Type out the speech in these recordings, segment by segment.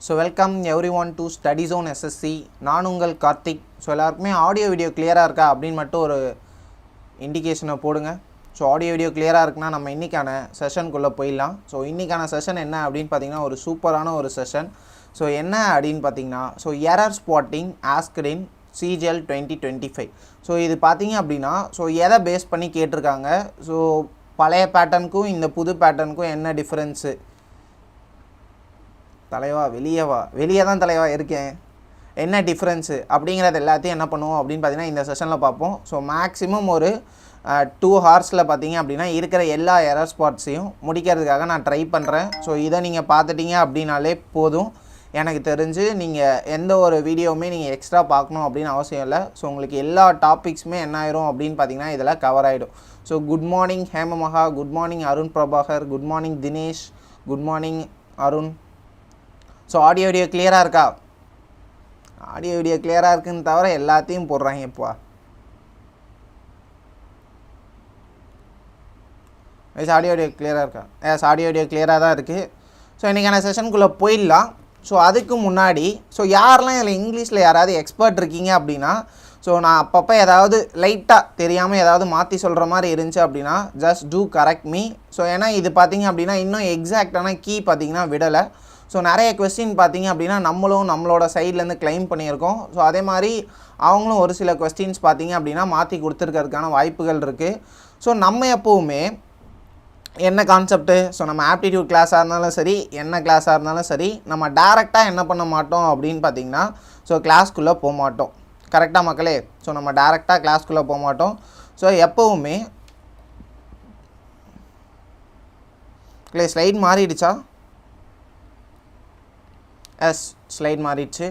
So welcome everyone to Study Zone SSC. நான் உங்கள் Karthik. So எல்லாருக்குமே ஆடியோ வீடியோ கிளியராக இருக்கா அப்படின்னு மட்டும் ஒரு இண்டிகேஷனை போடுங்க. ஸோ ஆடியோ வீடியோ கிளியராக இருக்குன்னா நம்ம இன்றைக்கான செஷனுக்குள்ளே போயிடலாம். ஸோ இன்றைக்கான செஷன் என்ன அப்படின்னு பார்த்தீங்கன்னா ஒரு சூப்பரான ஒரு செஷன். ஸோ என்ன அப்படின்னு பார்த்தீங்கன்னா error spotting asked in CGL 2025. So இது பார்த்தீங்க அப்படின்னா எதை பேஸ் பண்ணி கேட்டிருக்காங்க, ஸோ பழைய பேட்டர்னுக்கும் இந்த புது பேட்டர்னுக்கும் என்ன டிஃப்ரென்ஸு, தலைவா வெளியே தான் தலைவா இருக்கேன், என்ன டிஃப்ரென்ஸு அப்படிங்கிறது எல்லாத்தையும் என்ன பண்ணுவோம் அப்படின்னு பார்த்தீங்கன்னா இந்த செஷனில் பார்ப்போம். ஸோ மேக்ஸிமம் ஒரு 2 hours பார்த்தீங்க அப்படின்னா இருக்கிற எல்லா எரர் ஸ்பாட்ஸையும் முடிக்கிறதுக்காக நான் ட்ரை பண்ணுறேன். ஸோ இதை நீங்கள் பார்த்துட்டீங்க அப்படின்னாலே போதும். எனக்கு தெரிஞ்சு நீங்கள் எந்த ஒரு வீடியோவுமே நீங்கள் எக்ஸ்ட்ரா பார்க்கணும் அப்படின்னு அவசியம் இல்லை. ஸோ உங்களுக்கு எல்லா டாபிக்ஸுமே என்ன ஆயிரும் அப்படின்னு பார்த்தீங்கன்னா இதில் கவர் ஆகிடும். So good morning Hemamaha, good morning Arun Prabhakar, good morning Dinesh, good morning Arun. So audio video கிளியராக இருக்கா? ஆடியோ வீடியோ கிளியராக இருக்குன்னு தவிர எல்லாத்தையும் போடுறாங்க. இப்போ ஆடியோ வீடியோ கிளியராக இருக்கா? ஆடியோ வீடியோ கிளியராக தான் இருக்குது. ஸோ இன்றைக்கான செஷனுக்குள்ளே போயிடலாம். ஸோ அதுக்கு முன்னாடி யாரெல்லாம் இதில் இங்கிலீஷில் யாராவது எக்ஸ்பர்ட் இருக்கீங்க அப்படின்னா நான் அப்பப்போ ஏதாவது லைட்டாக தெரியாமல் ஏதாவது மாற்றி சொல்கிற மாதிரி இருந்துச்சு அப்படின்னா ஜஸ்ட் டூ கரெக்ட் மீ. ஏன்னா இது பார்த்திங்க அப்படின்னா இன்னும் எக்ஸாக்டான கீ பார்த்திங்கன்னா விடலை. நிறைய கொஸ்டின் பார்த்திங்க அப்படின்னா நம்மளோட சைட்லேருந்து கிளைம் பண்ணியிருக்கோம். அதே மாதிரி அவங்களும் ஒரு சில கொஸ்டின்ஸ் பார்த்திங்க அப்படின்னா மாற்றி கொடுத்துருக்கிறதுக்கான வாய்ப்புகள் இருக்குது. நம்ம எப்போவுமே என்ன கான்செப்ட்டு, நம்ம ஆப்டிடியூட் கிளாஸாக இருந்தாலும் சரி, என்ன கிளாஸாக இருந்தாலும் சரி, நம்ம டேரெக்டாக என்ன பண்ண மாட்டோம் அப்படின்னு பார்த்திங்கன்னா கிளாஸ்க்குள்ளே போக மாட்டோம். கரெக்டாக மக்களே? நம்ம டேரெக்டாக கிளாஸ்க்குள்ளே போக மாட்டோம். எப்போவுமே ஸ்லைட் மாறிடுச்சா? ஸ்லைட் மாறிடுச்சு.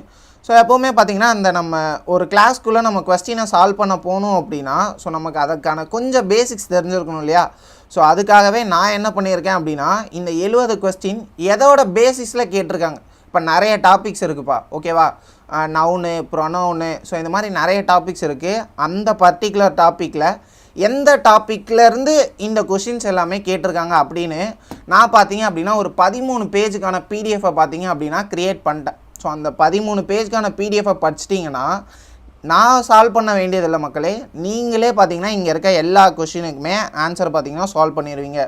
எப்போவுமே பார்த்திங்கன்னா இந்த நம்ம ஒரு கிளாஸ்க்குள்ளே நம்ம கொஸ்டினை சால்வ் பண்ண போகணும் அப்படின்னா நமக்கு அதற்கான கொஞ்சம் பேசிக்ஸ் தெரிஞ்சிருக்கணும் இல்லையா? அதுக்காகவே நான் என்ன பண்ணியிருக்கேன் அப்படின்னா இந்த 70 கொஸ்டின் எதோட பேசிஸில் கேட்டிருக்காங்க. இப்போ நிறைய டாபிக்ஸ் இருக்குதுப்பா, ஓகேவா? நவுனு, ப்ரொனவுனு, இந்த மாதிரி நிறைய டாபிக்ஸ் இருக்குது. அந்த பர்டிகுலர் டாப்பிக்கில் எந்த டாப்பிக்லேருந்து இந்த கொஷின்ஸ் எல்லாமே கேட்டிருக்காங்க அப்படின்னு நான் பார்த்தீங்க அப்படின்னா ஒரு 13 பேஜுக்கான பிடிஎஃபை பார்த்தீங்க அப்படின்னா க்ரியேட் பண்ணிட்டேன். அந்த 13 பேஜுக்கான பிடிஎஃபை படிச்சிட்டிங்கன்னா நான் சால்வ் பண்ண வேண்டியதில்லை மக்களே. நீங்களே பார்த்தீங்கன்னா இங்கே இருக்க எல்லா கொஷினுக்குமே ஆன்சர் பார்த்தீங்கன்னா சால்வ் பண்ணிடுவீங்க.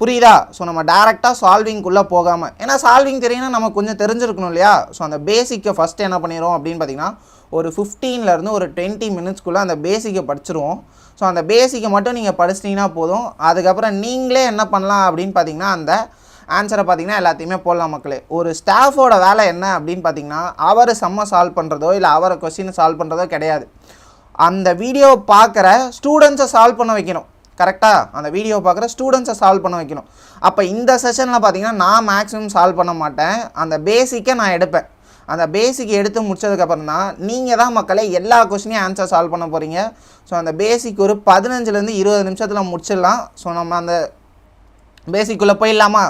புரியுதா? நம்ம டேரெக்டாக சால்விங்குள்ளே போகாமல், ஏன்னா சால்விங் தெரியும்னா நம்ம கொஞ்சம் தெரிஞ்சிருக்கணும் இல்லையா? அந்த பேசிக்கை ஃபஸ்ட்டு என்ன பண்ணிடுவோம் அப்படின்னு பார்த்தீங்கன்னா ஒரு 15லேருந்து ஒரு 20 minutesக்குள்ளே அந்த பேசிக்கை படிச்சிருவோம். அந்த பேசிக்கை மட்டும் நீங்கள் படிச்சிட்டிங்கன்னா போதும். அதுக்கப்புறம் நீங்களே என்ன பண்ணலாம் அப்படின்னு பார்த்தீங்கன்னா அந்த ஆன்சரை பார்த்தீங்கன்னா எல்லாத்தையுமே போடலாம் மக்களே. ஒரு ஸ்டாஃபோட வேலை என்ன அப்படின்னு பார்த்தீங்கன்னா அவர் செம்ம சால்வ் பண்ணுறதோ இல்லை அவரை கொஸ்டினை சால்வ் பண்ணுறதோ கிடையாது. அந்த வீடியோவை பார்க்குற ஸ்டூடெண்ட்ஸை சால்வ் பண்ண வைக்கணும். கரெக்டாக? அந்த வீடியோ பார்க்குற ஸ்டூடெண்ட்ஸை சால்வ் பண்ண வைக்கணும். அப்போ இந்த செஷனில் பார்த்தீங்கன்னா நான் மேக்ஸிமம் சால்வ் பண்ண மாட்டேன். அந்த பேசிக்கை நான் எடுப்பேன். அந்த பேசிக் எடுத்து முடிச்சதுக்கப்புறம் தான் நீங்கள் தான் மக்களே எல்லா கொஸ்டினையும் ஆன்சர் சால்வ் பண்ண போகிறீங்க. அந்த பேசிக் ஒரு 15லேருந்து 20 நிமிஷத்தில் முடிச்சிடலாம். நம்ம அந்த பேசிக்குள்ளே போயிடலாமா?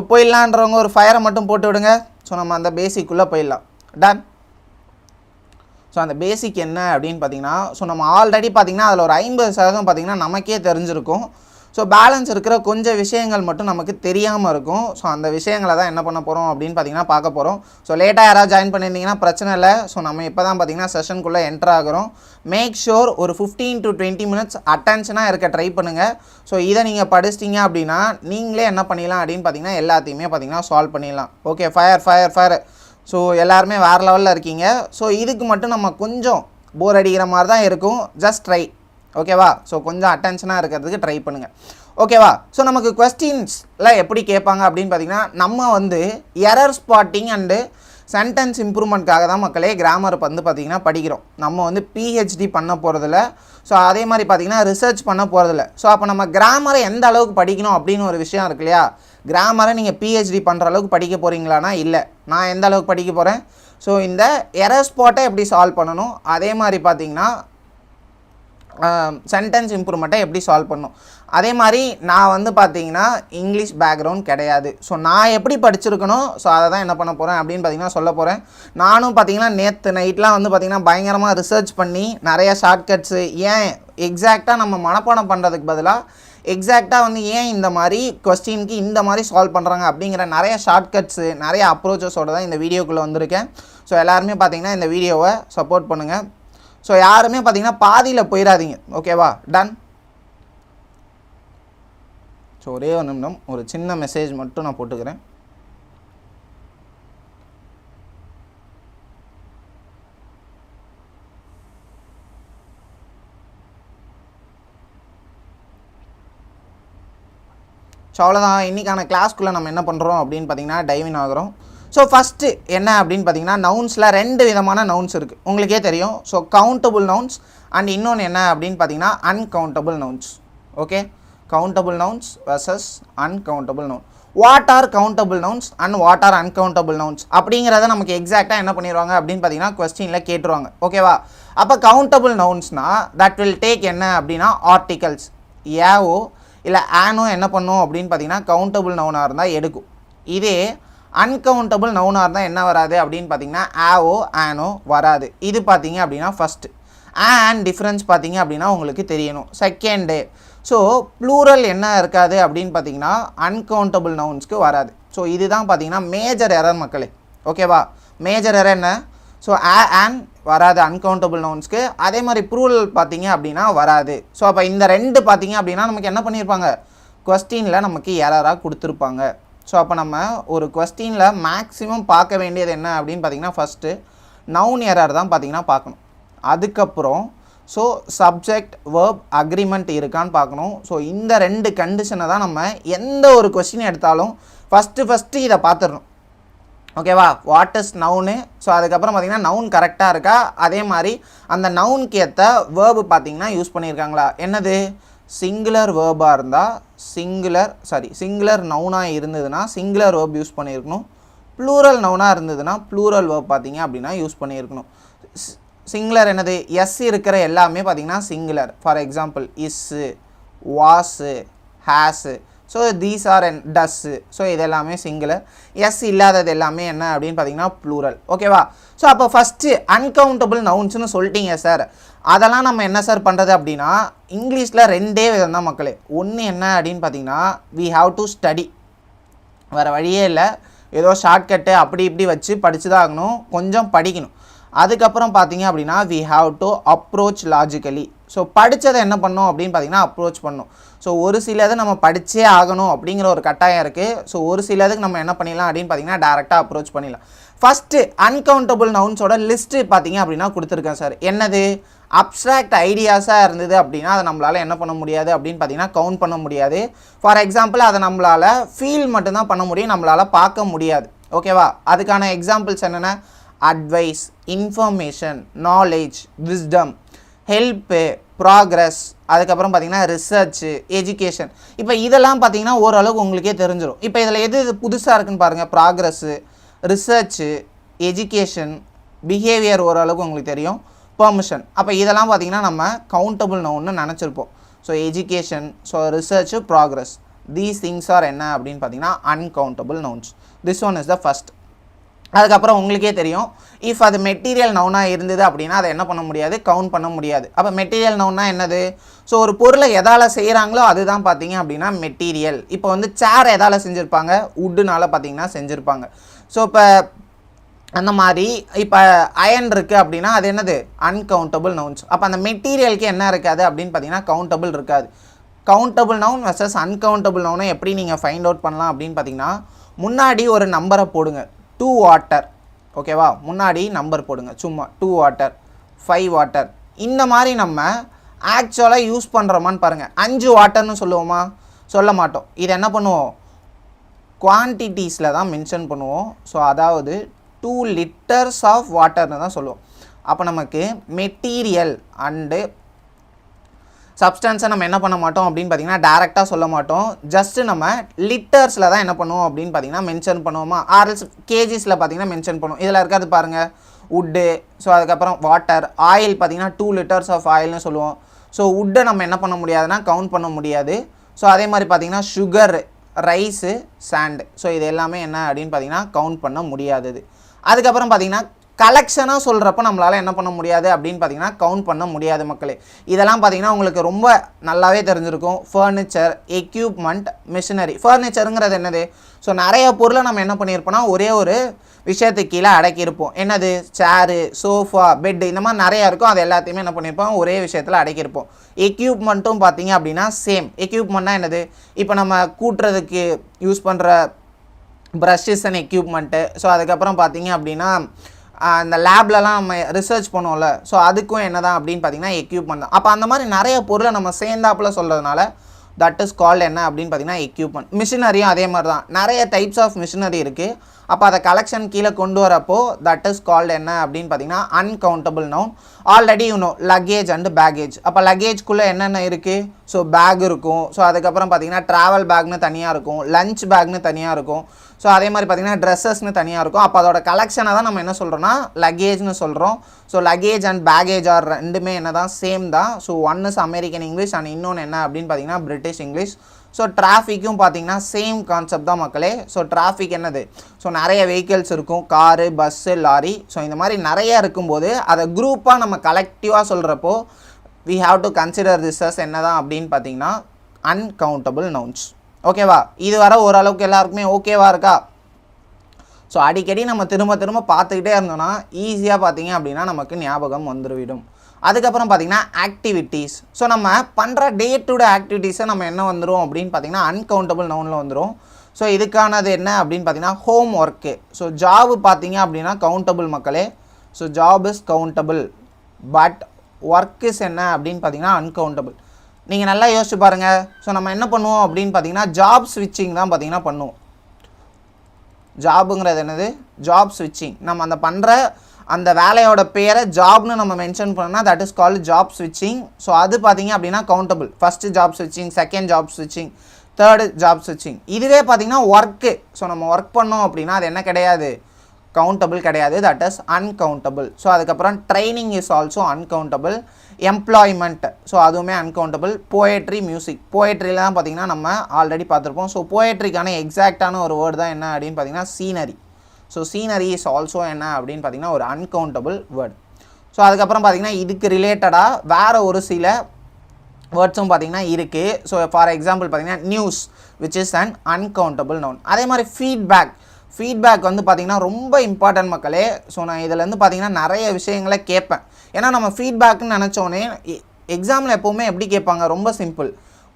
போயிடலான்றவங்க ஒரு ஃபயரை மட்டும் போட்டு விடுங்க. நம்ம அந்த பேசிக்குள்ளே போயிடலாம். டன். அந்த பேசிக் என்ன அப்படின்னு பார்த்தீங்கன்னா நம்ம ஆல்ரெடி பார்த்திங்கன்னா அதில் ஒரு 50% பார்த்திங்கன்னா நமக்கே தெரிஞ்சிருக்கும். பேலன்ஸ் இருக்கிற கொஞ்சம் விஷயங்கள் மட்டும் நமக்கு தெரியாமல் இருக்கும். அந்த விஷயங்களை தான் என்ன பண்ண போகிறோம் அப்படின்னு பார்த்தீங்கன்னா பார்க்க போகிறோம். லேட்டாக யாராவது ஜாயின் பண்ணியிருந்தீங்கன்னா பிரச்சனை இல்லை. நம்ம இப்போ தான் பார்த்திங்கன்னா செஷனுக்குள்ளே என்ட்ரு ஆகிறோம். மேக் ஷோர் ஒரு 15 to 20 minutes அட்டென்ஷனாக இருக்க ட்ரை பண்ணுங்கள். இதை நீங்கள் படிச்சிட்டிங்க அப்படின்னா நீங்களே என்ன பண்ணிடலாம் அப்படின்னு பார்த்தீங்கன்னா எல்லாத்தையுமே பார்த்தீங்கன்னா சால்வ் பண்ணிடலாம். Okay, fire. எல்லாருமே வேறு லெவலில் இருக்கீங்க. இதுக்கு மட்டும் நம்ம கொஞ்சம் போர் அடிக்கிற மாதிரி தான் இருக்கும். ஜஸ்ட் ட்ரை, ஓகேவா? கொஞ்சம் அட்டென்ஷனாக இருக்கிறதுக்கு ட்ரை பண்ணுங்கள், ஓகேவா? நமக்கு கொஸ்டின்ஸில் எப்படி கேட்பாங்க அப்படின்னு பார்த்தீங்கன்னா நம்ம எரர் ஸ்பாட்டிங் அண்டு சென்டென்ஸ் இம்ப்ரூவ்மெண்ட்காக தான் மக்களே கிராமர் பார்த்திங்கன்னா படிக்கிறோம். நம்ம PhD பண்ண போகிறதில்ல. அதே மாதிரி பார்த்திங்கன்னா ரிசர்ச் பண்ண போகிறதில்ல. அப்போ நம்ம கிராமரை எந்த அளவுக்கு படிக்கணும் அப்படின்னு ஒரு விஷயம் இருக்கு இல்லையா? கிராமரை நீங்கள் PhD பண்ணுற அளவுக்கு படிக்க போகிறீங்களானா இல்லை. நான் எந்த அளவுக்கு படிக்க போகிறேன்? இந்த எரர் ஸ்பாட்டை எப்படி சால்வ் பண்ணணும், அதே மாதிரி பார்த்திங்கன்னா சென்டென்ஸ் இம்ப்ரூவ்மெண்ட்டை எப்படி சால்வ் பண்ணணும். அதே மாதிரி நான் பார்த்தீங்கன்னா இங்கிலீஷ் பேக்ரவுண்ட் கிடையாது. நான் எப்படி படிச்சிருக்கணும் அதை தான் என்ன பண்ண போகிறேன் அப்படின்னு பார்த்தீங்கன்னா சொல்ல போகிறேன். நானும் பார்த்தீங்கன்னா நேற்று நைட்லாம் பார்த்தீங்கன்னா பயங்கரமாக ரிசர்ச் பண்ணி நிறைய ஷார்ட்கட்ஸு, ஏன் எக்ஸாக்டாக நம்ம மனப்பாடம் பண்ணுறதுக்கு பதிலாக எக்ஸாக்டாக வந்து ஏன் இந்த மாதிரி கொஸ்டினுக்கு இந்த மாதிரி சால்வ் பண்ணுறாங்க அப்படிங்கிற நிறைய ஷார்ட்கட்ஸு நிறைய அப்ரோச்சஸோடு தான் இந்த வீடியோக்குள்ளே வந்திருக்கேன். ஸோ எல்லாருமே பார்த்தீங்கன்னா இந்த வீடியோவை சப்போர்ட் பண்ணுங்கள். ஸோ யாருமே பார்த்தீங்கன்னா பாதியில் போயிடாதீங்க. ஓகேவா? டன். ஸோ ஒரே ஒரு நிமிடம் ஒரு சின்ன மெசேஜ் மட்டும் நான் போட்டுக்கிறேன். ஸோ அவ்வளோதான், இன்றைக்கான கிளாஸ்க்குள்ளே நம்ம என்ன பண்ணுறோம் அப்படின்னு பார்த்தீங்கன்னா டைவின் ஆகிறோம். ஸோ ஃபஸ்ட்டு என்ன அப்படின்னு பார்த்தீங்கன்னா நவுன்ஸில் 2 விதமான நவுன்ஸ் இருக்குது, உங்களுக்கே தெரியும். ஸோ கவுண்டபுள் நவுன்ஸ் அண்ட் இன்னொன்று என்ன அப்படின்னு பார்த்தீங்கன்னா uncountable nouns. Okay, countable nouns versus uncountable noun. What are countable nouns and what are uncountable nouns அப்படிங்கிறத நமக்கு எக்ஸாக்டாக என்ன பண்ணிடுவாங்க அப்படின்னு பார்த்தீங்கன்னா கொஸ்டினில் கேட்டுருவாங்க. ஓகேவா? அப்போ கவுண்டபுள் நவுன்ஸ்னால் தட் வில் டேக் என்ன அப்படின்னா ஆர்டிகல்ஸ். ஏவோ இல்லை ஆனோ என்ன பண்ணும் அப்படின்னு பார்த்தீங்கன்னா கவுண்டபுள் நவுனாக இருந்தால் எடுக்கும். இதே அன்கவுண்டபுள் நவுனாக இருந்தால் என்ன வராது அப்படின்னு பார்த்தீங்கன்னா ஆவோ ஆனோ வராது. இது பார்த்தீங்க அப்படின்னா ஃபஸ்ட்டு. அண்ட் டிஃப்ரென்ஸ் பார்த்தீங்க அப்படின்னா உங்களுக்கு தெரியணும். செகண்டு, ஸோ ப்ளூரல் என்ன இருக்காது அப்படின்னு பார்த்தீங்கன்னா அன்கவுண்டபுள் நவுன்ஸ்க்கு வராது. ஸோ இதுதான் பார்த்தீங்கன்னா மேஜர் எரர் மக்களே. ஓகேவா? மேஜர் எரர் என்ன? ஸோ அண்ட் வராது அன்கவுண்டபுள் நவுன்ஸ்க்கு. அதே மாதிரி ப்ளூரல் பார்த்தீங்க அப்படின்னா வராது. ஸோ அப்போ இந்த 2 பார்த்தீங்க அப்படின்னா நமக்கு என்ன பண்ணியிருப்பாங்க, கொஸ்டினில் நமக்கு எரராக கொடுத்துருப்பாங்க. ஸோ அப்போ நம்ம ஒரு கொஸ்டினில் மேக்ஸிமம் பார்க்க வேண்டியது என்ன அப்படின்னு பார்த்தீங்கன்னா ஃபஸ்ட்டு நவுன் எரர் தான் பார்த்தீங்கன்னா பார்க்கணும். அதுக்கப்புறம் ஸோ சப்ஜெக்ட் வேர்ப் அக்ரிமெண்ட் இருக்கான்னு பார்க்கணும். ஸோ இந்த 2 கண்டிஷனை தான் நம்ம எந்த ஒரு கொஸ்டின் எடுத்தாலும் ஃபஸ்ட்டு இதை பார்த்துடணும். ஓகேவா? What is noun. ஸோ அதுக்கப்புறம் பார்த்தீங்கன்னா நவுன் கரெக்டாக இருக்கா, அதே மாதிரி அந்த நவுனுக்கு ஏற்ற வேர்பு பார்த்தீங்கன்னா யூஸ் பண்ணியிருக்காங்களா. என்னது, சிங்குலர் வேர்பாக இருந்தால் சிங்குலர் நவுனாக இருந்ததுன்னா சிங்குலர் வேர்ப் யூஸ் பண்ணியிருக்கணும். ப்ளூரல் நவுனாக இருந்ததுன்னா ப்ளூரல் வேர்ப் பார்த்தீங்க அப்படின்னா யூஸ் பண்ணியிருக்கணும். சிங்குலர் என்னது, எஸ் இருக்கிற எல்லாமே பார்த்தீங்கன்னா singular. For example is, was, has. So these are and does. So இது எல்லாமே சிங்குலர். எஸ் இல்லாதது எல்லாமே என்ன அப்படின்னு பார்த்தீங்கன்னா ப்ளூரல். ஓகேவா? ஸோ அப்போ ஃபஸ்ட்டு அன்கவுண்டபுள் நவுன்ஸ்னு சொல்லிட்டீங்க சார், அதெல்லாம் நம்ம என்ன சார் பண்ணுறது அப்படின்னா இங்கிலீஷில் 2 விதம் தான் மக்களே. ஒன்று என்ன அப்படின்னு பார்த்தீங்கன்னா வி ஹாவ் டு ஸ்டடி, வேறு வழியே இல்லை. ஏதோ ஷார்ட்கட்டு அப்படி இப்படி வச்சு படித்து தான் ஆகணும், கொஞ்சம் படிக்கணும். அதுக்கப்புறம் பார்த்தீங்க அப்படின்னா we have to approach logically. So படித்ததை என்ன பண்ணணும் அப்படின்னு பார்த்தீங்கன்னா அப்ரோச் பண்ணணும். ஸோ ஒரு சிலது நம்ம படித்தே ஆகணும் அப்படிங்கிற ஒரு கட்டாயம் இருக்குது. ஸோ ஒரு சிலதுக்கு நம்ம என்ன பண்ணிடலாம் அப்படின்னு பார்த்தீங்கன்னா டேரெக்டாக அப்ரோச் பண்ணிடலாம். ஃபஸ்ட்டு அன்கவுண்டபுள் நவுன்ஸோட லிஸ்ட்டு பார்த்தீங்க அப்படின்னா கொடுத்துருக்கேன் சார். என்னது, அப்ஸ்ட்ராக்ட் ஐடியாஸாக இருந்தது அப்படின்னா அதை நம்மளால் என்ன பண்ண முடியாது அப்படின்னு பார்த்தீங்கன்னா கவுண்ட் பண்ண முடியாது. ஃபார் எக்ஸாம்பிள் அதை நம்மளால் ஃபீல் மட்டும்தான் பண்ண முடியும், நம்மளால் பார்க்க முடியாது. ஓகேவா? அதுக்கான எக்ஸாம்பிள்ஸ் என்னென்ன, advice, information, knowledge, wisdom, help, progress, அதுக்கப்புறம் பார்த்தீங்கன்னா ரிசர்ச்சு, எஜுகேஷன். இப்போ இதெல்லாம் பார்த்தீங்கன்னா ஓரளவுக்கு உங்களுக்கே தெரிஞ்சிடும். இப்போ இதில் எது புதுசாக இருக்குன்னு பாருங்கள். ப்ராக்ரஸ்ஸு, ரிசர்ச்சு, எஜுகேஷன், பிஹேவியர் ஓரளவுக்கு உங்களுக்கு தெரியும், பெர்மிஷன். அப்போ இதெல்லாம் பார்த்தீங்கன்னா நம்ம கவுண்டபுள் நவுன்னு நினச்சிருப்போம். So education, so research, progress, these things are என்ன அப்படின்னு பார்த்தீங்கன்னா uncountable nouns. This one is the first. அதுக்கப்புறம் உங்களுக்கே தெரியும், இஃப் அது மெட்டீரியல் நவுனாக இருந்தது அப்படின்னா அதை என்ன பண்ண முடியாது, கவுண்ட் பண்ண முடியாது. அப்போ மெட்டீரியல் நவுன்னா என்னது, ஸோ ஒரு பொருளை எதால் செய்கிறாங்களோ அதுதான் பார்த்தீங்க அப்படின்னா மெட்டீரியல். இப்போ வந்து சேர் எதால் செஞ்சுருப்பாங்க, உட்டுனால பார்த்தீங்கன்னா செஞ்சுருப்பாங்க. ஸோ இப்போ அந்த மாதிரி இப்போ அயன் இருக்குது அப்படின்னா அது என்னது, அன்கவுண்டபுள் நவுன்ஸ். அப்போ அந்த மெட்டீரியலுக்கு என்ன இருக்காது அப்படின்னு பார்த்தீங்கன்னா கவுண்டபுள் இருக்காது. கவுண்டபுள் நவுன் வெர்சஸ் அன்கவுண்டபுள் நவுனை எப்படி நீங்கள் ஃபைண்ட் அவுட் பண்ணலாம் அப்படின்னு பார்த்தீங்கன்னா முன்னாடி ஒரு நம்பரை போடுங்க. 2 வாட்டர். ஓகேவா? முன்னாடி நம்பர் போடுங்க, சும்மா 2 வாட்டர், 5 வாட்டர். இந்த மாதிரி நம்ம ஆக்சுவலாக யூஸ் பண்ணுறோமான்னு பாருங்கள். 5 வாட்டர்னு சொல்லுவோமா, சொல்ல மாட்டோம். இது என்ன பண்ணுவோம், குவான்டிட்டிஸில் தான் மென்ஷன் பண்ணுவோம். ஸோ அதாவது 2 லிட்டர்ஸ் ஆஃப் வாட்டர்னு தான் சொல்லுவோம். அப்போ நமக்கு மெட்டீரியல் அண்டு சப்ஸ்டன்ஸை நம்ம என்ன பண்ண மாட்டோம் அப்படின்னு பார்த்தீங்கன்னா டேரெக்டாக சொல்ல மாட்டோம். ஜஸ்ட்டு நம்ம லிட்டர்ஸில் தான் என்ன பண்ணுவோம் அப்படின்னு பார்த்தீங்கன்னா மென்ஷன் பண்ணுவோமா, ஆர்எல்ஸ் கேஜிஸில் பார்த்தீங்கன்னா மென்ஷன் பண்ணுவோம். இதில் இருக்காது பாருங்கள், உட்டு. ஸோ அதுக்கப்புறம் வாட்டர், ஆயில் பார்த்தீங்கன்னா 2 லிட்டர்ஸ் ஆஃப் ஆயில்னு சொல்லுவோம். ஸோ உட்டை நம்ம என்ன பண்ண முடியாதுன்னா கவுண்ட் பண்ண முடியாது. ஸோ அதே மாதிரி பார்த்தீங்கன்னா சுகர், ரைஸு, சாண்டு. ஸோ இது எல்லாமே என்ன அப்படின்னு பார்த்தீங்கன்னா கவுண்ட் பண்ண முடியாதது. அதுக்கப்புறம் பார்த்தீங்கன்னா கலெக்ஷனாக சொல்கிறப்ப நம்மளால் என்ன பண்ண முடியாது அப்படின்னு பார்த்தீங்கன்னா கவுண்ட் பண்ண முடியாது மக்களே. இதெல்லாம் பார்த்தீங்கன்னா உங்களுக்கு ரொம்ப நல்லாவே தெரிஞ்சிருக்கும். Furniture, equipment, machinery. ஃபர்னிச்சருங்கிறது என்னது? ஸோ நிறைய பொருளை நம்ம என்ன பண்ணியிருப்போம்னா ஒரே ஒரு விஷயத்துக்கு கீழே அடக்கியிருப்போம். என்னது? சேரு, சோஃபா, பெட்டு, இந்த மாதிரி நிறையா இருக்கும். அது எல்லாத்தையுமே என்ன பண்ணியிருப்போம்? ஒரே விஷயத்தில் அடக்கியிருப்போம். எக்யூப்மெண்ட்டும் பார்த்தீங்க அப்படின்னா சேம். எக்யூப்மெண்ட்னா என்னது? இப்போ நம்ம கூட்டுறதுக்கு யூஸ் பண்ணுற ப்ரஷஸ் அண்ட் எக்யூப்மெண்ட்டு. ஸோ அதுக்கப்புறம் பார்த்தீங்க அப்படின்னா அந்த லேப்லலாம் நம்ம ரிசர்ச் பண்ணுவோம்ல, ஸோ அதுக்கும் என்ன தான் அப்படின்னு பார்த்தீங்கன்னா எக்யூப்மெண்ட் தான். அப்போ அந்த மாதிரி நிறைய பொருளை நம்ம சேர்ந்தாப்பில் சொல்கிறதுனால தட் இஸ் கால்டு என்ன அப்படின்னு பார்த்தீங்கன்னா எக்யூப்மெண்ட். மிஷினரியும் அதே மாதிரி தான். நிறைய டைப்ஸ் ஆஃப் மிஷினரி இருக்குது. அப்போ அதை கலெக்ஷன் கீழே கொண்டு வரப்போ தட் இஸ் கால்டு என்ன அப்படின்னு பார்த்தீங்கன்னா uncountable noun. Already luggage and package. அப்போ லக்கேஜ்குள்ளே என்னென்ன இருக்குது? ஸோ பேக் இருக்கும். ஸோ அதுக்கப்புறம் பார்த்தீங்கன்னா ட்ராவல் பேக்னு தனியாக இருக்கும், லஞ்ச் பேக்னு தனியாக இருக்கும். ஸோ அதே மாதிரி பார்த்தீங்கன்னா ட்ரெஸ்ஸஸ்னு தனியாக இருக்கும். அப்போ அதோட கலெக்ஷனை தான் நம்ம என்ன சொல்கிறோன்னா லக்கேஜ்னு சொல்கிறோம். So luggage and baggage are ரெண்டுமே என்ன தான்? சேம் தான். So one is American English and இன்னொன்று என்ன அப்படின்னு பார்த்தீங்கன்னா பிரிட்டிஷ் இங்கிலீஷ். ஸோ டிராஃபிக்கும் பார்த்தீங்கன்னா சேம் கான்செப்ட் தான் மக்களே. ஸோ டிராஃபிக் என்னது? ஸோ நிறைய வெஹிக்கிள்ஸ் இருக்கும், காரு, பஸ்ஸு, லாரி. ஸோ இந்த மாதிரி நிறைய இருக்கும்போது அதை குரூப்பாக நம்ம கலெக்டிவாக சொல்கிறப்போ we have to consider this as என்ன தான் அப்படின்னு பார்த்தீங்கன்னா uncountable nouns. ஓகேவா? இது வர ஓரளவுக்கு எல்லாருக்குமே ஓகேவா இருக்கா? ஸோ அடிக்கடி நம்ம திரும்ப திரும்ப பார்த்துக்கிட்டே இருந்தோம்னா ஈஸியாக பார்த்தீங்க அப்படின்னா நமக்கு ஞாபகம் வந்துவிடும். அதுக்கப்புறம் பார்த்தீங்கன்னா ஆக்டிவிட்டீஸ். ஸோ நம்ம பண்ணுற டே டு டே ஆக்டிவிட்டீஸை நம்ம என்ன வந்துடும் அப்படின்னு பார்த்தீங்கன்னா அன்கவுண்டபிள் நவுனில் வந்துடும். ஸோ இதுக்கானது என்ன அப்படின்னு பார்த்தீங்கன்னா ஹோம் ஒர்க்கு. ஸோ ஜாபு பார்த்தீங்க அப்படின்னா கவுண்டபிள் மக்களே. So job is countable, but work is என்ன அப்படின்னு பார்த்தீங்கன்னா அன்கவுண்டபிள். நீங்கள் நல்லா யோசிச்சு பாருங்கள். ஸோ நம்ம என்ன பண்ணுவோம் அப்படின்னு பார்த்தீங்கன்னா ஜாப் ஸ்விட்சிங் தான் பார்த்தீங்கன்னா பண்ணுவோம். ஜாபுங்கிறது என்னது? ஜாப் ஸ்விட்சிங். நம்ம அந்த பண்ணுற அந்த வேலையோட பேரை ஜாப்னு நம்ம மென்ஷன் பண்ணோம்னா தட் இஸ் கால்டு ஜாப் ஸ்விட்சிங். ஸோ அது பார்த்தீங்க அப்படின்னா கவுண்டபிள். ஃபஸ்ட்டு ஜாப் ஸ்விட்சிங், செகண்ட் ஜாப் ஸ்விட்சிங், தேர்டு ஜாப் ஸ்விட்சிங். இதுவே பார்த்தீங்கன்னா ஒர்க்கு. ஸோ நம்ம ஒர்க் பண்ணோம் அப்படின்னா அது என்ன கிடையாது? கவுண்டபிள் கிடையாது. That is uncountable. ஸோ அதுக்கப்புறம் training is also uncountable. Employment, so அதுவுமே அன்கவுண்டபிள். Poetry, music. போயட்ரியில் தான் பார்த்தீங்கன்னா நம்ம ஆல்ரெடி பார்த்துருப்போம். ஸோ போயட்ரிக்கான எக்ஸாக்டான ஒரு வேர்டு தான் என்ன அப்படின்னு பார்த்தீங்கன்னா scenery. So scenery is also என்ன அப்படின்னு பார்த்தீங்கன்னா ஒரு அன்கவுண்டபிள் வேர்டு. ஸோ அதுக்கப்புறம் பார்த்தீங்கன்னா இதுக்கு ரிலேட்டடாக வேறு ஒரு சில வேர்ட்ஸும் பார்த்தீங்கன்னா இருக்குது. ஸோ ஃபார் எக்ஸாம்பிள் பார்த்தீங்கன்னா news which is an uncountable noun. அதே மாதிரி ஃபீட்பேக். ஃபீட்பேக் வந்து பார்த்திங்கன்னா ரொம்ப இம்பார்ட்டன்ட் மக்களே. ஸோ நான் இதிலேருந்து பார்த்திங்கன்னா நிறைய விஷயங்களை கேட்பேன். ஏன்னா நம்ம ஃபீட்பேக்குன்னு நினச்சோன்னே எக்ஸாமில் எப்போவுமே எப்படி கேட்பாங்க? ரொம்ப சிம்பிள்.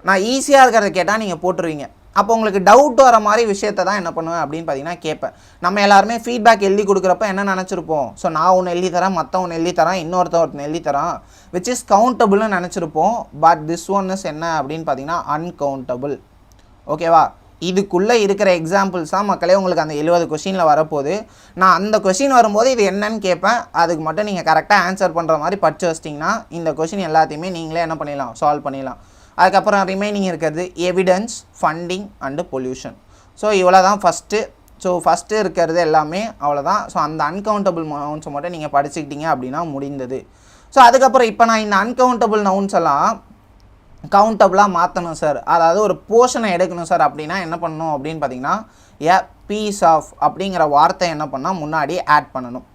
நான் ஈஸியாக இருக்கிறத கேட்டால் நீங்கள் போட்டுருவீங்க. அப்போ உங்களுக்கு டவுட் வர மாதிரி விஷயத்தை தான் என்ன பண்ணுவேன் அப்படின்னு பார்த்தீங்கன்னா கேட்பேன். நம்ம எல்லாருமே ஃபீட்பேக் எழுதி கொடுக்குறப்ப என்ன நினச்சிருப்போம்? ஸோ நான் ஒன்று எழுதி தரேன், மற்றவொன்று எழுதி தரேன், இன்னொருத்தன் எழுதி தரான், விச் இஸ் கவுண்டபிள்னு நினச்சிருப்போம். பட் திஸ் ஒன் இஸ் என்ன அப்படின்னு பார்த்தீங்கன்னா அன்கவுண்டபிள். ஓகேவா? இதுக்குள்ளே இருக்கிற எக்ஸாம்பிள்ஸ் தான் மக்களே உங்களுக்கு அந்த 70 கொஷினில் வரப்போகுது. நான் அந்த கொஷின் வரும்போது இது என்னன்னு கேட்பேன். அதுக்கு மட்டும் நீங்கள் கரெக்டாக ஆன்சர் பண்ணுற மாதிரி படித்து வச்சிட்டிங்கன்னா இந்த கொஷின் எல்லாத்தையுமே நீங்களே என்ன பண்ணிடலாம்? சால்வ் பண்ணிடலாம். அதுக்கப்புறம் ரிமைனிங் இருக்கிறது evidence, funding and pollution. So இவ்வளோ தான் ஃபஸ்ட்டு. ஸோ ஃபஸ்ட்டு இருக்கிறது எல்லாமே அவ்வளோதான். ஸோ அந்த அன்கவுண்டபிள் நவுன்ஸை மட்டும் நீங்கள் படிச்சுக்கிட்டீங்க அப்படின்னா முடிந்தது. ஸோ அதுக்கப்புறம் இப்போ நான் இந்த அன்கவுண்டபிள் நவுன்ஸ் எல்லாம் கவுண்டபிளாக மாற்றணும் சார், அதாவது ஒரு போர்ஷனை எடுக்கணும் சார் அப்படின்னா என்ன பண்ணணும் அப்படின்னு பார்த்தீங்கன்னா எ பீஸ் ஆஃப் அப்படிங்கிற வார்த்தை என்ன பண்ணால் முன்னாடி ஆட் பண்ணணும்.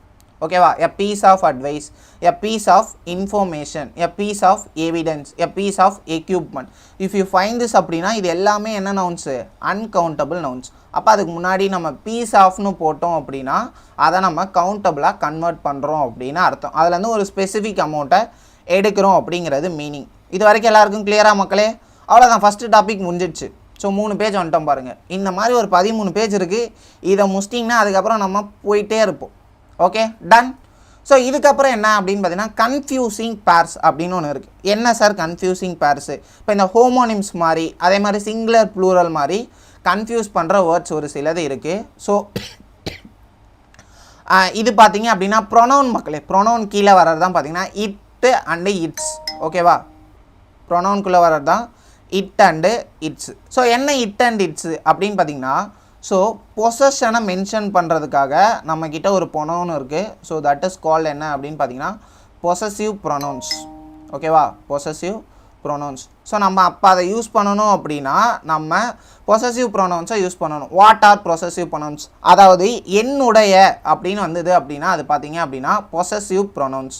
ஓகேவா? A piece of advice, a piece of information, a piece of evidence, a piece of equipment. If you find this அப்படின்னா இது எல்லாமே என்ன நவுன்ஸு? Uncountable nouns. அப்போ அதுக்கு முன்னாடி நம்ம பீஸ் ஆஃப்னு போட்டோம் அப்படின்னா அதை நம்ம கவுண்டபிளாக கன்வெர்ட் பண்ணுறோம் அப்படின்னு அர்த்தம். அதுலேருந்து ஒரு ஸ்பெசிஃபிக் அமௌண்ட்டை எடுக்கிறோம் அப்படிங்கிறது மீனிங். இது வரைக்கும் எல்லாருக்கும் கிளியராக மக்களே? அவ்வளோதான், ஃபஸ்ட்டு டாபிக் முடிஞ்சிடுச்சு. ஸோ 3 பேஜ் வந்துட்டோம் பாருங்கள். இந்த மாதிரி ஒரு 13 பேஜ் இருக்குது. இதை முடிச்சிட்டிங்கன்னா அதுக்கப்புறம் நம்ம போயிட்டே இருப்போம். Okay, done. ஸோ இதுக்கப்புறம் என்ன அப்படின்னு பார்த்தீங்கன்னா கன்ஃபியூசிங் பேர்ஸ் அப்படின்னு ஒன்று இருக்குது. என்ன சார் கன்ஃபியூசிங் பேர்ஸு? இப்போ இந்த ஹோமோனிம்ஸ் மாதிரி அதே மாதிரி சிங்குலர் ப்ளூரல் மாதிரி கன்ஃபியூஸ் பண்ணுற வேர்ட்ஸ் ஒரு சிலது இருக்குது. ஸோ இது பார்த்தீங்க அப்படின்னா ப்ரொனவுன் மக்களே. ப்ரொனவுன் கீழே வர்றது தான் பார்த்தீங்கன்னா இட்டு அண்டு இட்ஸ். ஓகேவா? ப்ரொனவுன்குள்ளே வர்றது தான் இட் அண்டு இட்ஸ். ஸோ என்ன இட் அண்ட் இட்ஸு அப்படின்னு பார்த்தீங்கன்னா ஸோ பொசஷனை மென்ஷன் பண்ணுறதுக்காக நம்மக்கிட்ட ஒரு ப்ரொனவுன் இருக்குது. ஸோ தட் இஸ் கால்ட் என்ன அப்படின்னு பார்த்தீங்கன்னா பொசசிவ் ப்ரொனவுன்ஸ். ஓகேவா? Possessive pronounce. ஸோ நம்ம அப்போ அதை யூஸ் பண்ணணும் அப்படின்னா நம்ம பொசசிவ் ப்ரொனவுன்ஸை யூஸ் பண்ணணும். What are possessive pronounce? அதாவது என்னுடைய அப்படின்னு வந்தது அப்படின்னா அது பார்த்தீங்க அப்படின்னா பொசசிவ் ப்ரொனவுன்ஸ்.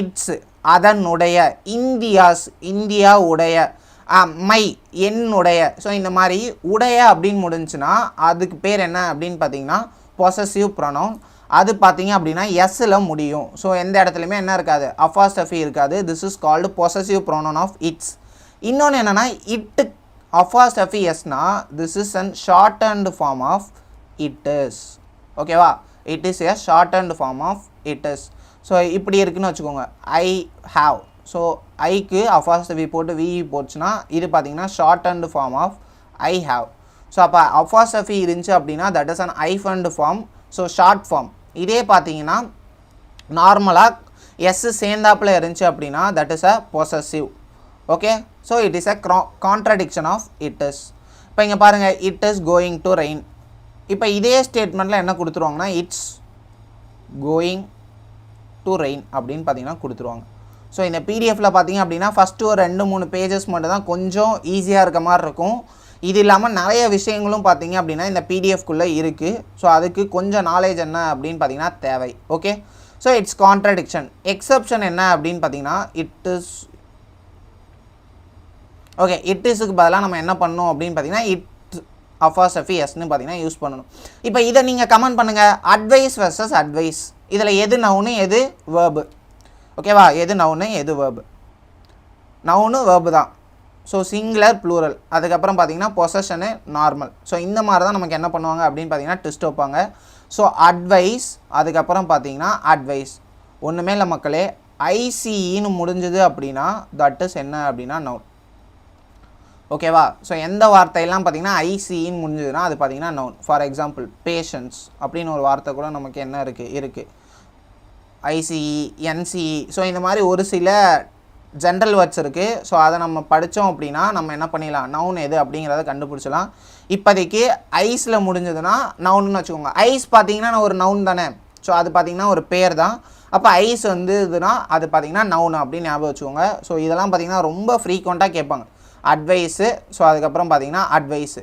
இட்ஸ் அதனுடைய, இந்தியாஸ் இந்தியா உடைய, மை என்னுடைய. ஸோ இந்த மாதிரி உடைய அப்படின்னு முடிஞ்சுன்னா அதுக்கு பேர் என்ன அப்படின்னு பார்த்தீங்கன்னா பொசசிவ் ப்ரொனவுன். அது பார்த்தீங்க அப்படின்னா எஸ்ஸில் முடியும். ஸோ எந்த இடத்துலையுமே என்ன இருக்காது, அஃபாஸ்டஃபி இருக்காது. This is called possessive pronoun of its. இன்னொன்று என்னென்னா இட்டு அஃபாஸ்டஃபி எஸ்னா this is an short and form of it is. ஓகேவா, it is a short and form of it is. So இப்படி இருக்குன்னு வச்சுக்கோங்க, ஐ ஹாவ். ஸோ ஐக்கு அஃபாஸ்டஃபி போட்டு விஇ போச்சுன்னா இது பார்த்தீங்கன்னா short and form of I have. So அப்போ அஃபாஸ்டஃபி இருந்துச்சு அப்படின்னா that is an hyphened form, so short form. இதே பார்த்தீங்கன்னா நார்மலாக எஸ் சேர்ந்தாப்பில் இருந்துச்சு அப்படின்னா that is a possessive. Okay, so it is a contraction of it is. இப்போ இங்கே பாருங்கள், it is going to rain. இப்போ இதே ஸ்டேட்மெண்ட்டில் என்ன கொடுத்துருவாங்கன்னா இட்ஸ் கோயிங் டு ரெயின் அப்படின்னு பார்த்தீங்கன்னா கொடுத்துருவாங்க. ஸோ இந்த பிடிஎஃப்பில் பார்த்தீங்க அப்படின்னா ஃபஸ்ட்டு ஒரு 2-3 பேஜஸ் மட்டும் தான் கொஞ்சம் ஈஸியாக இருக்க மாதிரி இருக்கும். இது இல்லாமல் நிறைய விஷயங்களும் பார்த்தீங்க அப்படின்னா இந்த பிடிஎஃப்குள்ளே இருக்குது. ஸோ அதுக்கு கொஞ்சம் நாலேஜ் என்ன அப்படின்னு பார்த்தீங்கன்னா தேவை. Okay, so it's contradiction. Exception என்ன அப்படின்னு பார்த்தீங்கன்னா இட் இஸ். ஓகே, இட் இஸுக்கு பதிலாக நம்ம என்ன பண்ணணும் அப்படின்னு பார்த்தீங்கன்னா இட் அஃபாஸ்டஃபி எஸ்ன்னு பார்த்தீங்கன்னா யூஸ் பண்ணணும். இப்போ இதை நீங்கள் கமெண்ட் பண்ணுங்கள், அட்வைஸ் வெர்சஸ் அட்வைஸ். இதில் எது நவுனு எது வேர்பு? ஓகேவா, எது நவுனு எது வேர்பு? நவுனு வேர்பு தான். ஸோ சிங்குலர் ப்ளூரல், அதுக்கப்புறம் பார்த்தீங்கன்னா பொசஷனு நார்மல். ஸோ இந்த மாதிரி தான் நமக்கு என்ன பண்ணுவாங்க அப்படின்னு பார்த்தீங்கன்னா ட்விஸ்ட் வைப்பாங்க. ஸோ அட்வைஸ், அதுக்கப்புறம் பார்த்தீங்கன்னா அட்வைஸ். ஒன்றுமே இல்லை மக்களே, ஐசிஇன்னு முடிஞ்சது அப்படின்னா தட் இஸ் என்ன அப்படின்னா நவுன். ஓகேவா, ஸோ எந்த வார்த்தையெல்லாம் பார்த்தீங்கன்னா ஐசிஇன்னு முடிஞ்சதுன்னா அது பார்த்தீங்கன்னா நவுன். ஃபார் எக்ஸாம்பிள் பேஷன்ஸ் அப்படின்னு ஒரு வார்த்தை கூட நமக்கு என்ன இருக்குது ஐசிஇ, என்சிஇ. ஸோ இந்த மாதிரி ஒரு சில ஜென்ரல் வேர்ட்ஸ் இருக்குது. ஸோ அதை நம்ம படித்தோம் அப்படின்னா நம்ம என்ன பண்ணிடலாம், நவுன் எது அப்படிங்கிறத கண்டுபிடிச்சலாம். இப்போதைக்கு ஐஸில் முடிஞ்சதுன்னா நவுன்னு வச்சுக்கோங்க. ஐஸ் பார்த்தீங்கன்னா ஒரு நவுன் தானே. ஸோ அது பார்த்திங்கன்னா ஒரு பேர் தான். அப்போ ஐஸ் வந்து இதுனா அது பார்த்திங்கன்னா நவுன் அப்படின்னு ஞாபகம் வச்சுக்கோங்க. ஸோ இதெல்லாம் பார்த்திங்கன்னா ரொம்ப ஃப்ரீக்வெண்ட்டாக கேட்பாங்க. அட்வைஸு, ஸோ அதுக்கப்புறம் பார்த்திங்கன்னா அட்வைஸு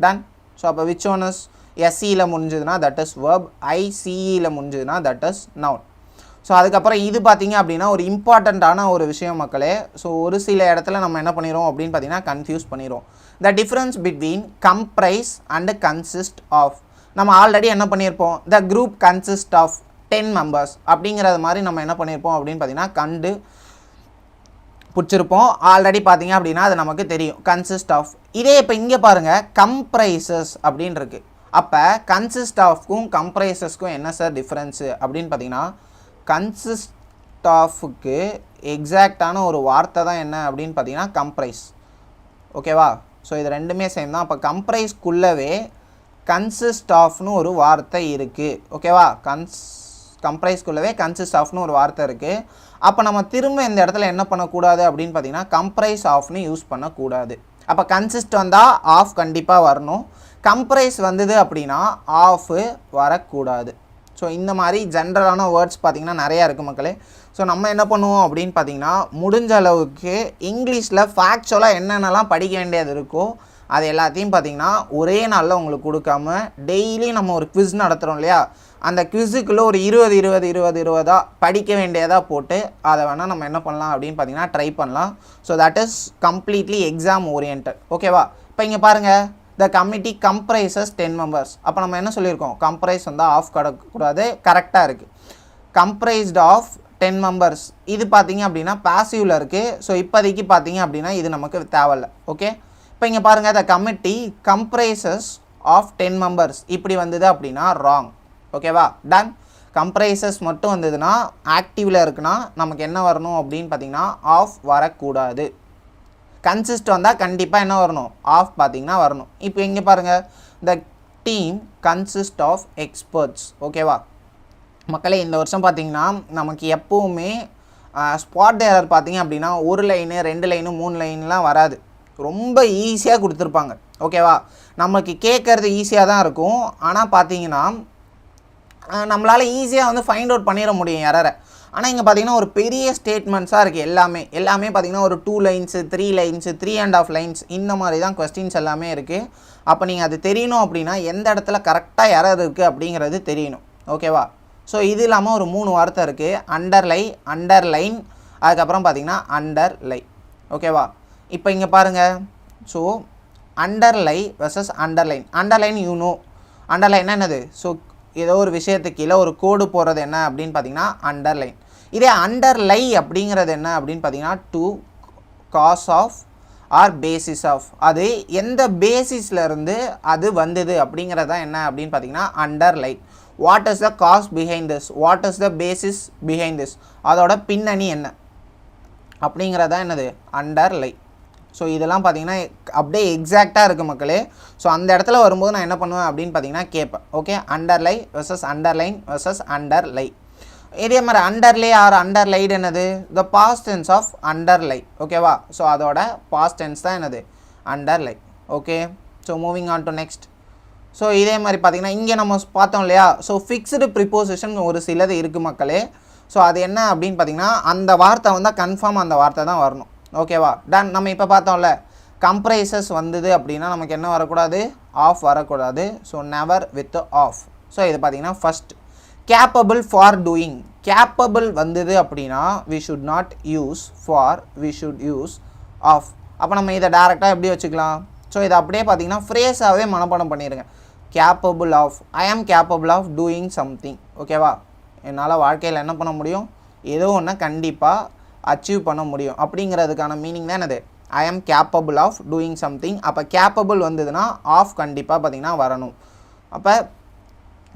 டன். ஸோ அப்போ விச் ஒன் இஸ் எஸ்சியில் முடிஞ்சதுன்னா தட் இஸ் வேர்ப், ஐசிஇயில் முடிஞ்சதுன்னா தட் இஸ் நவுன். ஸோ அதுக்கப்புறம் இது பார்த்திங்க அப்படின்னா ஒரு இம்பார்ட்டண்ட்டான ஒரு விஷயம் மக்களே. ஸோ ஒரு சில இடத்துல நம்ம என்ன பண்ணிடுவோம் அப்படின்னு பார்த்தீங்கன்னா கன்ஃபியூஸ் பண்ணிடுவோம். The difference between comprise and consist of. நம்ம ஆல்ரெடி என்ன பண்ணியிருப்போம், the group consist of 10 members அப்படிங்கிறது மாதிரி நம்ம என்ன பண்ணியிருப்போம் அப்படின்னு பார்த்தீங்கன்னா பிடிச்சிருப்போம். ஆல்ரெடி பார்த்தீங்க அப்படின்னா அது நமக்கு தெரியும், கன்சிஸ்ட் ஆஃப். இதே இப்போ இங்கே பாருங்கள், கம்ப்ரைசஸ் அப்படின்னு இருக்குது. அப்போ கன்சிஸ்ட் ஆஃப்க்கும் கம்ப்ரைசஸ்க்கும் என்ன சார் டிஃப்ரென்ஸு அப்படின்னு பார்த்தீங்கன்னா கன்சிஸ்ட் ஆஃபுக்கு எக்ஸாக்டான ஒரு வார்த்தை தான் என்ன அப்படின்னு பார்த்தீங்கன்னா கம்ப்ரைஸ். ஓகேவா, ஸோ இது ரெண்டுமே சேம் தான். அப்போ கம்ப்ரைஸ்க்குள்ளவே கன்சிஸ்ட் ஆஃப்னு ஒரு வார்த்தை இருக்குது. ஓகேவா, கம்ப்ரைஸ்க்குள்ளவே கன்சிஸ்ட் ஆஃப்னு ஒரு வார்த்தை இருக்குது. அப்போ நம்ம திரும்ப இந்த இடத்துல என்ன பண்ணக்கூடாது அப்படின்னு பார்த்தீங்கன்னா கம்ப்ரைஸ் ஆஃப்னு யூஸ் பண்ணக்கூடாது. அப்போ கன்சிஸ்ட் வந்தால் ஆஃப் கண்டிப்பாக வரணும். கம்ப்ரைஸ் வந்தது அப்படின்னா ஆஃபு வரக்கூடாது. ஸோ இந்த மாதிரி ஜென்ரலான வேர்ட்ஸ் பார்த்திங்கன்னா நிறையா இருக்குது மக்களே. ஸோ நம்ம என்ன பண்ணுவோம் அப்படின்னு பார்த்திங்கன்னா முடிஞ்ச அளவுக்கு இங்கிலீஷில் ஃபேக்சுவலாக என்னென்னலாம் படிக்க வேண்டியது இருக்கோ அது எல்லாத்தையும் பார்த்திங்கன்னா ஒரே நாளில் உங்களுக்கு கொடுக்காம டெய்லி நம்ம ஒரு குவிஸ் நடத்துகிறோம் இல்லையா, அந்த குவிஸுக்குள்ளே ஒரு 20 படிக்க வேண்டியதாக போட்டு அதை வேணால் நம்ம என்ன பண்ணலாம் அப்படின்னு பார்த்திங்கன்னா ட்ரை பண்ணலாம். So that is completely exam orient. ஓகேவா, இப்போ இங்கே பாருங்கள், த கமிட்டி கம்ப்ரைசஸ் 10 members. அப்போ நம்ம என்ன சொல்லியிருக்கோம், கம்ப்ரைஸ் வந்தால் ஆஃப் கிடக்கூடாது, கரெக்டாக இருக்குது. கம்ப்ரைஸ்ட் ஆஃப் 10 members இது பார்த்திங்க அப்படின்னா பாசிவில் இருக்குது. ஸோ இப்போதைக்கு பார்த்திங்க அப்படின்னா இது நமக்கு தேவையில்லை. ஓகே, இப்போ இங்கே பாருங்கள், the committee comprises of 10 members இப்படி வந்தது அப்படின்னா ராங். ஓகேவா, டன். கம்ப்ரைசஸ் மட்டும் வந்ததுன்னா ஆக்டிவில் இருக்குன்னா நமக்கு என்ன வரணும் அப்படின்னு பார்த்திங்கன்னா ஆஃப் வரக்கூடாது. கன்சிஸ்ட் வந்தால் கண்டிப்பாக என்ன வரணும், ஆஃப் பார்த்திங்கன்னா வரணும். இப்போ இங்கே பாருங்கள், the team consist of experts. ஓகேவா மக்களே, இந்த வருஷம் பார்த்திங்கன்னா நமக்கு எப்போவுமே ஸ்பாட் எரர் பார்த்திங்க அப்படின்னா 1 லைனு 2 லைனு 3 லைன்லாம் வராது, ரொம்ப ஈஸியாக கொடுத்துருப்பாங்க. ஓகேவா, நமக்கு கேட்குறது ஈஸியாக தான் இருக்கும். ஆனால் பார்த்தீங்கன்னா நம்மளால் ஈஸியாக வந்து ஃபைண்ட் அவுட் பண்ணிட முடியும் எரரை. ஆனால் இங்கே பார்த்தீங்கன்னா ஒரு பெரிய ஸ்டேட்மெண்ட்ஸாக இருக்குது எல்லாமே பார்த்தீங்கன்னா ஒரு 2 லைன்ஸு 3 லைன்ஸு 3.5 லைன்ஸ் இந்த மாதிரி தான் கொஸ்டின்ஸ் எல்லாமே இருக்குது. அப்போ நீங்கள் அது தெரியணும் அப்படின்னா எந்த இடத்துல கரெக்டாக எரர் இருக்குது அப்படிங்கிறது தெரியணும். ஓகேவா? ஸோ இது இல்லாமல் ஒரு 3 வார்த்தை இருக்குது. அண்டர்லைன் அதுக்கப்புறம் பார்த்தீங்கன்னா அண்டர்லை. ஓகேவா? இப்போ இங்கே பாருங்கள். So underlie versus underline. Underline அண்டர்லைன்னா என்னது? ஸோ ஏதோ ஒரு விஷயத்துக்கு கீழே ஒரு கோடு போடுறது என்ன அப்படின்னு பார்த்தீங்கன்னா அண்டர்லைன். இதே அண்டர்லை அப்படிங்கிறது என்ன அப்படின்னு பார்த்தீங்கன்னா to cause of or basis of, அது எந்த பேசிஸ்லேருந்து அது வந்தது அப்படிங்கிறது தான் என்ன அப்படின்னு பார்த்தீங்கன்னா underline. What is the cause behind this, what is the basis behind this, அதோட பின்னணி என்ன அப்படிங்கிறதா என்னது அண்டர்லை. ஸோ இதெல்லாம் பார்த்தீங்கன்னா அப்படியே எக்ஸாக்டாக இருக்குது மக்களே. ஸோ அந்த இடத்துல வரும்போது நான் என்ன பண்ணுவேன் அப்படின்னு பார்த்தீங்கன்னா கேட்பேன். Okay, underlie versus underline versus underlie. இதே மாதிரி அண்டர்லே ஆர் அண்டர்லைடு என்னது? The past tense of underlie. ஓகேவா? ஸோ அதோட பாஸ்ட் டென்ஸ் தான் என்னது underlie. Okay, so moving on to next. ஸோ இதே மாதிரி பார்த்தீங்கன்னா இங்கே நம்ம பார்த்தோம் இல்லையா? ஸோ ஃபிக்ஸ்டு ப்ரிப்போசிஷன் ஒரு சிலது இருக்குது மக்களே. ஸோ அது என்ன அப்படின்னு பார்த்தீங்கன்னா அந்த வார்த்தை வந்தால் கன்ஃபார்ம் அந்த வார்த்தை தான் வரணும். ஓகேவா? டன். நம்ம இப்போ பார்த்தோம்ல கம்ப்ரைசஸ் வந்தது அப்படின்னா நமக்கு என்ன வரக்கூடாது? ஆஃப் வரக்கூடாது. So never with of. So இது பார்த்தீங்கன்னா first. Capable for doing. Capable வந்தது அப்படின்னா we should not use for, we should use of. அப்போ நம்ம இதை டேரெக்டாக எப்படி வச்சுக்கலாம்? ஸோ இதை அப்படியே பார்த்தீங்கன்னா ஃப்ரேஸாகவே மனப்பாடம் பண்ணிடுங்க. Capable of, I am capable of doing something. ஓகேவா? என்னால் வாழ்க்கையில் என்ன பண்ண முடியும்? ஏதோ ஒன்று கண்டிப்பாக அச்சீவ் பண்ண முடியும் அப்படிங்கிறதுக்கான மீனிங் தான் என்னது? ஐ am capable of doing something. அப்போ கேப்பபிள் வந்ததுன்னா ஆஃப் கண்டிப்பாக பார்த்திங்கன்னா வரணும். அப்போ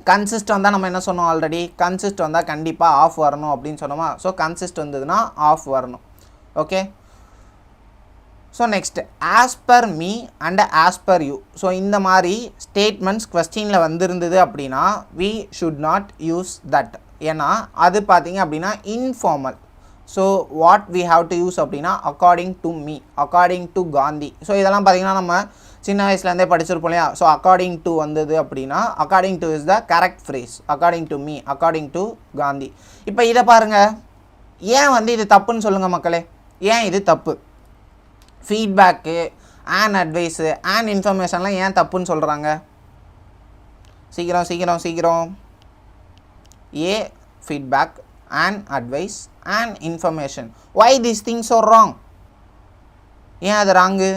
கன்சிஸ்ட் வந்தால் நம்ம என்ன சொன்னோம் ஆல்ரெடி? கன்சிஸ்ட் வந்தால் கண்டிப்பாக ஆஃப் வரணும் அப்படின்னு சொன்னோமா? ஸோ கன்சிஸ்ட் வந்ததுன்னா ஆஃப் வரணும். Okay, so next as per me and as per you. So இந்த மாதிரி ஸ்டேட்மெண்ட்ஸ் கொஸ்டினில் வந்திருந்தது அப்படின்னா we should not use that. ஏன்னா அது பார்த்திங்க அப்படின்னா informal. So what we have to use அப்படின்னா according to me, according to Gandhi. So இதெல்லாம் பார்த்திங்கன்னா நம்ம சின்ன வயசுலேருந்தே படிச்சிருப்போம் இல்லையா? ஸோ அக்கார்டிங் டு வந்தது அப்படின்னா according to is the correct phrase. According to me, according to Gandhi. இப்போ இதை பாருங்கள், ஏன் இது தப்புன்னு சொல்லுங்கள் மக்களே. ஏன் இது தப்பு? ஃபீட்பேக்கு அண்ட் அட்வைஸு அண்ட் இன்ஃபர்மேஷன்லாம் ஏன் தப்புன்னு சொல்கிறாங்க? சீக்கிரம். A feedback and advice and information. why these things are wrong? ஏன் அது ராங்கு?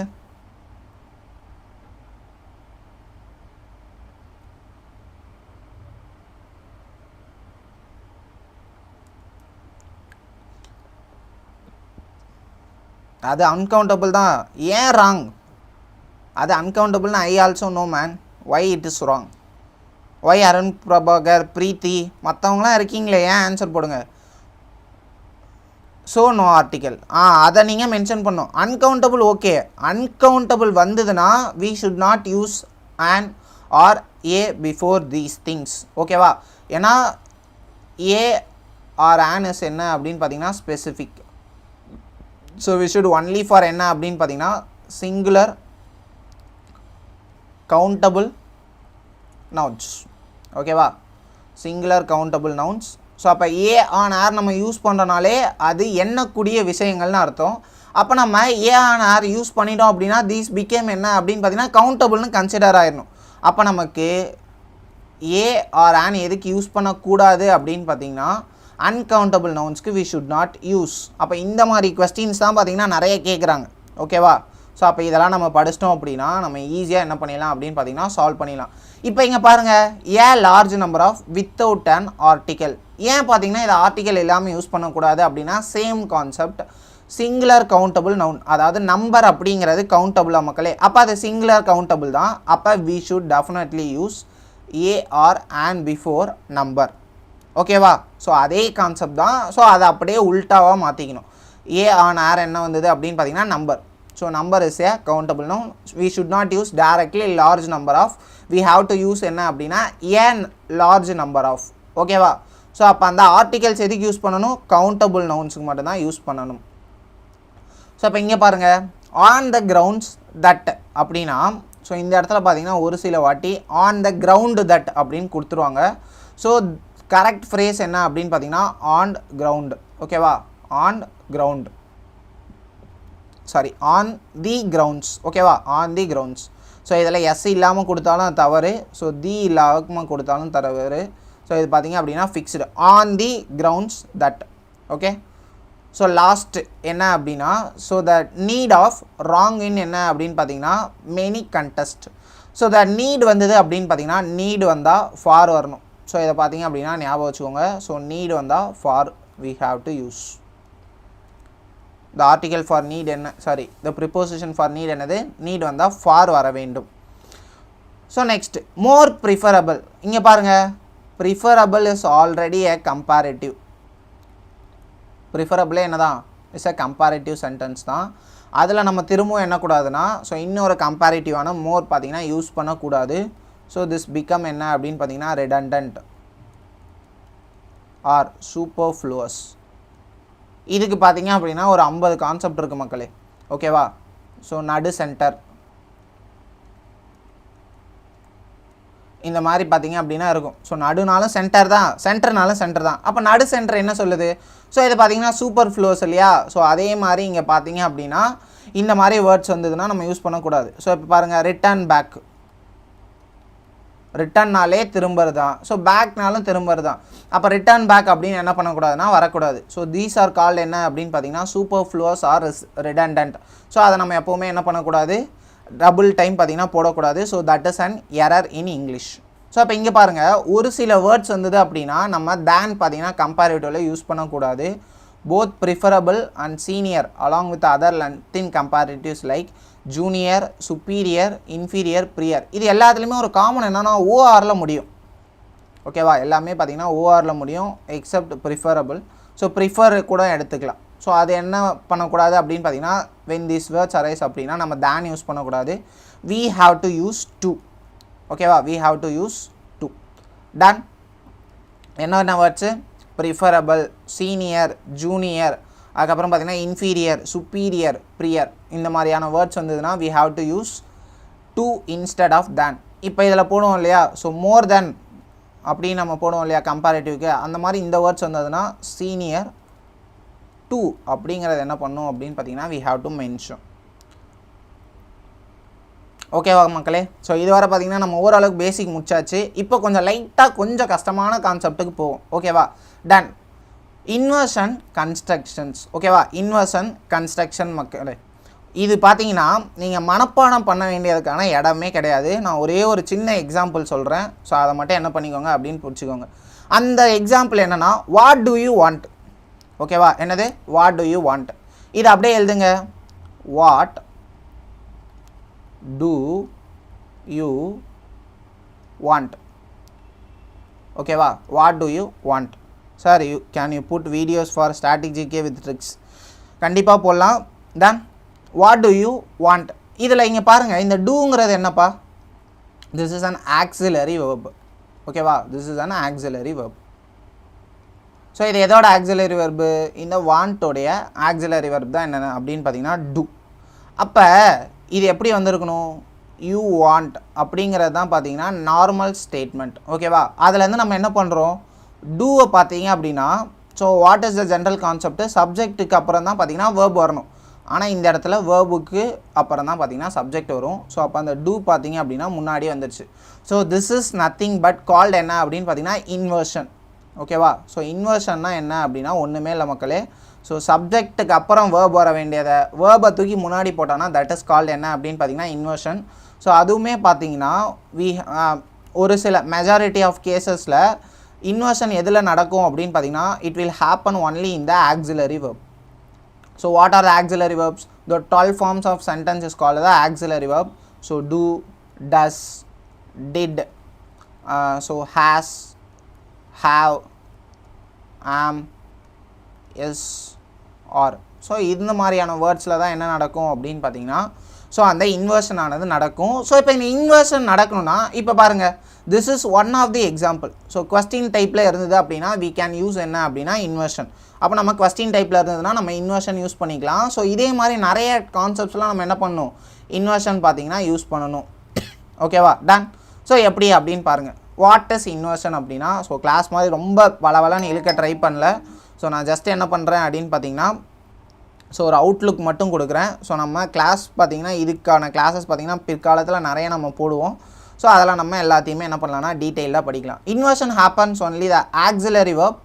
அது அன்கவுண்டபிள் தான். ஏன் ராங்? அது அன்கவுண்டபிள்னு I also know man. why it is wrong? why Arun, Prabhakar, Preethi மற்றவங்களாம் இருக்கீங்களே, ஏன் ஆன்சர் போடுங்க. So no article. அதை நீங்கள் மென்ஷன் பண்ணோம். Uncountable okay. அன்கவுண்டபிள் வந்ததுன்னா we should not use and or a before these things. ஓகேவா? ஏன்னா ஏ ஆர் ஆன் இஸ் என்ன அப்படின்னு பார்த்தீங்கன்னா specific. So we should only for என்ன அப்படின்னு பார்த்தீங்கன்னா சிங்குலர் கவுண்டபிள் நவுன்ஸ். ஓகேவா? Singular countable nouns. ஸோ அப்போ ஏ ஆன் ஆர் நம்ம யூஸ் பண்ணுறனாலே அது எண்ணக்கூடிய விஷயங்கள்னு அர்த்தம். அப்போ நம்ம ஏ ஆன் ஆர் யூஸ் பண்ணிட்டோம் அப்படின்னா தீஸ் பிகேம் என்ன அப்படின்னு பார்த்தீங்கன்னா கவுண்டபிள்னு கன்சிடர் ஆயிடணும். அப்போ நமக்கு ஏ ஆர் ஆன் எதுக்கு யூஸ் பண்ணக்கூடாது அப்படின்னு பார்த்தீங்கன்னா அன்கவுண்டபிள் நவுன்ஸ்க்கு வி ஷுட் நாட் யூஸ். அப்போ இந்த மாதிரி கொஸ்டின்ஸ் தான் பார்த்தீங்கன்னா நிறைய கேட்குறாங்க. ஓகேவா? ஸோ அப்போ இதெல்லாம் நம்ம படிச்சிட்டோம் அப்படின்னா நம்ம ஈஸியாக என்ன பண்ணிடலாம் அப்படின்னு பார்த்தீங்கன்னா சால்வ் பண்ணிடலாம். இப்போ இங்கே பாருங்கள், a large number of without an article. ஏன் பார்த்தீங்கன்னா இதை ஆர்டிக்கல் எல்லாமே யூஸ் பண்ணக்கூடாது அப்படின்னா same concept. Singular countable noun, அதாவது நம்பர் அப்படிங்கிறது கவுண்டபிளாக மக்களே. அப்போ அது சிங்குலர் கவுண்டபிள் தான். அப்போ we should definitely use a or an before number. ஓகேவா? ஸோ அதே கான்செப்ட் தான். ஸோ அதை அப்படியே உல்ட்டாவாக மாற்றிக்கணும். ஏ ஆன் ஆர் என்ன வந்தது அப்படின்னு பார்த்தீங்கன்னா number. So number is a countable noun. We should not use directly large number of. We have to use என்ன அப்படின்னா ஏன் லார்ஜ் நம்பர் ஆஃப். ஓகேவா? ஸோ அப்போ அந்த ஆர்டிகல்ஸ் எதுக்கு யூஸ் பண்ணணும்? கவுண்டபிள் நவுன்ஸுக்கு மட்டும்தான் யூஸ் பண்ணணும். ஸோ அப்போ இங்கே பாருங்கள், ஆன் த கிரவுண்ட்ஸ் தட் அப்படின்னா ஸோ இந்த இடத்துல பார்த்தீங்கன்னா ஒரு சில வாட்டி ஆன் த கிரவுண்டு தட் அப்படின்னு கொடுத்துருவாங்க. ஸோ கரெக்ட் ஃப்ரேஸ் என்ன அப்படின்னு பார்த்தீங்கன்னா ஆன் கிரவுண்ட். ஓகேவா, on ground, sorry on the grounds. ஓகேவா, ஆன் தி கிரவுண்ட்ஸ். ஸோ இதில் எஸ் இல்லாமல் கொடுத்தாலும் தவறு, ஸோ தி இல்லாமல் கொடுத்தாலும் தவறு. ஸோ இது பார்த்தீங்க அப்படின்னா fixed, on the grounds that. Okay, so last என்ன அப்படின்னா so the need of wrong in என்ன அப்படின்னு பார்த்தீங்கன்னா many contest. So the need வந்தது அப்படின்னு பார்த்தீங்கன்னா நீட் வந்தால் ஃபார் வரணும். ஸோ இதை பார்த்தீங்க அப்படின்னா ஞாபகம் வச்சுக்கோங்க. ஸோ நீட் வந்தால் for we have to use. the article for need என்ன, sorry the preposition for need என்னது, need வந்தால் ஃபார் வர வேண்டும். So next more preferable. இங்கே பாருங்கள், preferable is already a comparative. ப்ரிஃபரபிளே என்ன தான், இட்ஸ் அ கம்பேரிட்டிவ் சென்டென்ஸ் தான். அதில் நம்ம திரும்பவும் என்னக்கூடாதுன்னா ஸோ இன்னொரு கம்பேரிட்டிவான மோர் பார்த்திங்கன்னா யூஸ் பண்ணக்கூடாது. ஸோ திஸ் பிகம் என்ன அப்படின்னு பார்த்தீங்கன்னா redundant ஆர் சூப்பர்ஃப்ளூவஸ். இதுக்கு பார்த்தீங்க அப்படின்னா ஒரு 50 கான்செப்ட் இருக்குது மக்களே. ஓகேவா, ஸோ நடு சென்டர் இந்த மாதிரி பார்த்தீங்க அப்படின்னா இருக்கும். ஸோ நடுனாலும் சென்டர் தான், சென்டர்னாலும் சென்டர் தான். அப்போ நடு சென்டர் என்ன சொல்லுது, ஸோ இது பார்த்தீங்கன்னா சூப்பர் ஃப்ளோஸ் இல்லையா. ஸோ அதே மாதிரி இங்கே பார்த்தீங்க அப்படின்னா இந்த மாதிரி வேர்ட்ஸ் வந்ததுன்னா நம்ம யூஸ் பண்ணக்கூடாது. ஸோ இப்போ பாருங்கள், ரிட்டர்ன் பேக், ரிட்டர்னாலே திரும்புறது தான், ஸோ பேக்னாலும் திரும்புறது தான். அப்போ ரிட்டர்ன் பேக் அப்படின்னு என்ன பண்ணக்கூடாதுன்னா வரக்கூடாது. ஸோ தீஸ் ஆர் கால்ட் என்ன அப்படின்னு பார்த்தீங்கன்னா superfluous or redundant. So அதை நம்ம எப்போவுமே என்ன பண்ணக்கூடாது, டபுள் டைம் பார்த்தீங்கன்னா போடக்கூடாது. So that is an error in English. So அப்போ இங்கே பாருங்கள், ஒரு சில வேர்ட்ஸ் வந்தது அப்படின்னா நம்ம தேன் பார்த்தீங்கன்னா கம்பேரிட்டிவில் யூஸ் பண்ணக்கூடாது. Both preferable and senior along with other லென்த்தின் comparatives like junior, superior, inferior, prior, இது எல்லாத்துலேயுமே ஒரு காமன் என்னன்னா ஓஆரில் முடியும். ஓகேவா, எல்லாமே பார்த்தீங்கன்னா ஓஆரில் முடியும் எக்ஸப்ட் ப்ரிஃபரபிள். ஸோ ப்ரிஃபர் கூட எடுத்துக்கலாம். ஸோ அது என்ன பண்ணக்கூடாது அப்படின்னு பார்த்தீங்கன்னா when these words arise அப்படின்னா நம்ம than யூஸ் பண்ணக்கூடாது. we have to use to. ஓகேவா, we have to use to. done. என்ன வேர்ட்ஸு, ப்ரிஃபரபிள், சீனியர், ஜூனியர், அதுக்கப்புறம் பார்த்தீங்கன்னா இன்ஃபீரியர், சுப்பீரியர், ப்ரியர், இந்த மாதிரியான வேர்ட்ஸ் வந்ததுன்னா we have to use to instead of than. இப்போ இதில் போடுவோம் இல்லையா, ஸோ மோர் தென் அப்படின்னு நம்ம போடுவோம் இல்லையா கம்பேரிட்டிவ்க்கு, அந்த மாதிரி இந்த வேர்ட்ஸ் வந்ததுன்னா சீனியர் டூ அப்படிங்கிறது என்ன பண்ணும் அப்படின்னு பார்த்தீங்கன்னா we have to mention. ஓகேவா மக்களே, ஸோ இதுவரை பார்த்தீங்கன்னா நம்ம ஓரளவுக்கு பேசிக் முடிச்சாச்சு. இப்போ கொஞ்சம் லைட்டாக கொஞ்சம் கஷ்டமான கான்செப்ட்டுக்கு போவோம். ஓகேவா, டன். Inversion constructions. ஓகேவா, இன்வர்ஷன் கன்ஸ்ட்ரக்ஷன் மக்களே, இது பார்த்தீங்கன்னா நீங்கள் மனப்பாடம் பண்ண வேண்டியதுக்கான இடமே கிடையாது. நான் ஒரே ஒரு சின்ன எக்ஸாம்பிள் சொல்கிறேன். ஸோ அதை மட்டும் என்ன பண்ணிக்கோங்க அப்படின்னு பிடிச்சிக்கோங்க. அந்த எக்ஸாம்பிள் என்னென்னா வாட் டு யூ வாண்ட். ஓகேவா, என்னது வாட் டு யூ வாண்ட், இது அப்படியே எழுதுங்க, வாட் டு யூ வாண்ட். ஓகேவா, what do you want. Sir can you put videos for ஸ்ட்ராட்டஜிக்கே வித் ட்ரிக்ஸ், கண்டிப்பாக போடலாம். Then what do you want, இதில் இங்கே பாருங்கள், இந்த டூங்கிறது என்னப்பா, this is an auxiliary verb. ஓகேவா, this is an auxiliary verb. So இது எதோட ஆக்சிலரி வெர்பு, இந்த வாண்டோடைய ஆக்சிலரி வெர்ப் தான் என்னென்ன அப்படின்னு பார்த்தீங்கன்னா டூ. அப்போ இது எப்படி வந்திருக்கணும், யூ வாண்ட் அப்படிங்கிறது தான் பார்த்தீங்கன்னா நார்மல் ஸ்டேட்மெண்ட். ஓகேவா, அதுலேருந்து நம்ம என்ன பண்ணுறோம், டூவை பார்த்தீங்க அப்படின்னா so what is the general concept, சப்ஜெக்ட்டுக்கு அப்புறம் தான் பார்த்தீங்கன்னா வேர்ப் வரணும். ஆனால் இந்த இடத்துல வேர்புக்கு அப்புறம் தான் பார்த்தீங்கன்னா சப்ஜெக்ட் வரும். ஸோ அப்போ அந்த டூ பார்த்தீங்க அப்படின்னா முன்னாடி வந்துடுச்சு. So this is nothing but called என்ன அப்படின்னு பார்த்தீங்கன்னா இன்வர்ஷன். ஓகேவா, ஸோ இன்வர்ஷன்னா என்ன அப்படின்னா ஒன்றுமே இல்லை மக்களே. ஸோ சப்ஜெக்ட்டுக்கு அப்புறம் வேர்ப் வர வேண்டியதை வேர்பை தூக்கி முன்னாடி போட்டோன்னா தட் இஸ் கால்ட் என்ன அப்படின்னு பார்த்தீங்கன்னா இன்வர்ஷன். ஸோ அதுவுமே பார்த்தீங்கன்னா ஒரு சில மெஜாரிட்டி ஆஃப் கேசஸில் இன்வர்ஷன் எதில் நடக்கும் அப்படின்னு பார்த்தீங்கன்னா it will happen only in the auxiliary verb. So what are the auxiliary verbs, the 12 forms of sentence is called the auxiliary verb. So do, does, did, so has, have, am, is, or. So இந்த மாதிரியான வேர்ட்ஸில் தான் என்ன நடக்கும் அப்படின்னு பார்த்தீங்கன்னா so அந்த inversion ஆனது நடக்கும். ஸோ இப்போ இந்த இன்வர்ஷன் நடக்கணும்னா இப்போ பாருங்கள், this is one of the example. So question டைப்பில் இருந்தது அப்படின்னா வி கேன் யூஸ் என்ன அப்படின்னா இன்வர்ஷன். அப்போ நம்ம கொஸ்டின் டைப்பில் இருந்ததுன்னா நம்ம இன்வர்ஷன் யூஸ் பண்ணிக்கலாம். ஸோ இதே மாதிரி நிறைய கான்செப்ட்ஸ்லாம் நம்ம என்ன பண்ணணும், இன்வர்ஷன் பார்த்தீங்கன்னா யூஸ் பண்ணணும். ஓகேவா, டன். ஸோ எப்படி அப்படின்னு பாருங்கள். வாட் இஸ் இன்வர்ஷன் அப்படின்னா ஸோ கிளாஸ் மாதிரி ரொம்ப வளவலன்னு இழுக்க ட்ரை பண்ணல. ஸோ நான் ஜஸ்ட் என்ன பண்ணுறேன் அப்படின்னு பார்த்தீங்கன்னா ஸோ ஒரு அவுட்லுக் மட்டும் கொடுக்குறேன். ஸோ நம்ம கிளாஸ் பார்த்திங்கன்னா இதுக்கான கிளாஸஸ் பார்த்திங்கன்னா பிற்காலத்தில் நிறைய நம்ம போடுவோம். ஸோ அதெல்லாம் நம்ம எல்லாத்தையுமே என்ன பண்ணலாம்னா டீட்டெயிலாக படிக்கலாம். Inversion happens only the auxiliary verb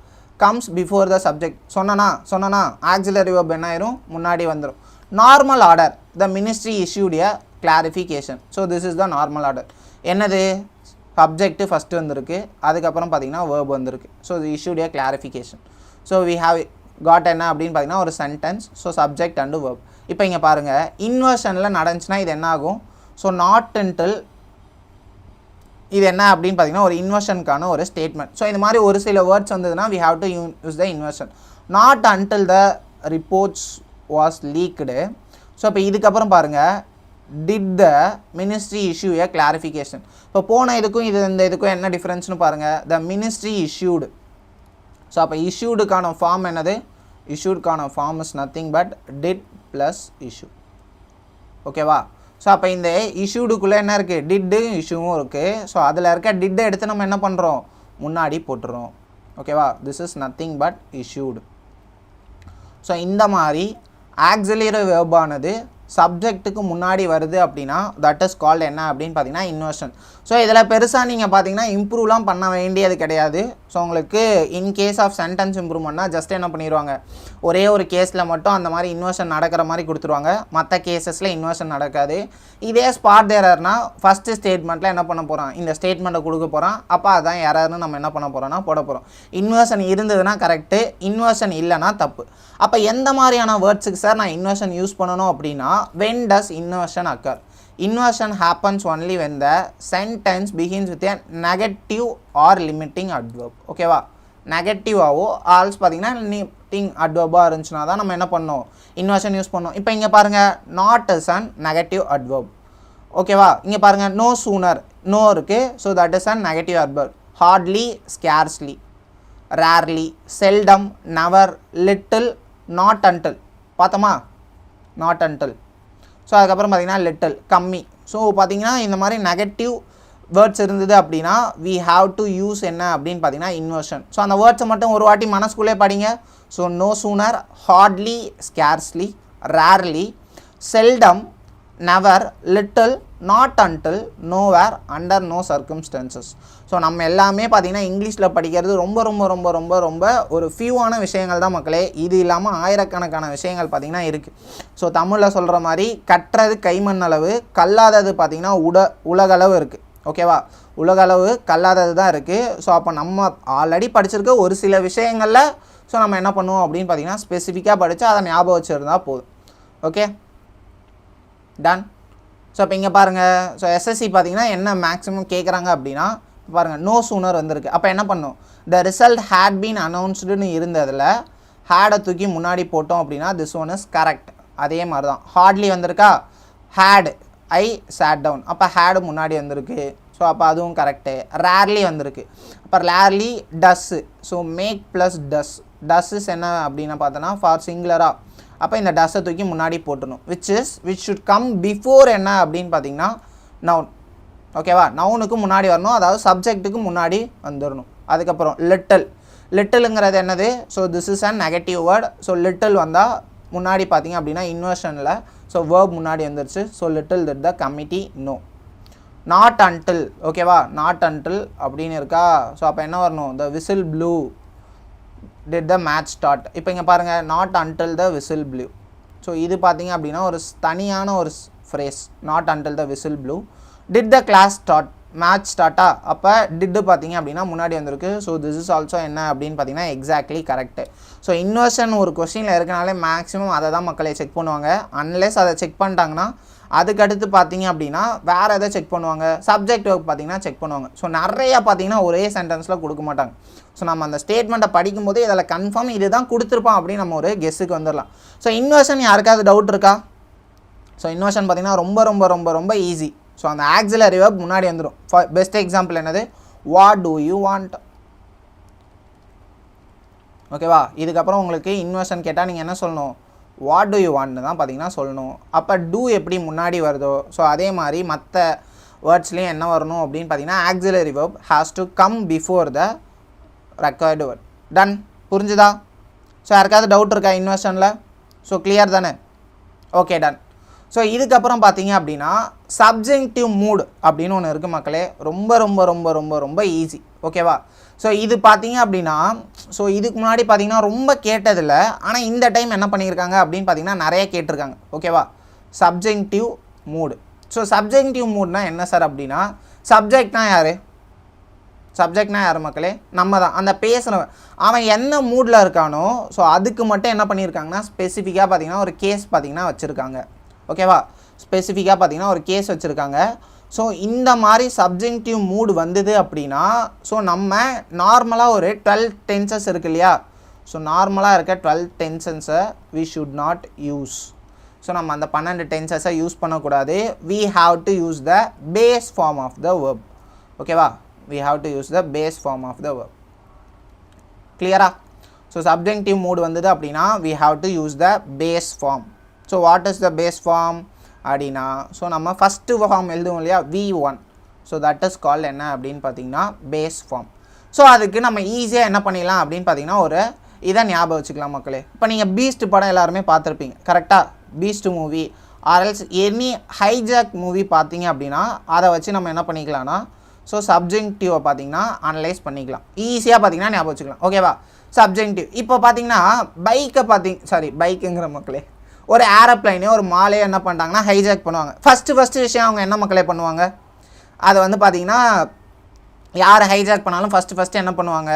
comes before the subject. சொன்னா ஆக்சிலரி verb என்ன ஆயிரும், முன்னாடி வந்துடும். Normal order the ministry issued a clarification. So this is the normal order. என்னது, சப்ஜெக்ட் ஃபஸ்ட்டு வந்திருக்கு, அதுக்கப்புறம் பார்த்திங்கன்னா verb வந்திருக்கு. ஸோ இது issued a clarification. So we have got என்ன அப்படின்னு பார்த்தீங்கன்னா ஒரு sentence. So subject and verb. இப்போ இங்கே பாருங்கள், இன்வர்ஷனில் நடந்துச்சுன்னா இது என்ன ஆகும், ஸோ நாட் until இது என்ன அப்படின்னு பார்த்தீங்கன்னா ஒரு இன்வர்ஷனுக்கான ஒரு ஸ்டேட்மெண்ட். ஸோ இந்த மாதிரி ஒரு சில வேர்ட்ஸ் வந்ததுன்னா we have to use the inversion. Not until the reports was leaked. So இப்போ இதுக்கப்புறம் பாருங்கள், did the ministry issue a clarification. இப்போ போன இதுக்கும் இந்த இதுக்கும் என்ன டிஃப்ரென்ஸ்னு பாருங்கள், த மினிஸ்ட்ரி இஷ்யூடு. ஸோ அப்போ இஷ்யூடுக்கான ஃபார்ம் என்னது, இஷ்யூடுக்கான form is nothing but did plus issue. ஓகேவா. ஸோ அப்போ இந்த இஷ்யூடுக்குள்ளே என்ன இருக்குது, டிட்டு இஷ்யூவும் இருக்குது. ஸோ அதில் இருக்க டிட்டை எடுத்து நம்ம என்ன பண்ணுறோம், முன்னாடி போட்டுறோம். ஓகேவா. This is nothing but issued. So இந்த மாதிரி ஆக்சிலரி வெர்பானது சப்ஜெக்ட்டுக்கு முன்னாடி வருது அப்படின்னா தட் இஸ் கால்டு என்ன அப்படின்னு பார்த்தீங்கன்னா இன்வர்ஷன். ஸோ இதில் பெருசாக நீங்கள் பார்த்தீங்கன்னா இம்ப்ரூவ்லாம் பண்ண வேண்டியது கிடையாது. ஸோ உங்களுக்கு இன் கேஸ் ஆஃப் சென்டென்ஸ் இம்ப்ரூவ்மெண்ட்னா ஜஸ்ட் என்ன பண்ணிடுவாங்க, ஒரே ஒரு கேஸில் மட்டும் அந்த மாதிரி இன்வர்ஷன் நடக்கிற மாதிரி கொடுத்துருவாங்க, மற்ற கேசஸில் இன்வர்ஷன் நடக்காது. இதே ஸ்பாட் எரர்னா ஃபஸ்ட்டு ஸ்டேட்மெண்ட்டில் என்ன பண்ண போகிறான், இந்த ஸ்டேட்மெண்ட்டை கொடுக்க போகிறான், அப்போ அதான் எரர்னு நம்ம என்ன பண்ண போகிறோம்னா போட போகிறோம். இன்வர்ஷன் இருந்ததுன்னா கரெக்டு, இன்வர்ஷன் இல்லைனா தப்பு. அப்போ எந்த மாதிரியான வேர்ட்ஸுக்கு சார் நான் இன்வர்ஷன் யூஸ் பண்ணணும் அப்படின்னா, when does inversion occur? Inversion happens only when the sentence begins with a negative or limiting adverb. ஓகேவா. நெகட்டிவாவோ ஆல்ஸ் பார்த்தீங்கன்னா லிமிட்டிங் அட்வர்பாக இருந்துச்சுன்னா தான் நம்ம என்ன பண்ணோம், இன்வர்ஷன் யூஸ் பண்ணோம். இப்போ இங்கே பாருங்கள், not is an negative adverb. ஓகேவா. இங்கே பாருங்கள், நோ சூனர், நோ இருக்குது. So that is an negative adverb. Hardly, scarcely, rarely, seldom, never, little, not until. பார்த்தோமா, நாட் அன்டில். ஸோ அதுக்கப்புறம் பார்த்திங்கன்னா லிட்டில், கம்மி. ஸோ பார்த்திங்கன்னா இந்த மாதிரி நெகட்டிவ் வேர்ட்ஸ் இருந்தது அப்படின்னா வி ஹாவ் டு யூஸ் என்ன அப்படின்னு பார்த்தீங்கன்னா இன்வர்ஷன். ஸோ அந்த வேர்ட்ஸை மட்டும் ஒரு வாட்டி மனசுக்குள்ளே படிங்க. So no sooner, hardly, scarcely, rarely, seldom, never, little, not until, nowhere, under no circumstances. So நம்ம எல்லாமே பார்த்திங்கன்னா இங்கிலீஷில் படிக்கிறது ரொம்ப ரொம்ப ரொம்ப ரொம்ப ரொம்ப ஒரு ஃபியூவான விஷயங்கள் தான் மக்களே. இது இல்லாமல் ஆயிரக்கணக்கான விஷயங்கள் பார்த்திங்கன்னா இருக்குது. ஸோ தமிழில் சொல்கிற மாதிரி கற்றது கைமண் அளவு, கல்லாதது பார்த்திங்கன்னா உலகளவு இருக்குது. ஓகேவா. உலகளவு கல்லாதது தான் இருக்குது. ஸோ அப்போ நம்ம ஆல்ரெடி படிச்சிருக்க ஒரு சில விஷயங்களில் ஸோ நம்ம என்ன பண்ணுவோம் அப்படின்னு பார்த்திங்கன்னா ஸ்பெசிஃபிக்காக படித்து அதை ஞாபகம் வச்சுருந்தா போதும். Okay, done. ஸோ இப்போ இங்கே பாருங்கள், ஸோ எஸ்எஸ்சி பார்த்திங்கன்னா என்ன மேக்ஸிமம் கேட்குறாங்க அப்படின்னா பாருங்கள், நோ சூனர் வந்திருக்கு. அப்போ என்ன பண்ணும், த ரிசல்ட் ஹேட் பீன் அனௌன்ஸ்டுன்னு இருந்ததில் ஹேடை தூக்கி முன்னாடி போட்டோம் அப்படின்னா திஸ் ஒன் இஸ் கரெக்ட். அதே மாதிரி தான் ஹார்ட்லி வந்திருக்கா, ஹேட் ஐ சேட் டவுன், அப்போ ஹேடு முன்னாடி வந்திருக்கு. ஸோ அப்போ அதுவும் கரெக்டு. ரேர்லி வந்திருக்கு, அப்போ ரேர்லி டஸ்ஸு. ஸோ மேக் ப்ளஸ் டஸ், டஸ்ஸஸ் என்ன அப்படின்னா பார்த்தோன்னா ஃபார் சிங்குலராக, அப்போ இந்த டஸ்ஸை தூக்கி முன்னாடி போட்டணும். விச் ஷுட் கம் பிஃபோர் என்ன அப்படின்னு பார்த்தீங்கன்னா நவுன். ஓகேவா. நவுனுக்கு முன்னாடி வரணும், அதாவது சப்ஜெக்ட்டுக்கு முன்னாடி வந்துடணும். அதுக்கப்புறம் லிட்டில், லிட்டிலுங்கிறது என்னது, so this is an negative word. So little வந்தால் முன்னாடி பார்த்தீங்க அப்படின்னா இன்வர்ஷனில் ஸோ வேர்ப் முன்னாடி வந்துருச்சு. So little did the committee know. Not until, ஓகேவா, நாட் அன்டில் அப்படின்னு இருக்கா. ஸோ அப்போ என்ன வரணும், the whistle blew did the match start. இப்போ இங்கே பாருங்கள், not until the whistle blew. So இது பார்த்தீங்க அப்படின்னா ஒரு தனியான ஒரு phrase, not until the whistle blew. Did the class start, match ஸ்டார்ட்டா, அப்போ டிட்டு பார்த்தீங்க அப்படின்னா முன்னாடி வந்திருக்கு. ஸோ திஸ் இஸ் ஆல்சோ என்ன அப்படின்னு பார்த்தீங்கன்னா எக்ஸாக்ட்லி கரெக்டு. ஸோ இன்வர்ஷன் ஒரு கொஸ்டினில் இருக்கனாலே மேக்ஸிமம் அதை தான் மக்களை செக் பண்ணுவாங்க. அன்லெஸ் அதை செக் பண்ணிட்டாங்கன்னா அதுக்கடுத்து பார்த்தீங்க அப்படின்னா வேறு எதை செக் பண்ணுவாங்க, சப்ஜெக்ட் ஒர்க் பார்த்தீங்கன்னா செக் பண்ணுவாங்க. ஸோ நிறையா பார்த்தீங்கன்னா ஒரே சென்டென்ஸில் கொடுக்க மாட்டாங்க. ஸோ நம்ம அந்த ஸ்டேட்மெண்ட்டை படிக்கும்போது இதில் கன்ஃபார்ம் இது தான் கொடுத்துருப்பான் அப்படின்னு நம்ம ஒரு கெஸ்ஸுக்கு வந்துடலாம். ஸோ இன்வர்ஷன் யாருக்காவது டவுட் இருக்கா? ஸோ இன்வர்ஷன் பார்த்தீங்கன்னா ரொம்ப ரொம்ப ரொம்ப ரொம்ப ஈஸி. ஸோ அந்த ஆக்சிலரி வெர்ப் முன்னாடி வந்துடும். பெஸ்ட் எக்ஸாம்பிள் என்னது, வாட் டூ யூ வாண்ட். ஓகேவா. இதுக்கப்புறம் உங்களுக்கு இன்வர்ஷன் கேட்டால் நீங்கள் என்ன சொல்லணும், வாட் டூ யூ வாண்ட்னு தான் பார்த்தீங்கன்னா சொல்லணும். அப்போ டூ எப்படி முன்னாடி வருதோ ஸோ அதே மாதிரி மற்ற வேர்ட்ஸ்லேயும் என்ன வரணும் அப்படின்னு பார்த்தீங்கன்னா auxiliary verb has to come before the required word. Done, புரிஞ்சுதா? ஸோ யாருக்காவது டவுட் இருக்கா இன்வெர்ஷனில்? ஸோ கிளியர் தானே? Okay, done. ஸோ இதுக்கப்புறம் பார்த்தீங்க அப்படின்னா சப்ஜெக்டிவ் மூட் அப்படின்னு ஒன்று இருக்குது மக்களே. ரொம்ப ரொம்ப ரொம்ப ரொம்ப ரொம்ப ஈஸி. ஓகேவா? ஸோ இது பார்த்தீங்க அப்படின்னா ஸோ இதுக்கு முன்னாடி பார்த்தீங்கன்னா ரொம்ப கேட்டதில்லை, ஆனால் இந்த டைம் என்ன பண்ணியிருக்காங்க அப்படின்னு பார்த்தீங்கன்னா நிறைய கேட்டிருக்காங்க. ஓகேவா? சப்ஜெக்டிவ் மூடு. ஸோ சப்ஜெக்டிவ் மூட்னா என்ன சார் அப்படின்னா, சப்ஜெக்ட்னா யார்? சப்ஜெக்ட்னா யார் மக்களே? நம்ம தான். அந்த பேசுகிறவன் அவன் என்ன மூடில் இருக்கானோ ஸோ அதுக்கு மட்டும் என்ன பண்ணியிருக்காங்கன்னா ஸ்பெசிஃபிக்காக பார்த்தீங்கன்னா ஒரு கேஸ் பார்த்தீங்கன்னா வச்சுருக்காங்க. ஓகேவா? ஸ்பெசிஃபிக்காக பார்த்தீங்கன்னா ஒரு கேஸ் வச்சுருக்காங்க. ஸோ இந்த மாதிரி சப்ஜெக்டிவ் மூடு வந்தது அப்படின்னா ஸோ நம்ம நார்மலாக ஒரு 12 டென்சஸ் இருக்கு இல்லையா? ஸோ நார்மலாக இருக்க 12 டென்சஸை we should not use. So நம்ம அந்த 12 டென்சஸை யூஸ் பண்ணக்கூடாது. we have to use the base form of the verb. ஓகேவா? we have to use the base form of the verb. கிளியரா? ஸோ சப்ஜெக்டிவ் மூடு வந்தது அப்படின்னா we have to use the base form. So what is the base form அப்படின்னா so நம்ம first form எழுதுவோம் இல்லையா V1. So that is called என்ன அப்படின்னு பார்த்தீங்கன்னா பேஸ் ஃபார்ம். ஸோ அதுக்கு நம்ம ஈஸியாக என்ன பண்ணிடலாம் அப்படின்னு பார்த்தீங்கன்னா ஒரு இதை ஞாபகம் வச்சுக்கலாம் மக்களே. இப்போ நீங்கள் பீஸ்ட் படம் எல்லாருமே பார்த்துருப்பீங்க கரெக்டாக? Beast movie or else any hijack movie பார்த்தீங்க அப்படின்னா அதை வச்சு நம்ம என்ன பண்ணிக்கலாம்னா ஸோ சப்ஜெக்டிவை பார்த்தீங்கன்னா அனலைஸ் பண்ணிக்கலாம். ஈஸியாக பார்த்தீங்கன்னா ஞாபகம் வச்சுக்கலாம். ஓகேவா? சப்ஜெக்டிவ். இப்போ பார்த்தீங்கன்னா பைக்குங்கிற மக்களே ஒரு ஏரோப்ளைனே ஒரு மாலையை என்ன பண்ணிட்டாங்கன்னா ஹைஜாக் பண்ணுவாங்க. ஃபஸ்ட்டு விஷயம் அவங்க என்ன மக்களே பண்ணுவாங்க? அதை வந்து பார்த்தீங்கன்னா யார் ஹைஜாக் பண்ணாலும் ஃபஸ்ட்டு என்ன பண்ணுவாங்க?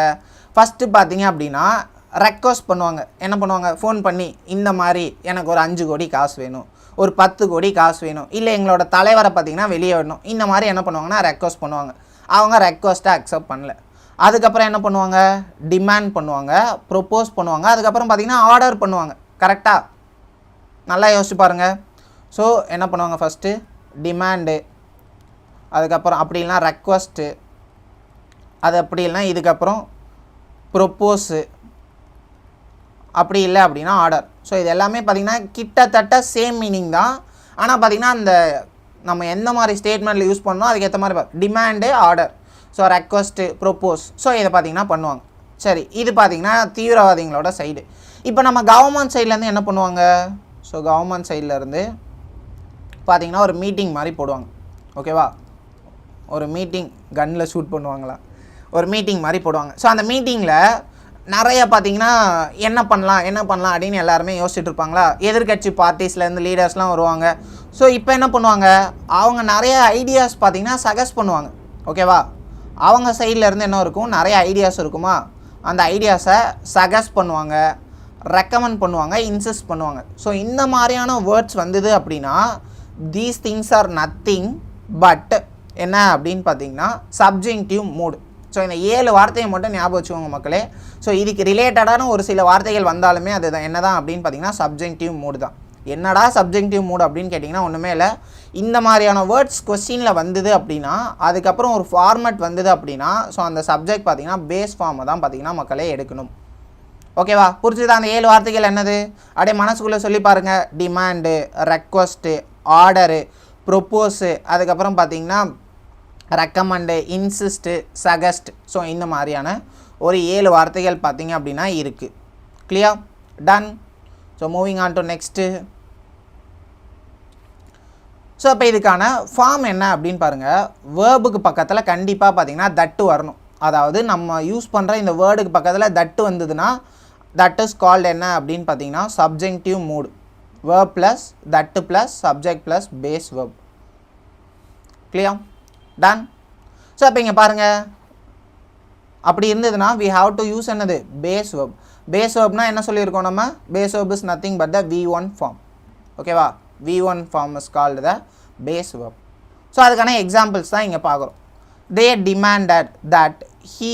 ஃபஸ்ட்டு பார்த்தீங்க அப்படின்னா ரெக்வஸ்ட் பண்ணுவாங்க. என்ன பண்ணுவாங்க? ஃபோன் பண்ணி இந்த மாதிரி எனக்கு ஒரு 5 கோடி காசு வேணும், ஒரு 10 கோடி காசு வேணும், இல்லை எங்களோட தலைவரை பார்த்தீங்கன்னா வெளியே வரணும், இந்த மாதிரி என்ன பண்ணுவாங்கன்னா ரெக்வஸ்ட் பண்ணுவாங்க. அவங்க ரெக்வஸ்ட்டை அக்செப்ட் பண்ணல. அதுக்கப்புறம் என்ன பண்ணுவாங்க? டிமாண்ட் பண்ணுவாங்க, ப்ரொப்போஸ் பண்ணுவாங்க, அதுக்கப்புறம் பார்த்தீங்கன்னா ஆர்டர் பண்ணுவாங்க. கரெக்டாக? நல்லா யோசிச்சு பாருங்கள். ஸோ என்ன பண்ணுவாங்க? ஃபஸ்ட்டு டிமாண்டு, அதுக்கப்புறம் அப்படி இல்லைனா ரெக்வஸ்ட்டு, அது அப்படி இல்லைனா இதுக்கப்புறம் ப்ரொப்போஸு, அப்படி இல்லை அப்படின்னா ஆர்டர். ஸோ இது எல்லாமே பார்த்திங்கன்னா கிட்டத்தட்ட சேம் மீனிங் தான். ஆனால் பார்த்திங்கன்னா அந்த நம்ம எந்த மாதிரி ஸ்டேட்மெண்ட்டில் யூஸ் பண்ணோம் அதுக்கேற்ற மாதிரி demand, order, so request, propose, so இதை பார்த்திங்கன்னா பண்ணுவாங்க. சரி, இது பார்த்திங்கன்னா தீவிரவாதிகளோட சைடு. இப்போ நம்ம கவர்மெண்ட் சைட்லேருந்து என்ன பண்ணுவாங்க? ஸோ கவர்மெண்ட் சைட்லேருந்து பார்த்திங்கன்னா ஒரு மீட்டிங் மாதிரி போடுவாங்க. ஓகேவா? ஒரு மீட்டிங் கன்னில் ஷூட் பண்ணுவாங்களா? ஒரு மீட்டிங் மாதிரி போடுவாங்க. ஸோ அந்த மீட்டிங்கில் நிறைய பார்த்திங்கன்னா என்ன பண்ணலாம் அப்படின்னு எல்லாருமே யோசிச்சுட்டு இருப்பாங்களா? எதிர்கட்சி பார்ட்டிஸ்லேருந்து லீடர்ஸ்லாம் வருவாங்க. ஸோ இப்போ என்ன பண்ணுவாங்க? அவங்க நிறைய ஐடியாஸ் பார்த்திங்கன்னா சஜஸ்ட் பண்ணுவாங்க. ஓகேவா? அவங்க சைட்லேருந்து என்ன இருக்கும்? நிறைய ஐடியாஸ் இருக்குமா? அந்த ஐடியாஸை சஜஸ்ட் பண்ணுவாங்க, ரெக்கமெண்ட் பண்ணுவாங்க, இன்சிஸ்ட் பண்ணுவாங்க. ஸோ இந்த மாதிரியான வேர்ட்ஸ் வந்தது அப்படின்னா these things R nothing but என்ன அப்படின்னு பார்த்தீங்கன்னா சப்ஜெக்டிவ் மூடு. ஸோ இந்த 7 வார்த்தையை மட்டும் ஞாபகம் வச்சுக்கோங்க மக்களே. ஸோ இதுக்கு ரிலேட்டடான ஒரு சில வார்த்தைகள் வந்தாலுமே அது தான் என்ன தான் அப்படின்னு பார்த்தீங்கன்னா சப்ஜெக்டிவ் மூடு தான். என்னடா சப்ஜெக்டிவ் மூடு அப்படின்னு கேட்டிங்கன்னா ஒன்றுமே இல்லை. இந்த மாதிரியான வேர்ட்ஸ் கொஸ்டினில் வந்தது அப்படின்னா அதுக்கப்புறம் ஒரு ஃபார்மேட் வந்தது அப்படின்னா ஸோ அந்த சப்ஜெக்ட் பார்த்திங்கன்னா பேஸ் ஃபார்மை தான் பார்த்திங்கன்னா மக்களே எடுக்கணும். ஓகேவா? புரிஞ்சுதா? அந்த 7 வார்த்தைகள் என்னது அப்படியே மனசுக்குள்ளே சொல்லி பாருங்கள். டிமாண்டு, ரெக்வஸ்ட்டு, ஆர்டரு, ப்ரொப்போஸு, அதுக்கப்புறம் பார்த்திங்கன்னா ரெக்கமெண்டு, இன்சிஸ்ட்டு, சஜஸ்ட். ஸோ இந்த மாதிரியான ஒரு 7 வார்த்தைகள் பார்த்திங்க அப்படின்னா இருக்குது. Clear? Done. So moving on to next. So இப்போ இதுக்கான ஃபார்ம் என்ன அப்படின்னு பாருங்கள். வேர்புக்கு பக்கத்தில் கண்டிப்பாக பார்த்திங்கன்னா தட்டு வரணும். அதாவது நம்ம யூஸ் பண்ணுற இந்த வேர்டுக்கு பக்கத்தில் தட்டு வந்ததுன்னா தட் இஸ் கால்டு என்ன அப்படின்னு பார்த்தீங்கன்னா subjective mood. Verb plus that plus subject plus base verb. Clear? Done. So இப்போ இங்கே பாருங்கள், அப்படி இருந்ததுன்னா we have to use என்னது? Base verb. பேஸ் வேர்ப்னா என்ன சொல்லியிருக்கோம் நம்ம? Base verb is nothing but the V1 form. ஓகேவா? V1 form is called the base verb. So அதுக்கான எக்ஸாம்பிள்ஸ் தான் இங்கே பார்க்குறோம். they demanded that he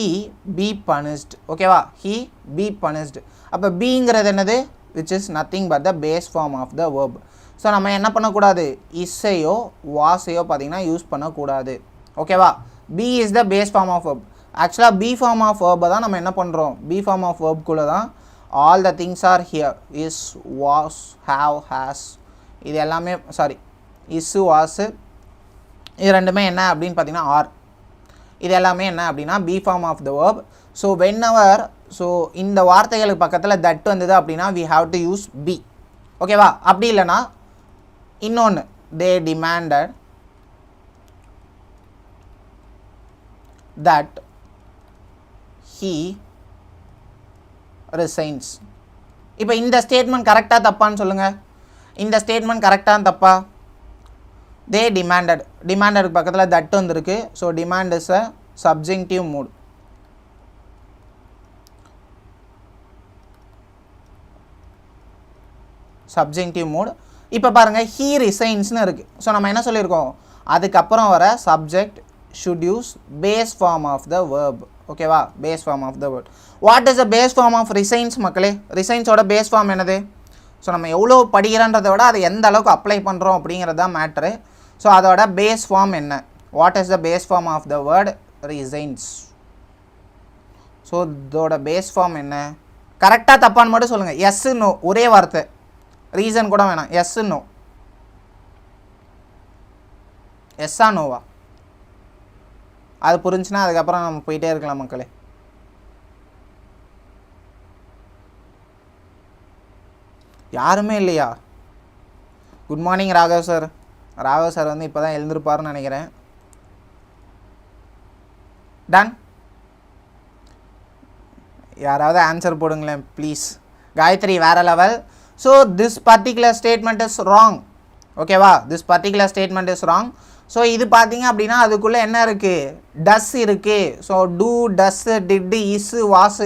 be punished. ஓகேவா? he be punished. அப்போ பீங்கிறது என்னது? which is nothing but the base form of the verb. So நம்ம என்ன பண்ணக்கூடாது? இஸ்ஸையோ வாஸையோ பார்த்திங்கன்னா யூஸ் பண்ணக்கூடாது. ஓகேவா? Be is the base form of verb. ஆக்சுவலாக பி ஃபார்ம் ஆஃப் வேர்பை தான் நம்ம என்ன பண்ணுறோம்? பி ஃபார்ம் ஆஃப் வேர்ப்குள்ளே தான் all the things are here. Is, was, have, has, இது எல்லாமே இஸ்ஸு, வாஸு, இது ரெண்டுமே என்ன அப்படின்னு பார்த்தீங்கன்னா ஆர். இது எல்லாமே என்ன அப்படின்னா be form of the verb. So whenever so இந்த வார்த்தைகளுக்கு பக்கத்தில் தட் வந்தது அப்படின்னா we have to use be. ஓகேவா? அப்படி இல்லைன்னா இன்னொன்று they demanded that he resigns. இப்போ இந்த ஸ்டேட்மெண்ட் கரெக்டாக தப்பான்னு சொல்லுங்கள். இந்த ஸ்டேட்மெண்ட் கரெக்டாக தப்பா? தே டிமாண்டட், டிமாண்டடுக்கு பக்கத்தில் தட் வந்துருக்கு. So demand is a subjective mood. Subjective mood. இப்போ பாருங்கள் ஹீ ரிசைன்ஸ்னு இருக்குது. ஸோ நம்ம என்ன சொல்லியிருக்கோம், அதுக்கப்புறம் வர subject should use base form of the verb. ஓகேவா? base form of the verb. what is the base form of resigns மக்களே? resigns ஓட base form என்னது? ஸோ நம்ம எவ்வளோ படிக்கிறன்றதை விட அதை எந்த அளவுக்கு அப்ளை பண்ணுறோம் அப்படிங்கிறது தான் மேட்ரு. ஸோ அதோட பேஸ் ஃபார்ம் என்ன? What is the base form of the word resigns? So இதோட பேஸ் ஃபார்ம் என்ன? கரெக்டாக தப்பான்னு மட்டும் சொல்லுங்கள். எஸ் நோ, ஒரே வார்த்தை, ரீசன் கூட வேணாம். எஸ் நோ, எஸ்ஸா நோவா? அது புரிஞ்சுன்னா அதுக்கப்புறம் நம்ம போயிட்டே இருக்கலாம் மக்களே. யாருமே இல்லையா? Good morning Raghav sir. Raghav sir வந்து இப்போ தான் எழுந்திருப்பாருன்னு நினைக்கிறேன். டன். யாராவது ஆன்சர் போடுங்களேன் ப்ளீஸ். காயத்ரி வேறு level. So this particular statement is wrong. ஓகேவா? This particular statement is wrong. So இது பார்த்தீங்க அப்படின்னா அதுக்குள்ளே என்ன இருக்குது? டஸ் இருக்குது. So do, does, did, is, was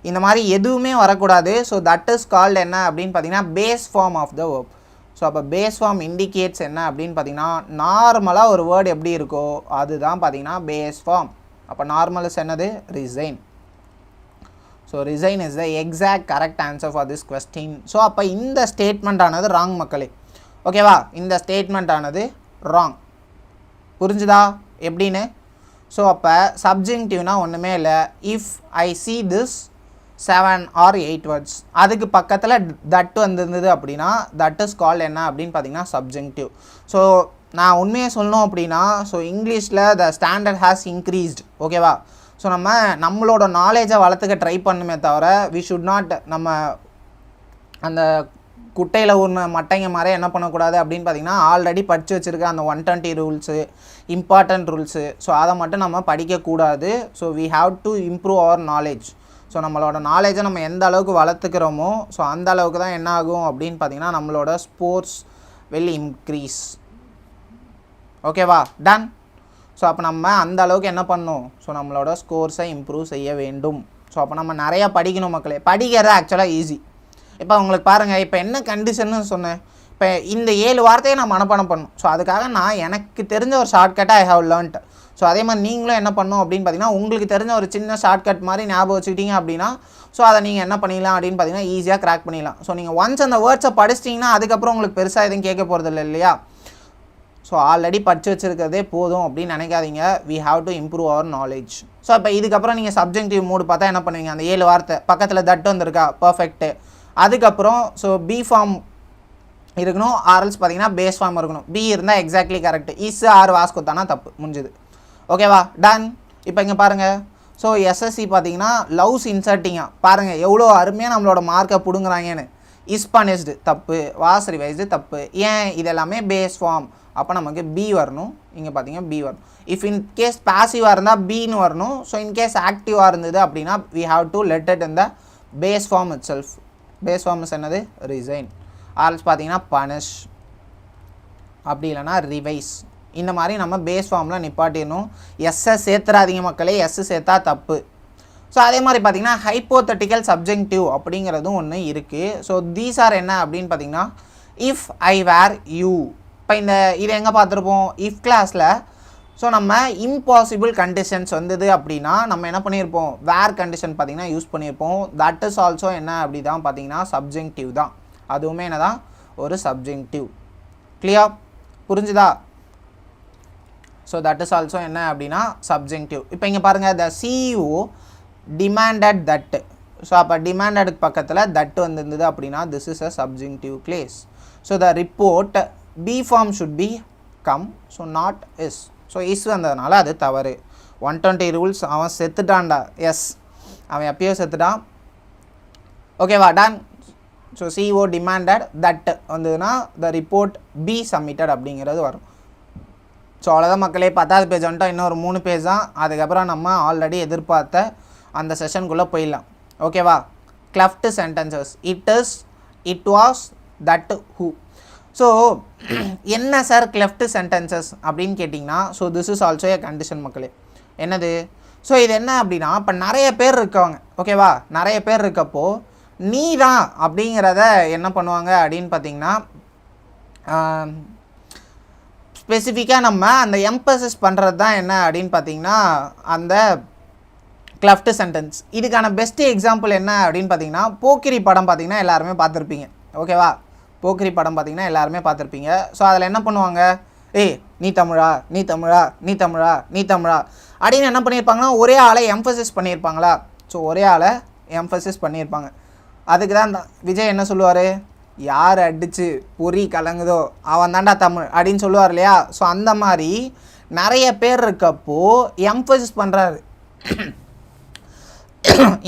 இந்த மாதிரி எதுவுமே வரக்கூடாது. ஸோ தட் இஸ் கால்டு என்ன அப்படின்னு பார்த்தீங்கன்னா base form of the verb. So அப்போ பேஸ் ஃபார்ம் இண்டிகேட்ஸ் என்ன அப்படின்னு பார்த்தீங்கன்னா நார்மலாக ஒரு வேர்டு எப்படி இருக்கோ அதுதான் பார்த்தீங்கன்னா பேஸ் ஃபார்ம். அப்போ நார்மல் இஸ் என்னது? Resign. So resign is the exact correct answer for this question. So அப்போ இந்த ஸ்டேட்மெண்ட் ஆனது ராங் மக்களே. ஓகேவா? இந்த ஸ்டேட்மெண்ட் ஆனது ராங். புரிஞ்சுதா எப்படின்னு? ஸோ அப்போ சப்ஜெக்டிவ்னா ஒன்றுமே இல்லை. If I see this 7 or 8 words அதுக்கு பக்கத்தில் தட் வந்திருந்தது அப்படின்னா தட் இஸ் கால்ட் என்ன அப்படின்னு பார்த்தீங்கன்னா சப்ஜெக்டிவ். ஸோ நான் உண்மையை சொல்லணும் அப்படின்னா ஸோ இங்கிலீஷில் த ஸ்டாண்டர்ட் ஹேஸ் இன்க்ரீஸ்ட். ஓகேவா? ஸோ நம்மளோட நாலேஜை வளர்த்துக்க ட்ரை பண்ணுமே தவிர வி ஷுட் நாட் நம்ம அந்த குட்டையில் ஒன்று மட்டைங்க மாதிரி என்ன பண்ணக்கூடாது அப்படின்னு பார்த்தீங்கன்னா ஆல்ரெடி படித்து வச்சுருக்க அந்த 120 ரூல்ஸு, இம்பார்ட்டன்ட் ரூல்ஸு, ஸோ அதை மட்டும் நம்ம படிக்கக்கூடாது. So we have to improve our knowledge. So நம்மளோட நாலேஜை நம்ம எந்த அளவுக்கு வளர்த்துக்கிறோமோ ஸோ அந்த அளவுக்கு தான் என்ன ஆகும் அப்படின்னு பார்த்தீங்கன்னா நம்மளோட ஸ்போர்ட்ஸ் வில் இன்க்ரீஸ். ஓகேவா? டன். ஸோ அப்போ நம்ம அந்த அளவுக்கு என்ன பண்ணணும்? ஸோ நம்மளோட ஸ்கோர்ஸை இம்ப்ரூவ் செய்ய வேண்டும். ஸோ அப்போ நம்ம நிறையா படிக்கணும் மக்களே. படிக்கிறது ஆக்சுவலாக ஈஸி. இப்போ உங்களுக்கு பாருங்கள், இப்போ என்ன கண்டிஷன்னு சொன்னேன். இப்போ இந்த 7 வார்த்தையை நான் மனப்பாடம் பண்ணணும். ஸோ அதுக்காக நான் எனக்கு தெரிஞ்ச ஒரு ஷார்ட்கட்டாக ஐ ஹவ் லேர்ன்ட். ஸோ அதே மாதிரி நீங்களும் என்ன பண்ணணும் அப்படின்னு பார்த்தீங்கன்னா உங்களுக்கு தெரிஞ்ச ஒரு சின்ன ஷார்ட்கட் மாதிரி ஞாபகம் வச்சுக்கிட்டீங்க அப்படின்னா ஸோ அதை நீங்கள் என்ன பண்ணிடலாம் அப்படின்னு பார்த்தீங்கன்னா ஈஸியாக கிராக் பண்ணிடலாம். ஸோ நீங்கள் ஒன்ஸ் அந்த வேர்ட்ஸை படிச்சிட்டிங்கன்னா அதுக்கப்புறம் உங்களுக்கு பெருசாக எதுவும் கேட்க போகிறது இல்லையா? ஸோ ஆல்ரெடி படித்து வச்சுருக்கிறதே போதும் அப்படின்னு நினைக்காதீங்க. We have to improve our knowledge. So இப்போ இதுக்கப்புறம் நீங்கள் சப்ஜெக்டிவ் மூடு பார்த்தா என்ன பண்ணுவீங்க? அந்த 7 வார்த்தை பக்கத்தில் தட் வந்திருக்கா? பர்ஃபெக்ட்டு. அதுக்கப்புறம் ஸோ பி ஃபார்ம் இருக்கணும், ஆர்எல்ஸ் பார்த்தீங்கன்னா பேஸ் ஃபார்ம் இருக்கணும். பி இருந்தால் exactly correct. Is or was கொடுத்தானா தப்பு, முடிஞ்சுது. ஓகேவா? டன். இப்போ இங்கே பாருங்கள். ஸோ எஸ்எஸ்சி பார்த்தீங்கன்னா லவ்ஸ் இன்சர்ட்டிங்காக பாருங்கள் எவ்வளோ அருமையாக நம்மளோட மார்க்கை பிடுங்குறாங்கன்னு. இஸ் பனிஷ்டு தப்பு, வாஸ் ரிவைஸ்டு தப்பு. ஏன்? இதெல்லாமே பேஸ் ஃபார்ம். அப்போ நமக்கு பி வரணும். இங்கே பார்த்தீங்கன்னா பி வரணும். இஃப் இன் கேஸ் பாசிவாக இருந்தால் பின்னு வரணும். ஸோ இன்கேஸ் ஆக்டிவாக இருந்தது அப்படின்னா we have to let it in the base form itself. Base forms என்னது? ரிசைன். ஆல்ஸ் பார்த்தீங்கன்னா பனிஷ், அப்படி இல்லைனா ரிவைஸ். இந்த மாதிரி நம்ம பேஸ் ஃபார்மில் நிப்பாட்டிடணும். எஸ்ஸை சேர்த்துறாதீங்க மக்களே, எஸ்ஸு சேர்த்தா தப்பு. ஸோ அதே மாதிரி பார்த்தீங்கன்னா ஹைப்போதெட்டிக்கல் சப்ஜெக்டிவ் அப்படிங்கிறதும் ஒன்று இருக்குது. ஸோ தீஸ் ஆர் என்ன அப்படின்னு பார்த்தீங்கன்னா இஃப் ஐ வேர் யூ. இப்போ இது எங்கே பார்த்துருப்போம்? இஃப் கிளாஸில். ஸோ நம்ம இம்பாசிபிள் கண்டிஷன்ஸ் வந்தது அப்படின்னா நம்ம என்ன பண்ணியிருப்போம்? வேர் கண்டிஷன் பார்த்திங்கன்னா யூஸ் பண்ணியிருப்போம். தட் இஸ் ஆல்சோ என்ன அப்படி தான் பார்த்தீங்கன்னா சப்ஜெக்டிவ் தான். அதுவுமே என்ன தான்? ஒரு சப்ஜெக்டிவ். கிளியர்? புரிஞ்சுதா? ஸோ தட் இஸ் ஆல்சோ என்ன அப்படின்னா சப்ஜெக்டிவ். இப்போ இங்கே பாருங்கள், த சிஇஓ டிமாண்டட் தட். ஸோ அப்போ டிமாண்டடுக்கு பக்கத்தில் தட் வந்துருந்தது அப்படின்னா this is a subjective clause. So the report be form should B come, so not is. So is வந்ததுனால அது தவறு. 120 ரூல்ஸ் அவன் செத்துட்டான்டா. எஸ், அவன் எப்பயோ செத்துட்டான். ஓகேவா, done. So CEO demanded that வந்ததுன்னா த ரிப்போர்ட் பி சப்மிட்டட் அப்படிங்கிறது வரும். ஸோ அவ்வளோதான் மக்களே, 10வது பேஜ் வந்துட்டோம். இன்னொரு 3 பேஜ் தான். அதுக்கப்புறம் நம்ம ஆல்ரெடி எதிர்பார்த்த அந்த செஷனுக்குள்ளே போயிடலாம். ஓகேவா, cleft sentences. It is, it was, that, who. So என்ன சார் கிளெஃப்ட் சென்டென்சஸ் அப்படின்னு கேட்டிங்கன்னா, so this is also A condition மக்களே. என்னது? ஸோ இது என்ன அப்படின்னா, இப்போ நிறைய பேர் இருக்கவங்க, ஓகேவா, நிறைய பேர் இருக்கப்போ நீ தான் அப்படிங்கிறத என்ன பண்ணுவாங்க அப்படின்னு பார்த்தீங்கன்னா, ஸ்பெசிஃபிக்காக நம்ம அந்த எம்பசஸ் பண்ணுறது தான் என்ன அப்படின்னு பார்த்தீங்கன்னா அந்த கிளஃப்ட் சென்டென்ஸ். இதுக்கான பெஸ்ட் எக்ஸாம்பிள் என்ன அப்படின்னு பார்த்தீங்கன்னா, போக்கிரி படம் பார்த்தீங்கன்னா எல்லாருமே பார்த்துருப்பீங்க. ஓகேவா, போக்கிரி படம் பார்த்தீங்கன்னா எல்லாருமே பார்த்துருப்பீங்க. ஸோ அதில் என்ன பண்ணுவாங்க, ஏய் நீ தமிழா, நீ தமிழா, நீ தமிழா, நீ தமிழா அப்படின்னு என்ன பண்ணியிருப்பாங்கன்னா ஒரே ஆளை எம்ஃபசிஸ் பண்ணியிருப்பாங்களா. ஸோ ஒரே ஆளை எம்ஃபசிஸ் பண்ணியிருப்பாங்க. அதுக்கு தான் விஜய் என்ன சொல்லுவார், யார் அடித்து பொறி கலங்குதோ அவன் தாண்டா தமிழ் அப்படின்னு சொல்லுவார் இல்லையா. ஸோ அந்த மாதிரி நிறைய பேர் இருக்கப்போ எம்ஃபசிஸ் பண்ணுறாரு.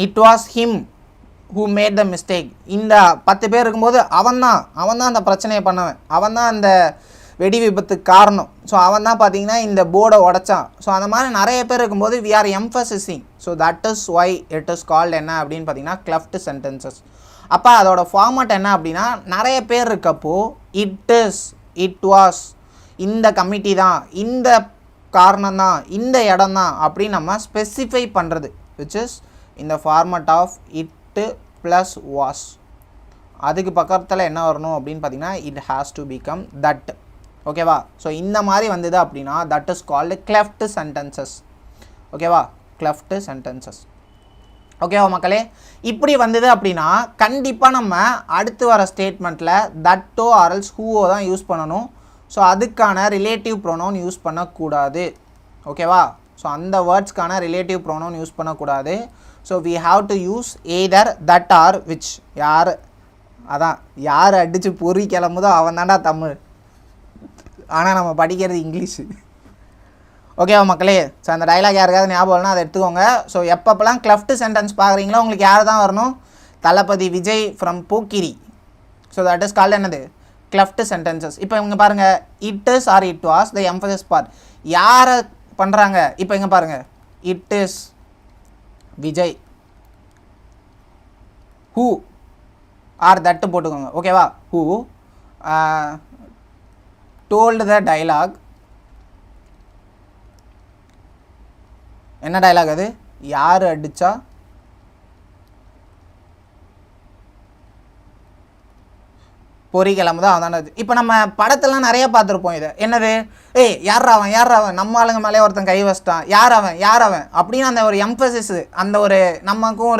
It was him who made the mistake. இந்த 10 பேர் இருக்கும்போது அவன் தான் அந்த பிரச்சனையை பண்ணவன், அவன் தான் அந்த வெடி விபத்துக்கு காரணம். ஸோ அவன் தான் பார்த்தீங்கன்னா இந்த போர்டை உடைச்சான். ஸோ அந்த மாதிரி நிறைய பேர் இருக்கும்போது we are emphasizing. So that is why it is called என்ன அப்படின்னு பார்த்தீங்கன்னா cleft sentences. அப்போ அதோட ஃபார்மட் என்ன அப்படின்னா, நிறைய பேர் இருக்கப்போ இட் இஸ், இட் வாஸ், இந்த கமிட்டி தான், இந்த காரணம் தான், இந்த இடம் தான் அப்படின்னு நம்ம ஸ்பெசிஃபை பண்ணுறது, which is இந்த format of it plus was. அதுக்கு பக்கத்தில் என்ன வரணும் அப்படின்னு பார்த்தீங்கன்னா it has to become that. ஓகேவா, ஸோ இந்த மாதிரி வந்தது அப்படின்னா that is called cleft sentences. ஓகேவா, கிளெஃப்ட் சென்டென்சஸ். ஓகேவா மக்களே, இப்படி வந்தது அப்படின்னா கண்டிப்பாக நம்ம அடுத்து வர ஸ்டேட்மெண்ட்டில் தட்டோ ஆர்எல்ஸ் ஹூவோ தான் யூஸ் பண்ணணும். ஸோ அதுக்கான ரிலேட்டிவ் ப்ரோனவுன் யூஸ் பண்ணக்கூடாது. ஓகேவா, ஸோ அந்த வேர்ட்ஸ்க்கான ரிலேட்டிவ் ப்ரோனவுன் யூஸ் பண்ணக்கூடாது. So we have to use either that or which. அதான் யார் அடித்து பொறி கிளம்புதோ அவன் தாண்டா தமிழ், ஆனால் நம்ம படிக்கிறது இங்கிலீஷு. ஓகேவா மக்களே, ஸோ அந்த டைலாக் யாருக்காவது ஞாபகம் இல்லைனா அதை எடுத்துக்கோங்க. ஸோ எப்பப்பெல்லாம் கிளஃப்ட் சென்டென்ஸ் பார்க்குறீங்களோ உங்களுக்கு யார் தான் வரணும், Thalapathy Vijay from Pokkiri. So that is called என்னது, கிளஃப்ட் சென்டென்சஸ். இப்போ இவங்க பாருங்கள், it is or it was the emphasis part யாரை பண்ணுறாங்க. இப்போ இங்கே பாருங்கள், it is Vijay, who or that போட்டுக்கோங்க. ஓகேவா, ஹூ டோல்டு த டைலாக். என்ன டைலாக் அது, யார் அடித்தா பொறி கிளம்புதா அவன் தானே. இப்போ நம்ம படத்தெல்லாம் நிறைய பார்த்துருப்போம் இதை. என்னது, ஏய் யார் அவன் நம்ம ஆளுங்க மேலே ஒருத்தன் கை வச்சிட்டான், யார் அவன் அப்படின்னு அந்த ஒரு எம்பசிஸ், அந்த ஒரு நமக்கும்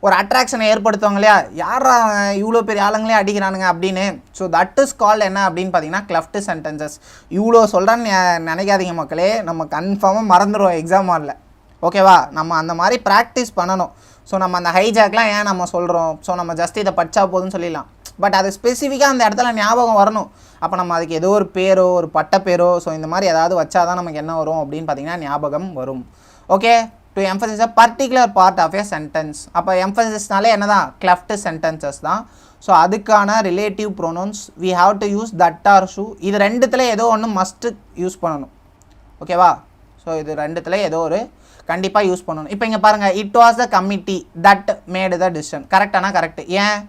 ஒரு அட்ராக்ஷனை ஏற்படுத்துவாங்க இல்லையா, யார் அவன் இவ்வளோ பெரிய ஆளுங்களே அடிக்கிறானுங்க அப்படின்னு. ஸோ தட் இஸ் கால்ட் என்ன அப்படின்னு பார்த்தீங்கன்னா கிளஃப்ட் சென்டென்சஸ். இவ்வளோ சொல்கிறான்னு நினைக்காதீங்க மக்களே, நம்ம கன்ஃபார்மாக மறந்துடுவோம் எக்ஸாம் ஹாலில். ஓகேவா, நம்ம அந்த மாதிரி ப்ராக்டிஸ் பண்ணணும். ஸோ நம்ம அந்த ஹைஜாக்லாம் ஏன் நம்ம சொல்கிறோம், ஸோ நம்ம ஜஸ்ட் இதை படித்தா போதுன்னு சொல்லிடலாம். பட் அது ஸ்பெசிஃபிக்காக அந்த இடத்துல ஞாபகம் வரணும். அப்போ நம்ம அதுக்கு ஏதோ ஒரு பேரோ ஒரு பட்ட பேரோ ஸோ இந்த மாதிரி ஏதாவது வச்சா தான் நமக்கு என்ன வரும் அப்படின்னு பார்த்தீங்கன்னா ஞாபகம் வரும். Okay, to emphasis a particular part of a sentence. அப்போ எம்பசிஸ்னாலே என்ன தான், கிளஃப்ட் சென்டென்சஸ் தான். ஸோ அதுக்கான relative pronouns we have to use that or who. இது ரெண்டுத்தில் ஏதோ ஒன்று மஸ்ட்டு யூஸ் பண்ணணும். ஓகேவா, ஸோ இது ரெண்டுத்தில் ஏதோ ஒரு கண்டிப்பாக யூஸ் பண்ணணும். இப்போ இங்கே பாருங்கள், it was the committee that made the decision. கரெக்டானா கரெக்ட். ஏன்,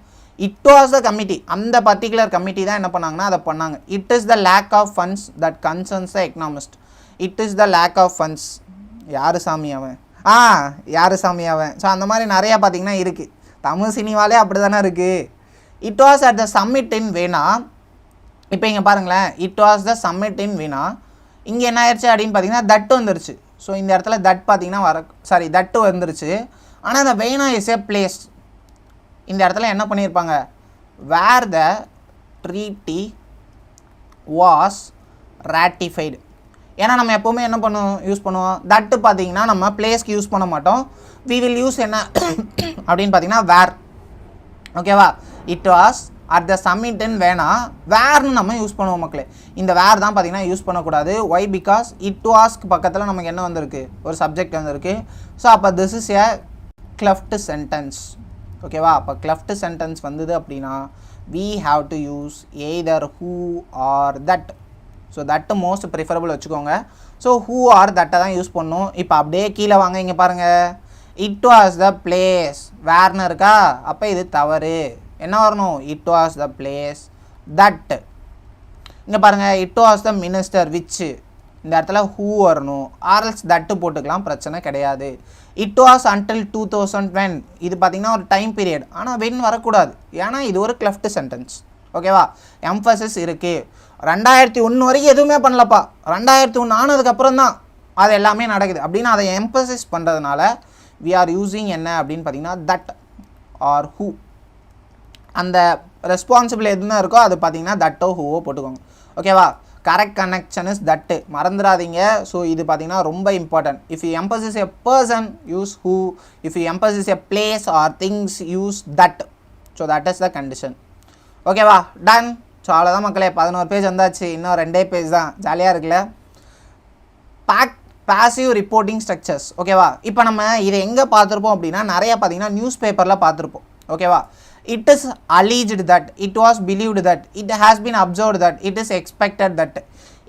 இட் வாஸ் த கமிட்டி, அந்த பர்டிகுலர் கமிட்டி தான் என்ன பண்ணாங்கன்னா அதை பண்ணாங்க. It is the lack of funds that concerns the economist. It is the lack of funds. யார் சாமி அவன், யார் சாமி அவன். ஸோ அந்த மாதிரி நிறையா பார்த்திங்கன்னா இருக்குது. தமிழ் சினிமாலே அப்படி தானே இருக்குது. It was at the summit in Vienna. இப்போ இங்கே பாருங்களேன், it was the summit in Vienna. இங்கே என்ன ஆயிடுச்சு அப்படின்னு பார்த்தீங்கன்னா தட்டு வந்துருச்சு. ஸோ இந்த இடத்துல தட் பார்த்தீங்கன்னா தட்டு வந்துருச்சு. ஆனால் அந்த வீணா இஸ் ஏ பிளேஸ். இந்த இடத்துல என்ன பண்ணியிருப்பாங்க, வேர் த ட்ரீட்டி வாஸ் ராட்டிஃபைடு. ஏன்னா நம்ம எப்போவுமே என்ன யூஸ் பண்ணுவோம், தட்டு பார்த்தீங்கன்னா நம்ம பிளேஸ்க்கு யூஸ் பண்ண மாட்டோம். வி வில் யூஸ் என்ன அப்படின்னு பார்த்தீங்கன்னா வேர். ஓகேவா, இட் வாஸ் அட் த சம்மிட்னு வேணாம் வேர்னு நம்ம யூஸ் பண்ணுவோம் மக்களே. இந்த வேர் தான் பார்த்தீங்கன்னா யூஸ் பண்ணக்கூடாது. ஒய் பிகாஸ் இட் வாஸ்க்கு பக்கத்தில் நமக்கு என்ன வந்திருக்கு, ஒரு சப்ஜெக்ட் வந்திருக்கு. ஸோ அப்போ this is a cleft sentence. ஓகேவா? அப்போ கிளெஃப்ட் சென்டென்ஸ் வந்தது அப்படின்னா we have to use either who or that. So தட்டு மோஸ்ட் ப்ரிஃபரபிள் வச்சுக்கோங்க. ஸோ who or தட்டை தான் யூஸ் பண்ணணும். இப்போ அப்படியே கீழே வாங்க, இங்கே பாருங்கள், இட் வாஸ் த பிளேஸ் வேர்னு இருக்கா, அப்போ இது தவறு. என்ன வரணும், it was the place that. இங்கே பாருங்கள், it was the minister which, இந்த இடத்துல who வரணும், ஆர்எல்ஸ் தட்டு போட்டுக்கலாம், பிரச்சனை கிடையாது. இட் வாஸ் அன்டில் 2010, இது பார்த்திங்கன்னா ஒரு டைம் பீரியட், ஆனால் வென் வரக்கூடாது, ஏன்னா இது ஒரு கிளெஃப்ட் சென்டென்ஸ். ஓகேவா? எம்ஃபசிஸ் இருக்குது. 2001 வரைக்கும் எதுவுமே பண்ணலப்பா, 2001 ஆனதுக்கப்புறம் தான் அது எல்லாமே நடக்குது அப்படின்னு அதை எம்ஃபசிஸ் பண்ணுறதுனால we are using என்ன அப்படின்னு பார்த்தீங்கன்னா தட் ஆர் ஹூ. அந்த ரெஸ்பான்சிபிள் எதுனா இருக்கோ அது பார்த்தீங்கன்னா தட்டோ ஹூவோ போட்டுக்கோங்க. ஓகேவா? கரெக்ட் கனெக்ஷன் இஸ் தட்டு, மறந்துடாதீங்க. ஸோ இது பார்த்தீங்கன்னா ரொம்ப important. If you emphasis a person use who, if you emphasis a place or things use that. So that is the condition. ஓகேவா? டன். ஸோ அவ்வளோதான் மக்களே, 11 பேஜ் வந்தாச்சு, இன்னும் 2 பேஜ் தான், ஜாலியாக இருக்குல்ல. Passive reporting structures. ஓகேவா? இப்போ நம்ம இதை எங்கே பார்த்துருப்போம் அப்படின்னா நிறையா பார்த்தீங்கன்னா நியூஸ் பேப்பரில் பார்த்துருப்போம். ஓகேவா? it is alleged that, it was believed that, it has been observed that, it is expected that.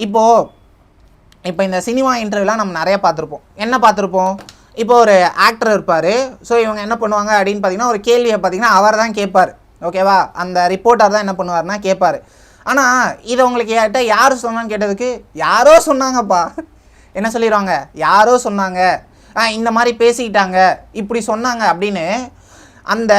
இப்போ இந்த சினிமா இன்டர்வியூலாம் நம்ம நிறைய பார்த்துருப்போம். என்ன பார்த்துருப்போம், இப்போ ஒரு ஆக்டர் இருப்பார். ஸோ இவங்க என்ன பண்ணுவாங்க அப்படின்னு பார்த்தீங்கன்னா ஒரு கேள்வியை பார்த்தீங்கன்னா அவர் தான் கேட்பார். ஓகேவா? அந்த ரிப்போர்ட்டர் தான் என்ன பண்ணுவார்னா கேட்பார். ஆனால் இதை உங்களுக்கு கேட்ட யார் சொன்னான்னு கேட்டதுக்கு யாரோ சொன்னாங்கப்பா, என்ன சொல்லிடுவாங்க, யாரோ சொன்னாங்க, இந்த மாதிரி பேசிக்கிட்டாங்க, இப்படி சொன்னாங்க அப்படின்னு அந்த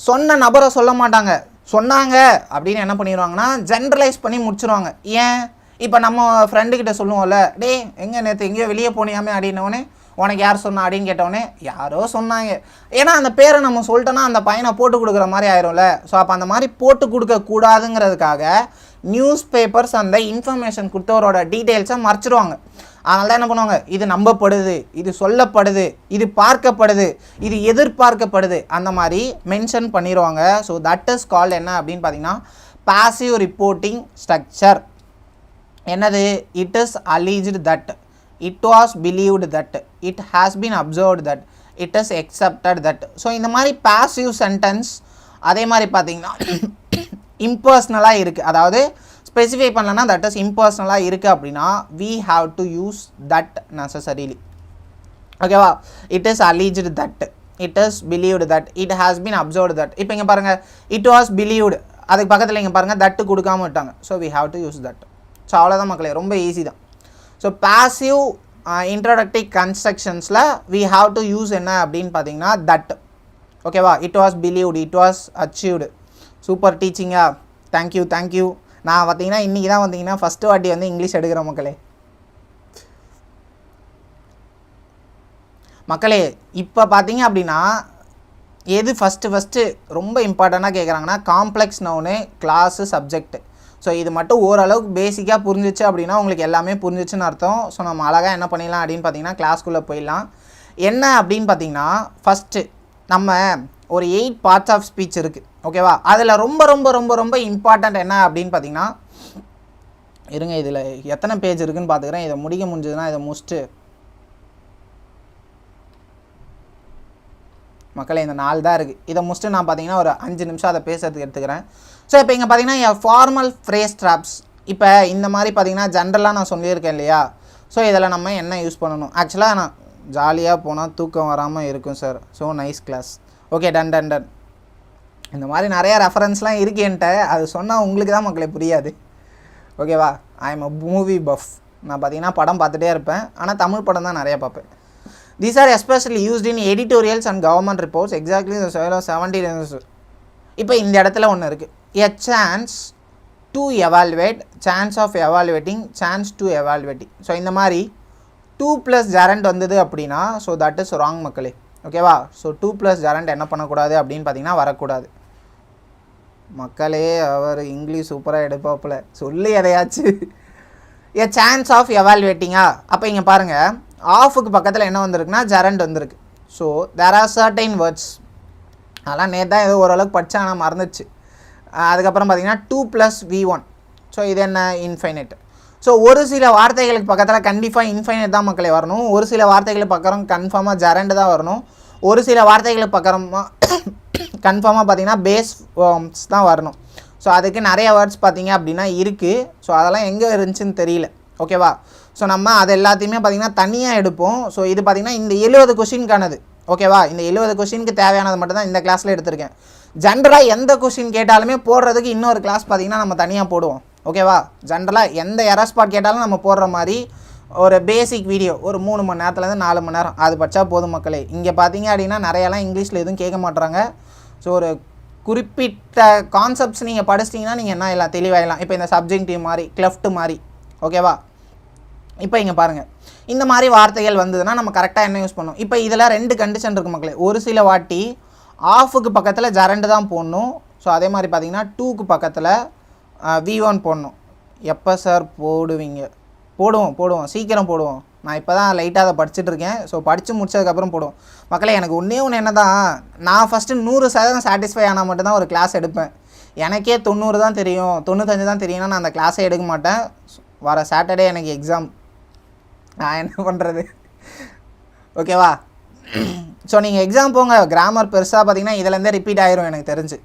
சொன்ன நபரை சொல்ல மாட்டாங்க. சொன்னாங்க அப்படின்னு என்ன பண்ணிடுவாங்கன்னா ஜென்ரலைஸ் பண்ணி முடிச்சிருவாங்க. ஏன், இப்போ நம்ம ஃப்ரெண்டுக்கிட்ட சொல்லுவோம்ல, டே எங்கே நேற்று எங்கேயோ வெளியே போனியாமே அப்படின்னோடனே உனக்கு யார் சொன்னா அப்படின்னு கேட்டோடனே யாரோ சொன்னாங்க. ஏன்னா அந்த பேரை நம்ம சொல்லிட்டோன்னா அந்த பையனை போட்டு கொடுக்குற மாதிரி ஆயிரும்ல. ஸோ அப்போ அந்த மாதிரி போட்டு கொடுக்கக்கூடாதுங்கிறதுக்காக நியூஸ் பேப்பர்ஸ் அந்த இன்ஃபர்மேஷன் கொடுத்தவரோட டீட்டெயில்ஸை மறைச்சிடுவாங்க. அதனால தான் என்ன பண்ணுவாங்க, இது நம்பப்படுது, இது சொல்லப்படுது, இது பார்க்கப்படுது, இது எதிர்பார்க்கப்படுது, அந்த மாதிரி மென்ஷன் பண்ணிடுவாங்க. ஸோ தட் இஸ் கால்ட் என்ன அப்படின்னு பார்த்தீங்கன்னா பாசிவ் ரிப்போர்ட்டிங் ஸ்ட்ரக்சர். என்னது, it is alleged that, it was believed that, it has been observed that, it is expected that. So இந்த மாதிரி பாசிவ் சென்டென்ஸ் அதே மாதிரி பார்த்தீங்கன்னா இம்பர்சனலாக இருக்குது, அதாவது ஸ்பெசிஃபை பண்ணலன்னா தட் இஸ் இம்பர்சனலாக இருக்குது அப்படின்னா we have to use that necessarily. ஓகேவா? It is alleged that, it is believed that, it has been observed that. இப்போ இங்கே பாருங்கள், இட் வாஸ் பிலீவ்டு, அதுக்கு பக்கத்தில் இங்கே பாருங்கள் தட்டு கொடுக்காம விட்டாங்க. So we have to use that. So அவ்வளோதான் மக்களே, ரொம்ப ஈஸி தான். ஸோ பாசிவ் இன்ட்ரோடக்டிவ் கன்ஸ்ட்ரக்ஷன்ஸில் we have to use என்ன அப்படின்னு பார்த்தீங்கன்னா தட். ஓகேவா? It was believed, it was achieved. Super டீச்சிங்கா, தேங்க்யூ தேங்க்யூ. நான் பார்த்தீங்கன்னா இன்றைக்கி தான் வந்தீங்கன்னா ஃபஸ்ட்டு வாட்டி வந்து இங்கிலீஷ் எடுக்கிற மக்களே. இப்போ பார்த்தீங்க அப்படின்னா எது ஃபஸ்ட்டு ரொம்ப இம்பார்ட்டண்ட்டாக கேட்குறாங்கன்னா complex noun, class, subject. So இது மட்டும் ஓரளவுக்கு பேசிக்காக புரிஞ்சிச்சு அப்படின்னா உங்களுக்கு எல்லாமே புரிஞ்சிச்சுன்னு அர்த்தம். ஸோ நம்ம அழகாக என்ன பண்ணிடலாம் அப்படின்னு பார்த்தீங்கன்னா கிளாஸ்க்குள்ளே போயிடலாம். என்ன அப்படின்னு பார்த்தீங்கன்னா ஃபஸ்ட்டு நம்ம ஒரு 8 பார்ட்ஸ் ஆஃப் ஸ்பீச் இருக்குது. ஓகேவா? அதில் ரொம்ப ரொம்ப ரொம்ப ரொம்ப இம்பார்ட்டண்ட் என்ன அப்படின்னு பார்த்தீங்கன்னா, இருங்க இதில் எத்தனை பேஜ் இருக்குதுன்னு பார்த்துக்கிறேன். இதை முடிக்க முடிஞ்சதுன்னா இதை முடிச்சுட்டு மக்களே இந்த 4 தான் இருக்குது. இதை முடிச்சுட்டு நான் பார்த்தீங்கன்னா ஒரு 5 நிமிஷம் அதை பேசுறதுக்கு எடுத்துக்கிறேன். ஸோ இப்போ இங்கே பார்த்தீங்கன்னா ஃபார்மல் ஃப்ரேஸ் ட்ராப்ஸ். இப்போ இந்த மாதிரி பார்த்தீங்கன்னா ஜென்ரலாக நான் சொல்லியிருக்கேன் இல்லையா. ஸோ இதில் நம்ம என்ன யூஸ் பண்ணணும், ஆக்சுவலாக நான் ஜாலியாக போனால் தூக்கம் வராமல் இருக்கும் sir. So nice class. Okay, done done done. இந்த மாதிரி நிறையா ரெஃபரன்ஸ்லாம் இருக்குது என்கிட்ட, அது சொன்னால் உங்களுக்கு தான் மக்களே புரியாது. ஓகேவா? I am a movie buff. நான் பார்த்தீங்கன்னா படம் பார்த்துட்டே இருப்பேன், ஆனால் தமிழ் படம் தான் நிறையா பார்ப்பேன். These are especially used in editorials and government reports. Exactly the 70. இப்போ இந்த இடத்துல ஒன்று இருக்குது, a chance to evaluate, chance of evaluating, chance to evaluating. So இந்த மாதிரி 2 + gerund வந்தது அப்படின்னா ஸோ தட் இஸ் ராங் மக்களே. ஓகேவா? ஸோ 2 + gerund என்ன பண்ணக்கூடாது அப்படின்னு பார்த்தீங்கன்னா வரக்கூடாது மக்களே. அவர் இங்கிலீஷ் சூப்பராக எடுப்பாப்புல, சொல்லி எதையாச்சு. a chance of evaluating-ஆ, அப்போ இங்கே பாருங்கள் ஆஃபுக்கு பக்கத்தில் என்ன வந்திருக்குன்னா gerund வந்திருக்கு. So there are certain words, அதெல்லாம் நேற்று தான் ஏதோ ஓரளவுக்கு படித்தா ஆனால் மறந்துச்சு. அதுக்கப்புறம் பார்த்தீங்கன்னா 2 + v1. ஸோ இது என்ன இன்ஃபைனைட். ஸோ ஒரு சில வார்த்தைகளுக்கு பக்கத்தில் கண்டிப்பாக இன்ஃபைனைட் தான் மக்களே வரணும். ஒரு சில வார்த்தைகளுக்கு பக்கம் கன்ஃபார்மாக ஜெரண்ட் தான் வரணும். ஒரு சில வார்த்தைகளுக்கு பக்கமாக கன்ஃபார்மாக பார்த்தீங்கன்னா பேஸ் ஃபார்ம்ஸ் தான் வரணும். ஸோ அதுக்கு நிறைய வேர்ட்ஸ் பார்த்தீங்க அப்படின்னா இருக்குது. ஸோ அதெல்லாம் எங்கே இருந்துச்சுன்னு தெரியல. ஓகேவா? ஸோ நம்ம அது எல்லாத்தையுமே பார்த்திங்கன்னா தனியாக எடுப்போம். ஸோ இது பார்த்திங்கன்னா இந்த 70 கொஷினுக்கானது. ஓகேவா? இந்த 70 கொஷினுக்கு தேவையானது மட்டும் தான் இந்த கிளாஸில் எடுத்திருக்கேன். ஜென்ரலாக எந்த கொஷின் கேட்டாலுமே போடுறதுக்கு இன்னொரு கிளாஸ் பார்த்திங்கன்னா நம்ம தனியாக போடுவோம். ஓகேவா? ஜென்ரலாக எந்த எரர் ஸ்பாட் கேட்டாலும் நம்ம போடுற மாதிரி ஒரு பேசிக் வீடியோ ஒரு 3 மணி நேரத்துலேருந்து 4 மணி நேரம் அது படித்தா போதும் மக்களே. இங்கே பார்த்தீங்க அப்படின்னா நிறையாலாம் இங்கிலீஷில் எதுவும் கேட்க மாட்டுறாங்க. ஸோ ஒரு குறிப்பிட்ட கான்செப்ட்ஸ் நீங்கள் படிச்சிட்டிங்கன்னா நீங்கள் என்ன எல்லாம் தெளிவாகலாம். இப்போ இந்த சப்ஜெக்டிவ் மாதிரி கிளெஃப்ட் மாதிரி. ஓகேவா? இப்போ இங்கே பாருங்கள், இந்த மாதிரி வார்த்தைகள் வந்ததுன்னா நம்ம கரெக்டாக என்ன யூஸ் பண்ணணும். இப்போ இதில் 2 கண்டிஷன் இருக்குது மக்களே. ஒரு சில வாட்டி ஆஃபுக்கு பக்கத்தில் ஜெரண்ட் தான் போடணும். ஸோ அதே மாதிரி பார்த்தீங்கன்னா 2க்கு பக்கத்தில் v1 போடணும். எப்போ சார் போடுவீங்க? போடுவோம் சீக்கிரம் போடுவோம். நான் இப்போ தான் லைட்டாக அதை படிச்சுட்ருக்கேன். ஸோ படித்து முடிச்சதுக்கப்புறம் போடுவோம் மக்களே. எனக்கு ஒன்றே என்ன தான், நான் ஃபஸ்ட்டு 100% சாட்டிஸ்ஃபை ஆனால் மட்டும்தான் ஒரு கிளாஸ் எடுப்பேன். எனக்கே 90 தான் தெரியும், 95 தான் தெரியும்னா நான் அந்த கிளாஸே எடுக்க மாட்டேன். வர சாட்டர்டே எனக்கு எக்ஸாம், நான் என்ன பண்ணுறது? ஓகேவா? ஸோ நீங்கள் எக்ஸாம் போங்க. கிராமர் பெருசாக பார்த்தீங்கன்னா இதுலேருந்தே ரிப்பீட் ஆயிரும் எனக்கு தெரிஞ்சு.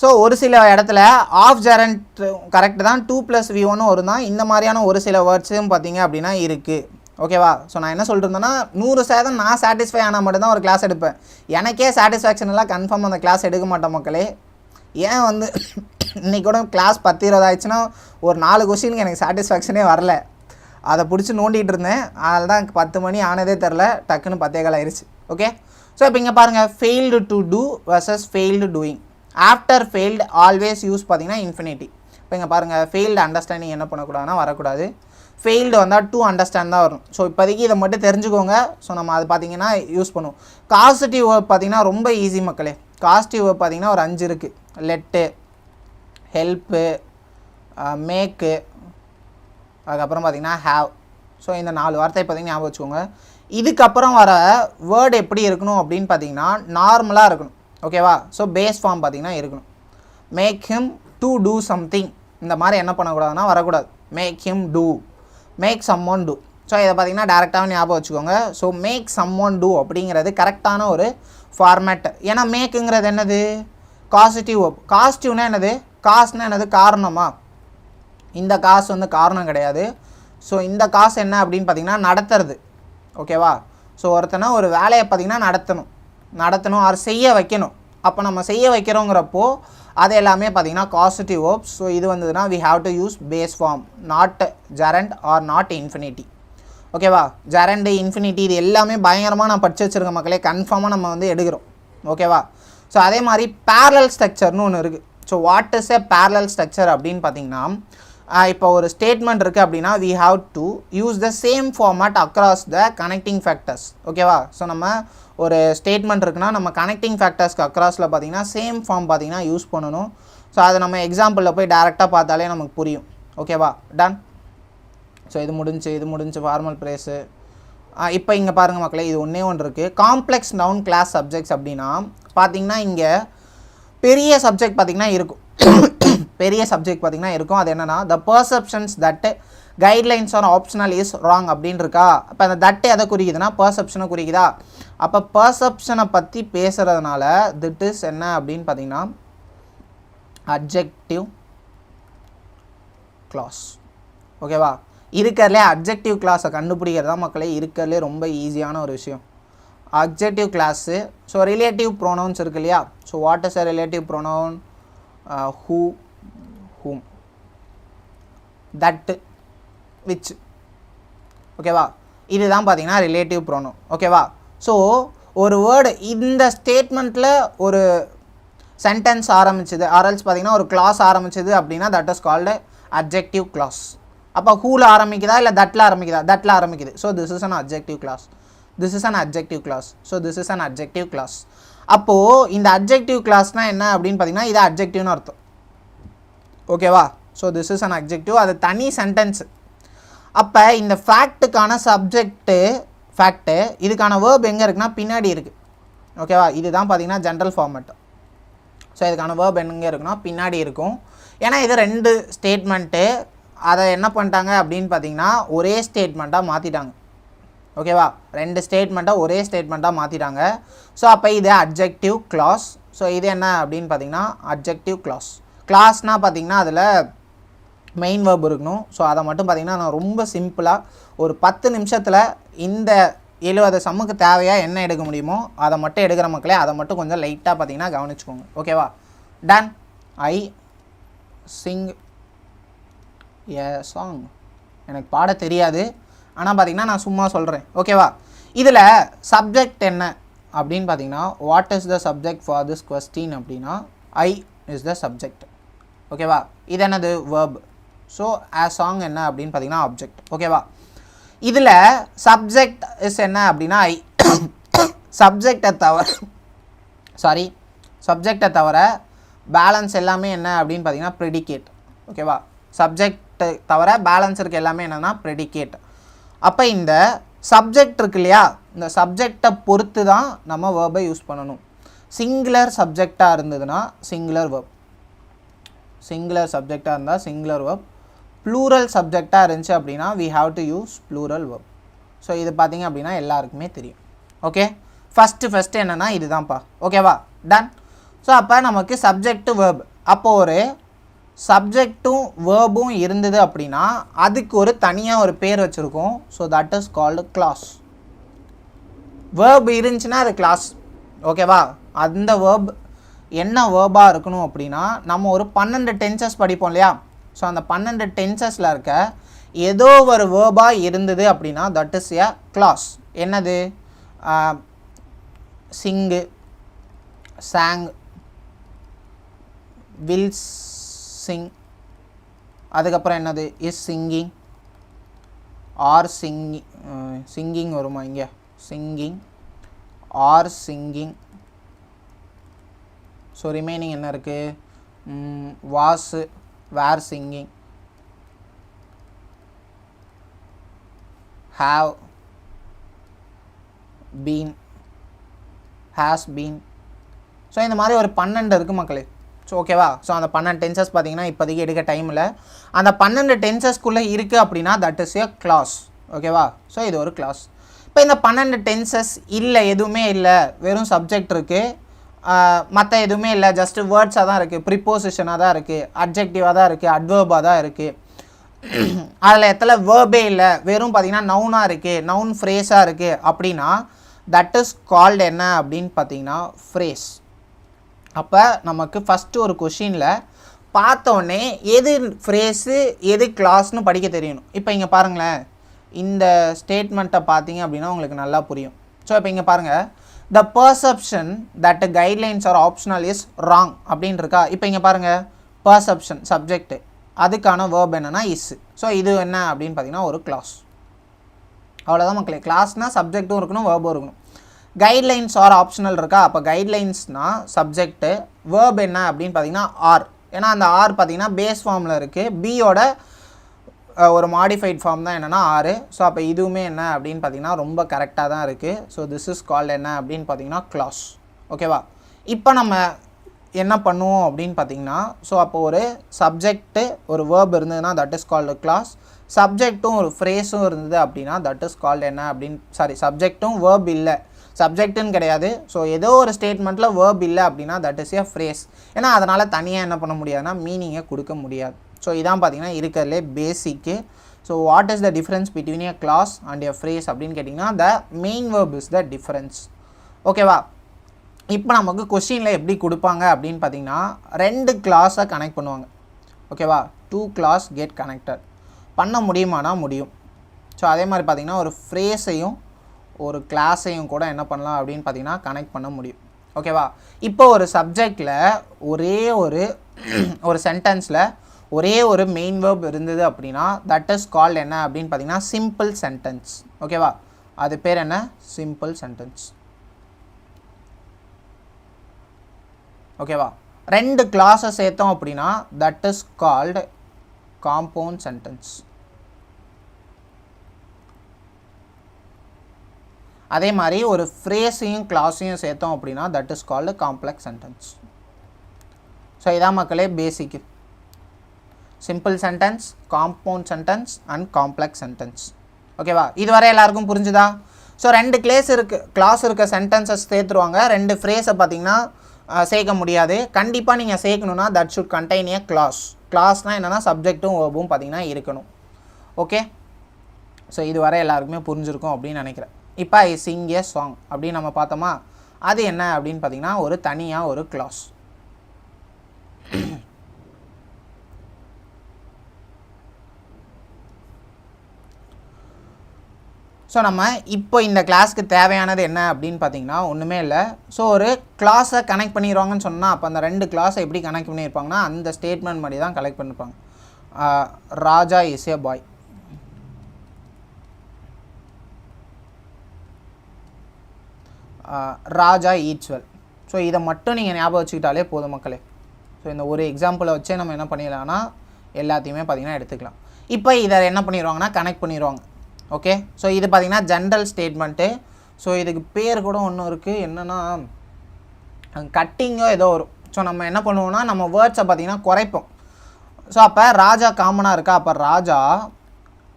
ஸோ ஒரு சில இடத்துல ஆஃப் ஜெரண்ட் கரெக்ட் தான், 2 + v1 வரும் தான். இந்த மாதிரியான ஒரு சில வேர்ட்ஸும் பார்த்தீங்க அப்படின்னா இருக்குது. ஓகேவா? ஸோ நான் என்ன சொல்லிருந்தேன்னா 100% நான் சாட்டிஸ்ஃபை ஆனால் மட்டும்தான் ஒரு கிளாஸ் எடுப்பேன். எனக்கே சாட்டிஸ்ஃபேக்ஷன் எல்லாம் கன்ஃபார்ம் அந்த கிளாஸ் எடுக்க மாட்டேன் மக்களே. ஏன் வந்து இன்றைக்கி கூட கிளாஸ் 10-20 ஆயிடுச்சுன்னா ஒரு 4 கொஸ்டினுக்கு எனக்கு சாட்டிஸ்ஃபேக்ஷனே வரல. அதை பிடிச்சி நோண்டிகிட்டு இருந்தேன். அதனால தான் 10 மணி ஆனதே தெரில, டக்குன்னு 10:15 ஆயிடுச்சு. ஓகே? ஸோ இப்போ இங்கே பாருங்கள், failed to do versus failed doing. After failed always use பார்த்தீங்கன்னா இன்ஃபினிட்டி. இப்போ இங்கே பாருங்கள், ஃபெயில்டு அண்டர்ஸ்டாண்டிங் என்ன பண்ணக்கூடாதுன்னா வரக்கூடாது. ஃபெயில்டு வந்தால் டு அண்டர்ஸ்டாண்ட் தான் வரும். ஸோ இப்போதைக்கு இதை மட்டும் தெரிஞ்சுக்கோங்க. ஸோ நம்ம அது பார்த்தீங்கன்னா யூஸ் பண்ணுவோம். காசிட்டிவ் வேர்ப் பார்த்தீங்கன்னா ரொம்ப ஈஸி மக்களே. காசிட்டிவ் வேர்ப் பார்த்தீங்கன்னா ஒரு 5 இருக்குது. லெட்டு, ஹெல்ப்பு, மேக்கு, அதுக்கப்புறம் பார்த்தீங்கன்னா ஹேவ். ஸோ இந்த 4 வார்த்தை பார்த்தீங்கன்னா ஞாபகம் வச்சுக்கோங்க. இதுக்கப்புறம் வர வேர்டு எப்படி இருக்கணும் அப்படின்னு பார்த்தீங்கன்னா நார்மலாக இருக்கணும். ஓகேவா? ஸோ பேஸ் ஃபார்ம் பார்த்தீங்கன்னா இருக்கணும். Make him to do something, இந்த மாதிரி என்ன பண்ணக்கூடாதுன்னா வரக்கூடாது. Make him do, make someone do. So இதை பார்த்தீங்கன்னா டேரெக்டாக ஞாபகம் வச்சுக்கோங்க. So make someone do அப்படிங்கிறது கரெக்டான ஒரு ஃபார்மேட். ஏன்னா மேக்குங்கிறது என்னது? Causative verb. காசிட்டிவ்னா என்னது? காசுனா என்னது? காரணமா? இந்த காசு வந்து காரணம் கிடையாது. ஸோ இந்த காசு என்ன அப்படின்னு பார்த்தீங்கன்னா நடத்துறது. ஓகேவா? ஸோ ஒருத்தனை ஒரு வேலையை பார்த்தீங்கன்னா நடத்தணும் ஆர் செய்ய வைக்கணும். அப்போ நம்ம செய்ய வைக்கிறோங்கிறப்போ அது எல்லாமே பார்த்தீங்கன்னா காசிட்டிவ் வேர்ப்ஸ். ஸோ இது வந்ததுன்னா we have to use base form, not gerund or not infinity. ஓகேவா? ஜெரண்ட், இன்ஃபினிட்டி இது எல்லாமே பயங்கரமாக நான் படித்து வச்சுருக்க மக்களே. கன்ஃபார்மாக நம்ம வந்து எடுக்கிறோம். ஓகேவா? ஸோ அதே மாதிரி parallel ஸ்ட்ரக்சர்னு ஒன்று இருக்குது. So what is a parallel structure அப்படின்னு பார்த்தீங்கன்னா, இப்போ ஒரு ஸ்டேட்மெண்ட் இருக்குது அப்படின்னா we have to use the same format across the connecting factors. ஓகேவா? ஸோ நம்ம ஒரு ஸ்டேட்மெண்ட் இருக்குன்னா நம்ம கனெக்டிங் ஃபேக்டர்ஸ்க்கு அக்ராஸில் பார்த்தீங்கன்னா சேம் ஃபார்ம் பார்த்தீங்கன்னா யூஸ் பண்ணணும். ஸோ அதை நம்ம எக்ஸாம்பிளில் போய் டேரெக்டாக பார்த்தாலே நமக்கு புரியும். ஓகேவா? டன். ஸோ இது முடிஞ்சு ஃபார்மல் ப்ரேஸு. இப்போ இங்கே பாருங்கள் மக்களே, இது ஒன்றே ஒன்று இருக்குது. காம்ப்ளெக்ஸ் நவுன் கிளாஸ் சப்ஜெக்ட்ஸ் அப்படின்னா பார்த்தீங்கன்னா இங்கே பெரிய சப்ஜெக்ட் பார்த்திங்கன்னா இருக்கும். அது என்னென்னா the perceptions that guidelines are optional is wrong அப்படின்னு இருக்கா. அப்போ அந்த தட்டு எதை குறிக்குதுன்னா பர்செப்ஷனை குறிக்குதா. அப்போ பர்செப்ஷனை பற்றி பேசுகிறதுனால திட் இஸ் என்ன அப்படின்னு பார்த்தீங்கன்னா அட்ஜெக்டிவ் கிளாஸ். ஓகேவா? இருக்கிறதுலே அட்ஜெக்டிவ் கிளாஸை கண்டுபிடிக்கிறதா மக்களே இருக்கிறதுலே ரொம்ப ஈஸியான ஒரு விஷயம். Adjective class. So relative pronouns இருக்கு இல்லையா. So what is a relative pronoun? Who, whom, that, which. ஓகேவா? இதுதான் பார்த்தீங்கன்னா ரிலேட்டிவ் ப்ரோனவுன். ஓகேவா? ஸோ ஒரு வேர்டு இந்த ஸ்டேட்மெண்ட்டில் ஒரு சென்டென்ஸ் ஆரம்பிச்சது ஆர்எல்ஸ் பார்த்தீங்கன்னா ஒரு கிளாஸ் ஆரம்பிச்சது அப்படின்னா that is called adjective clause. அப்போ ஹூவில் ஆரம்பிக்குதா இல்லை தட்டில் ஆரம்பிக்குதா? தட்டில் ஆரம்பிக்குது. So this is an adjective clause. So this is an adjective clause. அப்போது இந்த அட்ஜெக்டிவ் கிளாஸ்னால் என்ன அப்படின்னு பார்த்தீங்கன்னா இது அட்ஜெக்டிவ்னு அர்த்தம். ஓகேவா? So this is an adjective. அது தனி சென்டென்ஸு. அப்போ இந்த ஃபேக்ட்டுக்கான ஃபேக்ட்டு இதுக்கான வேர்ப் எங்கே இருக்குன்னா பின்னாடி இருக்குது. ஓகேவா? இதுதான் பார்த்தீங்கன்னா ஜென்ரல் ஃபார்மேட். ஸோ இதுக்கான வேர்ப் எங்கே இருக்குன்னா பின்னாடி இருக்கும். ஏன்னா இது 2 ஸ்டேட்மெண்ட்டு, அதை என்ன பண்ணிட்டாங்க அப்படின்னு பார்த்தீங்கன்னா ஒரே ஸ்டேட்மெண்ட்டாக மாற்றிட்டாங்க. ஓகேவா, 2 ஸ்டேட்மெண்ட்டாக ஒரே ஸ்டேட்மெண்ட்டாக மாற்றிட்டாங்க. ஸோ அப்போ இது அட்ஜெக்டிவ் கிளாஸ். ஸோ இது என்ன அப்படின்னு பார்த்தீங்கன்னா அட்ஜெக்டிவ் கிளாஸ். கிளாஸ்னால் பார்த்தீங்கன்னா அதில் மெயின் வேர்ப் இருக்கணும். ஸோ அதை மட்டும் பார்த்தீங்கன்னா நான் ரொம்ப சிம்பிளாக ஒரு 10 நிமிஷத்தில் இந்த 70 சம்முக்கு தேவையாக என்ன எடுக்க முடியுமோ அதை மட்டும் எடுக்கிற மக்களே, அதை மட்டும் கொஞ்சம் லைட்டாக பார்த்தீங்கன்னா கவனிச்சுக்கோங்க. ஓகேவா, done. I sing a song. எனக்கு பாட தெரியாது, ஆனால் பார்த்தீங்கன்னா நான் சும்மா சொல்கிறேன். ஓகேவா, இதில் சப்ஜெக்ட் என்ன அப்படின்னு பார்த்தீங்கன்னா what is the subject for this question அப்படின்னா ஐ இஸ் த சப்ஜெக்ட். ஓகேவா, இது என்னது வேர்ப். ஸோ ஆ சாங் என்ன அப்படின்னு பார்த்தீங்கன்னா ஆப்ஜெக்ட். ஓகேவா, இதில் சப்ஜெக்ட் இஸ் என்ன அப்படின்னா ஐ. சப்ஜெக்டை தவிர பேலன்ஸ் எல்லாமே என்ன அப்படின்னு பார்த்தீங்கன்னா ப்ரெடிகேட். ஓகேவா, சப்ஜெக்ட் தவிர பேலன்ஸ் இருக்க எல்லாமே என்னென்னா ப்ரெடிகேட். அப்போ இந்த சப்ஜெக்ட் இருக்கு இல்லையா, இந்த சப்ஜெக்டை பொறுத்து தான் நம்ம வேர்பை யூஸ் பண்ணணும். சிங்குலர் சப்ஜெக்டாக இருந்ததுன்னா சிங்குலர் வேர்ப், சிங்குலர் சப்ஜெக்டாக இருந்தால் சிங்குலர் வேர்ப். ப்ளூரல் சப்ஜெக்டாக இருந்துச்சு அப்படின்னா we have to use plural verb. So இது பார்த்திங்க அப்படின்னா எல்லாருக்குமே தெரியும். ஓகே, ஃபஸ்ட்டு என்னென்னா இதுதான்ப்பா. ஓகேவா, டன். ஸோ அப்போ நமக்கு சப்ஜெக்ட் வேர்ப், அப்போது ஒரு சப்ஜெக்டும் வேர்பும் இருந்தது அப்படின்னா அதுக்கு ஒரு தனியாக ஒரு பேர் வச்சுருக்கோம். So that is called clause. Verb இருந்துச்சுன்னா அது கிளாஸ். ஓகேவா, அந்த வேர்ப் என்ன வேர்பாக இருக்கணும் அப்படின்னா நம்ம ஒரு 12 டென்சஸ் படிப்போம் இல்லையா. ஸோ அந்த 12 டென்சஸில் இருக்க ஏதோ ஒரு வேர்பாக இருந்தது அப்படின்னா தட் இஸ் எ கிளாஸ். என்னது, சிங்கு, சாங், வில் சிங், அதுக்கப்புறம் என்னது இஸ் சிங்கிங், ஆர் சிங்கிங் வருமா இங்கே, singing are singing. So remaining என்ன இருக்குது, was, were singing, have been, has been. ஸோ இந்த மாதிரி ஒரு 12 இருக்குது மக்களே. ஸோ ஓகேவா, ஸோ அந்த 12 டென்சஸ் பார்த்தீங்கன்னா இப்போதைக்கு எடுக்க டைமில் அந்த 12 டென்சஸ்க்குள்ளே இருக்குது அப்படின்னா தட் இஸ் எ கிளாஸ். ஓகேவா, ஸோ இது ஒரு கிளாஸ். இப்போ இந்த 12 டென்சஸ் இல்லை, எதுவுமே இல்லை, வெறும் சப்ஜெக்ட் இருக்குது, மற்ற எதுவுமே இல்லை, ஜஸ்ட்டு வேர்ட்ஸாக தான் இருக்குது, ப்ரிப்போசிஷனாக தான் இருக்குது, அட்ஜெக்டிவாக தான் இருக்குது, அட்வர்பாக தான் இருக்குது, அதில் எத்தனை வேர்பே இல்லை, வெறும் பார்த்திங்கன்னா நவுனாக இருக்குது, நவுன் ஃப்ரேஸாக இருக்குது அப்படின்னா தட் இஸ் கால்டு என்ன அப்படின்னு பார்த்தீங்கன்னா ஃப்ரேஸ். அப்போ நமக்கு ஃபஸ்ட்டு ஒரு கொஷினில் பார்த்தோன்னே எது ஃப்ரேஸு எது கிளாஸ்னு படிக்க தெரியணும். இப்போ இங்கே பாருங்களேன், இந்த ஸ்டேட்மெண்ட்டை பார்த்தீங்க அப்படின்னா உங்களுக்கு நல்லா புரியும். ஸோ இப்போ இங்கே பாருங்கள், the perception that guidelines are optional is wrong அப்படின்னு இருக்கா. இப்போ இங்கே பாருங்கள், பர்செப்ஷன் சப்ஜெக்ட், அதுக்கான வேர்ப் என்னென்னா இஸ். ஸோ இது என்ன அப்படின்னு பார்த்தீங்கன்னா ஒரு கிளாஸ். அவ்வளோதான் மக்களே. கிளாஸ்னால் சப்ஜெக்ட்டும் இருக்கணும், வேர்பும் இருக்கணும். கைட்லைன்ஸ் ஆர் ஆப்ஷனல் இருக்கா, அப்போ கைட்லைன்ஸ்னால் சப்ஜெக்ட்டு, வேர்ப் என்ன அப்படின்னு பார்த்தீங்கன்னா ஆர். ஏன்னா அந்த ஆர் பார்த்தீங்கன்னா பேஸ் ஃபார்மில் இருக்குது, பியோட ஒரு மாடிஃபைட் ஃபார்ம் தான் என்னென்னா ஆர். ஸோ அப்போ இதுவுமே என்ன அப்படின்னு பார்த்தீங்கன்னா ரொம்ப கரெக்டாக தான் இருக்குது. ஸோ திஸ் இஸ் கால்டு என்ன அப்படின்னு பார்த்தீங்கன்னா கிளாஸ். ஓகேவா, இப்போ நம்ம என்ன பண்ணுவோம் அப்படின்னு பார்த்தீங்கன்னா, ஸோ அப்போ ஒரு சப்ஜெக்ட்டு ஒரு வேர்ப் இருந்ததுன்னா தட் இஸ் கால்டு கிளாஸ், சப்ஜெக்ட்டும் ஒரு ஃப்ரேஸும் இருந்தது அப்படின்னா தட் இஸ் கால்டு என்ன அப்படின்னு சப்ஜெக்ட்டும் வேர்ப் இல்லை, சப்ஜெக்ட்டுன்னு கிடையாது, ஸோ ஏதோ ஒரு ஸ்டேட்மெண்ட்டில் வேர்ப் இல்லை அப்படின்னா தட் இஸ் எ ஃப்ரேஸ். ஏன்னா அதனால் தனியாக என்ன பண்ண முடியாதுன்னா மீனிங்கை கொடுக்க முடியாது. ஸோ இதான் பார்த்தீங்கன்னா இருக்கிறதுலே basic. So what is the difference between a clause and a phrase அப்படின்னு கேட்டிங்கன்னா the main verb is the difference. ஓகேவா, இப்போ நமக்கு கொஸ்டினில் எப்படி கொடுப்பாங்க அப்படின்னு பார்த்தீங்கன்னா 2 கிளாஸை கனெக்ட் பண்ணுவாங்க. ஓகேவா, 2 கிளாஸ் கெட் கனெக்டட் பண்ண முடியுமானா முடியும். ஸோ அதே மாதிரி பார்த்திங்கன்னா ஒரு ஃப்ரேஸையும் ஒரு கிளாஸையும் கூட என்ன பண்ணலாம் அப்படின்னு பார்த்தீங்கன்னா கனெக்ட் பண்ண முடியும். ஓகேவா, இப்போ ஒரு சப்ஜெக்டில் ஒரே ஒரு சென்டென்ஸில் ஒரே ஒரு மெயின் வேர்ப் இருந்தது அப்படின்னா தட் இஸ் கால்ட் என்ன அப்படின்னு பார்த்தீங்கன்னா சிம்பிள் சென்டென்ஸ். ஓகேவா, அது பேர் என்ன, சிம்பிள் சென்டென்ஸ். ஓகேவா, 2 கிளாஸை சேர்த்தோம் அப்படின்னா that is called compound sentence. அதே மாதிரி ஒரு ஃப்ரேஸையும் கிளாஸையும் சேர்த்தோம் அப்படின்னா that is called complex sentence. So இதான் மக்களே basic. Simple sentence, compound sentence and complex sentence. ஓகேவா, இதுவரை எல்லாருக்கும் புரிஞ்சுதா? ஸோ 2 கிளாஸ் இருக்க சென்டென்சஸ் சேர்த்துருவாங்க. 2 ஃப்ரேஸை பார்த்தீங்கன்னா சேர்க்க முடியாது. கண்டிப்பாக நீங்கள் சேர்க்கணுன்னா that should contain a clause. கிளாஸ்னால் என்னென்னா சப்ஜெக்ட்டும் வேர்பும் பார்த்தீங்கன்னா இருக்கணும். ஓகே, ஸோ இதுவரை எல்லாருக்குமே புரிஞ்சிருக்கும் அப்படின்னு நினைக்கிறேன். இப்போ ஐ சிங் ஏ சாங் அப்படின்னு நம்ம பார்த்தோமா, அது என்ன அப்படின்னு பார்த்தீங்கன்னா ஒரு தனியாக ஒரு கிளாஸ். ஸோ நம்ம இப்போ இந்த கிளாஸ்க்கு தேவையானது என்ன அப்படின்னு பார்த்தீங்கன்னா ஒன்றுமே இல்லை. ஸோ ஒரு கிளாஸை கனெக்ட் பண்ணிடுவாங்கன்னு சொன்னால் அப்போ அந்த 2 கிளாஸை எப்படி கனெக்ட் பண்ணியிருப்பாங்கன்னா அந்த ஸ்டேட்மெண்ட் மாதிரி தான் கலெக்ட் பண்ணியிருப்பாங்க. Raja is a boy. Raja eats well. So இதை மட்டும் நீங்கள் ஞாபகம் வச்சுக்கிட்டாலே போதும் மக்களே. ஸோ இந்த ஒரு எக்ஸாம்பிளை வச்சே நம்ம என்ன பண்ணிடலாம்னா எல்லாத்தையுமே பார்த்திங்கன்னா எடுத்துக்கலாம். இப்போ இதை என்ன பண்ணிடுவாங்கன்னா கனெக்ட் பண்ணிடுவாங்க. ஓகே, ஸோ இது பார்த்திங்கன்னா ஜென்ரல் ஸ்டேட்மெண்ட்டு. ஸோ இதுக்கு பேர் கூட ஒன்று இருக்குது, என்னென்னா கட்டிங்கோ ஏதோ வரும். ஸோ நம்ம என்ன பண்ணுவோம்னா நம்ம வேர்ட்ஸை பார்த்திங்கன்னா குறைப்போம். ஸோ அப்போ ராஜா காமனாக இருக்கா, அப்போ ராஜா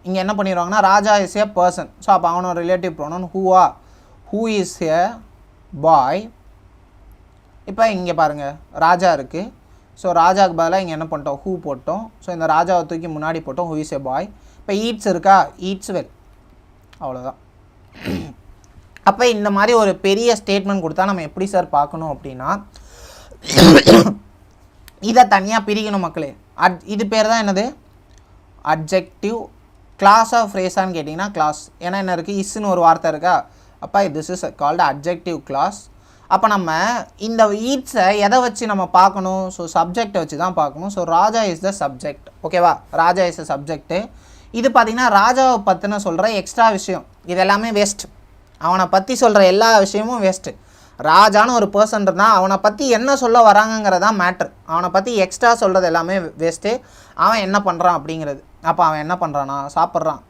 இங்கே என்ன பண்ணிடுவாங்கன்னா ராஜா இஸ் ஏ பர்சன். ஸோ அப்போ அவனோட relative pronoun who is a பாய். இப்போ இங்கே பாருங்கள் ராஜா இருக்குது. ஸோ ராஜாவுக்கு பதிலாக இங்கே என்ன பண்ணிட்டோம், ஹூ போட்டோம். ஸோ இந்த ராஜாவை தூக்கி முன்னாடி போட்டோம், ஹூ இஸ் ஏ பாய். இப்போ ஈட்ஸ் இருக்கா, ஈட்ஸ் வெல், அவ்வளோதான். அப்போ இந்த மாதிரி ஒரு பெரிய ஸ்டேட்மெண்ட் கொடுத்தா நம்ம எப்படி சார் பார்க்கணும் அப்படின்னா இதை தனியாக பிரிக்கணும் மக்களே. இது பேர் தான் என்னது, அட்ஜெக்டிவ். கிளாஸ் ஆஃப் ஃப்ரேஸான்னு கேட்டிங்கன்னா கிளாஸ். ஏன்னா என்ன இருக்குது, இஸ்ன்னு ஒரு வார்த்தை இருக்கா, அப்போ this is called adjective clause. அப்போ நம்ம இந்த ஈட்ஸை எதை வச்சு நம்ம பார்க்கணும், ஸோ சப்ஜெக்டை வச்சு தான் பார்க்கணும். So Raja is the subject. ஓகேவா, ராஜா இஸ் த சப்ஜெக்ட்டு. இது பார்த்திங்கன்னா ராஜாவை பற்றின சொல்கிற எக்ஸ்ட்ரா விஷயம், இது எல்லாமே வேஸ்ட். அவனை பற்றி சொல்கிற எல்லா விஷயமும் வேஸ்ட்டு. ராஜான்னு ஒரு பர்சன் இருந்தால் அவனை பற்றி என்ன சொல்ல வராங்கங்கிறதான் மேட்ரு. அவனை பற்றி எக்ஸ்ட்ரா சொல்கிறது எல்லாமே வேஸ்ட்டு. அவன் என்ன பண்ணுறான் அப்படிங்கிறது. அப்போ அவன் என்ன பண்ணுறான்னா சாப்பிட்றான்.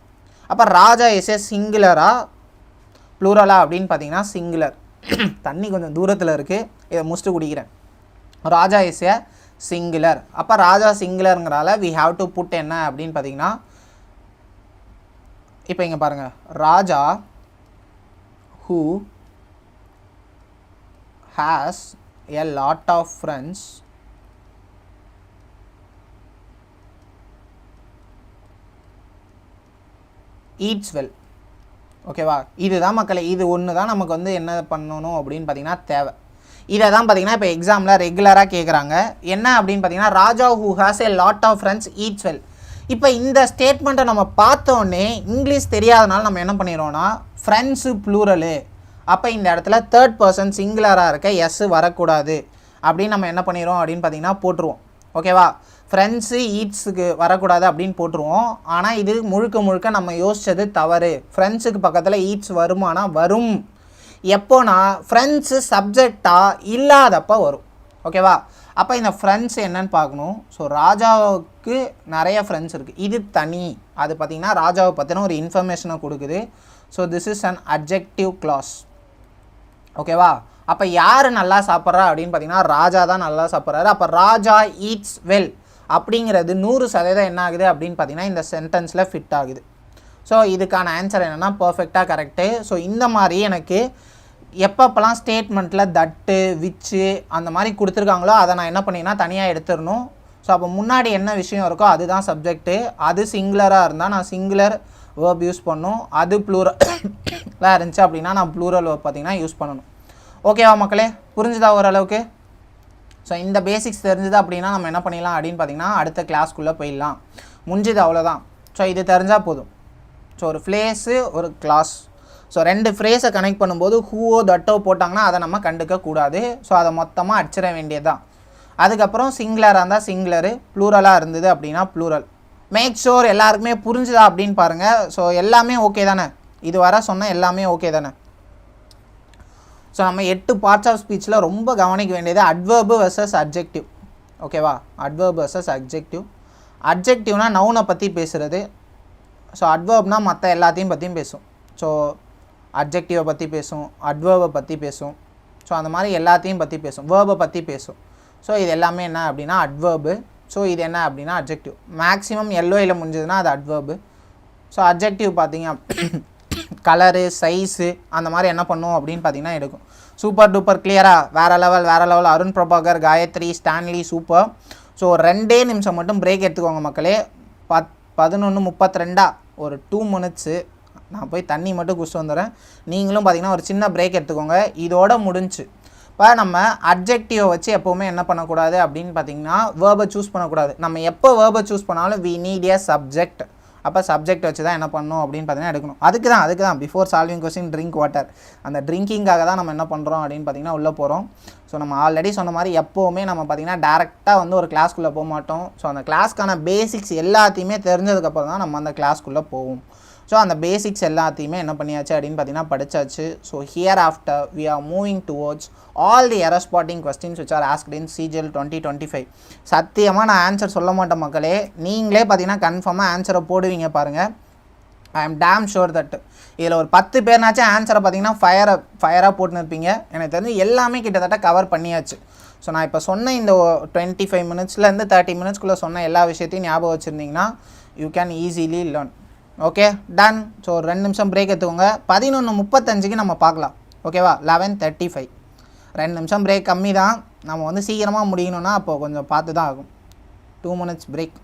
அப்போ ராஜா இஸ் ஏ சிங்குலரா ப்ளூரலா அப்படின்னு பார்த்தீங்கன்னா சிங்குலர். தண்ணி கொஞ்சம் தூரத்தில் இருக்குது, இதை முடிச்சுட்டு குடிக்கிறேன். ராஜா இஸ் ஏ சிங்குலர். அப்போ ராஜா சிங்குலருங்கிறால வி ஹாவ் டு புட் என்ன அப்படின்னு பார்த்தீங்கன்னா இப்போ இங்கே பாருங்கள், ராஜா who has a lot of friends eats well. ஓகேவா, இதுதான் மக்களே. இது ஒன்று தான் நமக்கு வந்து என்ன பண்ணணும் அப்படின்னு பார்த்தீங்கன்னா தேவை. இதை தான் பார்த்தீங்கன்னா இப்போ எக்ஸாமில் ரெகுலராக கேட்குறாங்க. என்ன அப்படின்னு பார்த்தீங்கன்னா ராஜா who has a lot of friends eats well. இப்போ இந்த ஸ்டேட்மெண்ட்டை நம்ம பார்த்தோன்னே இங்கிலீஷ் தெரியாதனால நம்ம என்ன பண்ணிடுறோன்னா ஃப்ரெண்ட்ஸு ப்ளூரலு. அப்போ இந்த இடத்துல தேர்ட் பர்சன் சிங்குலராக இருக்க எஸ் வரக்கூடாது அப்படின்னு நம்ம என்ன பண்ணிடுறோம் அப்படின்னு பார்த்தீங்கன்னா போட்டுருவோம். ஓகேவா, ஃப்ரெண்ட்ஸு ஈட்ஸுக்கு வரக்கூடாது அப்படின்னு போட்டுருவோம். ஆனால் இது முழுக்க முழுக்க நம்ம யோசித்தது தவறு. ஃப்ரெண்ட்ஸுக்கு பக்கத்தில் ஈட்ஸ் வருமானா வரும். எப்போனா ஃப்ரெண்ட்ஸு சப்ஜெக்டாக இல்லாதப்போ வரும். ஓகேவா, அப்போ இந்த ஃப்ரெண்ட்ஸ் என்னன்னு பார்க்கணும். ஸோ ராஜாவுக்கு நிறைய ஃப்ரெண்ட்ஸ் இருக்குது, இது தனி. அது பார்த்திங்கன்னா ராஜாவை பற்றின ஒரு இன்ஃபர்மேஷனை கொடுக்குது. So this is an adjective clause. ஓகேவா, அப்போ யார் நல்லா சாப்பிட்றா அப்படின்னு பார்த்தீங்கன்னா ராஜா தான் நல்லா சாப்பிட்றாரு. அப்போ ராஜா ஈட்ஸ் வெல் அப்படிங்கிறது 100% என்ன ஆகுது அப்படின்னு பார்த்தீங்கன்னா இந்த சென்டென்ஸில் ஃபிட் ஆகுது. ஸோ இதுக்கான ஆன்சர் என்னென்னா பர்ஃபெக்டாக கரெக்டு. ஸோ இந்த மாதிரி எனக்கு எப்பப்பெல்லாம் ஸ்டேட்மெண்ட்டில் தட்டு விச்சு அந்த மாதிரி கொடுத்துருக்காங்களோ அதை நான் என்ன பண்ணினா தனியாக எடுத்துடணும். ஸோ அப்போ முன்னாடி என்ன விஷயம் இருக்கோ அதுதான் சப்ஜெக்ட்டு. அது சிங்குலராக இருந்தால் நான் சிங்குலர் வேர்ப் யூஸ் பண்ணணும். அது ப்ளூரலாக இருந்துச்சு அப்படின்னா நான் ப்ளூரல் வேர்ப் பார்த்திங்கன்னா யூஸ் பண்ணணும். ஓகேவா மக்களே, புரிஞ்சுதா ஓரளவுக்கு? ஸோ இந்த பேசிக்ஸ் தெரிஞ்சுது அப்படின்னா நம்ம என்ன பண்ணிடலாம் அப்படின்னு பார்த்திங்கன்னா அடுத்த கிளாஸ்க்குள்ளே போயிடலாம். முடிஞ்சுது, அவ்வளோதான். ஸோ இது தெரிஞ்சால் போதும். ஸோ ஒரு ஃப்ரேஸு ஒரு கிளாஸ். ஸோ 2 ஃப்ரேஸை கனெக்ட் பண்ணும்போது ஹூவோ தட்டோ போட்டாங்கன்னா அதை நம்ம கண்டுக்கக்கூடாது. ஸோ அதை மொத்தமாக அடிச்சிட வேண்டியது தான். அதுக்கப்புறம் சிங்குலராக இருந்தால் சிங்குலரு, ப்ளூரலாக இருந்தது அப்படின்னா ப்ளூரல். மேக் ஷோர் எல்லாருக்குமே புரிஞ்சுதா அப்படின்னு பாருங்கள். ஸோ எல்லாமே ஓகே தானே? இது வர சொன்னால் எல்லாமே ஓகே தானே? ஸோ நம்ம 8 பார்ட்ஸ் ஆஃப் ஸ்பீச்சில் ரொம்ப கவனிக்க வேண்டியது அட்வர்பு வெர்சஸ் அட்ஜெக்டிவ். ஓகேவா, அட்வர்ப் வெர்சஸ் அட்ஜெக்டிவ். அட்ஜெக்டிவ்னால் நவுனை பற்றி பேசுகிறது. ஸோ அட்வர்ப்னால் மற்ற எல்லாத்தையும் பற்றியும் பேசும். ஸோ அட்ஜெக்டிவை பற்றி பேசும், அட்வர்பை பற்றி பேசும். ஸோ அந்த மாதிரி எல்லாத்தையும் பற்றி பேசும், வேர்பை பற்றி பேசும். ஸோ இது எல்லாமே என்ன அப்படின்னா அட்வர்பு. ஸோ இது என்ன அப்படின்னா அட்ஜெக்டிவ். மேக்ஸிமம் எல்ஓயில் முடிஞ்சதுன்னா அது அட்வர்பு. ஸோ அட்ஜெக்டிவ் பார்த்தீங்க கலரு சைஸு அந்த மாதிரி என்ன பண்ணும் அப்படின்னு பார்த்தீங்கன்னா எடுக்கும். சூப்பர் டூப்பர் கிளியராக வேறு level Arun Prabhakar, Gayathri, Stanley super. So 2 நிமிஷம் மட்டும் பிரேக் எடுத்துக்கோங்க மக்களே. 11:32 ஒரு 2 minutes. நான் போய் தண்ணி மட்டும் குடிச்சு வந்துடுறேன். நீங்களும் பார்த்தீங்கன்னா ஒரு சின்ன பிரேக் எடுத்துக்கோங்க. இதோட முடிஞ்சு. இப்போ நம்ம அட்ஜெக்டிவை வச்சு எப்போவுமே என்ன பண்ணக்கூடாது அப்படின்னு பார்த்தீங்கன்னா வேர்பை சூஸ் பண்ணக்கூடாது. நம்ம எப்போ வேர்பை சூஸ் பண்ணாலும் வி நீட் ஏ சப்ஜெக்ட். அப்போ சப்ஜெக்ட் வச்சு தான் என்ன பண்ணணும் அப்படின்னு பார்த்தீங்கன்னா எடுக்கணும். அதுக்கு தான் before solving question drink water. அந்த ட்ரிங்கிங்காக தான் நம்ம என்ன பண்ணுறோம் அப்படின்னு பார்த்தீங்கன்னா உள்ளே போகிறோம். ஸோ நம்ம ஆல்ரெடி சொன்ன மாதிரி எப்போவுமே நம்ம பார்த்திங்கன்னா டேரெக்டாக வந்து ஒரு கிளாஸ்க்குள்ளே போக மாட்டோம். ஸோ அந்த கிளாஸ்க்கான பேசிக்ஸ் எல்லாத்தையுமே தெரிஞ்சதுக்கப்புறம் தான் நம்ம அந்த கிளாஸ்க்குள்ளே போவோம். ஸோ அந்த பேசிக்ஸ் எல்லாத்தையுமே என்ன பண்ணியாச்சு அப்படின்னு பார்த்தீங்கன்னா படித்தாச்சு. So here after we are moving towards all the error spotting questions which are asked in CGL 2025. சத்தியமாக நான் ஆன்சர் சொல்ல மாட்டேன் மக்களே. நீங்களே பார்த்தீங்கன்னா கன்ஃபார்மாக ஆன்சரை போடுவீங்க பாருங்கள். I am dam sure that இதில் ஒரு 10 பேர்னாச்சும் ஆன்சரை பார்த்தீங்கன்னா ஃபயராக போட்டுன்னு இருப்பீங்க. எனக்கு தெரிஞ்சு எல்லாமே கிட்டத்தட்ட கவர் பண்ணியாச்சு. ஸோ நான் இப்போ சொன்ன இந்த 25 minutesலேருந்து 30 minutesக்குள்ளே சொன்ன எல்லா விஷயத்தையும் ஞாபகம் வச்சுருந்தீங்கன்னா you can easily learn. Okay done. So 2 நிமிஷம் பிரேக் எடுத்துக்கோங்க. 11:35 நம்ம பார்க்கலாம். ஓகேவா? 11:35. 2 நிமிஷம் பிரேக் கம்மி தான். நம்ம வந்து சீக்கிரமாக முடியணும்னா அப்போது கொஞ்சம் பார்த்து தான் ஆகும். 2 minutes பிரேக்.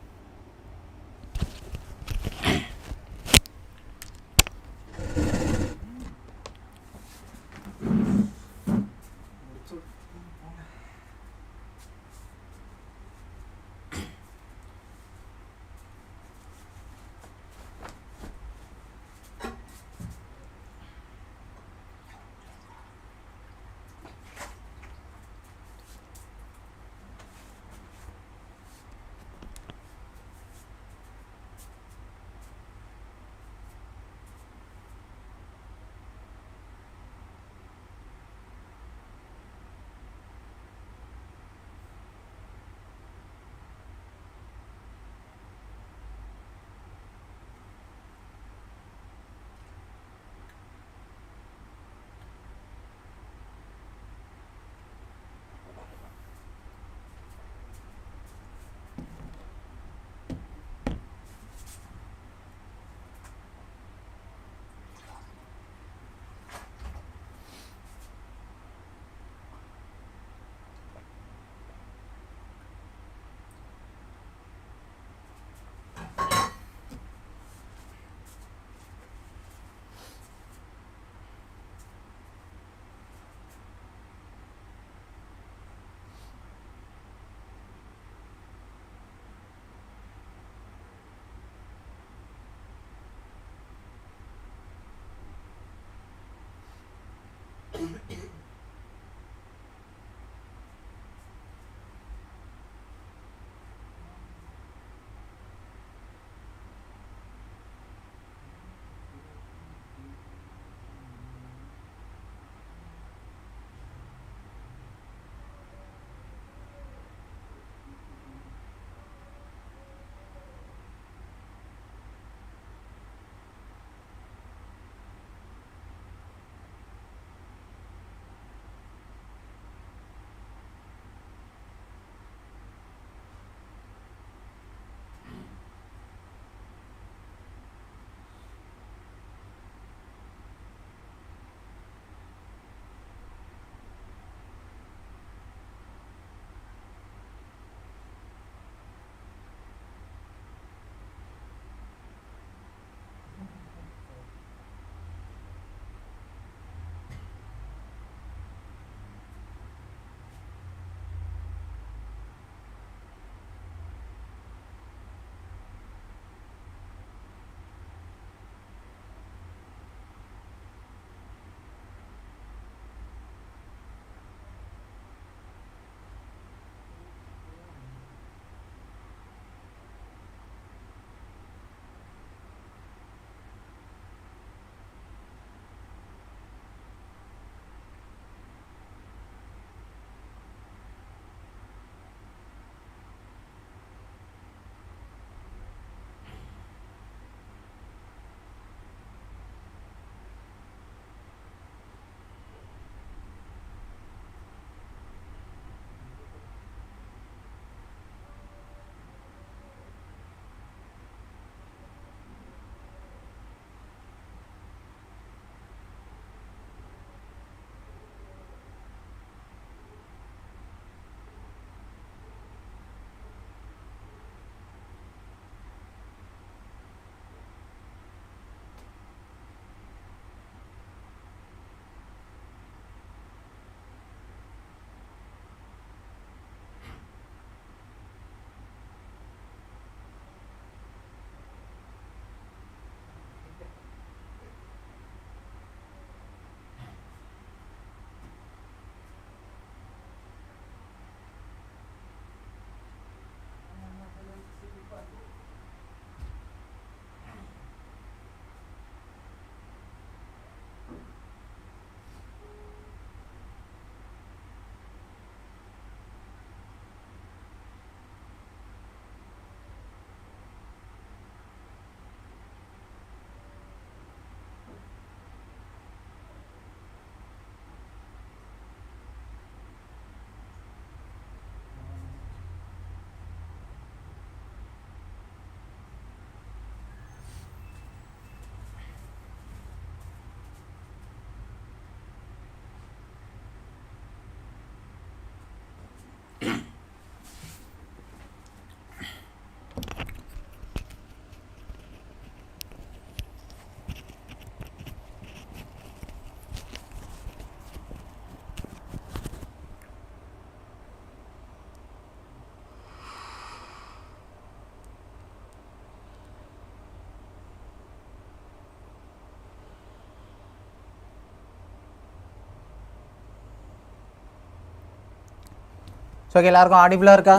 ஸோ ஓகே, எல்லாருக்கும் ஆடிபிளாக இருக்கா?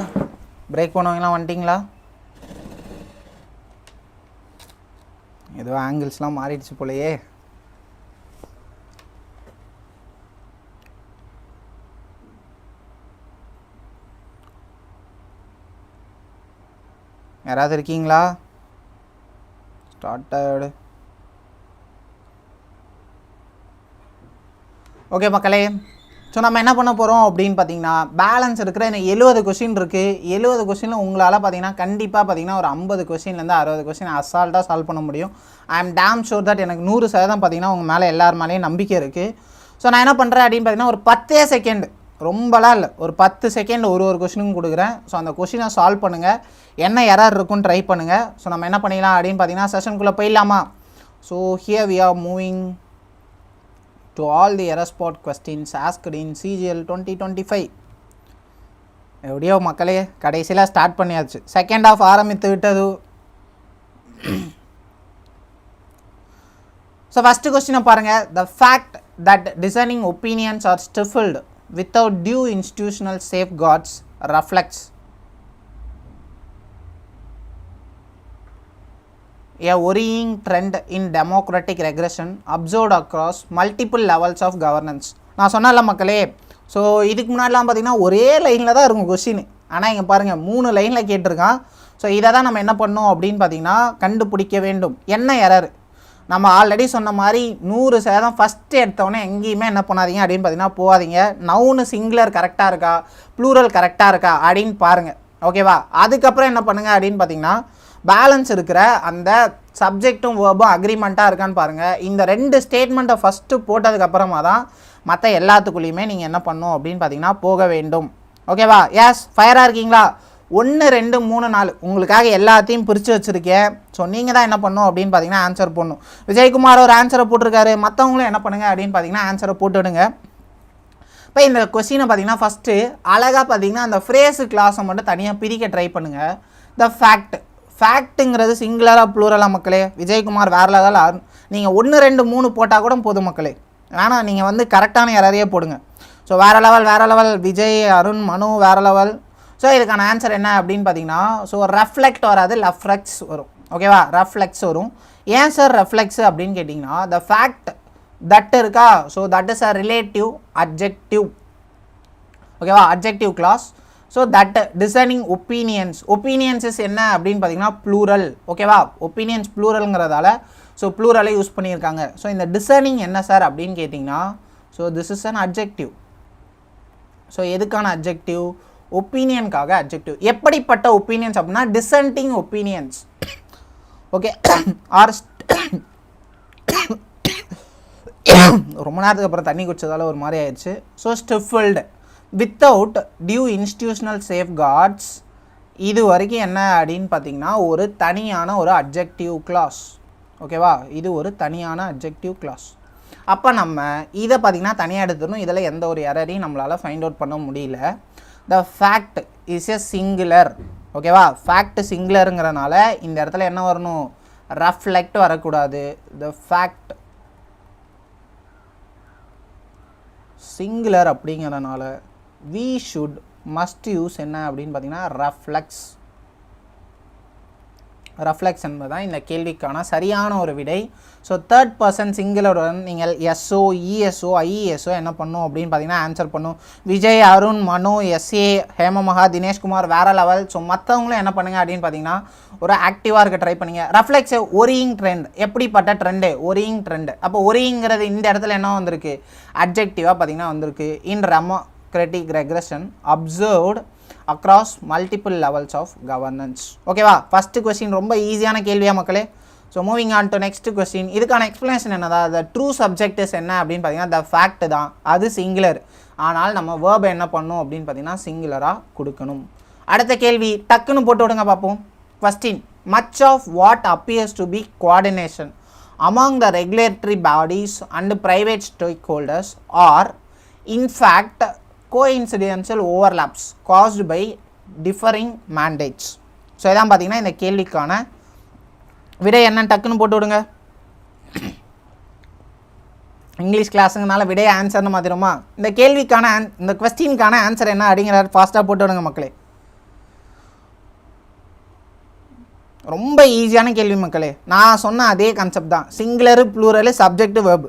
பிரேக் பண்ணுவாங்களாம் வந்துட்டிங்களா? ஏதோ ஆங்கிள்ஸ்லாம் மாறிடுச்சு போலையே. யாராவது இருக்கீங்களா? ஸ்டார்டட். ஓகே மக்களே, ஸோ நம்ம என்ன பண்ண போகிறோம் அப்படின்னு பார்த்தீங்கன்னா, பேலன்ஸ் இருக்கிற எனக்கு 70 கொஷின் இருக்குது. 70 கொஷினில் உங்களால் பார்த்தீங்கன்னா கண்டிப்பாக பார்த்தீங்கன்னா ஒரு 50 கொஷின்லேருந்து 60 கொஷின் அசால்ட்டாக சால்வ் பண்ண முடியும். I am dam sure that எனக்கு 100% பார்த்தீங்கன்னா உங்கள் மேலே எல்லார் மேலேயும் நம்பிக்கை இருக்குது. ஸோ நான் என்ன பண்ணுறேன் அப்படின்னு பார்த்தீங்கன்னா, ஒரு 10 செகண்ட், ரொம்பலாம் இல்லை, ஒரு 10 செகண்ட் ஒரு கொஷினுக்கும் கொடுக்குறேன். ஸோ அந்த கொஷினை சால்வ் பண்ணுங்கள், என்ன எரர் இருக்குன்னு ட்ரை பண்ணுங்கள். ஸோ நம்ம என்ன பண்ணிடலாம் அப்படின்னு பார்த்தீங்கன்னா, செஷனுக்குள்ளே போயிடலாமா? So here we are moving to all the error spot questions asked in CGL 2025. எப்படியோ மக்களே கடைசியில் ஸ்டார்ட் பண்ணியாச்சு, செகண்ட் ஆஃப் ஆரம்பித்து விட்டது. ஸோ ஃபஸ்ட்டு கொஸ்டினை பாருங்கள். The fact that discerning opinions are stifled without due institutional safeguards reflects a worrying trend in democratic regression observed across multiple levels of governance. நான் சொன்னல மக்களே, ஸோ இதுக்கு முன்னாடிலாம் பார்த்தீங்கன்னா ஒரே லைனில் தான் இருக்கும் கொஸ்டின். ஆனால் இங்கே பாருங்கள் 3 லைனில் கேட்டிருக்கான். ஸோ இதை தான் நம்ம என்ன பண்ணோம் அப்படின்னு பார்த்தீங்கன்னா கண்டுபிடிக்க வேண்டும். என்ன எரர்? நம்ம ஆல்ரெடி சொன்ன மாதிரி 100% ஃபஸ்ட்டு எடுத்தோடனே எங்கேயுமே என்ன பண்ணாதீங்க அப்படின்னு பார்த்தீங்கன்னா போகாதீங்க. நவுனு சிங்குலர் கரெக்டாக இருக்கா, ப்ளூரல் கரெக்டாக இருக்கா அப்படின்னு பாருங்கள். ஓகேவா? அதுக்கப்புறம் என்ன பண்ணுங்கள் அப்படின்னு பார்த்தீங்கன்னா, பேலன்ஸ் இருக்கிற அந்த சப்ஜெக்டும் வேர்பும் அக்ரிமெண்ட்டாக இருக்கான்னு பாருங்கள். இந்த 2 ஸ்டேட்மெண்ட்டை ஃபஸ்ட்டு போட்டதுக்கப்புறமா தான் மற்ற எல்லாத்துக்குள்ளேயுமே நீங்கள் என்ன பண்ணணும் அப்படின்னு பார்த்தீங்கன்னா போக வேண்டும். ஓகேவா? எஸ், ஃபயராக இருக்கீங்களா? 1 2 3 4 உங்களுக்காக எல்லாத்தையும் பிரித்து வச்சுருக்கேன். ஸோ நீங்கள் தான் என்ன பண்ணணும் அப்படின்னு பார்த்தீங்கன்னா ஆன்சர் போடணும். விஜயகுமார் ஒரு ஆன்சரை போட்டிருக்காரு, மற்றவங்களும் என்ன பண்ணுங்கள் அப்படின்னு பார்த்தீங்கன்னா ஆன்சரை போட்டுவிடுங்க. இப்போ இந்த கொஸ்டினை பார்த்தீங்கன்னா ஃபஸ்ட்டு அழகாக பார்த்தீங்கன்னா அந்த ஃப்ரேஸு கிளாஸை மட்டும் தனியாக பிரிக்க ட்ரை பண்ணுங்கள். த ஃபேக்ட், ஃபேக்ட்டுங்கிறது சிங்குலராக ப்ளூரலாக மக்களே? விஜயகுமார் வேறு லெவல். நீங்கள் 1 2 3 போட்டால் கூட போதும் மக்களே, வேணாம் நீங்கள் வந்து கரெக்டான யாரையே போடுங்க. ஸோ வேறு லெவல் விஜய், அருண், மனு வேறு லெவல். ஸோ இதுக்கான ஆன்சர் என்ன அப்படின்னு பார்த்தீங்கன்னா, ஸோ ரெஃப்ளெக்ட் வராது, ரெஃப்ளெக்ஸ் வரும். ஓகேவா? ரெஃப்ளெக்ஸ் வரும். ஏன் சார் ரெஃப்ளெக்ஸ் அப்படின்னு கேட்டிங்கன்னா, த ஃபேக்ட் தட் இருக்கா, so that is a relative adjective. ஓகேவா? Adjective clause. So that designing opinions என்ன அப்படின்னு பார்த்தீங்கன்னா ப்ளூரல். ஓகேவா? ஒப்பீனியன்ஸ் ப்ளூரல்ங்கிறதால ஸோ ப்ளூரலை யூஸ் பண்ணியிருக்காங்க. ஸோ இந்த டிசைனிங் என்ன சார் அப்படின்னு கேட்டிங்கன்னா, so this is an adjective. So எதுக்கான அட்ஜெக்டிவ்? ஒப்பீனியனுக்காக அட்ஜெக்டிவ். எப்படிப்பட்ட ஒப்பீனியன்ஸ் அப்படின்னா டிசென்டிங் ஒப்பீனியன்ஸ். ஓகே, ஆர் ரொம்ப நேரத்துக்கு அப்புறம் தண்ணி குடிச்சதால ஒரு மாதிரி ஆயிடுச்சு. So stifled without due institutional safeguards. இது வரைக்கும் என்ன அப்படின்னு பார்த்தீங்கன்னா ஒரு தனியான ஒரு அட்ஜெக்டிவ் கிளாஸ். ஓகேவா? இது ஒரு தனியான அட்ஜெக்டிவ் கிளாஸ். அப்போ நம்ம இதை பார்த்திங்கன்னா தனியாக எடுத்துடணும். இதில் எந்த ஒரு எரரையும் நம்மளால் ஃபைண்ட் அவுட் பண்ண முடியல. The fact is a singular. ஓகேவா? ஃபேக்ட் சிங்குலருங்கிறனால இந்த இடத்துல என்ன வரணும்? ரெஃப்ளெக்ட் வரக்கூடாது. த ஃபேக்ட் சிங்குலர் அப்படிங்கிறனால we should must use என்ன அப்படின்னு பார்த்தீங்கன்னா ரெஃப்ளெக்ஸ் என்பதுதான் இந்த கேள்விக்கான சரியான ஒரு விடை. ஸோ தேர்ட் பர்சன் சிங்குலருடன் நீங்கள் எஸ்ஓ, இஎஸ்ஓ, ஐஇஎஸ்ஓ என்ன பண்ணும் அப்படின்னு பார்த்தீங்கன்னா ஆன்சர் பண்ணும். விஜய், அருண், மனு, எஸ்ஏ, ஹேமமகா, தினேஷ்குமார் வேற லெவல். ஸோ மற்றவங்களும் என்ன பண்ணுங்க அப்படின்னு பார்த்தீங்கன்னா ஒரு ஆக்டிவாக இருக்க ட்ரை பண்ணுங்க. Reflex worrying trend. எப்படிப்பட்ட ட்ரெண்டு? Worrying trend. அப்போ ஒரியிங்கிறது இந்த இடத்துல என்ன வந்திருக்கு? அட்ஜெக்டிவாக பார்த்தீங்கன்னா வந்திருக்கு. இன் democratic regression observed across multiple levels of governance. ஓகேவா? ஃபஸ்ட்டு கொஸ்டின் ரொம்ப ஈஸியான கேள்வியா மக்களே? So moving on to next question. இதுக்கான எக்ஸ்ப்ளனேஷன் என்னதா, த ட்ரூ சப்ஜெக்ட் இஸ் என்ன அப்படின்னு பார்த்தீங்கன்னா த ஃபேக்ட் தான், அது சிங்குலர். ஆனால் நம்ம வேர்பை என்ன பண்ணணும் அப்படின்னு பார்த்தீங்கன்னா சிங்குலராக கொடுக்கணும். அடுத்த கேள்வி டக்குன்னு போட்டு விடுங்க பார்ப்போம். Question, much of what appears to be coordination among the regulatory bodies and private stakeholders are in fact coincidental overlaps caused by differing mandates. So இதான் பார்த்தீங்கன்னா இந்த கேள்விக்கான விடை என்ன, டக்குன்னு போட்டு விடுங்க. இங்கிலீஷ் கிளாஸுங்கனால விடை ஆன்சர்னு மாதிரிமா, இந்த கேள்விக்கான இந்த கொஸ்டினுக்கான ஆன்சர் என்ன அப்படிங்கிறார், ஃபாஸ்ட்டாக போட்டு விடுங்க மக்களே. ரொம்ப ஈஸியான கேள்வி மக்களே. நான் சொன்ன அதே கான்செப்ட் தான், சிங்குலரு ப்ளூரலு சப்ஜெக்ட் வேர்பு.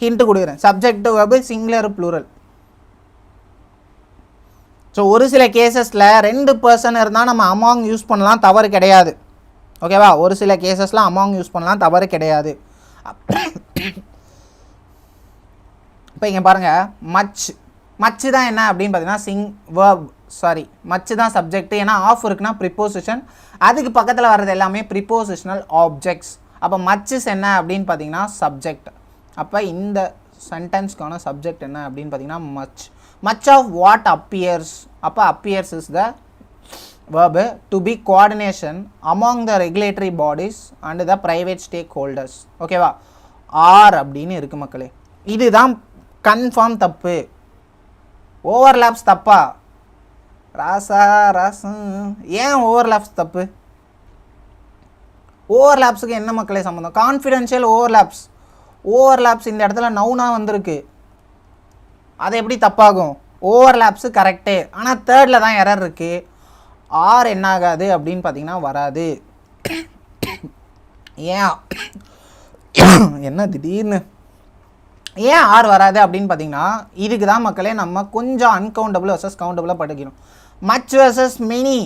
ஹிண்ட்டு கொடுக்குறேன், subject verb singular plural. So ஒரு சில கேசஸில் 2 பர்சன் இருந்தால் நம்ம அமாங் யூஸ் பண்ணலாம், தவறு கிடையாது. ஓகேவா, ஒரு சில கேசஸில் அமாங் யூஸ் பண்ணலாம், தவறு கிடையாது. இப்போ இங்கே பாருங்கள், மச்சு தான் என்ன அப்படின்னு பார்த்தீங்கன்னா மச்சு தான் சப்ஜெக்ட். ஏன்னா ஆஃப் இருக்குன்னா ப்ரிப்போசிஷன், அதுக்கு பக்கத்தில் வர்றது எல்லாமே ப்ரிப்போசிஷனல் ஆப்ஜெக்ட்ஸ். அப்போ மச்சஸ் என்ன அப்படின்னு பார்த்தீங்கன்னா சப்ஜெக்ட். அப்போ இந்த சென்டென்ஸ்க்கான சப்ஜெக்ட் என்ன அப்படின்னு பார்த்தீங்கன்னா மச் ஆஃப் வாட் அப்பியர்ஸ். அப்போ appears is the verb to be coordination among the regulatory bodies and the private stakeholders. ஓகேவா, ஆர் அப்படின்னு இருக்கு மக்களே. இதுதான் கன்ஃபார்ம் தப்பு. ஓவர்லாப்ஸ் தப்பா ஏன் ஓவர்லாப்ஸ் தப்பு? ஓவர்லாப்ஸுக்கு என்ன மக்களே சம்மந்தம்? கான்ஃபிடென்ஷியல் ஓவர்லாப்ஸ் இந்த இடத்துல நவுனாக வந்திருக்கு, அது எப்படி தப்பாகும்? ஓவர்லாப்ஸு கரெக்டு, ஆனால் தேர்டில் தான் எரர் இருக்குது. ஆர் என்ன ஆகாது அப்படின்னு பார்த்தீங்கன்னா வராது. ஏன் என்ன திடீர்னு ஏன் ஆர் வராது அப்படின்னு பார்த்தீங்கன்னா இதுக்கு தான் மக்களே நம்ம கொஞ்சம் அன்கவுண்டபிள் வர்சஸ் கவுண்டபிளாக படிக்கணும். மச் வர்சஸ் மெனி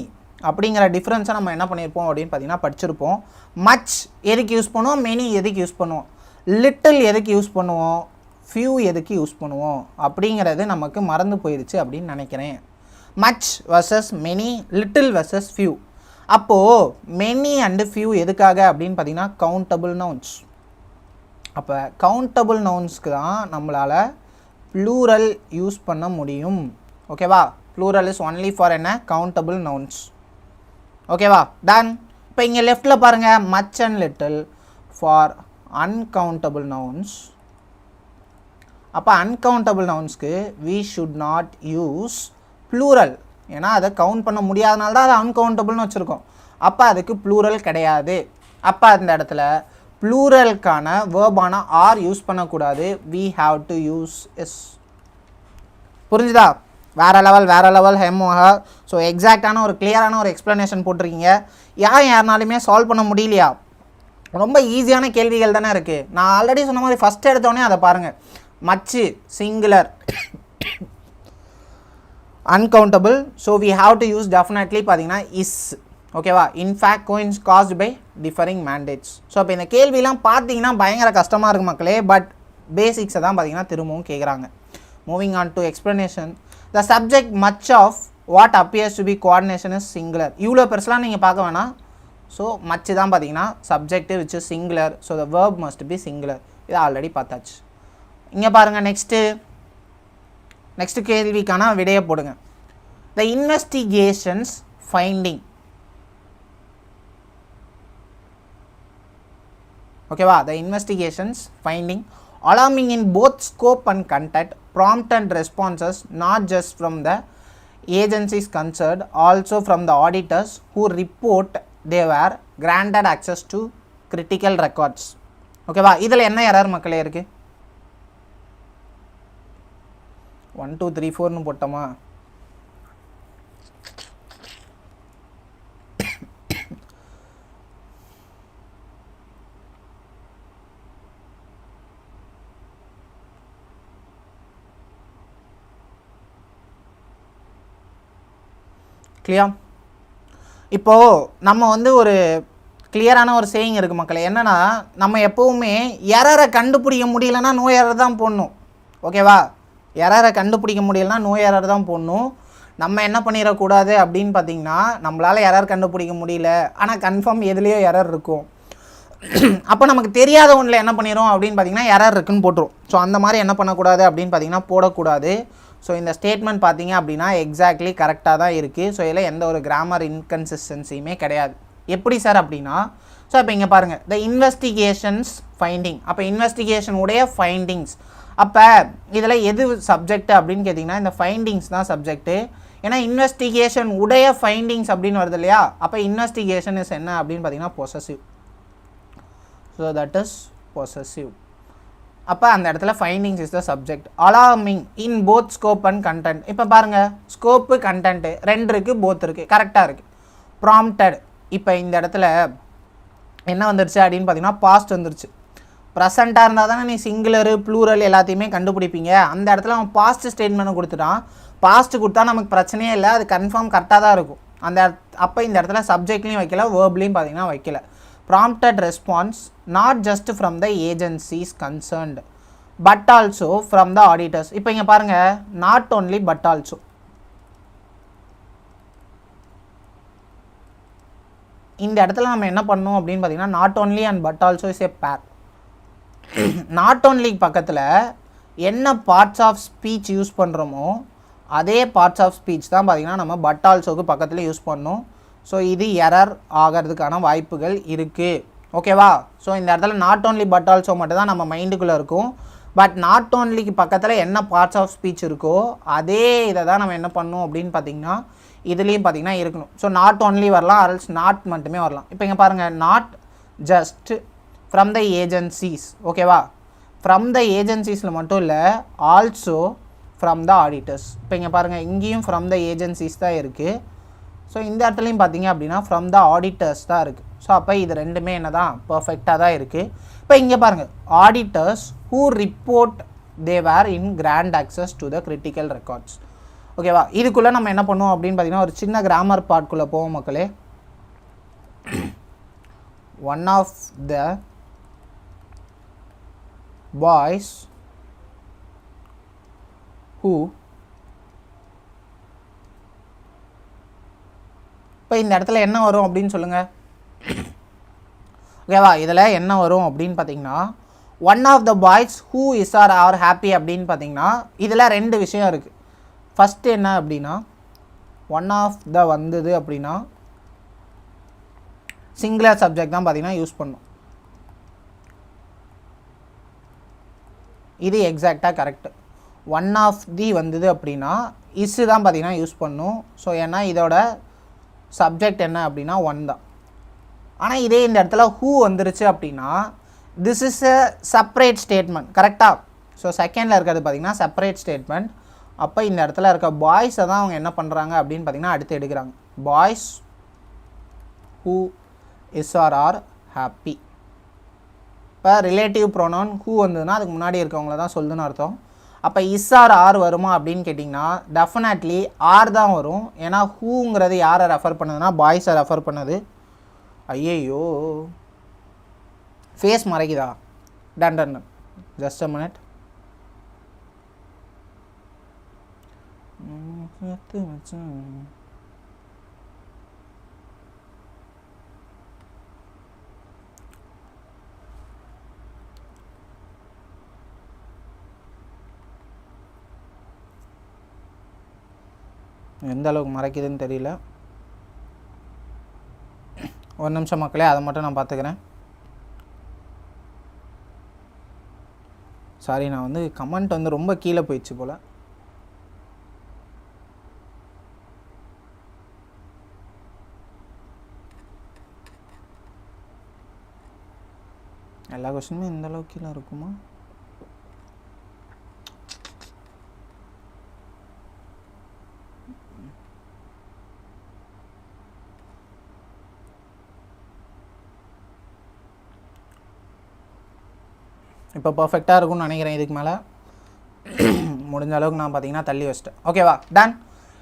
அப்படிங்கிற டிஃப்ரென்ஸை நம்ம என்ன பண்ணியிருப்போம் அப்படின்னு பார்த்தீங்கன்னா படிச்சிருப்போம். மச் எதுக்கு யூஸ் பண்ணுவோம், மெனி எதுக்கு யூஸ் பண்ணுவோம், லிட்டில் எதுக்கு யூஸ் பண்ணுவோம், ஃபியூ எதுக்கு யூஸ் பண்ணுவோம் அப்படிங்கிறது நமக்கு மறந்து போயிடுச்சு அப்படின்னு நினைக்கிறேன். Much versus many, little versus few. அப்போது மெனி அண்டு ஃபியூ எதுக்காக அப்படின்னு பார்த்தீங்கன்னா கவுண்டபிள் நவுன்ஸ். அப்போ கவுண்டபிள் நவுன்ஸ்க்கு தான் நம்மளால் ப்ளூரல் யூஸ் பண்ண முடியும். ஓகேவா, ப்ளூரல் இஸ் ஒன்லி ஃபார் என்ன, கவுண்டபிள் நவுன்ஸ். ஓகேவா, டன். இப்போ இங்கே லெஃப்டில் பாருங்கள், much and little for uncountable nouns. அப்போ அன்கவுண்டபிள் நவுன்ஸ்க்கு we should not use plural, ஏன்னா அதை கவுண்ட் பண்ண முடியாதனால தான் அதை அன்கவுண்டபிள்னு வச்சுருக்கோம். அப்போ அதுக்கு ப்ளூரல் கிடையாது. அப்போ அந்த இடத்துல ப்ளூரலுக்கான வேர்பான ஆர் யூஸ் பண்ணக்கூடாது, we have to use S. புரிஞ்சுதா? வேறு லெவல் ஹெம்மோஹா. ஸோ எக்ஸாக்டான ஒரு கிளியரான ஒரு எக்ஸ்ப்ளனேஷன் போட்டிருக்கீங்க. யாருனாலுமே சால்வ் பண்ண முடியலையா? ரொம்ப ஈஸியான கேள்விகள் தானே இருக்குது. நான் ஆல்ரெடி சொன்ன மாதிரி ஃபஸ்ட் எடுத்தோடனே அதை பாருங்கள். மச்சு singular, uncountable, so we have to use definitely பார்த்தீங்கன்னா is. ஓகேவா, in fact coins caused by differing mandates. So இப்போ இந்த கேள்விலாம் பார்த்தீங்கன்னா பயங்கர கஷ்டமாக இருக்குது மக்களே. பட் பேசிக்ஸை தான் பார்த்தீங்கன்னா திரும்பவும் கேட்குறாங்க. Moving on to explanation. The subject much of what appears to be coordination is singular. இவ்வளோ பெருசெலாம் நீங்கள் பார்க்க வேணாம். ஸோ மச்சு தான் பார்த்தீங்கன்னா subject which is singular. So the verb must be singular. இதை ஆல்ரெடி பார்த்தாச்சு. இங்கே பாருங்கள், நெக்ஸ்ட்டு கேள்விக்கான விடையை போடுங்க. The investigations finding. ஓகேவா, the investigations finding alarming in both scope and content, prompted responses not just from the agencies concerned, also from the auditors who report they were granted access to critical records. ஓகேவா, இதில் என்ன error மக்களே இருக்குது? 1 2 3 4ன்னு போட்டோமா? Clear? இப்போது நம்ம வந்து ஒரு கிளியரான ஒரு சேயிங் இருக்குது மக்களே. என்னென்னா, நம்ம எப்போவுமே எரரை கண்டுபிடிக்க முடியலன்னா நோ எரர் தான் போடணும். ஓகேவா, எரரை கண்டுபிடிக்க முடியலன்னா நோ எரர் தான் போடணும். நம்ம என்ன பண்ணிடக்கூடாது அப்படின்னு பார்த்தீங்கன்னா, நம்மளால் எரர் கண்டுபிடிக்க முடியல, ஆனால் கன்ஃபார்ம் எதுலேயோ எரர் இருக்கும். அப்போ நமக்கு தெரியாத ஒன்றில் என்ன பண்ணிடும் அப்படின்னு பார்த்தீங்கன்னா எரர் இருக்குன்னு போட்டுரும். ஸோ அந்த மாதிரி என்ன பண்ணக்கூடாது அப்படின்னு பார்த்தீங்கன்னா போடக்கூடாது. ஸோ இந்த ஸ்டேட்மெண்ட் பார்த்தீங்க அப்படின்னா எக்ஸாக்ட்லி கரெக்டாக தான் இருக்குது. ஸோ இதில் எந்த ஒரு கிராமர் இன்கன்சிஸ்டன்சியுமே கிடையாது. எப்படி சார் அப்படின்னா, ஸோ இப்போ இங்கே பாருங்கள், த இன்வெஸ்டிகேஷன்ஸ் ஃபைண்டிங். அப்போ இன்வெஸ்டிகேஷன் உடைய ஃபைண்டிங்ஸ். அப்போ இதில் எது சப்ஜெக்ட் அப்படின்னு கேட்டிங்கன்னா இந்த ஃபைண்டிங்ஸ் தான் சப்ஜெக்ட்டு. ஏன்னா இன்வெஸ்டிகேஷன் உடைய ஃபைண்டிங்ஸ் அப்படின்னு வருது இல்லையா. அப்போ இன்வெஸ்டிகேஷன் இஸ் என்ன அப்படின்னு பார்த்தீங்கன்னா possessive. So that is possessive. அப்போ அந்த இடத்துல findings is the subject. Alarming in both scope and content. இப்போ பாருங்கள், ஸ்கோப்பு கண்டென்ட்டு ரெண்டு இருக்குது, போத் இருக்குது, கரெக்டாக இருக்குது. ப்ராம்ப்டட். இப்போ இந்த இடத்துல என்ன வந்துருச்சு அப்படின்னு பார்த்தீங்கன்னா பாஸ்ட் வந்துருச்சு. ப்ரெசண்ட்டாக இருந்தால் தானே நீ சிங்குலரு ப்ளூரல் எல்லாத்தையுமே கண்டுபிடிப்பீங்க. அந்த இடத்துல அவன் பாஸ்ட் ஸ்டேட்மெண்ட்டை கொடுத்துட்டான். பாஸ்ட்டு கொடுத்தா நமக்கு பிரச்சனையே இல்லை, அது கன்ஃபார்ம் கரெக்டாக தான் இருக்கும். அந்த அப்போ இந்த இடத்துல சப்ஜெக்ட்லையும் வைக்கல, வேர்ப்லையும் பார்த்தீங்கன்னா வைக்கல. Prompted response not just from the agencies concerned but also from the auditors. இப்போ இங்கே பாருங்கள், நாட் ஓன்லி பட் ஆல்சோ. இந்த இடத்துல நம்ம என்ன பண்ணோம் அப்படின்னு பார்த்தீங்கன்னா not only and but also is a pair. Not only பக்கத்தில் என்ன பார்ட்ஸ் ஆஃப் ஸ்பீச் யூஸ் பண்ணுறோமோ அதே பார்ட்ஸ் ஆஃப் ஸ்பீச் தான் பார்த்திங்கன்னா நம்ம பட் ஆல்சோக்கு பக்கத்தில் யூஸ் பண்ணணும். ஸோ இது எரர் ஆகிறதுக்கான வாய்ப்புகள் இருக்குது. ஓகேவா? ஸோ இந்த இடத்துல நாட் ஓன்லி பட் ஆல்சோ மட்டும் தான் நம்ம மைண்டுக்குள்ளே இருக்கும். பட் நாட் ஓன்லிக்கு பக்கத்தில் என்ன பார்ட்ஸ் ஆஃப் ஸ்பீச் இருக்கோ அதே இதை தான் நம்ம என்ன பண்ணணும் அப்படின்னு பார்த்திங்கன்னா இதுலேயும் பார்த்திங்கன்னா இருக்கணும். ஸோ நாட் ஓன்லி வரலாம், ஆல்ஸ் நாட் மட்டுமே வரலாம். இப்போ இங்கே பாருங்கள், not just from the agencies. ஓகேவா? ஃப்ரம் த ஏஜென்சிஸில் மட்டும் இல்லை, ஆல்சோ ஃப்ரம் த ஆடிட்டர்ஸ். இப்போ இங்கே பாருங்கள், இங்கேயும் ஃப்ரம் த ஏஜென்சிஸ் தான் இருக்குது. ஸோ இந்த இடத்துலையும் பார்த்தீங்க அப்படின்னா ஃப்ரம் த ஆடிட்டர்ஸ் தான் இருக்குது. ஸோ அப்போ இது ரெண்டுமே என்ன தான் பர்ஃபெக்டாக தான் இருக்குது. இப்போ இங்கே பாருங்கள், auditors who report they were in grant access to the critical records. ஓகேவா? இதுக்குள்ளே நம்ம என்ன பண்ணுவோம் அப்படின்னு பார்த்தீங்கன்னா ஒரு சின்ன கிராமர் பார்ட்குள்ளே போவோம் மக்களே. One of the boys who. இப்போ இந்த இடத்துல என்ன வரும் அப்படின்னு சொல்லுங்கள். ஓகேவா? இதில் என்ன வரும் அப்படின்னு பார்த்தீங்கன்னா one of the boys who is are happy அப்படின்னு பார்த்தீங்கன்னா இதில் ரெண்டு விஷயம் இருக்குது. ஃபஸ்ட்டு என்ன அப்படின்னா ஒன் ஆஃப் த வந்தது அப்படின்னா சிங்குலர் சப்ஜெக்ட் தான் பார்த்தீங்கன்னா யூஸ் பண்ணும். இது எக்ஸாக்டாக கரெக்டு. ஒன் ஆஃப் தி வந்தது அப்படின்னா இஸ்ஸு தான் பார்த்தீங்கன்னா யூஸ் பண்ணும். ஸோ ஏன்னா இதோட சப்ஜெக்ட் என்ன அப்படின்னா ஒன் தான். ஆனால் இதே இந்த இடத்துல ஹூ வந்துருச்சு அப்படின்னா this is a separate statement. கரெக்டாக? ஸோ செகண்டில் இருக்கிறது பார்த்திங்கன்னா செப்பரேட் ஸ்டேட்மெண்ட். அப்போ இந்த இடத்துல இருக்க பாய்ஸை தான் அவங்க என்ன பண்ணுறாங்க அப்படின்னு பார்த்திங்கன்னா அடுத்து எடுக்கிறாங்க. Boys who is are happy. இப்போ ரிலேட்டிவ் ப்ரோனவுன் ஹூ வந்ததுன்னா அதுக்கு முன்னாடி இருக்கவங்கள தான் சொல்லுதுன்னு அர்த்தம். அப்போ இஸ் ஆர் வருமா அப்படின்னு கேட்டிங்கன்னா டெஃபினெட்லி ஆர் தான் வரும். ஏன்னா ஹூங்கிறது யாரை ரெஃபர் பண்ணுதுன்னா பாய்ஸை ரெஃபர் பண்ணுது. ஐயையோ, ஃபேஸ் மறைக்குதா? Done just a minute. எந்த அளவுக்கு மறைக்குதுன்னு தெரியல. ஒரு நிமிஷம் மக்களே, அதை மட்டும் நான் பார்த்துக்கிறேன். சாரி, நான் வந்து கமெண்ட் வந்து ரொம்ப கீழே போயிடுச்சு போல். எல்லா கொஸ்டினுமே இந்த அளவுக்கு கீழே இருக்குமா? இப்போ பர்ஃபெக்டாக இருக்கும்னு நினைக்கிறேன். இதுக்கு மேலே முடிஞ்ச அளவுக்கு நான் பார்த்தீங்கன்னா தள்ளி வச்சிட்டேன். ஓகேவா? டன்.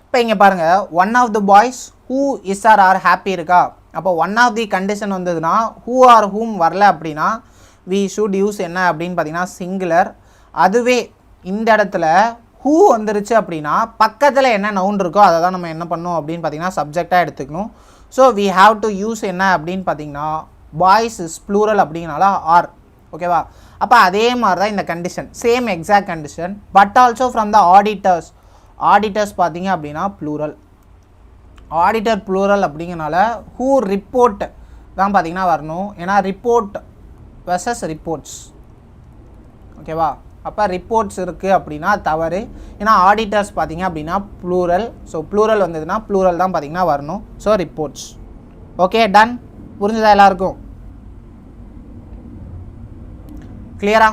இப்போ இங்கே பாருங்கள், one of the boys who is are happy இருக்கா? அப்போ ஒன் ஆஃப் தி கண்டிஷன் வந்ததுன்னா ஹூ ஆர் ஹூம் வரல அப்படின்னா வி ஷுட் யூஸ் என்ன அப்படின்னு பார்த்தீங்கன்னா சிங்குலர். அதுவே இந்த இடத்துல ஹூ வந்துருச்சு அப்படின்னா பக்கத்தில் என்ன நவுன் இருக்கோ அதை தான் நம்ம என்ன பண்ணணும் அப்படின்னு பார்த்தீங்கன்னா சப்ஜெக்டாக எடுத்துக்கணும். So we have to use என்ன அப்படின்னு பார்த்தீங்கன்னா பாய்ஸ் இஸ் ப்ளூரல் அப்படிங்கனால ஆர். ஓகேவா? அப்போ அதே மாதிரி தான் இந்த condition, same exact condition. But also from the auditors. Auditors பார்த்தீங்க அப்படின்னா ப்ளூரல். ஆடிட்டர் ப்ளூரல் அப்படிங்கனால ஹூ ரிப்போர்ட் தான் பார்த்தீங்கன்னா வரணும். ஏன்னா ரிப்போர்ட் வெர்சஸ் ரிப்போர்ட்ஸ். ஓகேவா? அப்போ ரிப்போர்ட்ஸ் இருக்குது அப்படின்னா தவறு. ஏன்னா ஆடிட்டர்ஸ் பார்த்தீங்க அப்படின்னா ப்ளூரல். ஸோ ப்ளூரல் வந்ததுன்னா ப்ளூரல் தான் பார்த்தீங்கன்னா வரணும். So reports. Okay, done. புரிஞ்சுதா எல்லாருக்கும்? கிளியரா?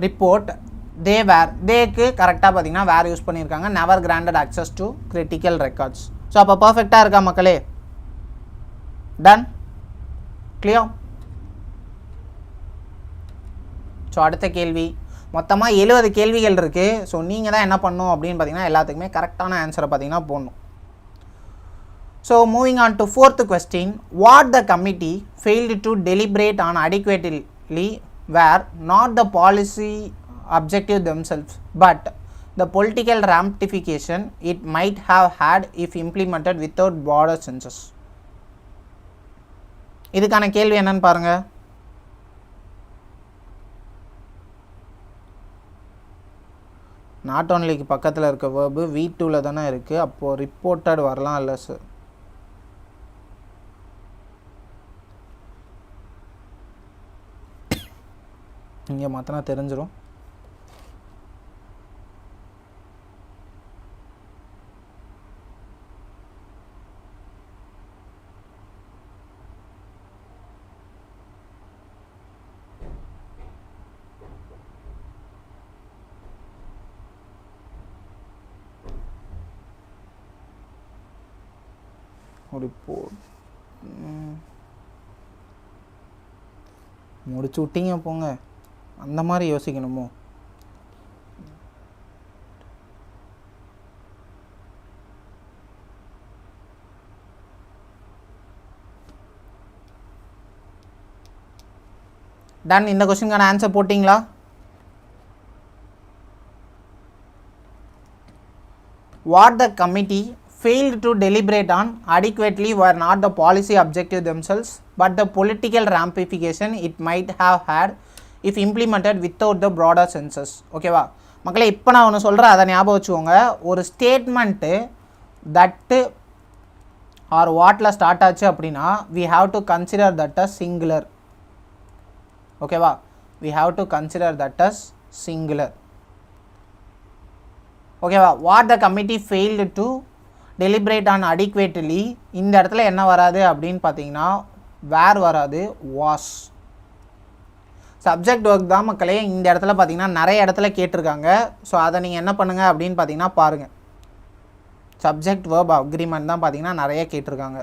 ரிப்போர்ட் தே வேர், தேக்கு கரெக்டாக பார்த்தீங்கன்னா வேர் யூஸ் பண்ணியிருக்காங்க. Never granted access to critical records. So அப்போ பர்ஃபெக்டாக இருக்கா மக்களே? டன். கிளியர்? ஸோ அடுத்த கேள்வி, மொத்தமாக 70 கேள்விகள் இருக்குது. ஸோ நீங்கள் தான் என்ன பண்ணணும் அப்படின்னு பார்த்தீங்கன்னா எல்லாத்துக்குமே கரெக்டான ஆன்சரை பார்த்தீங்கன்னா போடணும். So moving on to 4th question. What the committee failed to deliberate on அடிக்வேட்லி where not the policy objective themselves but the political ramification it might have had if implemented without broader census. இதுக்கான கேள்வி என்னன்னு பாருங்க. Not ஓன்லிக்கு பக்கத்தில் இருக்க verb V2ல தானே இருக்குது. அப்போது reported வரலாம் இல்லை சார்? இங்கே மாற்றினா தெரிஞ்சிடும். முடிச்சு விட்டீங்க போங்க, அந்த மாதிரி யோசிக்கணுமோ? டன். இந்த கொஸ்டினுக்கான ஆன்சர் போட்டிங்களா? What the committee failed to deliberate on adequately were not the policy objective themselves but the political ramification it might have had if implemented without the broader census. ஓகேவா மக்களே? இப்போ நான் ஒன்று சொல்கிறேன், அதை ஞாபகம் வச்சுக்கோங்க. ஒரு ஸ்டேட்மெண்ட்டு தட்டு ஆர் வாட்டில் ஸ்டார்ட் ஆச்சு அப்படின்னா we have to consider that as singular. ஓகேவா? we have to consider that as singular. ஓகேவா? what the committee failed to deliberate on adequately, இந்த இடத்துல என்ன வராது அப்படின்னு பார்த்தீங்கன்னா வேர் வராது, வாஸ். சப்ஜெக்ட் ஒர்க் தான் மக்களே. இந்த இடத்துல பார்த்தீங்கன்னா நிறைய இடத்துல கேட்டிருக்காங்க. ஸோ அதை நீங்கள் என்ன பண்ணுங்கள் அப்படின்னு பார்த்தீங்கன்னா பாருங்கள். சப்ஜெக்ட் வேர்ப் அக்ரிமெண்ட் தான் பார்த்தீங்கன்னா நிறைய கேட்டிருக்காங்க.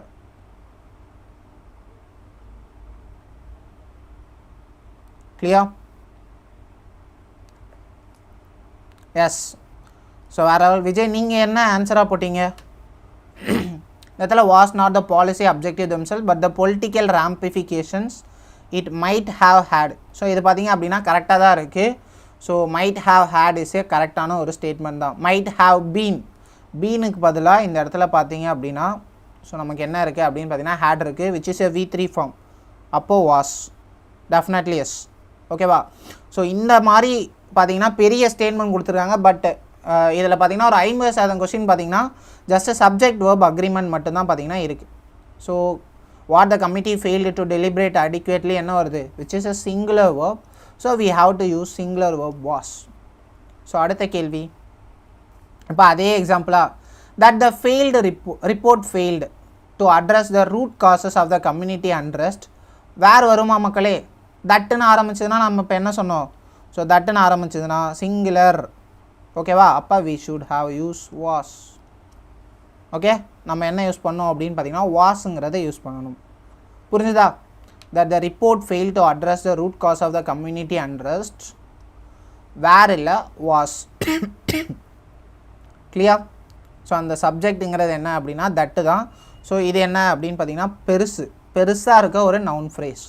கிளியர்? எஸ். ஸோ வேறு விஜய், நீங்கள் என்ன ஆன்சராக போட்டீங்க? இந்த இடத்துல was not the policy objective themselves but the political ramifications it might have had. So இது பார்த்தீங்க அப்படின்னா கரெக்டாக தான் இருக்குது. So might have had is a கரெக்டான ஒரு ஸ்டேட்மெண்ட் தான். மைட் ஹாவ் பீன், பீனுக்கு பதிலாக இந்த இடத்துல பார்த்தீங்க அப்படின்னா ஸோ நமக்கு என்ன இருக்குது அப்படின்னு பார்த்தீங்கன்னா ஹேட் இருக்குது, which is a V3 form. அப்போது வாஸ் டெஃபினெட்லி எஸ். ஓகேவா? ஸோ இந்த மாதிரி பார்த்தீங்கன்னா பெரிய ஸ்டேட்மெண்ட் கொடுத்துருக்காங்க. பட் இதில் பார்த்தீங்கன்னா ஒரு 50% கொஸ்டின் பார்த்தீங்கன்னா ஜஸ்ட் சப்ஜெக்ட் வேர்ப் அக்ரிமெண்ட் மட்டும்தான் பார்த்தீங்கன்னா இருக்குது. So what the committee failed to deliberate adequately என்ன வருது, which is a singular verb. So we have to use singular verb was. So அடுத்த கேள்வி இப்போ அதே எக்ஸாம்பிளாக that the failed report failed to address the root causes of the community unrest. Were வருமா மக்களே? தட்டுன்னு ஆரம்பிச்சதுன்னா நம்ம இப்போ என்ன சொன்னோம்? ஸோ தட்டுன்னு ஆரம்பிச்சதுன்னா சிங்குலர். ஓகேவா? அப்போ we should have use was. Okay, நம்ம என்ன யூஸ் பண்ணோம் அப்படின்னு பார்த்தீங்கன்னா வாஸுங்கிறத யூஸ் பண்ணணும். புரிஞ்சுதா? That the report fail to address the root cause of the community unrest. Were இல்லை, வாஸ். கிளியர்? ஸோ அந்த சப்ஜெக்ட்டுங்கிறது என்ன அப்படின்னா தட்டு தான். ஸோ இது என்ன அப்படின்னு பார்த்தீங்கன்னா பெருசாக இருக்க ஒரு noun phrase.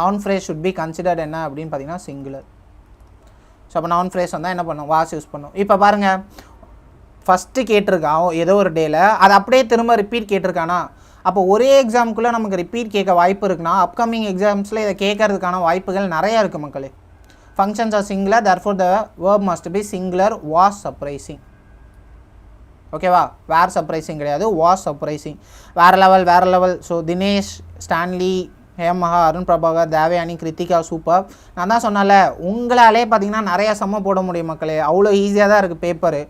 Noun phrase should be considered என்ன அப்படின்னு பார்த்தீங்கன்னா சிங்குலர். ஸோ அப்போ நவுன் ஃப்ரேஸ் வந்தால் என்ன பண்ணும்? வாஸ் யூஸ் பண்ணும். இப்போ பாருங்கள், ஃபஸ்ட்டு கேட்டிருக்கான் ஏதோ ஒரு டேயில் அதை அப்படியே திரும்ப ரிப்பீட் கேட்டிருக்கானா, அப்போ ஒரே எக்ஸாமுக்குள்ளே நமக்கு ரிப்பீட் கேட்க வாய்ப்பு இருக்குன்னா அப்கமிங் எக்ஸாம்ஸில் இதை கேட்கறதுக்கான வாய்ப்புகள் நிறையா இருக்குது மக்களே. Functions are singular, therefore the verb must be singular. was surprising. ஓகேவா, வேர் சர்ப்ரைசிங் கிடையாது, வாஸ் சர்ப்ரைசிங். வேறு level. So Dinesh, Stanley, Hemaha, Arun Prabhakar, Devayani, Krithika, super. நான் தான் சொன்னால உங்களாலே பார்த்தீங்கன்னா நிறையா சம்ம போட முடியும் மக்களே. அவ்வளோ ஈஸியாக தான் இருக்குது பேப்பரு,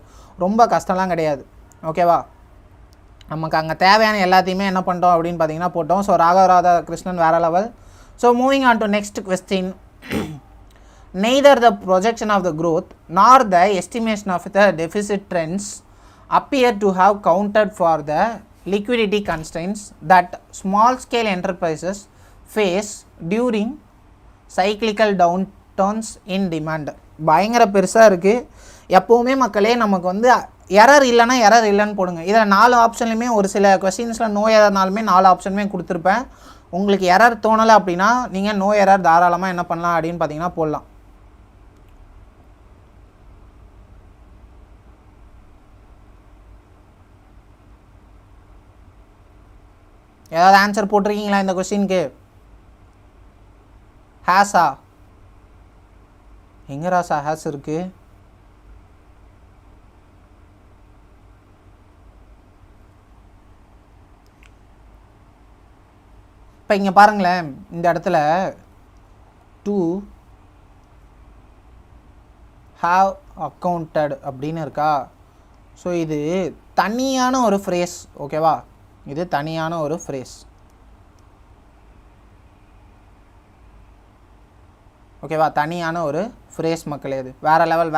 ரொம்ப கஷ்டம்லாம் கிடையாது. ஓகேவா, நமக்கு அங்கே தேவையான எல்லாத்தையுமே என்ன பண்ணிட்டோம் அப்படின்னு பார்த்தீங்கன்னா போட்டோம். ஸோ ராகவராதா கிருஷ்ணன் வேறு level. So moving on to next question. neither the projection of the growth nor the estimation of the deficit trends appear to have counted for the liquidity constraints that small scale enterprises face during cyclical downturns in demand. பயங்கர பெருசாக இருக்குது. எப்போவுமே மக்களே நமக்கு வந்து error இல்லைன்னு போடுங்க. இதில் 4 ஆப்ஷன்லையுமே ஒரு சில கொஸ்டின்ஸில் நோ எரர்னாலுமே 4 ஆப்ஷனுமே கொடுத்துருப்பேன். உங்களுக்கு எரர் தோணலை அப்படின்னா நீங்கள் நோ எரர் தாராளமாக என்ன பண்ணலாம் அப்படின்னு பார்த்தீங்கன்னா போடலாம். ஏதாவது ஆன்சர் போட்டிருக்கீங்களா இந்த கொஸ்டினுக்கு? ஹேஸா? எங்கே ராசா ஹேஸ் இருக்குது? இப்போ இங்கே பாருங்களேன், இந்த இடத்துல டு ஹாவ் அக்கௌண்டட் அப்படின்னு இருக்கா. ஸோ இது தனியான ஒரு ஃப்ரேஸ். ஓகேவா, இது தனியான ஒரு ஃப்ரேஸ். ஓகேவா, தனியான ஒரு ஃப்ரேஸ் மக்களே. இது வேறு லெவல்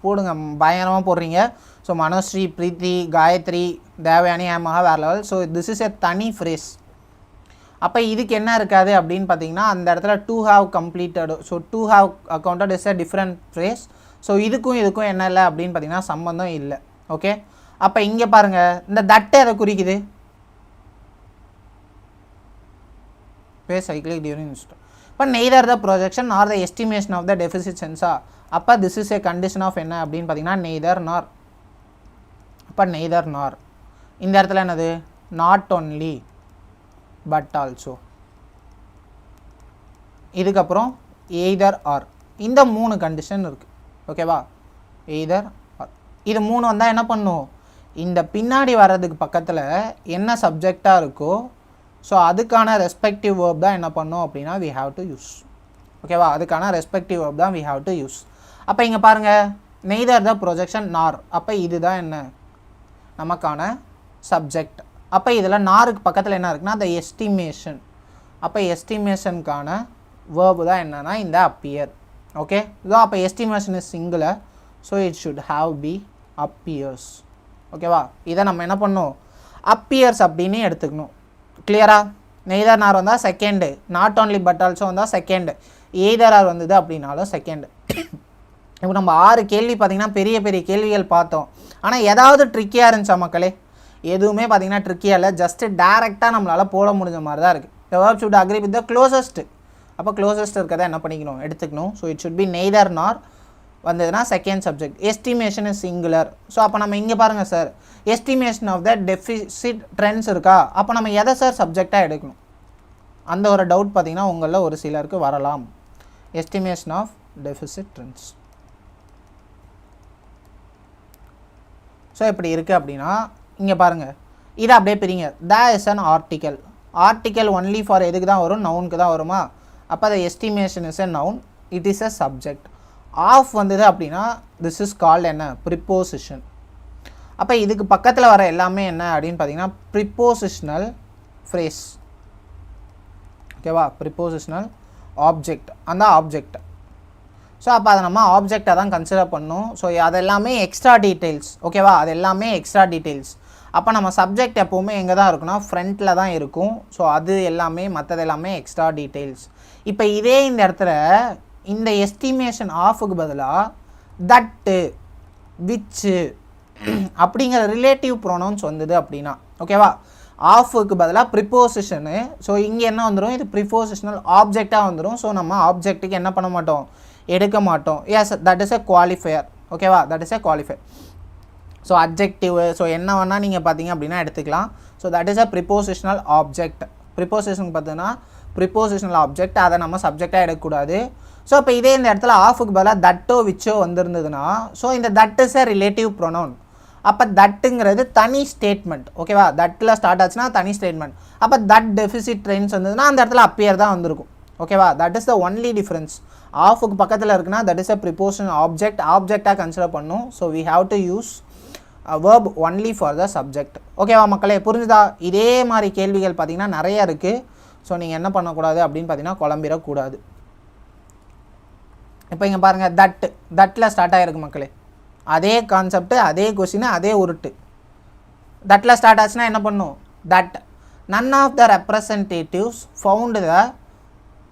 போடுங்க, பயங்கரமாக போடுறீங்க. ஸோ மனோஸ்ரீ, பிரீத்தி, காயத்ரி, தேவயானி, ஹேமஹா வேறு லெவல். ஸோ திஸ் இஸ் எ தனி ஃப்ரேஸ். அப்போ இதுக்கு என்ன இருக்காது அப்படின்னு பார்த்தீங்கன்னா அந்த இடத்துல to have completed. So to have accounted is a different phrase. So இதுக்கும் என்ன இல்லை அப்படின்னு பார்த்தீங்கன்னா சம்மந்தம் இல்லை. ஓகே, அப்போ இங்கே பாருங்கள், இந்த தட்டை எதை குறிக்குது? cyclic during இப்போ neither the projection nor the estimation of the deficit sensor. அப்போ this is a condition of என்ன அப்படின்னு பார்த்தீங்கன்னா neither nor. அப்போ neither nor இந்த இடத்துல என்னது? not only but also. இதுக்கப்புறம் either or. இந்த 3 கண்டிஷன் இருக்குது. ஓகேவா, either or. இது 3 வந்தால் என்ன பண்ணும்? இந்த பின்னாடி வர்றதுக்கு பக்கத்தில் என்ன சப்ஜெக்டாக இருக்கோ ஸோ அதுக்கான ரெஸ்பெக்டிவ் வேர்ப் தான் என்ன பண்ணோம் அப்படின்னா we have to use. ஓகேவா, அதுக்கான ரெஸ்பெக்டிவ் வேர்ப் தான் we have to use. அப்போ இங்கே பாருங்கள், neither the projection nor. அப்போ இதுதான் என்ன நமக்கான சப்ஜெக்ட். அப்போ இதில் நாருக்கு பக்கத்தில் என்ன இருக்குன்னா the estimation. அப்போ எஸ்டிமேஷனுக்கான வேர்பு தான் என்னன்னா இந்த appear. ஓகே, ஸோ அப்போ estimation is singular. So it should have be appears. ஓகேவா, இதை நம்ம என்ன பண்ணணும்? appears அப்படின்னு எடுத்துக்கணும். கிளியரா? நெய்தர் நார் வந்தால் second, not only but also வந்தால் செகண்டு, எய்தர் ஆர் வந்தது அப்படின்னாலும் செகண்டு. இப்போ நம்ம 6 கேள்வி பார்த்திங்கன்னா பெரிய கேள்விகள் பார்த்தோம். ஆனால் ஏதாவது ட்ரிக்கியாக இருந்துச்சா மக்களே? எதுவுமே பார்த்திங்கன்னா ட்ரிக்கியாக இல்லை, ஜஸ்ட்டு டேரெக்டாக நம்மளால் போட முடிஞ்ச மாதிரி தான் இருக்குது. the verb should agree with the closest. அப்போ க்ளோசஸ்ட் இருக்கிறத என்ன பண்ணிக்கணும்? எடுத்துக்கணும். So it should be neither nor வந்ததுன்னா second subject. Estimation is singular. So அப்போ நம்ம இங்கே பாருங்கள் sir, estimation of the deficit trends இருக்கா, அப்போ நம்ம எதை சார் சப்ஜெக்டாக எடுக்கணும்? அந்த ஒரு டவுட் பார்த்திங்கன்னா உங்களில் ஒரு சிலருக்கு வரலாம். Estimation of deficit trends. So இப்படி இருக்குது அப்படின்னா இங்கே பாருங்கள், இதை அப்படியே பிரிங்க. that is an article. Article only for எதுக்கு தான் வரும்? நவுனுக்கு தான் வருமா? அப்போ the estimation is a noun, it is a subject. Of வந்தது அப்படின்னா திஸ் இஸ் கால்ட் என்ன? ப்ரிப்போசிஷன். அப்போ இதுக்கு பக்கத்தில் வர எல்லாமே என்ன அப்படின்னு பார்த்தீங்கன்னா ப்ரிப்போசிஷனல் ஃப்ரேஸ். ஓகேவா, ப்ரிப்போசிஷனல் ஆப்ஜெக்ட், அந்த ஆப்ஜெக்ட். ஸோ அப்போ அதை நம்ம ஆப்ஜெக்டாக தான் கன்சிடர் பண்ணணும். ஸோ அது எல்லாமே எக்ஸ்ட்ரா டீட்டெயில்ஸ். ஓகேவா, அது எல்லாமே எக்ஸ்ட்ரா டீட்டெயில்ஸ். அப்போ நம்ம சப்ஜெக்ட் எப்போவுமே எங்கே தான் இருக்குன்னா ஃப்ரண்ட்டில் தான் இருக்கும். ஸோ அது எல்லாமே மற்றது எல்லாமே எக்ஸ்ட்ரா டீட்டெயில்ஸ். இப்போ இதே இந்த இடத்துல இந்த எஸ்டிமேஷன் ஆஃபுக்கு பதிலாக தட்டு, விச்சு அப்படிங்கிற ரிலேட்டிவ் ப்ரோனவுன்ஸ் வந்தது அப்படின்னா ஓகேவா, ஆஃபுக்கு பதிலாக ப்ரிப்போசிஷனு. ஸோ இங்கே என்ன வந்துடும்? இது ப்ரிப்போசிஷனல் ஆப்ஜெக்டாக வந்துடும். ஸோ நம்ம ஆப்ஜெக்ட்டுக்கு என்ன பண்ண மாட்டோம்? எடுக்க மாட்டோம். Yes, that is a qualifier. ஓகேவா, that is a qualifier. So adjective so என்ன வேணால் நீங்கள் பார்த்தீங்க அப்படின்னா எடுத்துக்கலாம். So that is a prepositional object. Preposition பார்த்தீங்கன்னா ப்ரிப்போசிஷனல் ஆப்ஜெக்ட், அதை நம்ம சப்ஜெக்டாக எடுக்கக்கூடாது. ஸோ இப்போ இதே இந்த இடத்துல ஆஃபுக்கு பதிலாக தட்டோ விச்சோ வந்திருந்ததுன்னா ஸோ இந்த that is a relative pronoun. அப்போ தட்டுங்கிறது தனி ஸ்டேட்மெண்ட். ஓகேவா, தட்டில் ஸ்டார்ட் ஆச்சுன்னா தனி ஸ்டேட்மெண்ட். அப்போ தட் டெஃபிசிட் ட்ரெயின்ஸ் வந்ததுன்னா அந்த இடத்துல அப்பியர் தான் வந்திருக்கும். ஓகேவா, that is the only difference. ஆஃபுக்கு பக்கத்தில் இருக்குன்னா that is a prepositional object, ஆப்ஜெக்டாக கன்சிடர் பண்ணும். So we have to use verb only for the subject. ஓகேவா மக்களே, புரிஞ்சுதா? இதே மாதிரி கேள்விகள் பார்த்தீங்கன்னா நிறைய இருக்குது. ஸோ நீங்கள் என்ன பண்ணக்கூடாது அப்படின்னு பார்த்தீங்கன்னா குழம்பிடக்கூடாது. இப்போ இங்கே பாருங்கள், தட்டில் ஸ்டார்ட் ஆகிருக்கு மக்களே. அதே கான்செப்ட், அதே கொஸ்டின், அதே உருட்டு. தட்டில் ஸ்டார்ட் ஆச்சுன்னா என்ன பண்ணும்? That none of the representatives found the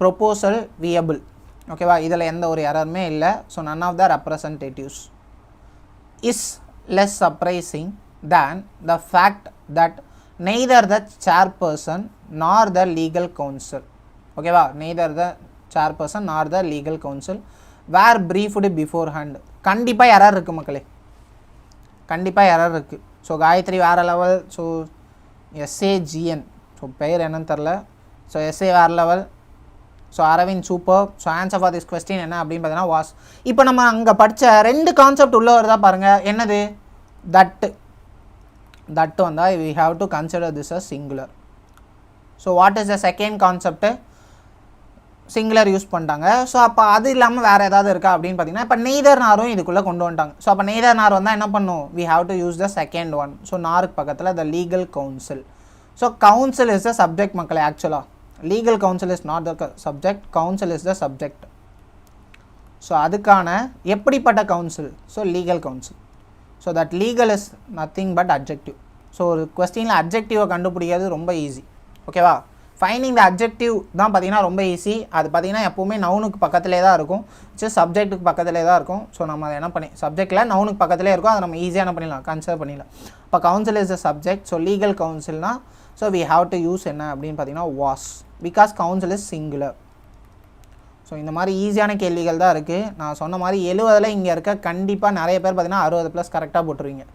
proposal viable. ஓகேவா, இதில் எந்த ஒரு எரருமே இல்லை. So none of the representatives is less surprising than the fact that neither the chairperson nor the legal counsel, ஓகேவா, neither the chairperson nor the legal counsel were briefed beforehand. கண்டிப்பாக error இருக்குது மக்களே, கண்டிப்பாக எரர் இருக்குது. So Gayatri வேறு level. So SAGN, so பெயர் என்னன்னு தெரில. ஸோ SA வேறு level. So Aravind super. So answer for this question என்ன அப்படின்னு பார்த்தீங்கன்னா வாஸ். இப்போ நம்ம அங்கே படித்த ரெண்டு கான்செப்ட் உள்ள வருதா பாருங்கள். என்னது? தட்டு வந்தால் we have to consider this as singular. So what is the second concept? Singular use பண்ணிட்டாங்க. ஸோ அப்போ அது இல்லாமல் வேறு ஏதாவது இருக்கா அப்படின்னு பார்த்தீங்கன்னா இப்போ நெய்தர் நாரும் இதுக்குள்ளே கொண்டு வந்துட்டாங்க. ஸோ அப்போ நெய்தர் நார் வந்தால் என்ன பண்ணும்? we have to use the second one. So நாருக்கு பக்கத்தில் the legal counsel. ஸோ counsel is the subject மக்களே. ஆக்சுவலாக legal counsel is not the subject, counsel is the subject. So அதுக்கான எப்படிப்பட்ட council? So legal counsel. So that legal is nothing but adjective. So ஒரு கொஸ்டினில் அட்ஜெக்டிவை கண்டுபிடிக்கிறது ரொம்ப ஈஸி. ஓகேவா, ஃபைண்டிங் த அட்ஜெக்டிவ் தான் பார்த்தீங்கன்னா ரொம்ப ஈஸி. அது பார்த்தீங்கன்னா எப்போவுமே நவுனுக்கு பக்கத்திலே தான் இருக்கும், சப்ஜெக்ட்டுக்கு பக்கத்திலே தான் இருக்கும். ஸோ நம்ம அதை என்ன பண்ணி சப்ஜெக்டில் நவுனுக்கு பக்கத்திலே இருக்கும், அதை நம்ம ஈஸியாக என்ன பண்ணிடலாம்? கன்சிடர் பண்ணிடலாம். இப்போ counsel is the subject. So legal கவுன்சில்னா so we have to use என்ன அப்படின்னு பார்த்தீங்கன்னா was, because counsel is singular. So இந்த மாதிரி ஈஸியான கேள்விகள் தான் இருக்குது. நான் சொன்ன மாதிரி 70 இங்கே இருக்க கண்டிப்பாக நிறைய பேர் பார்த்தீங்கன்னா 60+ கரெக்டாக போட்டுருவீங்க.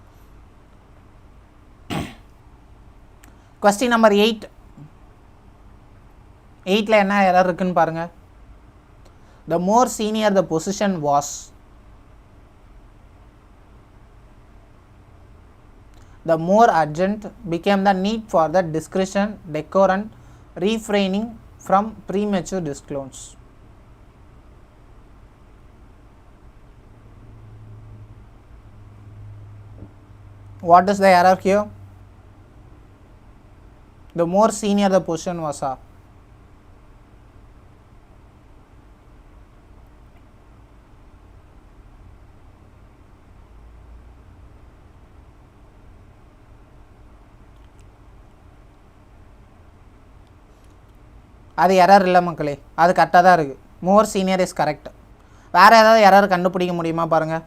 Question number 8. 8ல் என்ன எரர் இருக்குன்னு பாருங்கள். the more senior the position was, the more urgent became the need for the discretion, decorum, refraining from premature disclosure. What is the error here? The more senior the position was. அது error இல்லை மக்களே, அது கரெக்டாக தான் இருக்குது. மோர் senior is correct. வேறு ஏதாவது error கண்டுபிடிக்க முடியுமா பாருங்கள்.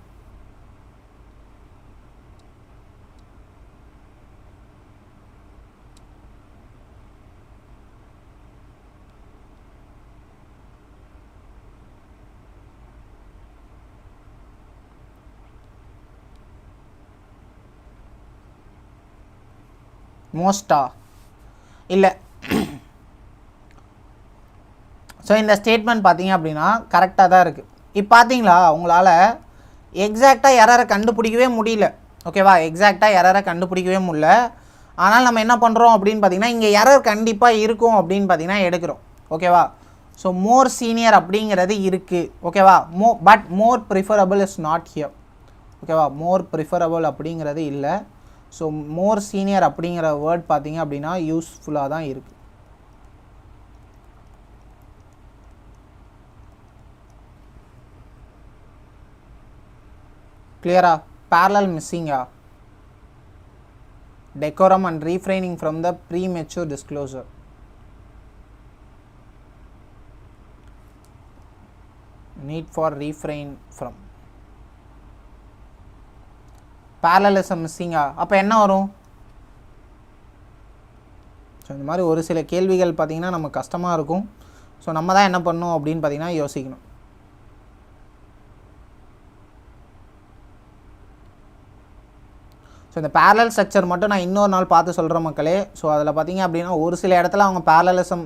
மோஸ்டா இல்லை. ஸோ இந்த ஸ்டேட்மெண்ட் பார்த்தீங்க அப்படின்னா கரெக்டாக தான் இருக்குது. இப்போ பார்த்தீங்களா, உங்களால் எக்ஸாக்டாக எரரை கண்டுபிடிக்கவே முடியல. ஓகேவா, எக்ஸாக்டாக எரரை கண்டுபிடிக்கவே முடியல. ஆனால் நம்ம என்ன பண்ணுறோம் அப்படின்னு பார்த்தீங்கன்னா இங்கே எரர் கண்டிப்பாக இருக்கும் அப்படின்னு பார்த்தீங்கன்னா எடுக்கிறோம். ஓகேவா, ஸோ மோர் சீனியர் அப்படிங்கிறது இருக்குது. ஓகேவா, but more preferable is not here. ஓகேவா, மோர் ப்ரிஃபரபிள் அப்படிங்கிறது இல்லை. ஸோ மோர் சீனியர் அப்படிங்கிற வேர்ட் பார்த்தீங்க அப்படின்னா யூஸ்ஃபுல்லாக தான் இருக்குது. கிளியரா? parallel missing, decorum and refraining from the premature disclosure. Need for refrain from. parallelism missing. அப்போ என்ன வரும்? ஸோ இந்த மாதிரி ஒரு சில கேள்விகள் பார்த்திங்கன்னா நமக்கு கஷ்டமாக இருக்கும். ஸோ நம்ம தான் என்ன பண்ணணும் அப்படின்னு பார்த்திங்கன்னா யோசிக்கணும். ஸோ இந்த parallel ஸ்ட்ரக்சர் மட்டும் நான் இன்னொரு நாள் பார்த்து சொல்கிறேன் மக்களே. ஸோ அதில் பார்த்தீங்க அப்படின்னா ஒரு சில இடத்துல அவங்க parallelism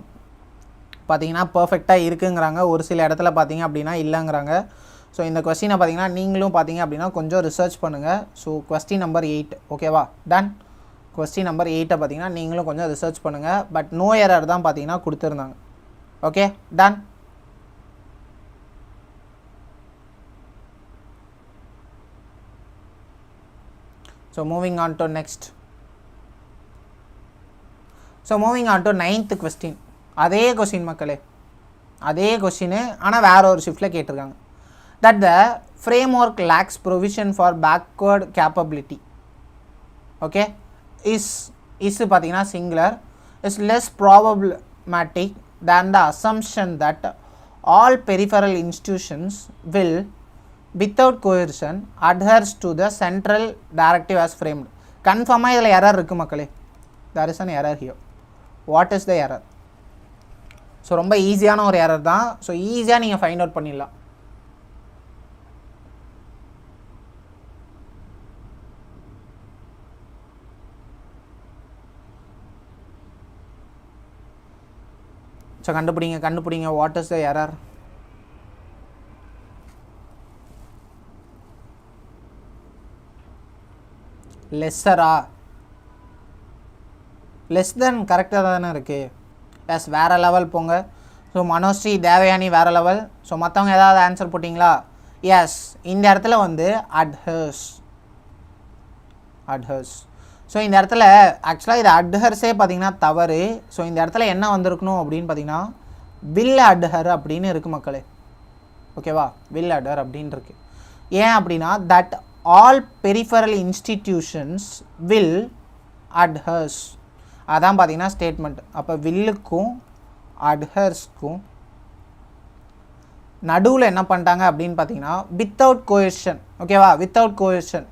பார்த்தீங்கன்னா பர்ஃபெக்டாக இருக்குங்கிறாங்க, ஒரு சில இடத்துல பார்த்தீங்க அப்படின்னா இல்லைங்கிறாங்க. ஸோ இந்த கொஸ்டினை பார்த்தீங்கன்னா நீங்களும் பார்த்தீங்க அப்படின்னா கொஞ்சம் ரிசர்ச் பண்ணுங்கள். ஸோ கொஸ்டின் நம்பர் 8 ஓகேவா, டன். கொஸ்டின் நம்பர் 8 பார்த்தீங்கன்னா நீங்களும் கொஞ்சம் ரிசர்ச் பண்ணுங்கள். பட் நோ எரர் தான் பார்த்தீங்கன்னா கொடுத்துருந்தாங்க. Okay, done. So moving on to next. So moving on to 9th question. அதே கொஸ்டின் மக்களே, அதே கொஸ்டின் ஆனால் வேற ஒரு ஷிஃப்டில் கேட்டிருக்காங்க. That the framework lacks provision for backward capability. Okay, is பார்த்தீங்கன்னா singular, is less problematic than the assumption that all peripheral institutions will without coercion adheres to the central directive as framed. கன்ஃபார்மாக இதில் error இருக்குது மக்களே. There is an error here. What is the error? So ரொம்ப ஈஸியான ஒரு error தான். So ஈஸியாக நீங்கள் ஃபைண்ட் அவுட் பண்ணிடலாம். ஸோ கண்டுபிடிங்க வாட் இஸ் த எரர்? லெஸ்ஸரா? லெஸ் தென் கரெக்டாக தானே இருக்குது. எஸ், வேறு லெவல் போங்க. ஸோ மனோஸ்ரீ தேவயானி வேறு லெவல். ஸோ மற்றவங்க ஏதாவது ஆன்சர் போட்டிங்களா? எஸ், இந்த இடத்துல வந்து அட்ஹர்ஸ். ஸோ இந்த இடத்துல ஆக்சுவலாக இது அட்ஹர்ஸே பார்த்தீங்கன்னா தவறு. ஸோ இந்த இடத்துல என்ன வந்திருக்கணும் அப்படின்னு பார்த்தீங்கன்னா வில் அட்ஹர் அப்படின்னு இருக்குது மக்களே. ஓகேவா, வில் அட்ஹர் அப்படின்னு இருக்கு. ஏன் அப்படின்னா that all peripheral institutions will adheres, அதான் பார்த்தீங்கன்னா ஸ்டேட்மெண்ட். அப்போ வில்லுக்கும் அட்ஹர்ஸ்க்கும் நடுவில் என்ன பண்ணிட்டாங்க அப்படின்னு பார்த்தீங்கன்னா வித்தவுட் கோஹெர்ஷன். ஓகேவா, வித்தவுட் கோஹெர்ஷன்.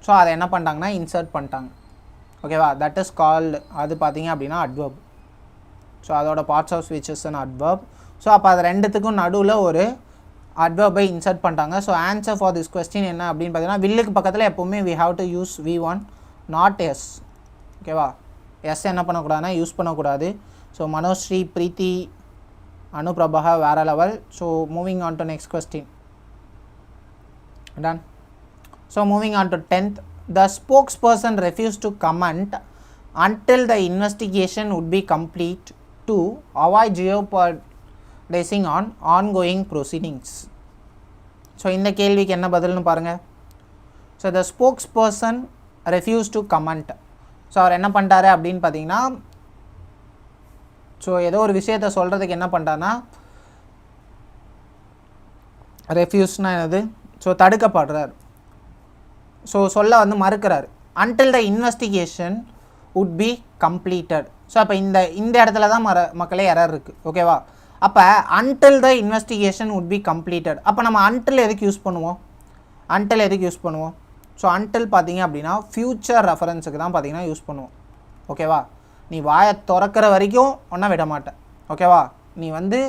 ஸோ அதை என்ன பண்ணிட்டாங்கன்னா இன்சர்ட் பண்ணிட்டாங்க. ஓகேவா, தட் இஸ் கால்டு, அது பார்த்தீங்க அப்படின்னா அட்வர்ப். ஸோ அதோட parts of speech is an adverb. So அப்போ அது ரெண்டுத்துக்கும் நடுவில் ஒரு அட்வர்பை இன்சர்ட் பண்ணிட்டாங்க. So answer for this question என்ன அப்படின்னு பார்த்தீங்கன்னா வில்லுக்கு பக்கத்தில் எப்போவுமே we have to use V1 not S. ஓகேவா, எஸ் என்ன பண்ணக்கூடாதுன்னா யூஸ் பண்ணக்கூடாது. ஸோ மனோஸ்ரீ, பிரீத்தி, அனுபிரபா வேறு level. So moving on to next question. Done. So moving on to 10th. The spokesperson refused to comment until the investigation would be complete to avoid jeopardizing on ongoing proceedings. So இந்த கேள்விக்கு என்ன பதில்னு பாருங்கள். So the spokesperson refused to comment. ஸோ அவர் என்ன பண்ணிட்டாரு அப்படின்னு பார்த்தீங்கன்னா, ஸோ ஏதோ ஒரு விஷயத்தை சொல்கிறதுக்கு என்ன பண்ணிட்டாருன்னா, ரெஃப்யூஸ்னா என்னது? ஸோ தடுக்கப்படுறார். ஸோ சொல்ல வந்து மறுக்கிறார். until the investigation would be completed. So அப்போ இந்த இடத்துல தான் மக்களே எரர் இருக்குது. ஓகேவா, அப்போ until the investigation would be completed. அப்போ நம்ம until எதுக்கு யூஸ் பண்ணுவோம்? ஸோ until பார்த்தீங்க அப்படின்னா ஃப்யூச்சர் ரெஃபரன்ஸுக்கு தான் பார்த்தீங்கன்னா யூஸ் பண்ணுவோம். ஓகேவா, நீ வாயை திறக்கிற வரைக்கும் ஒன்றை விட மாட்டேன். ஓகேவா, நீ வந்து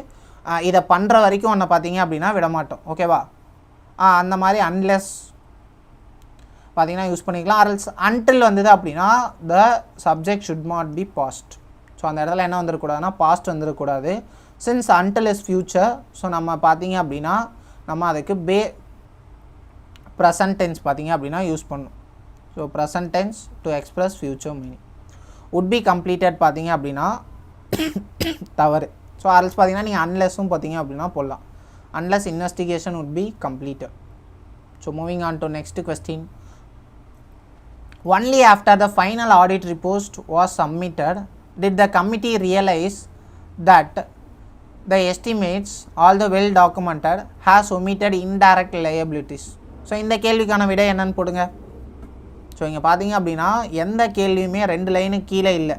இதை பண்ணுற வரைக்கும் ஒன்றை பார்த்தீங்க அப்படின்னா விட மாட்டோம். ஓகேவா, அந்த மாதிரி அன்லெஸ் பார்த்தீங்கன்னா யூஸ் பண்ணிக்கலாம். ஆர்எல்ஸ் until வந்தது அப்படின்னா the subject should not be past. So அந்த இடத்துல என்ன வந்துடக்கூடாதுன்னா பாஸ்ட் வந்துடக்கூடாது. Since until is future, so நம்ம பார்த்தீங்க அப்படின்னா நம்ம அதுக்கு ப்ரெசன்ட் டென்ஸ் பார்த்தீங்க அப்படின்னா யூஸ் பண்ணணும். So present tends to express future meaning. would be completed பார்த்தீங்க அப்படின்னா தவறு. ஸோ ஆர்எல்ஸ் பார்த்தீங்கன்னா நீங்கள் அன்லெஸ்ஸும் பார்த்தீங்க அப்படின்னா போடலாம். unless investigation would be completed. So moving on to next question. Only after the final audit report was submitted did the committee realize that the estimates, although well documented, has omitted indirect liabilities. So இந்த கேள்விக்கான விடை என்னன்னு போடுங்க. So இங்கே பார்த்தீங்க அப்படின்னா எந்த கேள்வியுமே 2 லைனுக்கு கீழே இல்லை.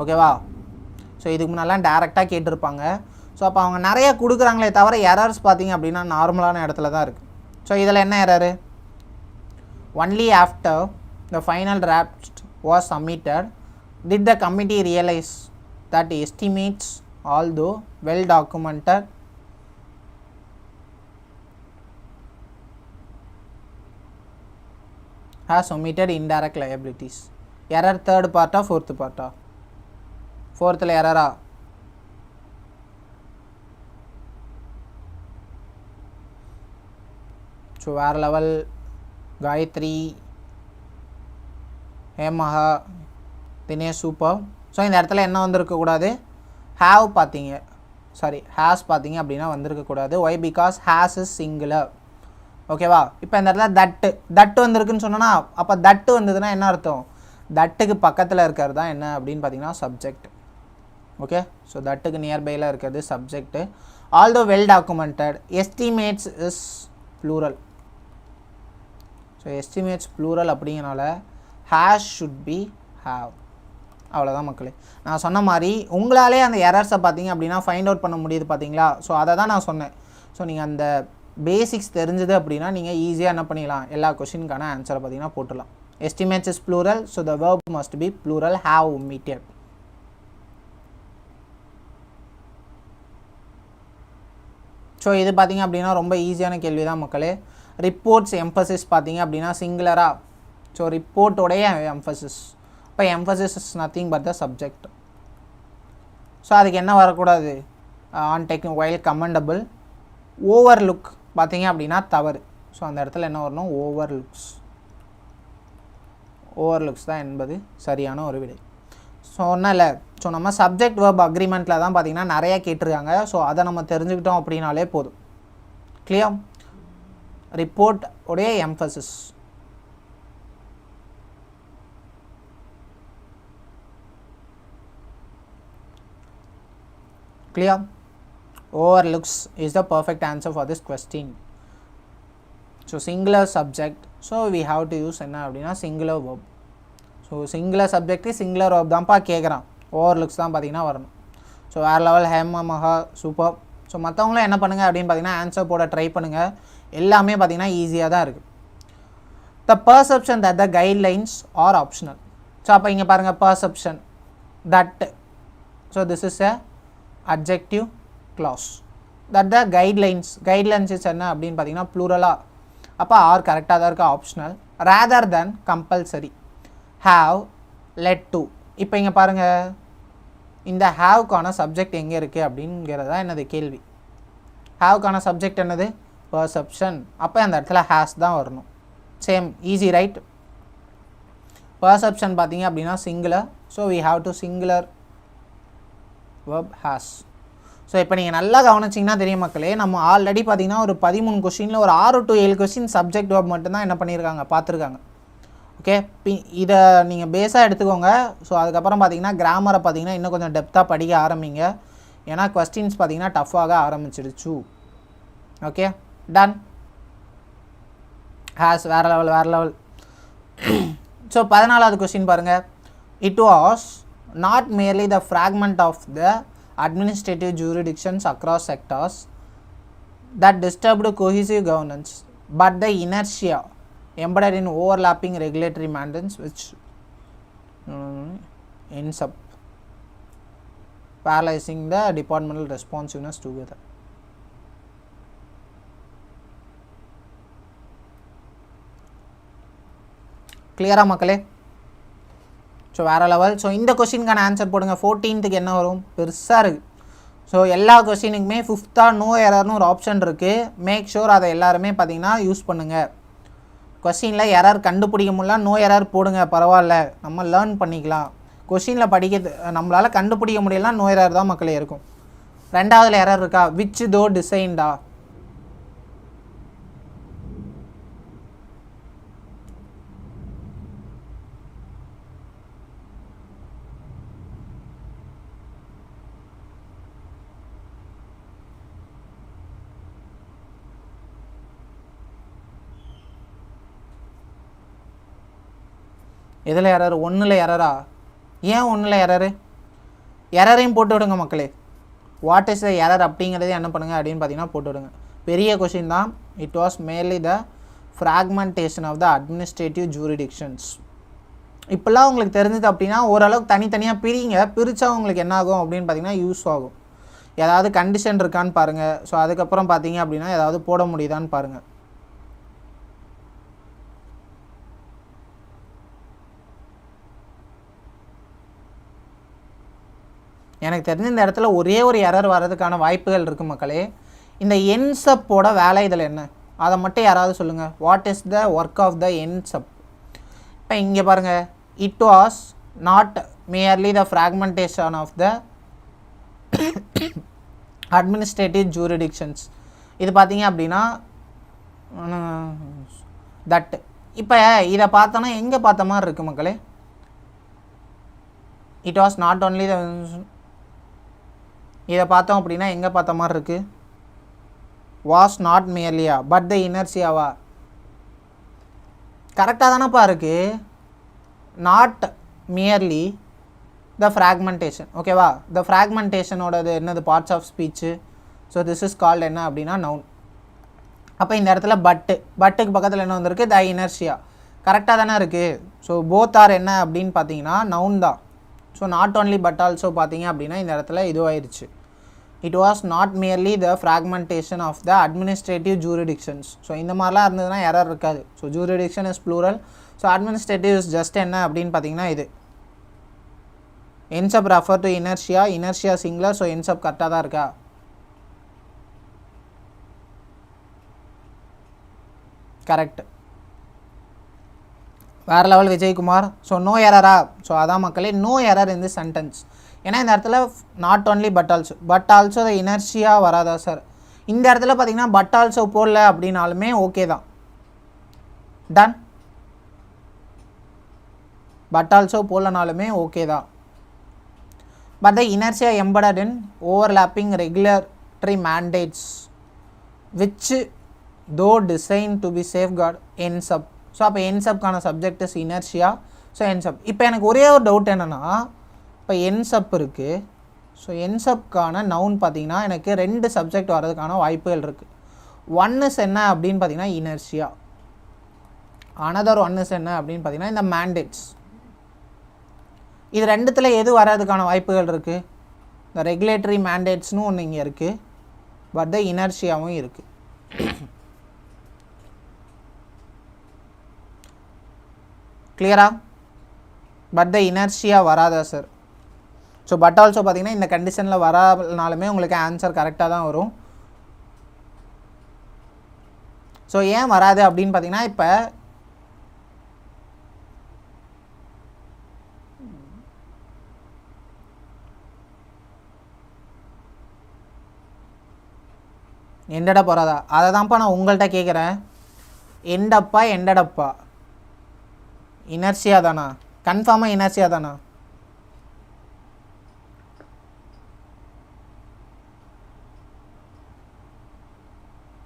ஓகேவா, ஸோ இதுக்கு முன்னெல்லாம் டேரெக்டாக கேட்டிருப்பாங்க. ஸோ அப்போ அவங்க நிறைய கொடுக்குறாங்களே தவிர எரர்ஸ் பார்த்தீங்க அப்படின்னா நார்மலான இடத்துல தான் இருக்குது. ஸோ இதில் என்ன error? only after the final draft was submitted did the committee realize that estimates, although well documented, has omitted indirect liabilities. Error third part or fourth part? Fourth error. So where level Gayatri, Hemaha, Dinesh super. So இந்த இடத்துல என்ன வந்திருக்க கூடாது? Have பாத்தீங்க. Sorry, has பாத்தீங்க அப்படினா வந்திருக்க கூடாது. Why? Because has is singular. ஓகேவா? இப்போ இந்த இடத்துல that வந்திருக்குன்னு சொன்னனா அப்ப that வந்ததுனா என்ன அர்த்தம்? thatக்கு பக்கத்துல இருக்கிறது தான் என்ன அப்படினு பாத்தீங்கன்னா subject. ஓகே? So thatக்கு நியர்பைல இருக்குது subject. Although well documented, estimates is plural. So estimates plural அப்படிங்கனால has should be have. அவ்வளவுதான் மக்களே. நான் சொன்ன மாதிரி உங்களாலே அந்த எரர்ஸை பார்த்தீங்க அப்படின்னா ஃபைண்ட் அவுட் பண்ண முடியுது பார்த்தீங்களா? ஸோ அதை தான் நான் சொன்னேன். ஸோ நீங்கள் அந்த பேசிக்ஸ் தெரிஞ்சது அப்படின்னா நீங்கள் ஈஸியாக என்ன பண்ணிடலாம், எல்லா கொஷினுக்கான ஆன்சரை பார்த்தீங்கன்னா போட்டுடலாம். Estimates is plural, so the verb must be plural, have omitted. ஸோ இது பார்த்தீங்க அப்படின்னா ரொம்ப ஈஸியான கேள்வி தான் மக்களே. ரிப்போர்ட்ஸ் எம்பசிஸ் பார்த்தீங்க அப்படின்னா சிங்குலரா. ஸோ ரிப்போர்ட்டோடைய எம்பசிஸ். இப்போ emphasis is nothing but the subject. So அதுக்கு என்ன வரக்கூடாது? On taking while commendable. Overlook பார்த்தீங்க அப்படின்னா தவறு. ஸோ அந்த இடத்துல என்ன வரணும்? ஓவர்லுக்ஸ் தான் என்பது சரியான ஒரு விடை. ஸோ ஒன்றும் இல்லை. ஸோ நம்ம சப்ஜெக்ட் வெர்ப் அக்ரிமெண்ட்டில் தான் பார்த்தீங்கன்னா நிறையா கேட்டிருக்காங்க. ஸோ அதை நம்ம தெரிஞ்சுக்கிட்டோம் அப்படின்னாலே போதும். கிளியர்? ரிப்போர்ட் உடைய emphasis. Clear? Overlooks is the perfect answer for this question. So singular subject, so we have to use enna appadina singular verb. So singular subject is singular verb தான் பா கேக்குறான். Overlooks தான் பாத்தீங்கன்னா வரணும். So வேற level Hema மகா super. So மற்றவங்களும் என்ன பண்ணுங்க அப்படின்னு பார்த்தீங்கன்னா ஆன்சர் போட ட்ரை பண்ணுங்க. எல்லாமே பார்த்தீங்கன்னா ஈஸியாக தான் இருக்குது. The perception that the guidelines are optional. So அப்போ இங்கே பாருங்கள் perception that. So this is a adjective clause. that the guidelines is என்ன அப்படின்னு பார்த்தீங்கன்னா ப்ளூரலா. அப்போ ஆர் கரெக்டாக தான் இருக்குது. Optional rather than compulsory. have, led to. இப்போ இங்கே பாருங்கள் இந்த ஹாவ்க்கான சப்ஜெக்ட் எங்கே இருக்குது அப்படிங்கிறதா என்னது கேள்வி. ஹாவ்க்கான சப்ஜெக்ட் என்னது? பர்செப்ஷன். அப்போ அந்த இடத்துல ஹேஸ் தான் வரணும். Same easy right. பர்செப்ஷன் பார்த்தீங்க அப்படின்னா singular. So we have to singular verb has. So இப்போ நீங்கள் நல்லா கவனிச்சிங்கன்னா தெரியும் மக்களே, நம்ம ஆல்ரெடி பார்த்தீங்கன்னா ஒரு 13 கொஷினில் ஒரு 6 to 7 கொஷின் சப்ஜெக்ட் verb மட்டும்தான் என்ன பண்ணியிருக்காங்க, பார்த்துருக்காங்க. ஓகே, இதை நீங்கள் பேஸாக எடுத்துக்கோங்க. ஸோ அதுக்கப்புறம் பார்த்தீங்கன்னா கிராமரை பார்த்தீங்கன்னா இன்னும் கொஞ்சம் டெப்த்தாக படிக்க ஆரம்பிங்க. ஏன்னா கொஸ்டின்ஸ் பார்த்தீங்கன்னா டஃப்பாக ஆரம்பிச்சிடுச்சு. Okay done. ஹேஸ் வேறு லெவல். ஸோ 14வது கொஸ்டின் பாருங்கள். It was not merely the fragment of the administrative jurisdictions across sectors that disturbed cohesive governance, but the inertia embedded in overlapping regulatory mandates which ends up paralyzing the departmental responsiveness together. கிளியரா மக்களே? So வேறு level. So இந்த கொஸ்டினுக்கான answer போடுங்க. 14th என்ன வரும்? பெருசாக இருக்குது. ஸோ எல்லா கொஸ்டினுக்குமே 5th நோ எரர்னு ஒரு ஆப்ஷன் இருக்குது. மேக் ஷூர் அதை எல்லாருமே பார்த்தீங்கன்னா யூஸ் பண்ணுங்கள். கொஸ்டினில் எரர் கண்டுபிடிக்க முடியல, நோ எரர் போடுங்க, பரவாயில்ல, நம்ம லேர்ன் பண்ணிக்கலாம். கொஸ்டினில் நம்மளால் கண்டுபிடிக்க முடியலாம், நோ எரர் தான் மக்களே இருக்கும். 2வது எரர் இருக்கா? விச் தோ டிசைன்டா. எதில் எரர்? 1ல் எரரா? ஏன் 1ல் எரரு? எரரையும் போட்டு விடுங்க மக்களே. வாட் இஸ் த எரர் அப்படிங்கிறதே என்ன பண்ணுங்கள் அப்படின்னு பார்த்தீங்கன்னா போட்டு விடுங்க. பெரிய கொஷின் தான். It was merely the fragmentation of the administrative jurisdictions. இப்போல்லாம் உங்களுக்கு தெரிஞ்சது அப்படின்னா ஓரளவுக்கு தனித்தனியாக பிரித்தா உங்களுக்கு என்ன ஆகும் அப்படின்னு பார்த்தீங்கன்னா யூஸ் ஆகும். ஏதாவது கண்டிஷன் இருக்கான்னு பாருங்கள். ஸோ அதுக்கப்புறம் பார்த்தீங்க அப்படின்னா ஏதாவது போட முடியுதான்னு பாருங்கள். எனக்கு தெரிஞ்ச இந்த இடத்துல ஒரே ஒரு எரர் வர்றதுக்கான வாய்ப்புகள் இருக்குது மக்களே. இந்த என்சப்போட வேலை இதில் என்ன, அதை மட்டும் யாராவது சொல்லுங்கள். What is the work of the என்சப்? இப்போ இங்கே பாருங்கள், it was not merely the fragmentation of the administrative jurisdictions. இது பார்த்தீங்க அப்படின்னா தட். இப்போ இதை பார்த்தோன்னா எங்கே பார்த்த மாதிரி இருக்குது மக்களே? It was not only the, இதை பார்த்தோம் அப்படின்னா எங்கே பார்த்த மாதிரி இருக்குது? வாஸ் நாட் மியர்லியா பட் த இனர்சியாவா? கரெக்டாக தானேப்பா இருக்குது. நாட் மியர்லி த ஃப்ராக்மெண்டேஷன், ஓகேவா? த ஃப்ராக்மெண்டேஷனோடது என்னது? Parts of speech. So this is called என்ன அப்படின்னா நவுன். அப்போ இந்த இடத்துல பட்டுக்கு பக்கத்தில் என்ன வந்திருக்கு? த இனர்ஷியா. கரெக்டாக தானே இருக்குது. ஸோ போத் ஆர் என்ன அப்படின்னு பார்த்தீங்கன்னா நவுன் தான். So not only but also பார்த்தீங்க அப்படின்னா இந்த இடத்துல இதுவாயிருச்சு. It was not merely the fragmentation of the administrative jurisdictions. So இந்த மாதிரிலாம் இருந்ததுன்னா எரர் இருக்காது. So jurisdiction is plural. So administrative is just என்ன அப்படின்னு பார்த்தீங்கன்னா இது என்சப் refer to inertia singular. So என்சப் கரெக்டாக தான் இருக்கா? கரெக்ட். வேறு லெவல் விஜயகுமார். ஸோ நோ எரரா? ஸோ அதான் மக்களே, no error in the sentence. ஏன்னா இந்த இடத்துல not only but also the inertia வராதா சார்? இந்த இடத்துல பார்த்தீங்கன்னா பட் ஆல்சோ போடல அப்படின்னாலுமே ஓகே தான். டன். பட் ஆல்சோ போடலனாலுமே ஓகே தான். But the inertia embedded in overlapping regulatory mandates which though design to be safeguard என்சப். ஸோ அப்போ என்சப்கான சப்ஜெக்ட் இஸ் இனர்ஷியா. ஸோ என்சப். இப்போ எனக்கு ஒரே ஒரு டவுட் என்னென்னா, இப்போ என்சப் இருக்குது. ஸோ என்சப்கான நவுன் பார்த்தீங்கன்னா எனக்கு 2 சப்ஜெக்ட் வர்றதுக்கான வாய்ப்புகள் இருக்குது. ஒன் இஸ் என்ன அப்படின்னு பார்த்தீங்கன்னா இனர்ஷியா. அனதர் ஒன் இஸ் என்ன அப்படின்னு பார்த்தீங்கன்னா இந்த மேண்டேட்ஸ். இது ரெண்டுத்தில் எது வர்றதுக்கான வாய்ப்புகள் இருக்குது? இந்த ரெகுலேட்டரி மேண்டேட்ஸ்னு ஒன்று இங்கே இருக்குது. பட் த இனர்ஷியாவும் இருக்குது. கிளியரா? பட் த இனர்ஷியா வராதா சார்? ஸோ பட் ஆல்சோ பார்த்தீங்கன்னா இந்த கண்டிஷனில் வரானாலுமே உங்களுக்கு ஆன்சர் கரெக்டாக தான் வரும். ஸோ ஏன் வராது அப்படின்னு பார்த்தீங்கன்னா, இப்போ எண்டடப் வராதா? அதை தான்ப்பா நான் உங்கள்கிட்ட கேட்குறேன். எண்டடப்பா இனர்ஷியா தானா? கன்ஃபார்மாக இனர்ஷியா தானா?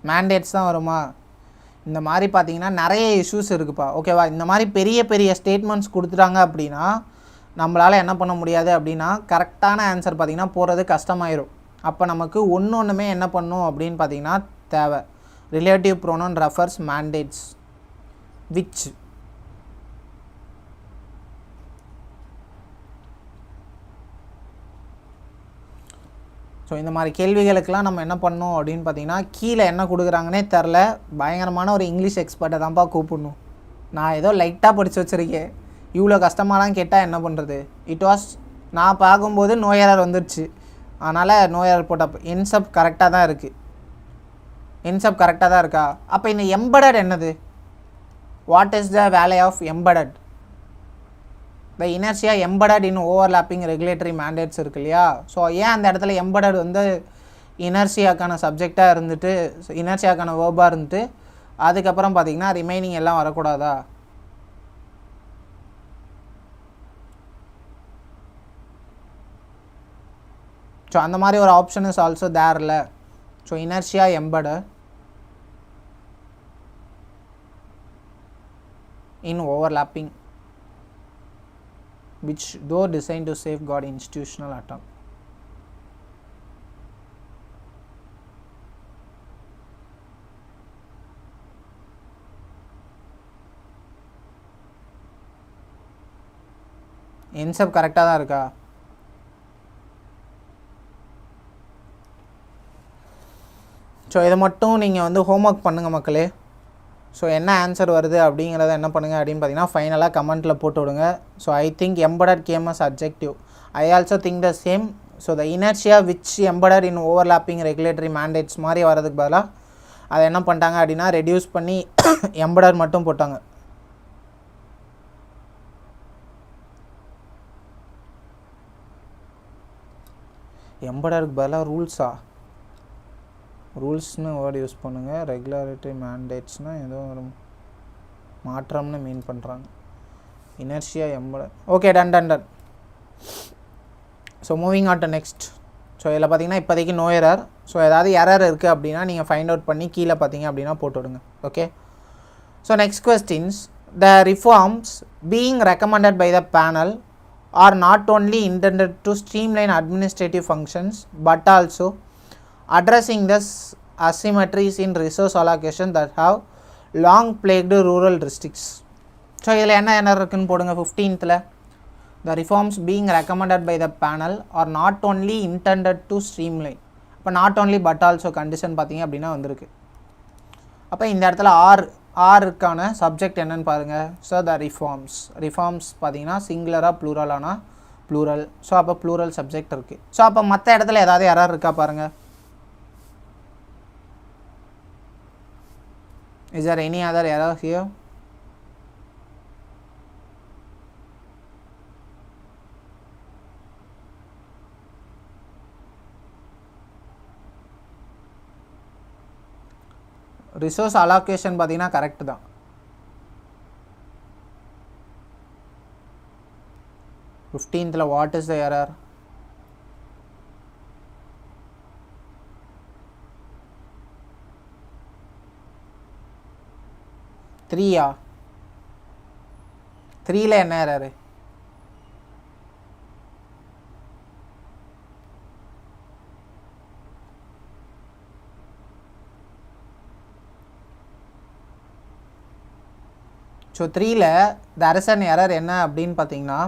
மேண்டேட்ஸ் தான் வருமா? இந்த மாதிரி பார்த்தீங்கன்னா நிறைய இஷ்யூஸ் இருக்குப்பா, ஓகேவா? இந்த மாதிரி பெரிய பெரிய ஸ்டேட்மெண்ட்ஸ் கொடுத்துட்டாங்க அப்படின்னா நம்மளால் என்ன பண்ண முடியாது அப்படின்னா கரெக்டான ஆன்சர் பார்த்திங்கன்னா போகிறது கஷ்டமாயிரும். அப்போ நமக்கு ஒன்றுமே என்ன பண்ணும் அப்படின்னு பார்த்தீங்கன்னா தேவை. Relative pronoun refers mandates which. So இந்த மாதிரி கேள்விகளுக்கெல்லாம் நம்ம என்ன பண்ணணும் அப்படின்னு பார்த்தீங்கன்னா கீழே என்ன கொடுக்குறாங்கன்னே தெரில, பயங்கரமான ஒரு இங்கிலீஷ் எக்ஸ்பர்ட்டை தான்ப்பா கூப்பிடணும். நான் ஏதோ லைட்டாக படித்து வச்சுருக்கேன், இவ்வளோ கஷ்டமாலாம் கேட்டால் என்ன பண்ணுறது? இட் வாஸ், நான் பார்க்கும்போது நோ எரர் வந்துடுச்சு, அதனால் நோ எரர் போட்டப்போ என்சப் கரெக்டாக தான் இருக்குது. என்சப் கரெக்டாக தான் இருக்கா? அப்போ இந்த எம்படட் என்னது? What is the value of embedded? The inertia embedded in overlapping regulatory mandates இருக்கு இல்லையா? ஸோ ஏன் அந்த இடத்துல எம்படட் வந்து இனர்ஷியாக்கான சப்ஜெக்டாக இருந்துட்டு இனர்ஷியாக்கான வேர்பாக இருந்துட்டு அதுக்கப்புறம் பார்த்திங்கன்னா ரிமைனிங் எல்லாம் வரக்கூடாதா? ஸோ அந்த மாதிரி ஒரு ஆப்ஷன் இஸ் ஆல்சோ தேர் இல்லை. So inertia embedded in overlapping which though designed to safeguard institutional attack. என்சப் கரெக்டாக தான் இருக்கா? ஸோ இதை மட்டும் நீங்கள் வந்து ஹோம்ஒர்க் பண்ணுங்கள் மக்களே. ஸோ என்ன ஆன்சர் வருது அப்படிங்கிறத என்ன பண்ணுங்கள் அப்படின்னு பார்த்தீங்கன்னா ஃபைனலாக கமெண்ட்டில் போட்டு விடுங்க. So I think embedded came as adjective. I also think the same. So the inertia which embedded in overlapping regulatory mandates மாதிரி வரதுக்கு பதிலாக அதை என்ன பண்ணிட்டாங்க அப்படின்னா ரெடியூஸ் பண்ணி எம்படட் மட்டும் போட்டாங்க. எம்படருக்கு பதிலாக ரூல்ஸ்னு வேர்டு யூஸ் பண்ணுங்கள். ரெகுலாரிட்டி மேண்டேட்ஸ்னால் ஏதோ ஒரு மாற்றம்னு மீன் பண்ணுறாங்க. Inertia embedded. Okay, done. So moving on to next. So இதில் பார்த்தீங்கன்னா இப்போதைக்கு நோ எரர். ஸோ ஏதாவது எரர் இருக்குது அப்படின்னா நீங்கள் ஃபைண்ட் அவுட் பண்ணி கீழே பார்த்தீங்க அப்படின்னா போட்டு விடுங்க. Okay, so next questions. The reforms being recommended by the panel are not only intended to streamline administrative functions but also addressing the asymmetries in resource allocation that have long plagued rural districts. So இதில் என்ன இருக்குன்னு போடுங்க 15th. The reforms being recommended by the panel are not only intended to streamline. அப்போ not only but also condition பார்த்தீங்க அப்படின்னா வந்திருக்கு. அப்போ இந்த இடத்துல ஆருக்கான சப்ஜெக்ட் என்னன்னு பாருங்கள். ஸோ த ரிஃபார்ம்ஸ் பார்த்தீங்கன்னா சிங்குலராக ப்ளூரலானா ப்ளூரல். ஸோ அப்போ ப்ளூரல் சப்ஜெக்ட் இருக்குது. ஸோ அப்போ மற்ற இடத்துல ஏதாவது எரர் இருக்கா பாருங்கள். Is there any other error here? Resource allocation பார்த்தீங்கன்னா கரெக்ட் தான். ஃபிஃப்டீன்த்தில் வாட் இஸ் த எரர்? த்ரீயா? த்ரீயில் என்ன எரரு? ஸோ 3ல் there is an error என்ன அப்படின்னு பார்த்தீங்கன்னா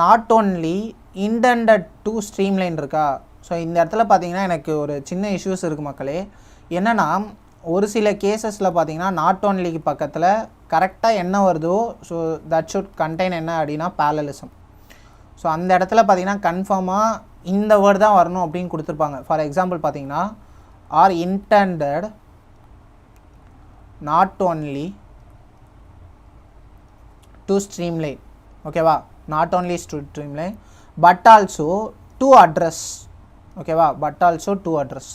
not only intended to streamline இருக்கா. ஸோ இந்த இடத்துல பார்த்தீங்கன்னா எனக்கு ஒரு சின்ன இஷ்யூஸ் இருக்குது மக்களே. என்னென்னா ஒரு சில கேசஸில் பார்த்தீங்கன்னா நாட் ஓன்லிக்கு பக்கத்தில் கரெக்டாக என்ன வருதோ ஸோ தட் ஷுட் கண்டெயின் என்ன அப்படின்னா பேரலிசம். ஸோ அந்த இடத்துல பார்த்தீங்கன்னா கன்ஃபார்மாக இந்த வேர்டு தான் வரணும் அப்படின்னு கொடுத்துருப்பாங்க. ஃபார் எக்ஸாம்பிள் பார்த்தீங்கன்னா are intended not only to streamline. ஓகேவா, not only streamline but also to address. ஓகேவா, but also to address.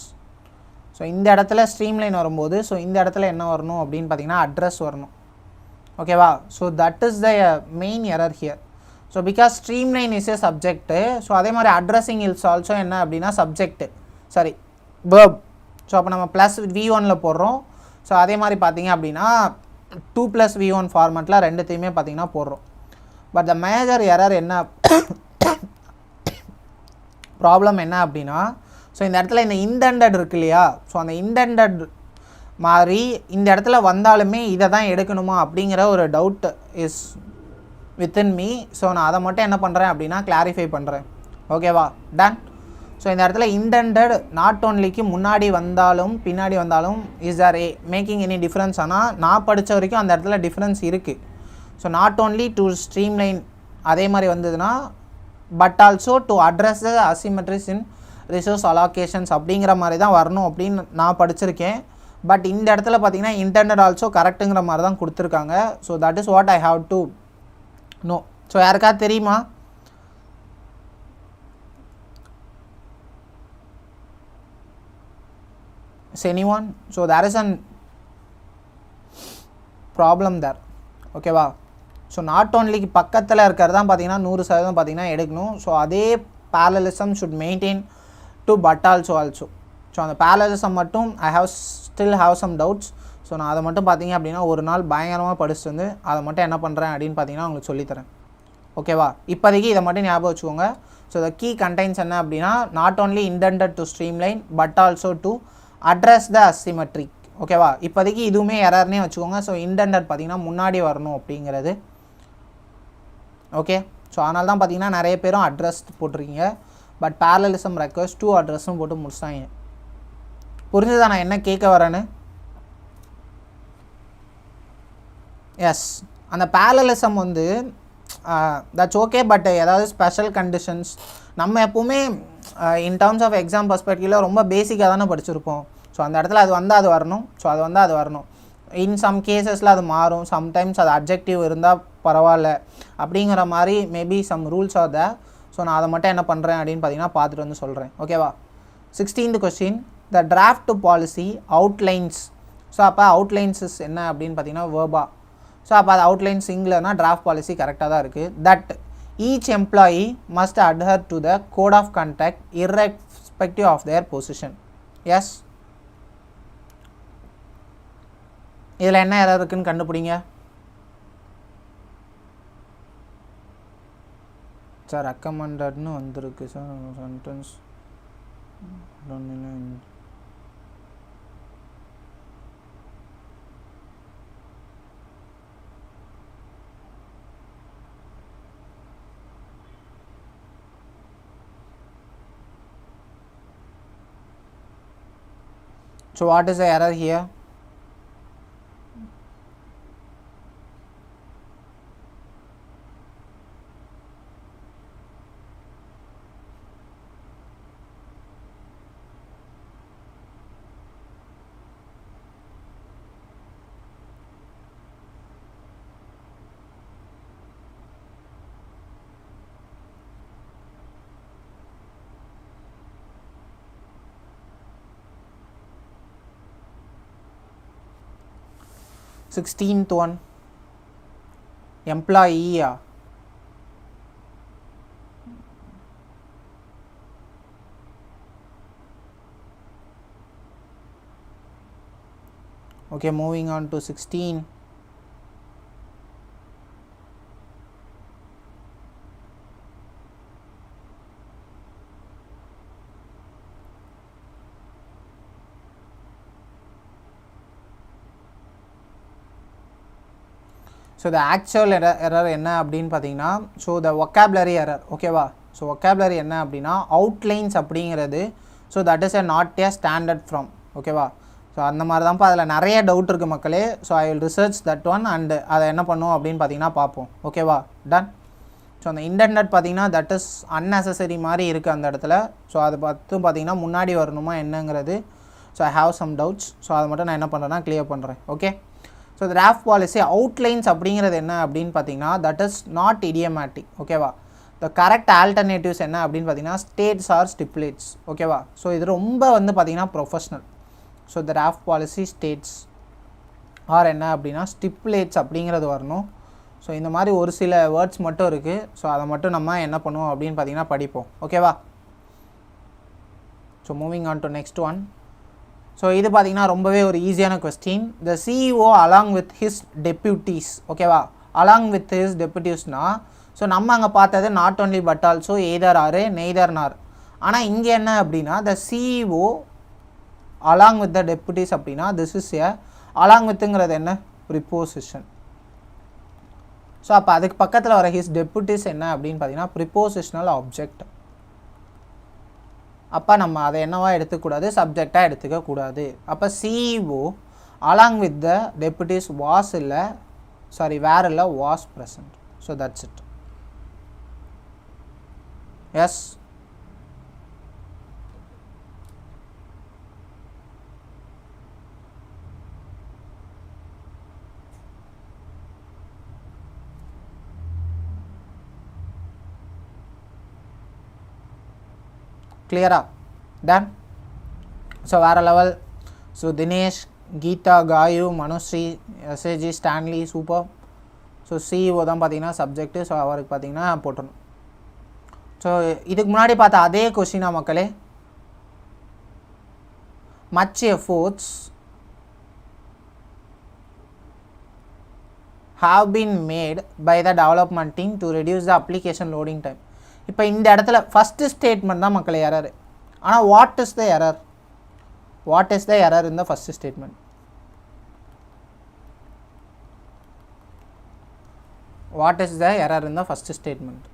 So இந்த இடத்துல ஸ்ட்ரீம்லைன் வரும்போது ஸோ இந்த இடத்துல என்ன வரணும் அப்படின்னு பார்த்தீங்கன்னா அட்ரஸ் வரணும். ஓகேவா, so that is the main error here. So because streamline is a subject. So அதே மாதிரி அட்ரஸிங் இல்ஸ் ஆல்சோ என்ன அப்படின்னா சப்ஜெக்ட்டு, சாரி வேர்ப். ஸோ அப்போ நம்ம ப்ளஸ் V1ல் போடுறோம். ஸோ அதே மாதிரி பார்த்தீங்க அப்படின்னா 2+V1 ஃபார்மெட்டில் ரெண்டுத்தையுமே பார்த்தீங்கன்னா போடுறோம். பட் த மேஜர் எரர் என்ன ப்ராப்ளம் என்ன அப்படின்னா ஸோ இந்த இடத்துல இந்த இன்டெண்டட் இருக்கு இல்லையா. ஸோ அந்த இன்டெண்டட் மாதிரி இந்த இடத்துல வந்தாலுமே இதை தான் எடுக்கணுமா அப்படிங்கிற ஒரு doubt is within me. So நான் அதை மட்டும் என்ன பண்ணுறேன் அப்படின்னா கிளாரிஃபை பண்ணுறேன். ஓகேவா, டன். ஸோ இந்த இடத்துல இன்டெண்டட் நாட் ஓன்லிக்கு முன்னாடி வந்தாலும் பின்னாடி வந்தாலும் is are making any difference? ஆனால் நான் படித்த வரைக்கும் அந்த இடத்துல டிஃப்ரென்ஸ் இருக்குது. So not only to streamline அதே மாதிரி வந்ததுன்னா but also to address the asymmetries in resource allocations அப்படிங்கிற மாதிரி தான் வரணும் அப்படின்னு நான் படிச்சிருக்கேன். பட் இந்த இடத்துல பார்த்தீங்கன்னா இன்டெண்டட் ஆல்சோ கரெக்டுங்கிற மாதிரி தான் கொடுத்துருக்காங்க. So that is what I have to know. So யாருக்காவது தெரியுமா? anyone? So there is an problem there. ஓகேவா, ஸோ நாட் ஓன்லிக்கு பக்கத்தில் இருக்கிறது தான் பார்த்தீங்கன்னா 100% பார்த்தீங்கன்னா எடுக்கணும். ஸோ அதே parallelism should maintain to but also. So அந்த parallelism மட்டும் still have some doubts. So நான் அதை மட்டும் பார்த்தீங்க அப்படின்னா ஒரு நாள் பயங்கரமாக படிச்சுட்டு வந்து அதை மட்டும் என்ன பண்ணுறேன் அப்படின்னு பார்த்தீங்கன்னா உங்களுக்கு சொல்லித்தரேன். ஓகேவா, இப்போதைக்கு இதை மட்டும் ஞாபகம் வச்சுக்கோங்க. ஸோ த கீ கண்டெய்ன்ஸ் என்ன அப்படின்னா not only intended to streamline but also to address the asymmetric. ஓகேவா, இப்போதைக்கு இதுவுமே எரர்னே வச்சுக்கோங்க. ஸோ இன்டெண்டட் பார்த்தீங்கன்னா முன்னாடி வரணும் அப்படிங்கிறது. ஓகே, ஸோ அதனால தான் பார்த்தீங்கன்னா நிறைய பேரும் அட்ரஸ் போட்டிருக்கீங்க. பட் பேரலிசம் ரெக்வஸ்ட் டூ அட்ரஸும் போட்டு முடிச்சிட்டாங்க. புரிஞ்சுதான் நான் என்ன கேட்க வரேன்னு? எஸ், அந்த பேரலிசம் வந்து தட்ஸ் ஓகே. பட் ஏதாவது ஸ்பெஷல் கண்டிஷன்ஸ் நம்ம எப்போவுமே இன் டர்ம்ஸ் ஆஃப் எக்ஸாம் பர்ஸ்பெக்டிவில் ரொம்ப பேசிக்காக தானே படிச்சிருப்போம். ஸோ அந்த இடத்துல அது வந்தால் அது வரணும், ஸோ அது வந்தால் அது வரணும். இன் சம் கேசஸில் அது மாறும், சம்டைம்ஸ் அது அப்ஜெக்டிவ் இருந்தால் பரவாயில்ல அப்படிங்கிற மாதிரி maybe some rules are there. So நான் அதை மட்டும் என்ன பண்ணுறேன் அப்படின்னு பார்த்தீங்கன்னா பார்த்துட்டு வந்து சொல்கிறேன். ஓகேவா? 16th கொஸ்டின், த டிராஃப்ட் பாலிசி அவுட்லைன்ஸ். ஸோ அப்போ அவுட்லைன்ஸஸ் என்ன அப்படின்னு பார்த்தீங்கன்னா வேர்பா. ஸோ அப்போ அது அவுட்லைன் சிங்குலர்னா டிராஃப்ட் பாலிசி கரெக்டாக தான் இருக்குது. That each employee must adhere to the code of conduct irrespective of their position. Yes, இதில் என்ன எரர் இருக்குன்னு கண்டுபிடிங்க. சார் ரெக்கமெண்டட்னு வந்திருக்கு sir sentence. So what is the error here? Sixteenth one, employee. Okay, moving on to 16. So the actual error என்ன அப்படின்னு பார்த்தீங்கன்னா, ஸோ the vocabulary error. ஓகேவா? ஸோ vocabulary என்ன அப்படின்னா outlines அப்படிங்கிறது, so that is not a standard from. ஓகேவா? So அந்த மாதிரி தான்ப்பா அதில் நிறைய டவுட் இருக்குது மக்களே. So I will research that one and அதை என்ன பண்ணும் அப்படின்னு பார்த்தீங்கன்னா பார்ப்போம். ஓகேவா? டன். ஸோ அந்த இன்டர்நெட் பார்த்தீங்கன்னா தட் இஸ் unnecessary மாதிரி இருக்குது அந்த இடத்துல. ஸோ அது பார்த்து பார்த்தீங்கன்னா முன்னாடி வரணுமா என்னங்கிறது. So I have some doubts. So அதை மட்டும் நான் என்ன பண்ணுறேன்னா கிளியர் பண்ணுறேன். Okay. So draft policy outlines அப்படிங்கிறது என்ன அப்படின்னு பார்த்தீங்கன்னா தட் இஸ் நாட் இடியமேட்டிக். ஓகேவா? த கரெக்ட் ஆல்டர்னேட்டிவ்ஸ் என்ன அப்படின்னு பார்த்தீங்கன்னா ஸ்டேட்ஸ் ஆர் ஸ்டிப்புலேட்ஸ். ஓகேவா? ஸோ இது ரொம்ப வந்து பார்த்தீங்கன்னா professional. So the draft policy states are என்ன அப்படின்னா ஸ்டிப்புலேட்ஸ் அப்படிங்கிறது வரணும். ஸோ இந்த மாதிரி ஒரு சில வேர்ட்ஸ் மட்டும் இருக்குது. ஸோ அதை மட்டும் நம்ம என்ன பண்ணுவோம் அப்படின்னு பார்த்தீங்கன்னா படிப்போம். ஓகேவா? So moving on to next one. So இது பார்த்தீங்கன்னா ரொம்பவே ஒரு ஈஸியான question. The CEO along with his deputies. ஓகேவா? அலாங் வித் ஹிஸ் டெப்யூட்டிஸ்னால் ஸோ நம்ம அங்கே பார்த்தது not only but also either or neither nor. ஆனால் இங்கே என்ன அப்படின்னா the CEO along with the deputies அப்படின்னா திஸ் இஸ் ஏ அலாங் வித்துங்கிறது என்ன ப்ரிப்போசிஷன். ஸோ அப்போ அதுக்கு பக்கத்தில் வர ஹிஸ் டெப்யூட்டிஸ் என்ன அப்படின்னு பார்த்தீங்கன்னா ப்ரிப்போசிஷனல் ஆப்ஜெக்ட். அப்போ நம்ம அதை என்னவா எடுத்துக்கூடாது, சப்ஜெக்டாக எடுத்துக்கக்கூடாது. அப்போ CEO along with the deputies was இல்லை, சாரி வேர் இல்லை, was present. So that's it. Yes, clear-ஆ? டன். ஸோ வேறு level. So Dinesh, Geetha, Gayu, Manushri, SAG, Stanley, super. So CEO தான் பார்த்தீங்கன்னா சப்ஜெக்ட்டு. ஸோ அவருக்கு பார்த்தீங்கன்னா போட்டணும். ஸோ இதுக்கு முன்னாடி பார்த்த அதே கொஸ்டினா மக்களே. Much efforts have been made by the development team to reduce the application loading time. இப்போ இந்த இடத்துல ஃபஸ்ட்டு ஸ்டேட்மெண்ட் தான் மக்களே எரர். ஆனால் what is the error? What is the error in the first statement? What is the error in the first statement?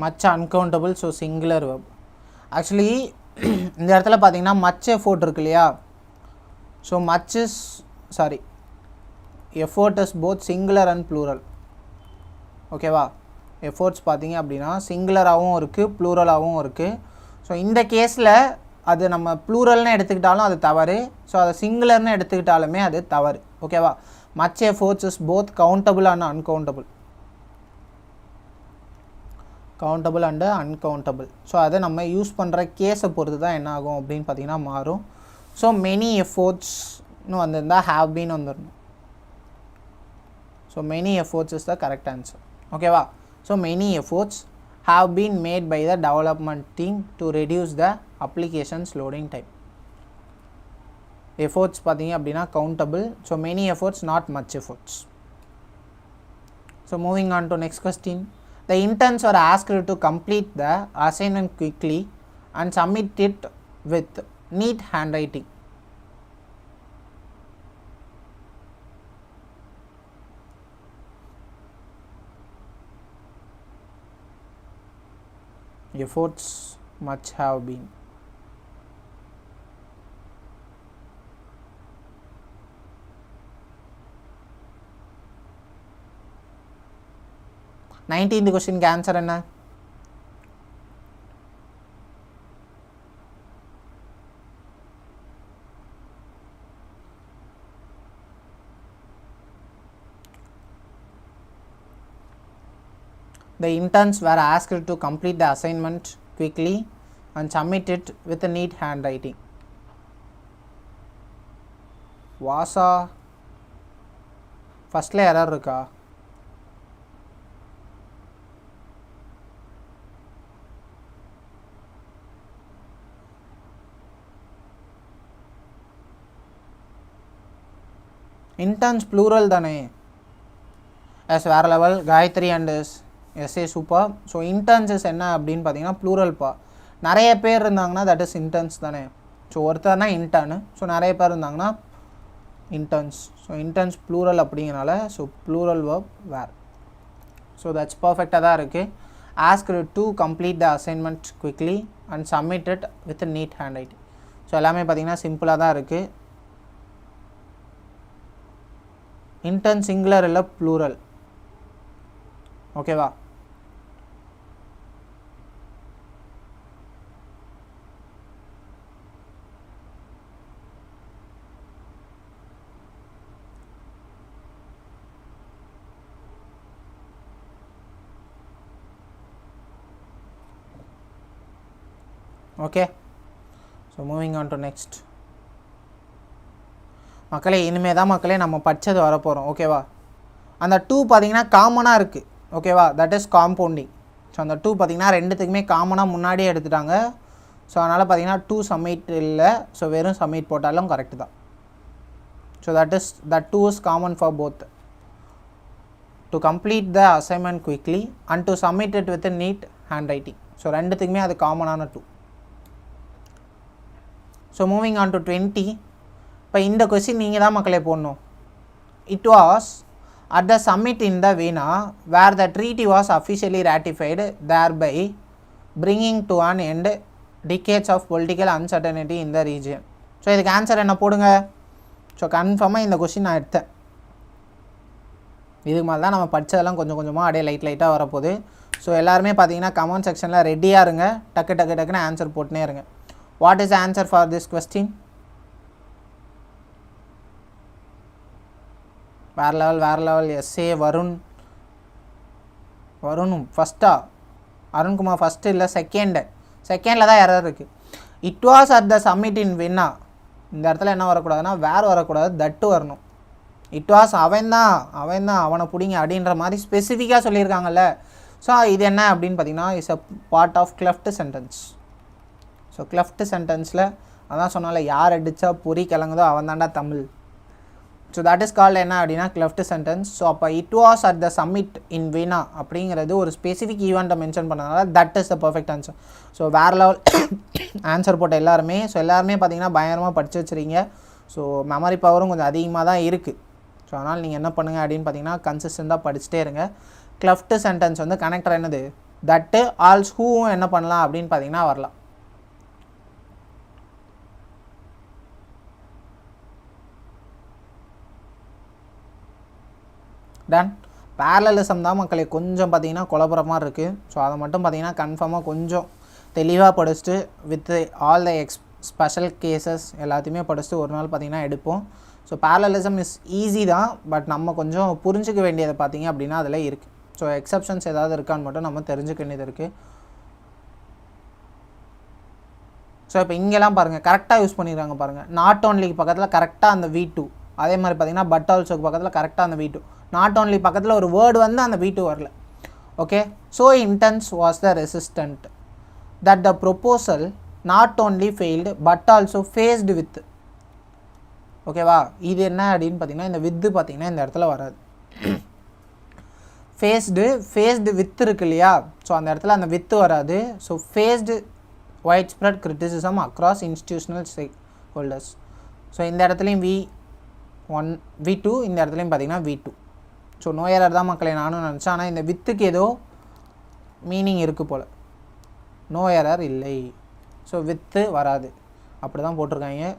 much uncountable, so singular verb. Actually இந்த இடத்துல பார்த்தீங்கன்னா much effort இருக்கு இல்லையா, so much is effort is both singular and plural. ஓகேவா, efforts பார்த்தீங்க அப்படின்னா சிங்குலராகவும் இருக்குது ப்ளூரலாகவும் இருக்குது. ஸோ இந்த கேஸில் அது நம்ம ப்ளூரல்னு எடுத்துக்கிட்டாலும் அது தவறு, ஸோ அதை சிங்குலர்னு எடுத்துக்கிட்டாலுமே அது தவறு. ஓகேவா, much efforts is both countable and uncountable. Countable and uncountable. So அதை நம்ம யூஸ் பண்ணுற கேஸை பொறுத்து தான் என்ன ஆகும் அப்படின்னு பார்த்தீங்கன்னா மாறும். ஸோ மெனி எஃபோர்ட்ஸ்னு வந்திருந்தால் ஹாவ் பீன் வந்துடணும். So many efforts is the correct answer. ஓகேவா, so many efforts have been made by the development team to reduce the application's loading time. Efforts பார்த்தீங்க அப்படின்னா countable, so many efforts, not much efforts. So moving on to next question. The interns were asked to complete the assignment quickly and submit it with neat handwriting. Efforts much have been. Nineteenth question க்கு answer என்ன? The interns were asked to complete the assignment quickly and submit it with a neat handwriting. வாசா ஃபஸ்ட்டில் error இருக்கா? interns plural தானே. Yes வேறு level Gayathri and SA super. So interns என்ன அப்படின்னு பார்த்தீங்கன்னா ப்ளூரல்ப்பா. நிறைய பேர் இருந்தாங்கன்னா தட் இஸ் இன்டர்ன்ஸ் தானே. ஸோ ஒருத்தர்னா இன்டர்னு, ஸோ நிறைய பேர் இருந்தாங்கன்னா இன்டர்ன்ஸ். ஸோ இன்டர்ன்ஸ் ப்ளூரல் அப்படிங்கிறனால so plural verb were. So that's பர்ஃபெக்டாக தான் இருக்குது. asked to complete the assignment quickly and submit it with a neat handwriting. So எல்லாமே பார்த்தீங்கன்னா சிம்பிளாக தான் இருக்குது. இன்டர்ன் சிங்குலர் இல்லை ப்ளூரல். ஓகேவா, okay. So moving on to next. மக்களே இனிமேல் தான் மக்களே நம்ம படித்தது வரப்போகிறோம். ஓகேவா, அந்த 2 பார்த்தீங்கன்னா காமனாக இருக்குது. ஓகேவா, தட் இஸ் காம்பவுண்டிங். ஸோ அந்த 2 பார்த்தீங்கன்னா ரெண்டுத்துக்குமே காமனாக முன்னாடியே எடுத்துட்டாங்க. ஸோ அதனால் பார்த்தீங்கன்னா 2 சப்மிட் இல்லை, ஸோ வெறும் சப்மிட் போட்டாலும் கரெக்டு தான். So that 2 is common for both. To complete the assignment quickly and to submit it with a neat handwriting. So ரெண்டுத்துக்குமே அது காமனான 2. So moving on to 20. இப்போ இந்த கொஸ்டின் நீங்கள் தான் மக்களே போடணும். It was at the summit in the Vienna where the treaty was officially ratified, thereby bringing to an end decades of political uncertainty in the region. So இதுக்கு answer என்ன போடுங்க. So கன்ஃபார்மாக இந்த கொஸ்டின் நான் எடுத்தேன். இதுக்கு மேலே தான் நம்ம படித்ததெல்லாம் கொஞ்சம் கொஞ்சமாக அப்படியே லைட்டாக வரப்போகுது. ஸோ எல்லாருமே பார்த்தீங்கன்னா கமெண்ட் செக்ஷனில் ரெடியாக இருங்க, டக்குன்னு ஆன்சர் போட்டுனே இருங்க. What is answer for this question? வேறு லெவல் எஸ்ஏ வருணும் ஃபஸ்ட்டா? அருண்குமார் ஃபஸ்ட்டு இல்லை செகண்டில் தான் எரர் இருக்குது. It was at the summit in Vienna. இந்த இடத்துல என்ன வரக்கூடாதுன்னா வேறு வரக்கூடாது, தட்டு வரணும். இட் வாஸ் அவனை பிடிங்க அப்படின்ற மாதிரி ஸ்பெசிஃபிக்காக சொல்லியிருக்காங்கல்ல. ஸோ இது என்ன அப்படின்னு பார்த்தீங்கன்னா it's a part of cleft sentence. So cleft சென்டென்ஸில் அதான் சொன்னால யார் அடித்தா பொறி கிளங்குதோ அவன் தாண்டா தமிழ். ஸோ தட் இஸ் கால்ட் என்ன அப்படின்னா கிளெஃப்ட் சென்டென்ஸ். ஸோ அப்போ it was at the summit in Vienna அப்படிங்கிறது ஒரு ஸ்பெசிஃபிக் ஈவெண்ட்டை மென்ஷன் பண்ணதுனால that is the perfect answer. So வேறு லெவல் ஆன்சர் போட்ட எல்லாருமே பார்த்தீங்கன்னா பயங்கரமாக படித்து வச்சுருக்கீங்க. ஸோ மெமரி பவரும் கொஞ்சம் அதிகமாக தான் இருக்குது. ஸோ அதனால் நீங்கள் என்ன பண்ணுங்கள் அப்படின்னு பார்த்தீங்கன்னா கன்சிஸ்டண்ட்டாக படிச்சுட்டே இருங்க. கிளெஃப்ட் சென்டென்ஸ் வந்து கனெக்டர் என்னது தட்டு ஆல்ஸ் ஹூவும் என்ன பண்ணலாம் அப்படின்னு பார்த்தீங்கன்னா வரலாம். டன். பேரலலிசம் தான் மக்களே கொஞ்சம் பார்த்தீங்கன்னா குழப்பற மாதிரி இருக்குது. ஸோ அதை மட்டும் பார்த்தீங்கன்னா கன்ஃபார்மாக கொஞ்சம் தெளிவாக படிச்சுட்டு with all the special cases எல்லாத்தையுமே படிச்சுட்டு ஒரு நாள் பார்த்தீங்கன்னா எடுப்போம். ஸோ பேரலலிசம் இஸ் ஈஸி தான், பட் நம்ம கொஞ்சம் புரிஞ்சிக்க வேண்டியதை பார்த்தீங்க அப்படின்னா அதில் இருக்குது. ஸோ எக்ஸப்ஷன்ஸ் ஏதாவது இருக்கான்னு மட்டும் நம்ம தெரிஞ்சுக்க வேண்டியது இருக்குது. ஸோ இப்போ இங்கெல்லாம் பாருங்கள் கரெக்டாக யூஸ் பண்ணிடுறாங்க பாருங்கள். நாட் ஓன்லிக்கு பக்கத்தில் கரெக்டாக அந்த V2, அதே மாதிரி பார்த்தீங்கன்னா பட் ஆல்சோக்கு பக்கத்தில் கரெக்டாக அந்த V2. நாட் ஓன்லி பக்கத்தில் ஒரு வேர்டு வந்து அந்த V2 வரல. Okay. So intense was the resistant that the proposal not only failed but also faced with. ஓகேவா, இது என்ன அப்படின்னு பார்த்தீங்கன்னா இந்த வித்து பார்த்தீங்கன்னா இந்த இடத்துல வராது. ஃபேஸ்டு வித் இருக்கு இல்லையா, ஸோ அந்த இடத்துல அந்த வித்து வராது. So faced white spread criticism across institutional stack holders. So இந்த இடத்துலையும் V1 V2, இந்த இடத்துலையும் பார்த்தீங்கன்னா V2. ஸோ நோ எரர் தான் மக்களை நானும் நினச்சேன். ஆனால் இந்த வித்துக்கு ஏதோ மீனிங் இருக்குது போல். நோ எரர் இல்லை. ஸோ வித்து வராது, அப்படி தான் போட்டிருக்காங்க.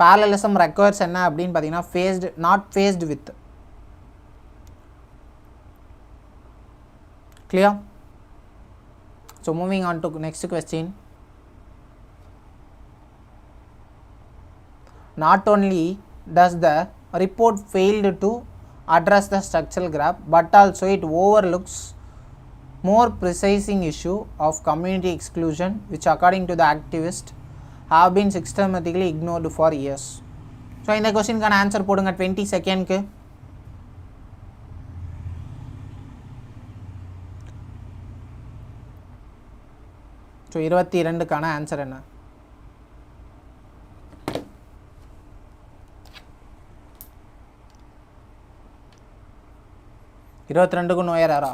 பேரலலிசம் ரெக்வயர்ஸ் என்ன அப்படின்னு பார்த்தீங்கன்னா faced not faced with. clear? So moving on to next question. Not only does the report failed to address the structural gap, but also it overlooks more precising issue of community exclusion, which according to the activist have been systematically ignored for years. So இந்த கொஸ்டினுக்கான answer போடுங்க 20 செகண்ட்க்கு. So 22க்கான answer என்ன? இருபத்தி ரெண்டுக்கும் no எரரா?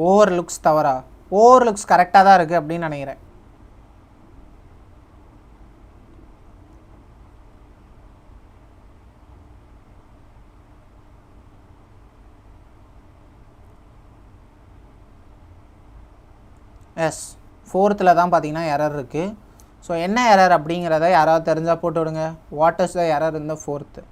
Over looks தவறா? Over looks கரெக்டாக தான் இருக்குது அப்படின்னு நினைக்கிறேன். எஸ், 4th தான் பார்த்தீங்கன்னா எரர் இருக்குது. ஸோ என்ன எரர் அப்படிங்கிறத யாராவது தெரிஞ்சால் போட்டு விடுங்க. What is the error in the 4th?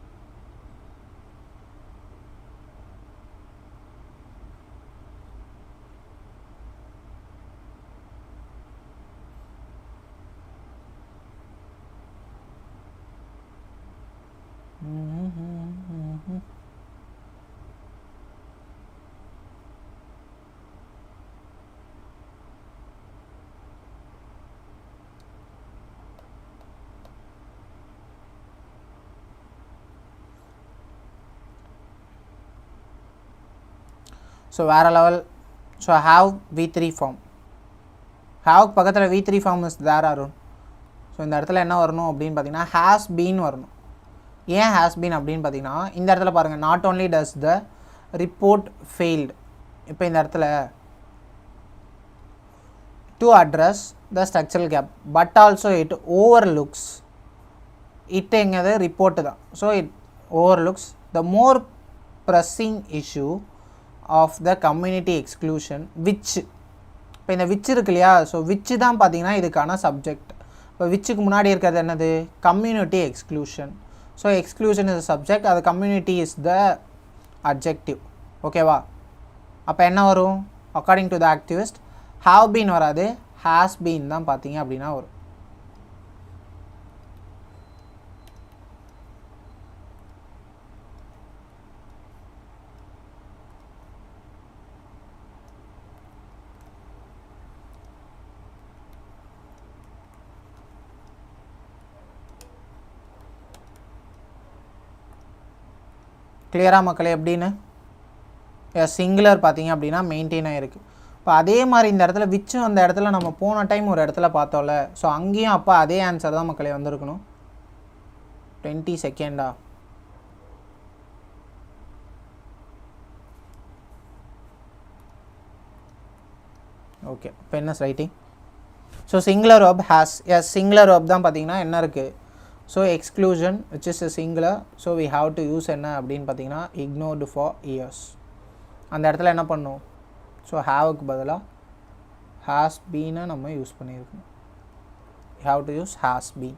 So வேறு level. So have V3 form. Have பக்கத்தில் V3 form is there Arun. So இந்த இடத்துல என்ன வரணும் அப்படின்னு பார்த்தீங்கன்னா ஹேஸ் பீன் வரணும். ஏன் ஹேஸ் பீன் அப்படின்னு பார்த்தீங்கன்னா இந்த இடத்துல பாருங்கள், not only does the report failed. இப்போ இந்த இடத்துல to address the structural gap but also it overlooks. It எங்கது ரிப்போர்ட்டு தான். So it overlooks the more pressing issue of the community exclusion which. இப்போ இந்த which இருக்கு இல்லையா, so விச்சு தான் பார்த்தீங்கன்னா இதுக்கான சப்ஜெக்ட். இப்போ விச்சுக்கு முன்னாடி இருக்கிறது என்னது? Community exclusion. So exclusion is subject, அது கம்யூனிட்டி இஸ் த அட்ஜெக்டிவ். ஓகேவா? அப்போ என்ன வரும்? According to the activist have been வராது, ஹேஸ் பீன் தான் பார்த்தீங்க அப்படின்னா வரும். கிளியராக மக்களே எப்படின்னு? சிங்குலர் பார்த்தீங்க அப்படின்னா மெயின்டைன் ஆகிருக்கு. இப்போ அதே மாதிரி இந்த இடத்துல விச்சு அந்த இடத்துல நம்ம போன டைம் ஒரு இடத்துல பார்த்தோம்ல, ஸோ அங்கேயும் அப்போ அதே ஆன்சர் தான் மக்களே வந்திருக்கணும். 20 செகண்டா? ஓகே, இப்போ என்ன writing? So singular verb has. Yes singular verb தான் பார்த்தீங்கன்னா என்ன இருக்குது? So exclusion which is a singular. So we have to use என்ன அப்படின்னு பார்த்தீங்கன்னா ignored for years. அந்த இடத்துல என்ன பண்ணும்? ஸோ haveக்கு பதிலாக has been நம்ம யூஸ் பண்ணியிருக்கோம். you have to use has been.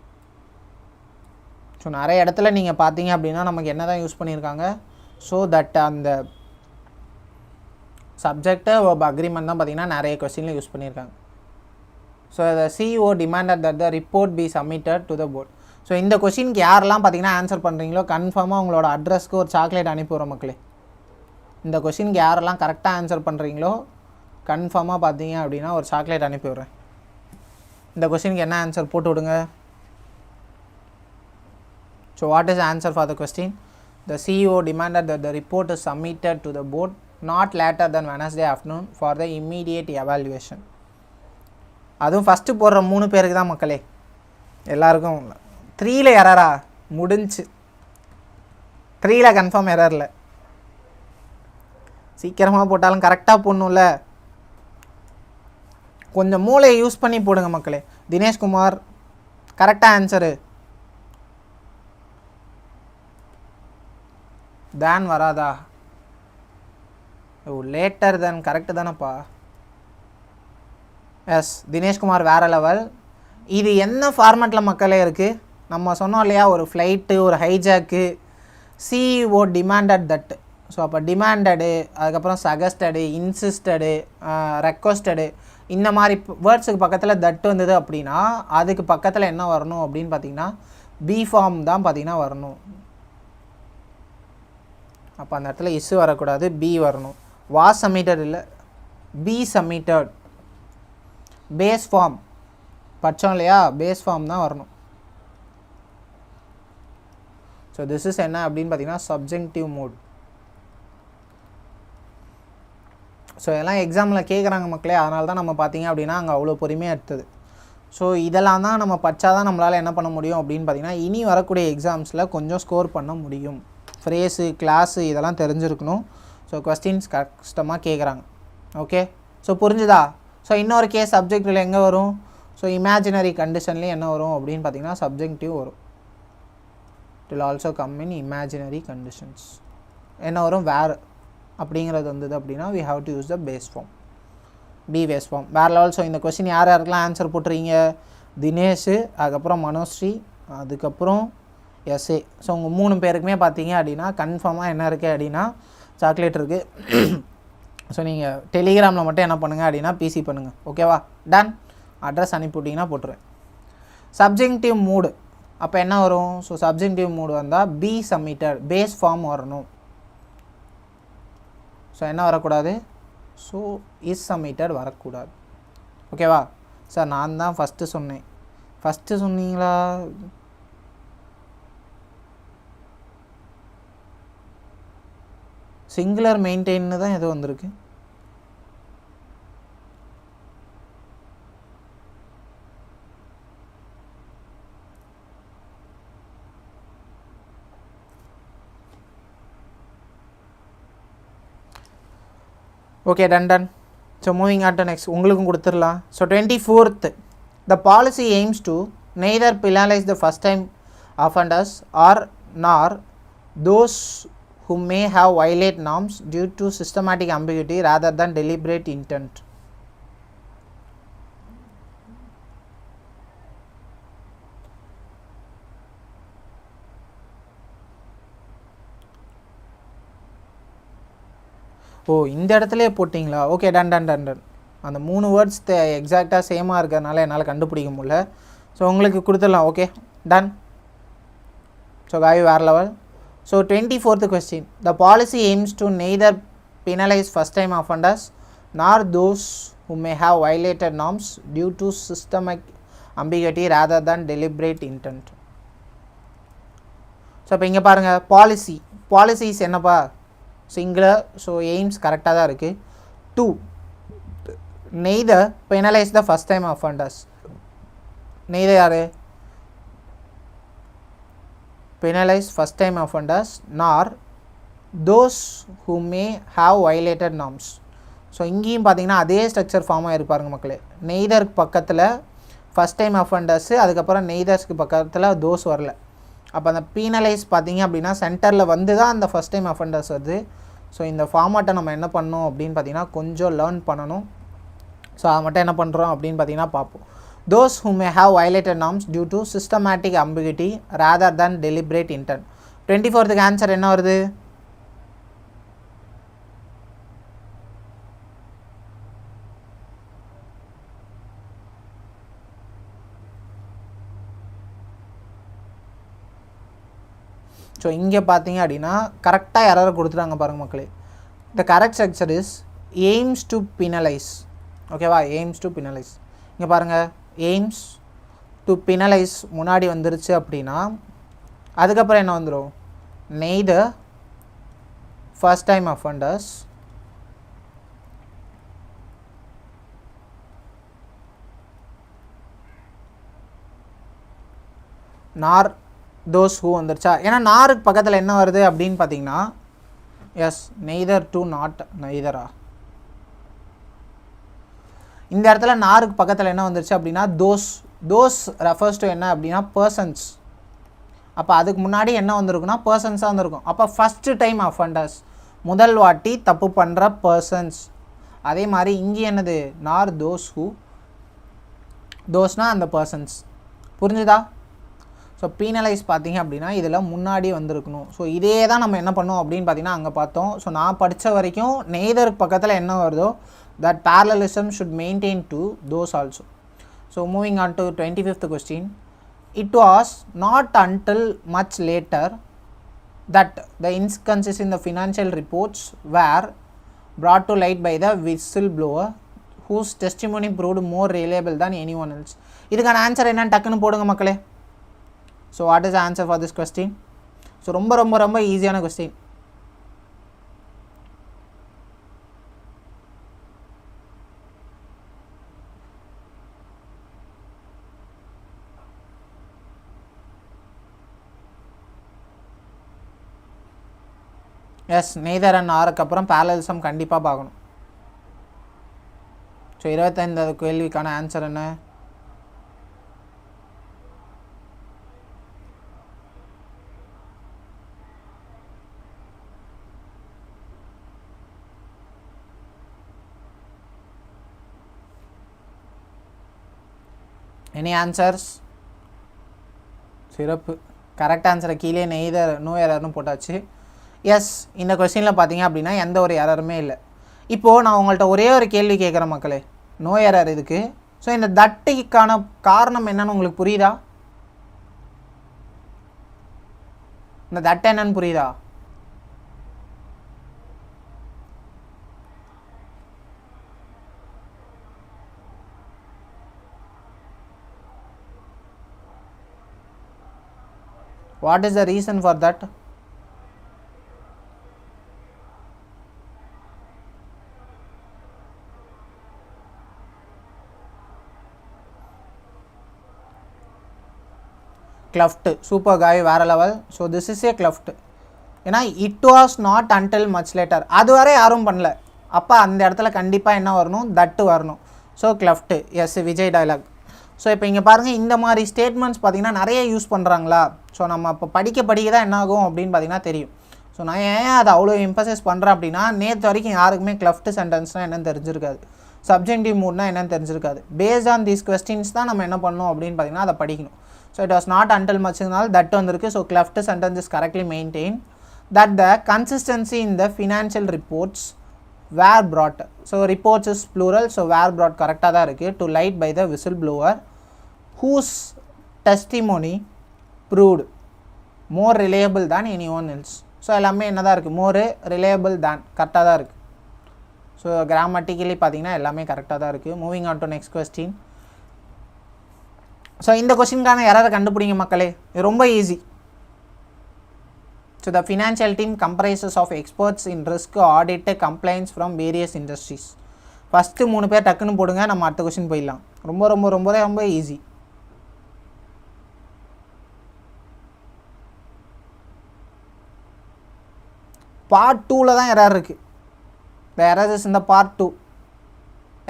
So நிறைய இடத்துல நீங்கள் பார்த்தீங்க அப்படின்னா நமக்கு என்ன தான் யூஸ் பண்ணியிருக்காங்க? ஸோ தட் அந்த சப்ஜெக்ட் அக்ரிமெண்ட் தான் பார்த்தீங்கன்னா நிறைய கொஸ்டினில் யூஸ் பண்ணியிருக்காங்க. So the CEO demanded that the report be submitted to the board. So இந்த கொஸ்டினுக்கு யாரெல்லாம் பார்த்தீங்கன்னா ஆன்சர் பண்ணுறீங்களோ கன்ஃபார்மாக உங்களோட அட்ரஸ்க்கு ஒரு சாக்லேட் அனுப்பிவிடுற மக்களே. இந்த கொஸ்டினுக்கு யாரெல்லாம் கரெக்டாக ஆன்சர் பண்ணுறீங்களோ கன்ஃபார்மாக பார்த்தீங்க அப்படின்னா ஒரு சாக்லேட் அனுப்பிவிடுறேன். இந்த கொஸ்டினுக்கு என்ன ஆன்சர் போட்டு விடுங்க. So what is answer for the question? The CEO demanded that the report is submitted to the board not later than Wednesday afternoon for the immediate evaluation. அதுவும் ஃபஸ்ட்டு போடுற 3 பேருக்கு தான் மக்களே. எல்லாருக்கும் 3ல் எரரா முடிஞ்சு 3ல் கன்ஃபார்ம் எரரில் சீக்கிரமாக போட்டாலும் கரெக்டாக போடணும்ல. கொஞ்சம் மூளையை யூஸ் பண்ணி போடுங்க மக்களே. தினேஷ்குமார் கரெக்டாக ஆன்சரு. தேன் வராதா? ஓ லேட்டர் தென் கரெக்டு தானேப்பா. எஸ் தினேஷ்குமார் வேறு லெவல். இது என்ன ஃபார்மேட்டில் மக்களே இருக்குது? நம்ம சொன்னோம் இல்லையா, ஒரு ஃப்ளைட்டு ஒரு ஹைஜாக்கு. CEO demanded that. ஸோ அப்போ டிமாண்டடு, அதுக்கப்புறம் சஜஸ்டடு, இன்சிஸ்டடு, ரெக்வஸ்டடு, இந்த மாதிரி வேர்ட்ஸுக்கு பக்கத்தில் தட் வந்தது அப்படின்னா அதுக்கு பக்கத்தில் என்ன வரணும் அப்படின்னு பார்த்தீங்கன்னா பி ஃபார்ம் தான் பார்த்தீங்கன்னா வரணும். அப்போ அந்த இடத்துல இஸ் வரக்கூடாது, பி வரணும். வாஸ் சப்மிட்டட் இல்லை, பி சப்மிட்டட். பேஸ் ஃபார்ம் படித்தோம் இல்லையா, பேஸ் ஃபார்ம் தான் வரணும். ஸோ திஸ் இஸ் என்ன அப்படின்னு பார்த்தீங்கன்னா சப்ஜெக்டிவ் மோட். ஸோ இதெல்லாம் எக்ஸாமில் கேட்குறாங்க மக்களே. அதனால தான் நம்ம பார்த்தீங்க அப்படின்னா அங்கே அவ்வளோ பொறுமையாக எடுத்தது. ஸோ இதெல்லாம் தான் நம்ம படித்தா தான் நம்மளால் என்ன பண்ண முடியும் அப்படின்னு பார்த்தீங்கன்னா இனி வரக்கூடிய எக்ஸாம்ஸில் கொஞ்சம் ஸ்கோர் பண்ண முடியும். ஃப்ரேஸு கிளாஸு இதெல்லாம் தெரிஞ்சிருக்கணும். ஸோ கொஸ்டின்ஸ் கஷ்டமாக கேட்குறாங்க. ஓகே, ஸோ புரிஞ்சுதா? ஸோ இன்னொரு கேஸ் சப்ஜெக்டில் எங்கே வரும்? ஸோ இமேஜினரி கண்டிஷன்லேயும் என்ன வரும் அப்படின்னு பார்த்தீங்கன்னா சப்ஜெக்டிவ் வரும். It will also come in imaginary conditions. என்ன வரும்? வேறு அப்படிங்கிறது வந்தது அப்படின்னா we have to use the base form, be base form. வேறு லெவல். ஸோ இந்த கொஸ்டின் யார் யாருக்கெல்லாம் ஆன்சர் போட்டுறீங்க? தினேஷ், அதுக்கப்புறம் மனோஸ்ரீ, அதுக்கப்புறம் எஸ்ஏ. ஸோ உங்கள் 3 பேருக்குமே பார்த்தீங்க அப்படின்னா கன்ஃபார்மாக என்ன இருக்குது அப்படின்னா சாக்லேட் இருக்குது. ஸோ நீங்கள் டெலிகிராமில் மட்டும் என்ன பண்ணுங்கள் அப்படின்னா பிசி பண்ணுங்கள். ஓகேவா? டன். அட்ரஸ் அனுப்பிவிட்டிங்கன்னா போட்டுருவேன். சப்ஜெக்டிவ் மூடு அப்போ என்ன வரும்? ஸோ சப்ஜெக்டிவ் மூடு வந்தால் பி சப்மிட்டட், பேஸ் ஃபார்ம் வரணும். ஸோ என்ன வரக்கூடாது? ஸோ இஸ் சப்மிட்டட் வரக்கூடாது. ஓகேவா? சார் நான் தான் ஃபஸ்ட்டு சொன்னேன். ஃபஸ்ட்டு சொன்னீங்களா? சிங்குலர் மெயின்டைன்னு தான் எது வந்திருக்கு. Okay, done. So moving on to next. உங்களுக்கும் கொடுத்துடலாம். So 24th, the policy aims to neither penalize the first time offenders or nor those who may have violate norms due to systematic ambiguity rather than deliberate intent. ஓ இந்த இடத்துலையே போட்டிங்களா? Okay, done. அந்த 3 words எக்ஸாக்டாக சேமாக இருக்கிறதுனால என்னால் கண்டுபிடிக்க முடியல. ஸோ உங்களுக்கு கொடுத்துடலாம். Okay, done. ஸோ காய் வேறு level. So 24th question, the policy aims to neither penalize first time offenders nor those who may have violated norms due to systemic ambiguity rather than deliberate intent. So இப்போ இங்கே பாருங்கள், policies என்னப்பா? Singular. So AIIMS கரெக்டாக தான் இருக்குது. 2, neither penalize the first time offenders. neither யார்? penalize first time offenders nor those who may have violated norms. So இங்கேயும் பார்த்தீங்கன்னா அதே ஸ்ட்ரக்சர் ஃபார்மாக இருப்பாருங்க மக்களே. நெய்தருக்கு பக்கத்தில் ஃபஸ்ட் டைம் அஃபண்டர்ஸு, அதுக்கப்புறம் நெய்தர்ஸ்க்கு பக்கத்தில் தோஸ் வரல. அப்போ அந்த பீனலைஸ் பார்த்தீங்க அப்படின்னா சென்டரில் வந்து தான் அந்த ஃபஸ்ட் டைம் அஃபண்டர்ஸ் வருது. ஸோ இந்த ஃபார்மாட்டை நம்ம என்ன பண்ணணும் அப்படின்னு பார்த்தீங்கன்னா கொஞ்சம் லேர்ன் பண்ணணும். ஸோ அதை மட்டும் என்ன பண்ணுறோம் அப்படின்னு பார்த்தீங்கன்னா பார்ப்போம். Those who may have violated norms due to systematic ambiguity rather than deliberate intent. 24th answer என்ன வருது? ஸோ இங்கே பார்த்தீங்க அப்படின்னா கரெக்டாக எரர் கொடுத்துட்டாங்க பாருங்கள் மக்களே. The correct structure is aims to finalise. ஓகேவா, எய்ம்ஸ் டு பினலைஸ். இங்கே பாருங்கள், எய்ம்ஸ் டு பினலைஸ் முன்னாடி வந்துருச்சு அப்படின்னா அதுக்கப்புறம் என்ன வந்துடும்? நெய்தர் ஃபர்ஸ்ட் டைம் அஃபண்டர்ஸ் நார் தோஸ் ஹூ வந்துருச்சா? ஏன்னா நாருக்கு பக்கத்தில் என்ன வருது அப்படின்னு பார்த்தீங்கன்னா எஸ் நெய்தர் டு நாட் நெய்தரா. இந்த இடத்துல நாருக்கு பக்கத்தில் என்ன வந்துருச்சு அப்படின்னா தோஸ். தோஸ் ரெஃபர்ஸ் டு என்ன அப்படின்னா பர்சன்ஸ். அப்போ அதுக்கு முன்னாடி என்ன வந்திருக்குன்னா பர்சன்ஸாக வந்திருக்கும். அப்போ ஃபஸ்ட்டு டைம் அஃபண்டர்ஸ், முதல் வாட்டி தப்பு பண்ணுற பர்சன்ஸ். அதே மாதிரி இங்கே என்னது? நார் தோஸ் ஹூ. தோஸ்னால் அந்த பர்சன்ஸ். புரிஞ்சுதா? ஸோ பீனலைஸ் பார்த்தீங்க அப்படின்னா இதில் முன்னாடி வந்திருக்கணும். ஸோ இதே தான் நம்ம என்ன பண்ணோம் அப்படின்னு பார்த்தீங்கன்னா அங்கே பார்த்தோம். ஸோ நான் படித்த வரைக்கும் நெய்தருக்கு பக்கத்தில் என்ன வருதோ that parallelism should maintain to those also. So moving on to 25th question. It was not until much later that the inconsistencies in the financial reports were brought to light by the whistleblower whose testimony proved more reliable than anyone else. இதுக்கான answer என்னன்னு டக்குன்னு போடுங்க மக்களே. So what is the answer for this question? So ரொம்ப ஈஸியான question. S neither and ஆருக்கு அப்புறம் parallelism கண்டிப்பாக பார்க்கணும். ஸோ 25வது கேள்விக்கான ஆன்சர் என்ன? Any answers? சிறப்பு. கரெக்ட் ஆன்சரை கீழே நெய்தர் நோ எரர்னு போட்டாச்சு. எஸ், இந்த கொஸ்டினில் பார்த்தீங்க அப்படின்னா எந்த ஒரு எரருமே இல்லை. இப்போது நான் உங்கள்கிட்ட ஒரே ஒரு கேள்வி கேட்குறேன் மக்களே, நோ எரர் இதுக்கு. ஸோ இந்த தட்டுக்கான காரணம் என்னன்னு உங்களுக்கு புரியுதா? இந்த தட்டு என்னன்னு புரியுதா? What is the reason for that? Cleft. Super guy, வேற level. So this is a cleft. ஏன்னா it was not until much later. அதுவரை யாரும் பண்ணல. அப்போ அந்த இடத்துல கண்டிப்பாக என்ன வரணும்? தட்டு வரணும். So cleft. Yes, Vijay dialogue. So இப்போ இங்கே பாருங்கள், இந்த மாதிரி ஸ்டேட்மெண்ட்ஸ் பார்த்திங்கன்னா நிறைய யூஸ் பண்ணுறாங்களா? ஸோ நம்ம இப்போ படிக்க தான் என்ன ஆகும் அப்படின்னு பார்த்திங்கன்னா தெரியும். ஸோ நான் ஏன் அதை அவ்வளோ எம்பசைஸ் பண்ணுறேன் அப்படின்னா, நேற்று வரைக்கும் யாருக்குமே கிளஃப்ட் சென்டென்ஸ்னால் என்னென்னு தெரிஞ்சிருக்காது, சப்ஜெக்டிவ் மூட்னா என்னென்னு தெரிஞ்சிருக்காது. பேஸ்ட் ஆன் தீஸ் கொஸ்டின்ஸ் தான் நம்ம என்ன பண்ணணும் அப்படின்னு பார்த்திங்கன்னா அதை படிக்கணும். So it was not until மச்னால தட் வந்திருக்கு. So cleft sentence is correctly maintain that the consistency in the financial reports were brought. So reports is plural. So were brought கரெக்டாக தான் இருக்குது. To light by the whistle blower whose testimony proved more reliable than anyone else. ஸோ எல்லாமே என்ன தான் இருக்குது? More reliable than. கரெக்டாக தான் இருக்குது. ஸோ கிராமட்டிக்கலி பார்த்தீங்கன்னா எல்லாமே கரெக்டாக தான் இருக்குது. Moving on to next question. So இந்த கொஸ்டினுக்கான எரரை கண்டுபிடிங்க மக்களே, இது ரொம்ப easy. So the financial team comprises of experts in risk audit complaints from various industries. First 3 பேர் டக்குன்னு போடுங்க, நம்ம அடுத்த கொஸ்டின் போயிடலாம். ரொம்ப ஈஸி. பார்ட் 2ல் தான் எரர் இருக்குது. த எரர் இஸ் இந்த பார்ட் 2.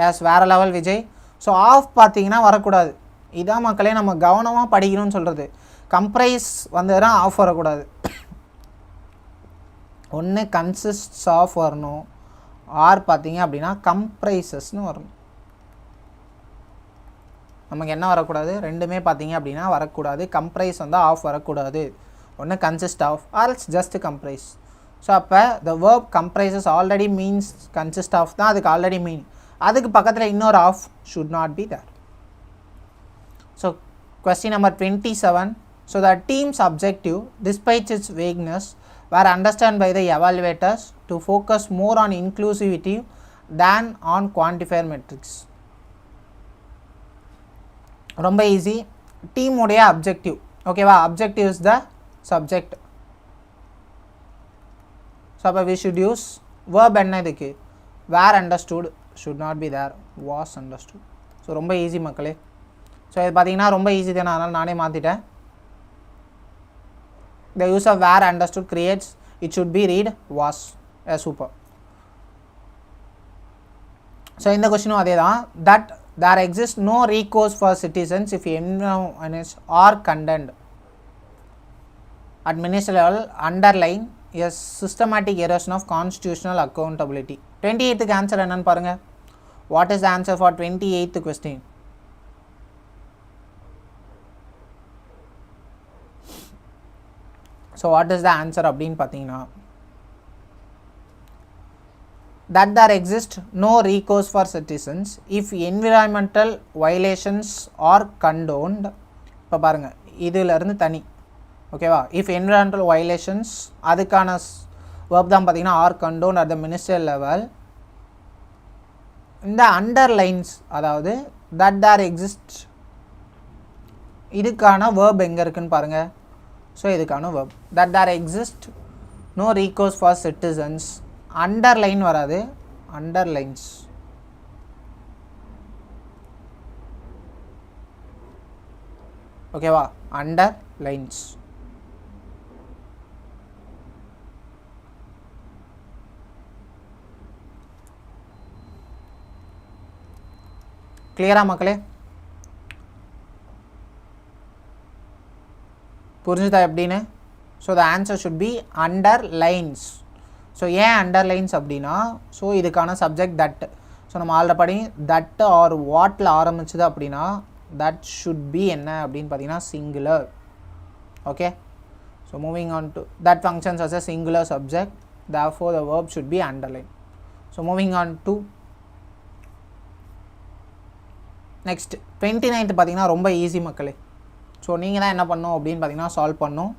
எஸ், வேறு லெவல் விஜய். ஸோ ஆஃப் பார்த்தீங்கன்னா வரக்கூடாது. இதான் மக்களே நம்ம கவனமாக படிக்கணும்னு சொல்கிறது. கம்ப்ரைஸ் வந்ததுனா ஆஃப் வரக்கூடாது. ஒன்று கன்சிஸ்ட்ஸ் ஆஃப் வரணும், ஆர் பார்த்தீங்க அப்படின்னா கம்ப்ரைசஸ்னு வரணும். நமக்கு என்ன வரக்கூடாது, ரெண்டுமே பார்த்தீங்க அப்படின்னா வரக்கூடாது. கம்ப்ரைஸ் வந்தால் ஆஃப் வரக்கூடாது. ஒன்று consist of or's just comprise. So அப்போ the verb comprises already means consist of தான் அதுக்கு ஆல்ரெடி மீன். அதுக்கு பக்கத்தில் இன்னொரு of should not be there. So question number 27. So the team's objective despite its vagueness were understood by the evaluators to focus more on inclusivity than on quantifier metrics. ரொம்ப easy. Team உடைய objective, ஓகேவா? Objective is the subject. So அப்போ we should use verb என்ன இதுக்கு, were understood should not be there, was understood. So ரொம்ப easy மக்களே. So இது பார்த்தீங்கன்னா ரொம்ப ஈஸி தானே, அதனால் நானே மாற்றிட்டேன். The use of where understood creates, it should be read was. Super. So in the question அதே தான், that there exists no recourse for citizens if environments are condemned at ministerial level, underline a systematic erosion of constitutional accountability. 28th answer என்னன்னு பாருங்க. What is the answer for 28th question? So what is the answer அப்படின்னு பார்த்தீங்கன்னா, that there exists no recourse for citizens if environmental violations are condoned. இப்போ பாருங்கள், இதிலிருந்து தனி, ஓகேவா? if environmental violations அதுக்கான verb தான் பார்த்தீங்கன்னா are condoned at the ministerial level. இந்த underlines அதாவது that there exists இதுக்கான verb எங்கே இருக்குன்னு பாருங்கள். ஸோ இதுக்கான verb that there exist no recourse for citizens, underline வராது, underlines. ஓகேவா? underlines. கிளியரா மக்களே? புரிஞ்சுதா எப்படின்னு? So the answer should be underlines. So ஏன் அண்டர்லைன்ஸ் அப்படின்னா, ஸோ இதுக்கான சப்ஜெக்ட் தட். ஸோ நம்ம ஆல்ரெடி தட் ஆர் வாட்டில் ஆரம்பிச்சுது அப்படின்னா தட் ஷுட் பி என்ன அப்படின்னு பார்த்தீங்கன்னா singular. Okay, so moving on to that functions as a singular subject, therefore the verb should be underlined. So moving on to next 29th பார்த்தீங்கன்னா ரொம்ப easy மக்களே. So நீங்கள் தான் என்ன பண்ணணும் அப்படின்னு பார்த்தீங்கன்னா சால்வ் பண்ணணும்.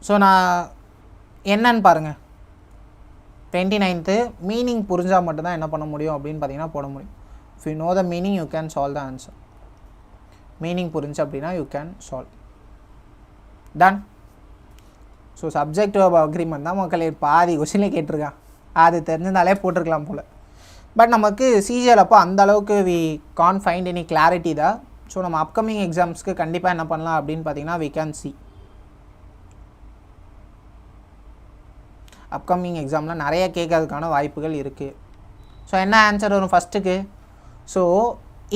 ஸோ நான் என்னன்னு பாருங்கள். 29th மீனிங் புரிஞ்சால் மட்டும்தான் என்ன பண்ண முடியும் அப்படின்னு பார்த்தீங்கன்னா போட முடியும். If you know the meaning you can solve the answer. Meaning புரிஞ்சு அப்படின்னா you can solve. Done. So subject verb agreement தான் மக்களே பாதி கொஸ்டின்லேயே கேட்டிருக்கான். அது தெரிஞ்சிருந்தாலே போட்டிருக்கலாம் போல். பட் நமக்கு சிஜிஎல் அப்போ அந்த அளவுக்கு we can find any clarity தான். ஸோ நம்ம அப்கமிங் எக்ஸாம்ஸ்க்கு கண்டிப்பாக என்ன பண்ணலாம் அப்படின்னு பார்த்தீங்கன்னா வி கேன் சி. அப்கமிங் எக்ஸாமில் நிறைய கேட்கறதுக்கான வாய்ப்புகள் இருக்குது. ஸோ என்ன ஆன்சர் வரும் ஃபஸ்ட்டுக்கு? ஸோ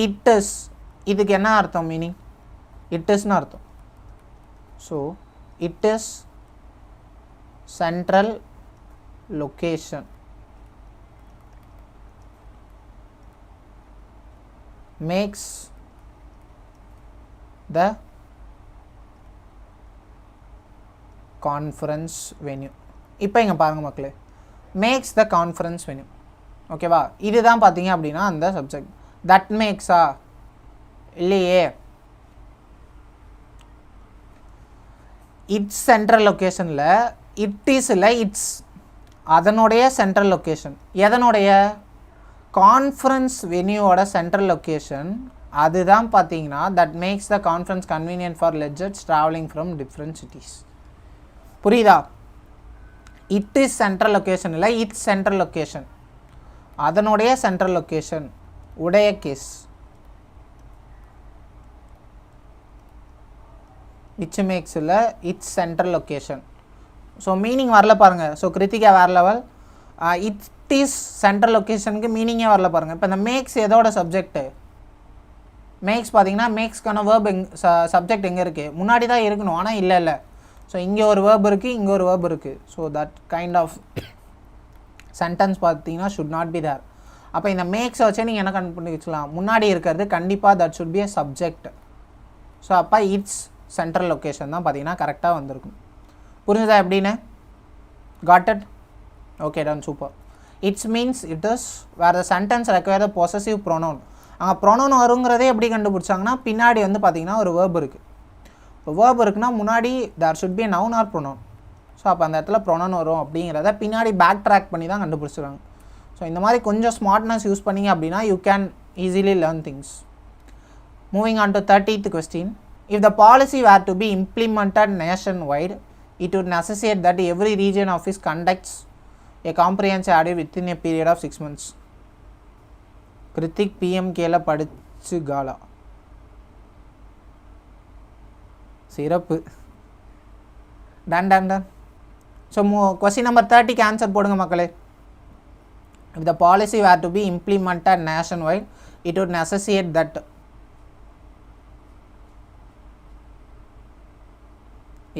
இட் இஸ், இதுக்கு என்ன அர்த்தம் மீனிங்? இட் இஸ்னு அர்த்தம். So it is central location makes the conference venue. இப்போ இங்கே பாருங்கள் மக்களே, மேக்ஸ் த கான்ஃபரன்ஸ் venue. ஓகேவா? இதுதான் பார்த்தீங்க அப்படின்னா அந்த சப்ஜெக்ட். தட் மேக்ஸா இல்லையே, இட்ஸ் சென்ட்ரல் லொக்கேஷனில் இட் இஸ் இல்லை, இட்ஸ் அதனுடைய சென்ட்ரல் லொக்கேஷன். எதனுடைய? கான்ஃபரன்ஸ் வென்யூவோட சென்ட்ரல் லொக்கேஷன். அதுதான் பார்த்தீங்கன்னா that makes the conference convenient for ledgers travelling from different cities. புரியுதா? இட் இஸ் சென்ட்ரல் லொக்கேஷன் இல்லை, இட்ஸ் சென்ட்ரல் லொக்கேஷன், அதனுடைய சென்ட்ரல் லொக்கேஷன் உடைய கேஸ். விச் மேக்ஸ் இல்லை, it's central location. So meaning வரல பாருங்கள். ஸோ கிருத்திகா வேறு லெவல். இட் இஸ் சென்ட்ரல் லொக்கேஷனுக்கு மீனிங்கே வரல பாருங்கள். இப்போ இந்த மேக்ஸ் எதோட சப்ஜெக்ட்டு? மேக்ஸ் பார்த்தீங்கன்னா மேக்ஸ்க்கான வேர்ப் சப்ஜெக்ட் எங்கே இருக்குது, முன்னாடி தான் இருக்கணும், ஆனால் இல்லை. ஸோ இங்கே ஒரு வேர்ப் இருக்குது, இங்கே ஒரு வேர்ப் இருக்குது. So that kind of sentence பார்த்தீங்கன்னா ஷுட் நாட் பி தேர். அப்போ இந்த மேக்ஸை வச்சு நீங்கள் என்ன கண்டுபிடிக்கலாம், முன்னாடி இருக்கிறது கண்டிப்பாக that should be a subject. So அப்போ இட்ஸ் சென்ட்ரல் லொக்கேஷன் தான் பார்த்தீங்கன்னா கரெக்டாக வந்திருக்கும். புரிஞ்சுதா எப்படின்னு? Got it? Okay, done, super. It's means it is where the sentence require the possessive pronoun. அங்கே ப்ரொனவுன் வருங்கிறதே எப்படி கண்டுபிடிச்சாங்கன்னா, பின்னாடி வந்து பார்த்தீங்கன்னா ஒரு வேர்ப் இருக்குது. இப்போ வேர்ப் இருக்குன்னா முன்னாடி there should be noun or pronoun. So அப்போ அந்த இடத்துல ப்ரொனவுன் வரும் அப்படிங்கிறத பின்னாடி பேக் ட்ராக் பண்ணி தான் கண்டுபிடிச்சிருக்காங்க. ஸோ இந்த மாதிரி கொஞ்சம் ஸ்மார்ட்னஸ் யூஸ் பண்ணிங்க அப்படின்னா you can easily learn things. Moving on to 30th question. If the policy were to be implemented nationwide, it would necessitate that every region office conducts a comprehensive audit within a period of 6 months. Kiruthik PMKல படிச்சு காலா சிறப்பு. Done. So question number 30க்கு answer போடுங்க மக்களே. If the policy were to be implemented nationwide, it would necessitate that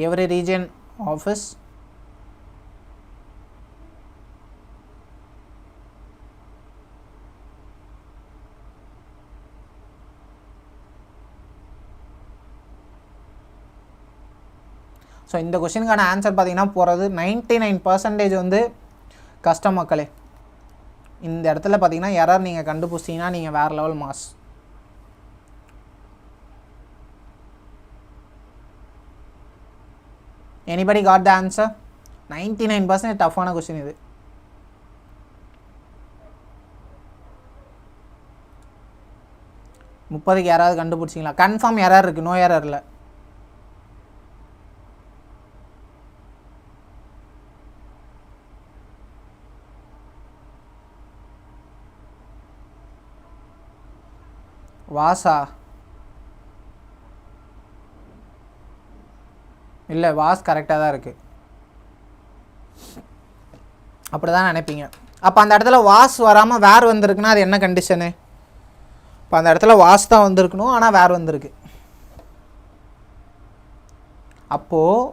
every region office so இந்த கொஸ்டினுக்கான answer பார்த்தீங்கன்னா போகிறது 99% வந்து கஷ்டம் மக்களே. இந்த இடத்துல பார்த்தீங்கன்னா எரர் நீங்கள் கண்டுபிடிச்சிங்கன்னா நீங்கள் வேறு level mass. Anybody got the answer? 99% டஃப்பான கொஸ்டின் இது. முப்பதுக்கு யாராவது கண்டுபிடிச்சிங்களா? கன்ஃபார்ம் எரர் இருக்குது, நோ எரர் இல்லை. வாசா இல்லை, வாஸ் கரெக்டாக தான் இருக்குது. அப்படி தான் நினைப்பீங்க. அப்போ அந்த இடத்துல வாஸ் வராமல் வேர் வந்திருக்குன்னா அது என்ன கண்டிஷனு? இப்போ அந்த இடத்துல வாஸ் தான் வந்திருக்கணும், ஆனால் வேர் வந்திருக்கு. அப்போது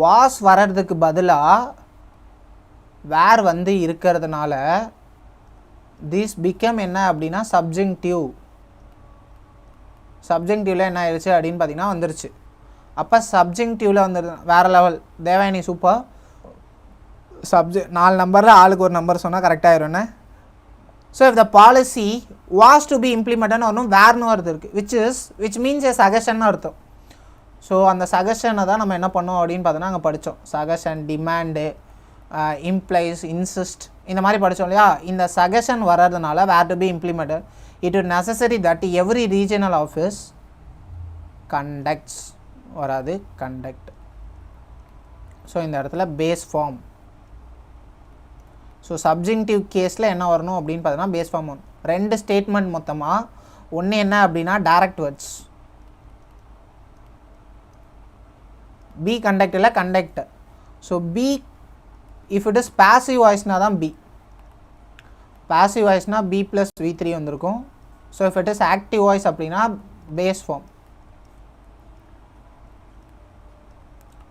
வாஸ் வர்றதுக்கு பதிலாக வேர் வந்து இருக்கிறதுனால திஸ் பிகம் என்ன அப்படின்னா சப்ஜெக்டிவ். சப்ஜெக்டிவில் என்ன ஆயிடுச்சு அப்படின்னு பார்த்தீங்கன்னா வந்துருச்சு. அப்போ சப்ஜெக்டிவில் வந்துடுது வேறு லெவல். தேவாயணி சூப்பர். 4 நம்பரில் ஆளுக்கு ஒரு நம்பர் சொன்னால் கரெக்டாகிடும்ண்ணே. So if the policy was to be இம்ப்ளிமெண்ட்னு ஒன்றும் வேர்னு வருது இருக்குது, விச் மீன்ஸ் ஏ சஜஷன் அர்த்தம். ஸோ அந்த சஜஷனை தான் நம்ம என்ன பண்ணோம் அப்படின்னு பார்த்தோன்னா அங்கே படித்தோம். சஜஷன், டிமாண்டு, இம்ப்ளைஸ், இன்சிஸ்ட், இந்த மாதிரி படித்தோம் இல்லையா. இந்த சஜஷன் வர்றதுனால were to be implemented, it is necessary that every regional office conducts வராது, கண்டக்ட். ஸோ இந்த இடத்துல பேஸ் ஃபார்ம். ஸோ சப்ஜெக்டிவ் கேஸில் என்ன வரணும் அப்படின்னு பார்த்தோன்னா பேஸ் ஃபார்ம் வரும். 2 ஸ்டேட்மெண்ட் மொத்தமாக. ஒன்று என்ன அப்படின்னா டைரக்ட் வேர்ட்ஸ், பி கண்டக்ட் இல்லை conduct. So be if it is passive வாய்ஸ்னால் தான் பி. பாசிவ் வாய்ஸ்னால் பி ப்ளஸ் V3 வந்திருக்கும். So if it is active voice அப்படின்னா base form.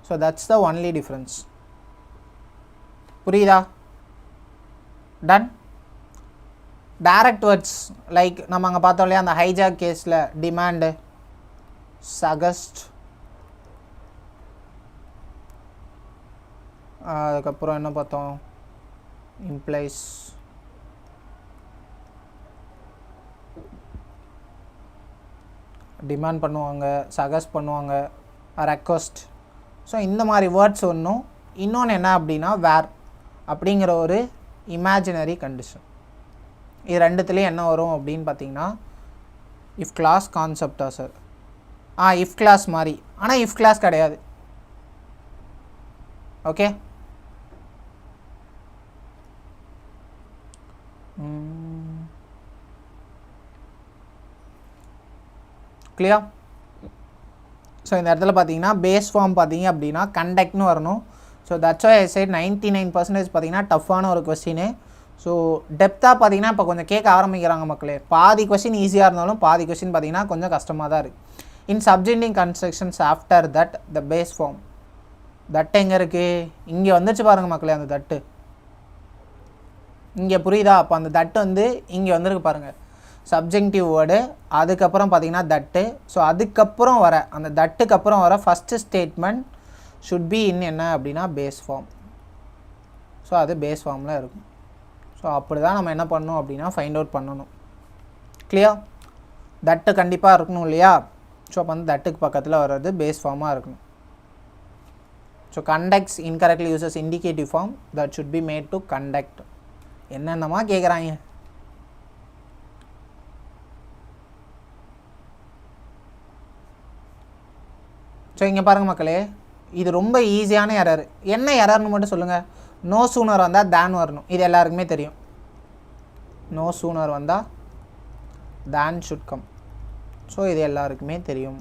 So that's the only difference. புரியுதா? டன். டைரக்ட் வேர்ட்ஸ் லைக் நம்ம அங்கே பார்த்தோம் இல்லையா அந்த ஹைஜாக் கேஸில் டிமாண்டு, சகஸ்ட், அதுக்கப்புறம் என்ன பார்த்தோம், இம்ப்ளைஸ், டிமாண்ட் பண்ணுவாங்க, சகஸ்ட் பண்ணுவாங்க, ரெக்வஸ்ட். ஸோ இந்த மாதிரி வேர்ட்ஸ் ஒன்றும். இன்னொன்று என்ன அப்படின்னா வேர் அப்படிங்கிற ஒரு இமேஜினரி கண்டிஷன். இது ரெண்டுத்துலேயும் என்ன வரும் அப்படின்னு பார்த்தீங்கன்னா இஃப் கிளாஸ் கான்செப்டா சார்? இஃப் கிளாஸ் மாதிரி, ஆனால் இஃப் கிளாஸ் கிடையாது. Okay, clear? ஸோ இந்த இடத்துல பார்த்தீங்கன்னா பேஸ் ஃபார்ம் பார்த்தீங்க அப்படின்னா கண்டக்ட்னு வரணும். So that's why I said 99% பார்த்தீங்கன்னா டஃப்பான ஒரு கொஸ்டின். ஸோ டெப்த்தாக பார்த்தீங்கன்னா இப்போ கொஞ்சம் கேட்க ஆரம்பிக்கிறாங்க மக்களே. பாதி கொஸ்டின் ஈஸியாக இருந்தாலும் பாதி கொஸ்டின் பார்த்தீங்கன்னா கொஞ்சம் கஷ்டமாக தான் இருக்குது. In subjecting constructions after that the base form. That எங்கே இருக்குது? இங்கே வந்துச்சு பாருங்கள் மக்களே அந்த தட்டு. இங்கே புரியுதா? அப்போ அந்த தட்டு வந்து இங்கே வந்துருக்கு பாருங்கள். சப்ஜெக்டிவ் வேர்டு, அதுக்கப்புறம் பார்த்தீங்கன்னா தட்டு. ஸோ அதுக்கப்புறம் வர அந்த தட்டுக்கு அப்புறம் வர ஃபஸ்ட்டு ஸ்டேட்மெண்ட் ஷுட் பி இன் என்ன அப்படின்னா பேஸ் ஃபார்ம். ஸோ அது பேஸ் ஃபார்மில் இருக்கும். ஸோ அப்படி தான் நம்ம என்ன பண்ணணும் அப்படின்னா ஃபைண்ட் அவுட் பண்ணணும். கிளியர்? தட்டு கண்டிப்பாக இருக்கணும் இல்லையா? ஸோ அப்போ வந்து தட்டுக்கு பக்கத்தில் வர்றது பேஸ் ஃபார்மாக இருக்கணும். So conducts incorrectly uses indicative form that should be made to conduct. என்னென்னமா கேட்குறாங்க. ஸோ இங்கே பாருங்கள் மக்களே, இது ரொம்ப ஈஸியான எரர். என்ன எரர்னு மட்டும் சொல்லுங்கள். நோ சூனர் வந்தால் தேன் வரணும். இது எல்லாருக்குமே தெரியும். நோ சூனர் வந்தால் தேன் ஷுட் கம். ஸோ இது எல்லாருக்குமே தெரியும்.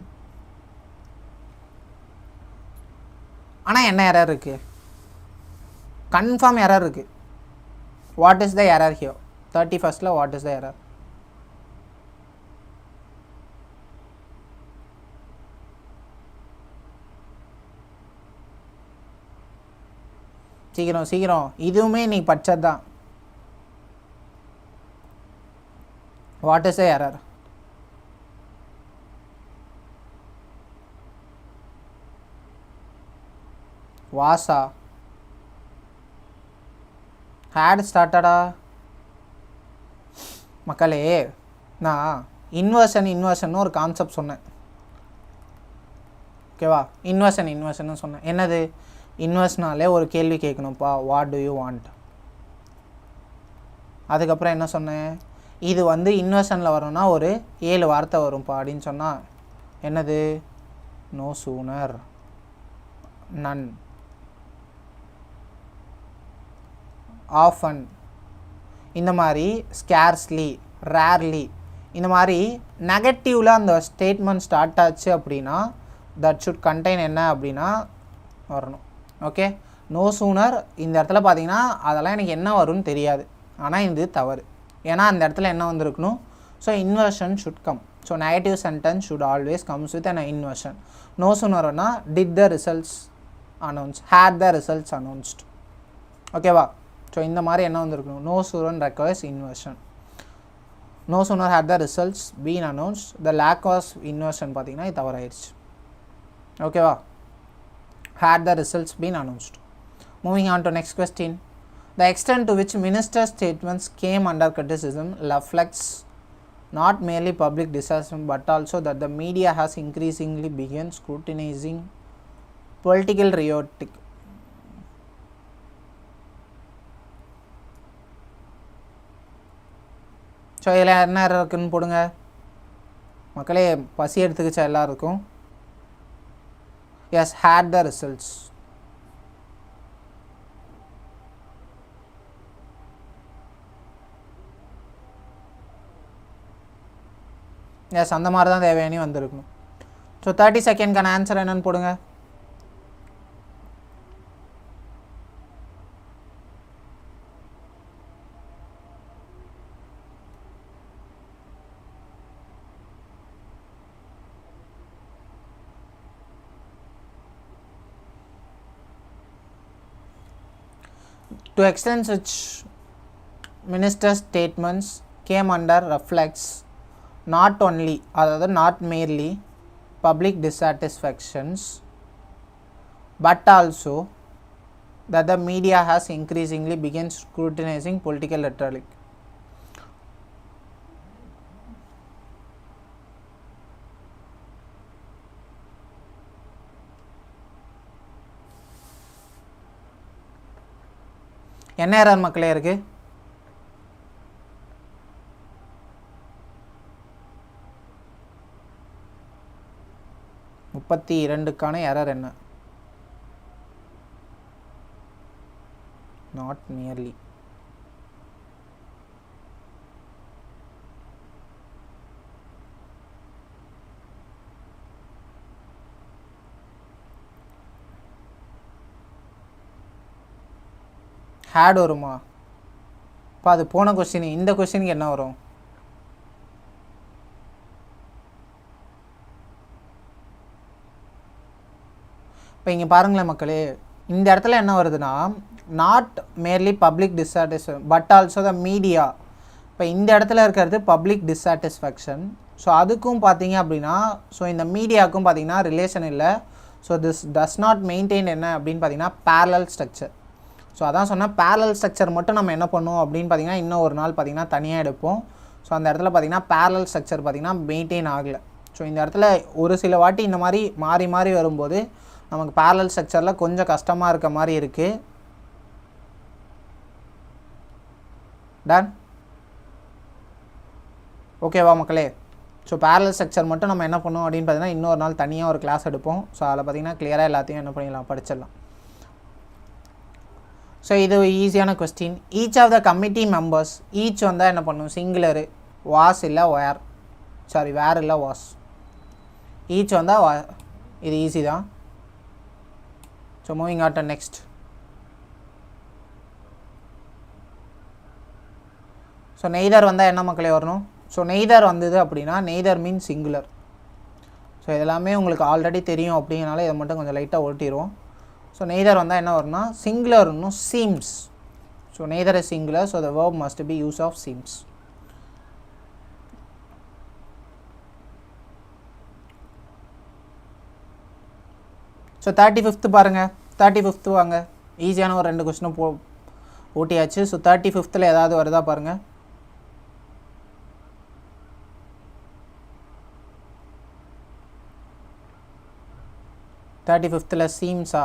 ஆனால் என்ன எரர் இருக்குது? கன்ஃபார்ம் எரர் இருக்குது. What is the error here? 31st what is the error? சீக்கிரம் சீக்கிரம், இதுவுமே நீ படித்தது தான். What is the error? வாசா ஹேட் ஸ்டார்டடா மக்களே. நான் இன்வர்ஷன் ஒரு கான்செப்ட் சொன்னேன். ஓகேவா? இன்வர்ஷன் சொன்னேன். என்னது? இன்வெர்ஸ்னாலே ஒரு கேள்வி கேட்கணும்ப்பா. What do you want? அதுக்கப்புறம் என்ன சொன்னேன்? இது வந்து இன்வெர்ஷனில் வரணும்னா ஒரு 7 வார்த்தை வரும்ப்பா அப்படின்னு சொன்னால் என்னது? நோ சூனர், நன், ஆஃபன், இந்த மாதிரி ஸ்கேர்ஸ்லி, ரேர்லி, இந்த மாதிரி நெகட்டிவில் அந்த ஸ்டேட்மெண்ட் ஸ்டார்ட் ஆச்சு அப்படின்னா தட் ஷுட் கண்டெயின் என்ன அப்படின்னா வரணும். ஓகே? நோ சூனர் இந்த இடத்துல பார்த்தீங்கன்னா அதெல்லாம் எனக்கு என்ன வரும்னு தெரியாது. ஆனால் இது தவறு. ஏன்னா அந்த இடத்துல என்ன வந்திருக்கணும்? So inversion should come. So negative sentence should always comes with an inversion. No சூனர்னா did the results announce, had the results announced. ஓகேவா? ஸோ இந்த மாதிரி என்ன வந்திருக்கணும்? No sooner requires inversion. No sooner had the results been announced. The lack of inversion பார்த்தீங்கன்னா இது தவறாயிடுச்சு. ஓகேவா? Had the results been announced. Moving on to next question. The extent to which minister's statements came under criticism reflects not merely public dissatisfaction but also that the media has increasingly begun scrutinizing political rhetoric. So இதில் என்ன இருக்குன்னு போடுங்க மக்களே. பசி எடுத்துக்கிச்சா எல்லாருக்கும்? Yes, had the results. Yes, அந்த மாதிரி தான் தேவையானி வந்திருக்கணும். ஸோ 30 செகண்ட்கான ஆன்சர் என்னன்னு போடுங்க. To extent which minister's statements came under reflects not only, அதாவது not merely public dissatisfactions but also that the media has increasingly begun scrutinizing political rhetoric. என்ன error மக்களே இருக்கு? முப்பத்தி 32க்கான எரர் என்ன? not merely. had வருமா? இப்போ அது போன கொஸ்டின். இந்த கொஸ்டினுக்கு என்ன வரும்? இப்போ இங்கே பாருங்களேன் மக்களே, இந்த இடத்துல என்ன வருதுன்னா not Marley public dissatisfaction but also the media. இப்போ இந்த இடத்துல இருக்கிறது பப்ளிக் டிஸாட்டிஸ்ஃபேக்ஷன். ஸோ அதுக்கும் பார்த்தீங்க அப்படின்னா ஸோ இந்த மீடியாவுக்கும் பார்த்தீங்கன்னா ரிலேஷன் இல்லை. So this does not maintain என்ன அப்படின்னு பார்த்தீங்கன்னா பேரலல் ஸ்ட்ரக்சர். ஸோ அதான் சொன்னால் பேரலல் ஸ்ட்ரக்சர் மட்டும் நம்ம என்ன பண்ணுவோம் அப்படின்னு பார்த்தீங்கன்னா இன்னும் ஒரு நாள் பார்த்தீங்கன்னா தனியாக எடுப்போம். ஸோ அந்த இடத்துல பார்த்தீங்கன்னா பேரலல் ஸ்ட்ரக்சர் பார்த்தீங்கன்னா மெயின்டைன் ஆகலை. ஸோ இந்த இடத்துல ஒரு சில வாட்டி இந்த மாதிரி மாறி மாறி வரும்போது நமக்கு பேரலல் ஸ்ட்ரக்சரில் கொஞ்சம் கஷ்டமாக இருக்க மாதிரி இருக்குது. டன் ஓகேவா மக்களே? ஸோ பேரலல் ஸ்ட்ரக்சர் மட்டும் நம்ம என்ன பண்ணுவோம் அப்படின்னு பார்த்தீங்கன்னா இன்னொரு நாள் தனியாக ஒரு கிளாஸ் எடுப்போம். ஸோ அதில் பார்த்தீங்கன்னா கிளியராக எல்லாத்தையும் என்ன பண்ணிடலாம், படிச்சிடலாம். ஸோ இது ஈஸியான question. Each of the committee members, each வந்தால் என்ன பண்ணும், சிங்குலரு. வாஸ் இல்லை வேர், சாரி வேர் இல்லை வாஸ். ஈச் வந்தால் இது ஈஸி தான். So moving on to next. So neither வந்தால் என்ன மக்களே வரணும்? ஸோ நெய்தர் வந்தது அப்படின்னா நெய்தர் மீன் சிங்குலர். ஸோ இதெல்லாமே உங்களுக்கு ஆல்ரெடி தெரியும் அப்படிங்கிறனால இதை மட்டும் கொஞ்சம் லைட்டாக ஓட்டிடுவோம். ஸோ நெய்தர் வந்தால் என்ன வரும்னா சிங்குலர் இன்னும் seems. So neither is singular, so the verb must be use of seems. So 35th பாருங்கள். 35th வாங்க, ஈஸியான ஒரு 2 கொஸ்டினும் ஓட்டியாச்சு. ஸோ 35th ஏதாவது வருதா பாருங்கள். தேர்ட்டி ஃபிஃப்த்தில் சீம்ஸா?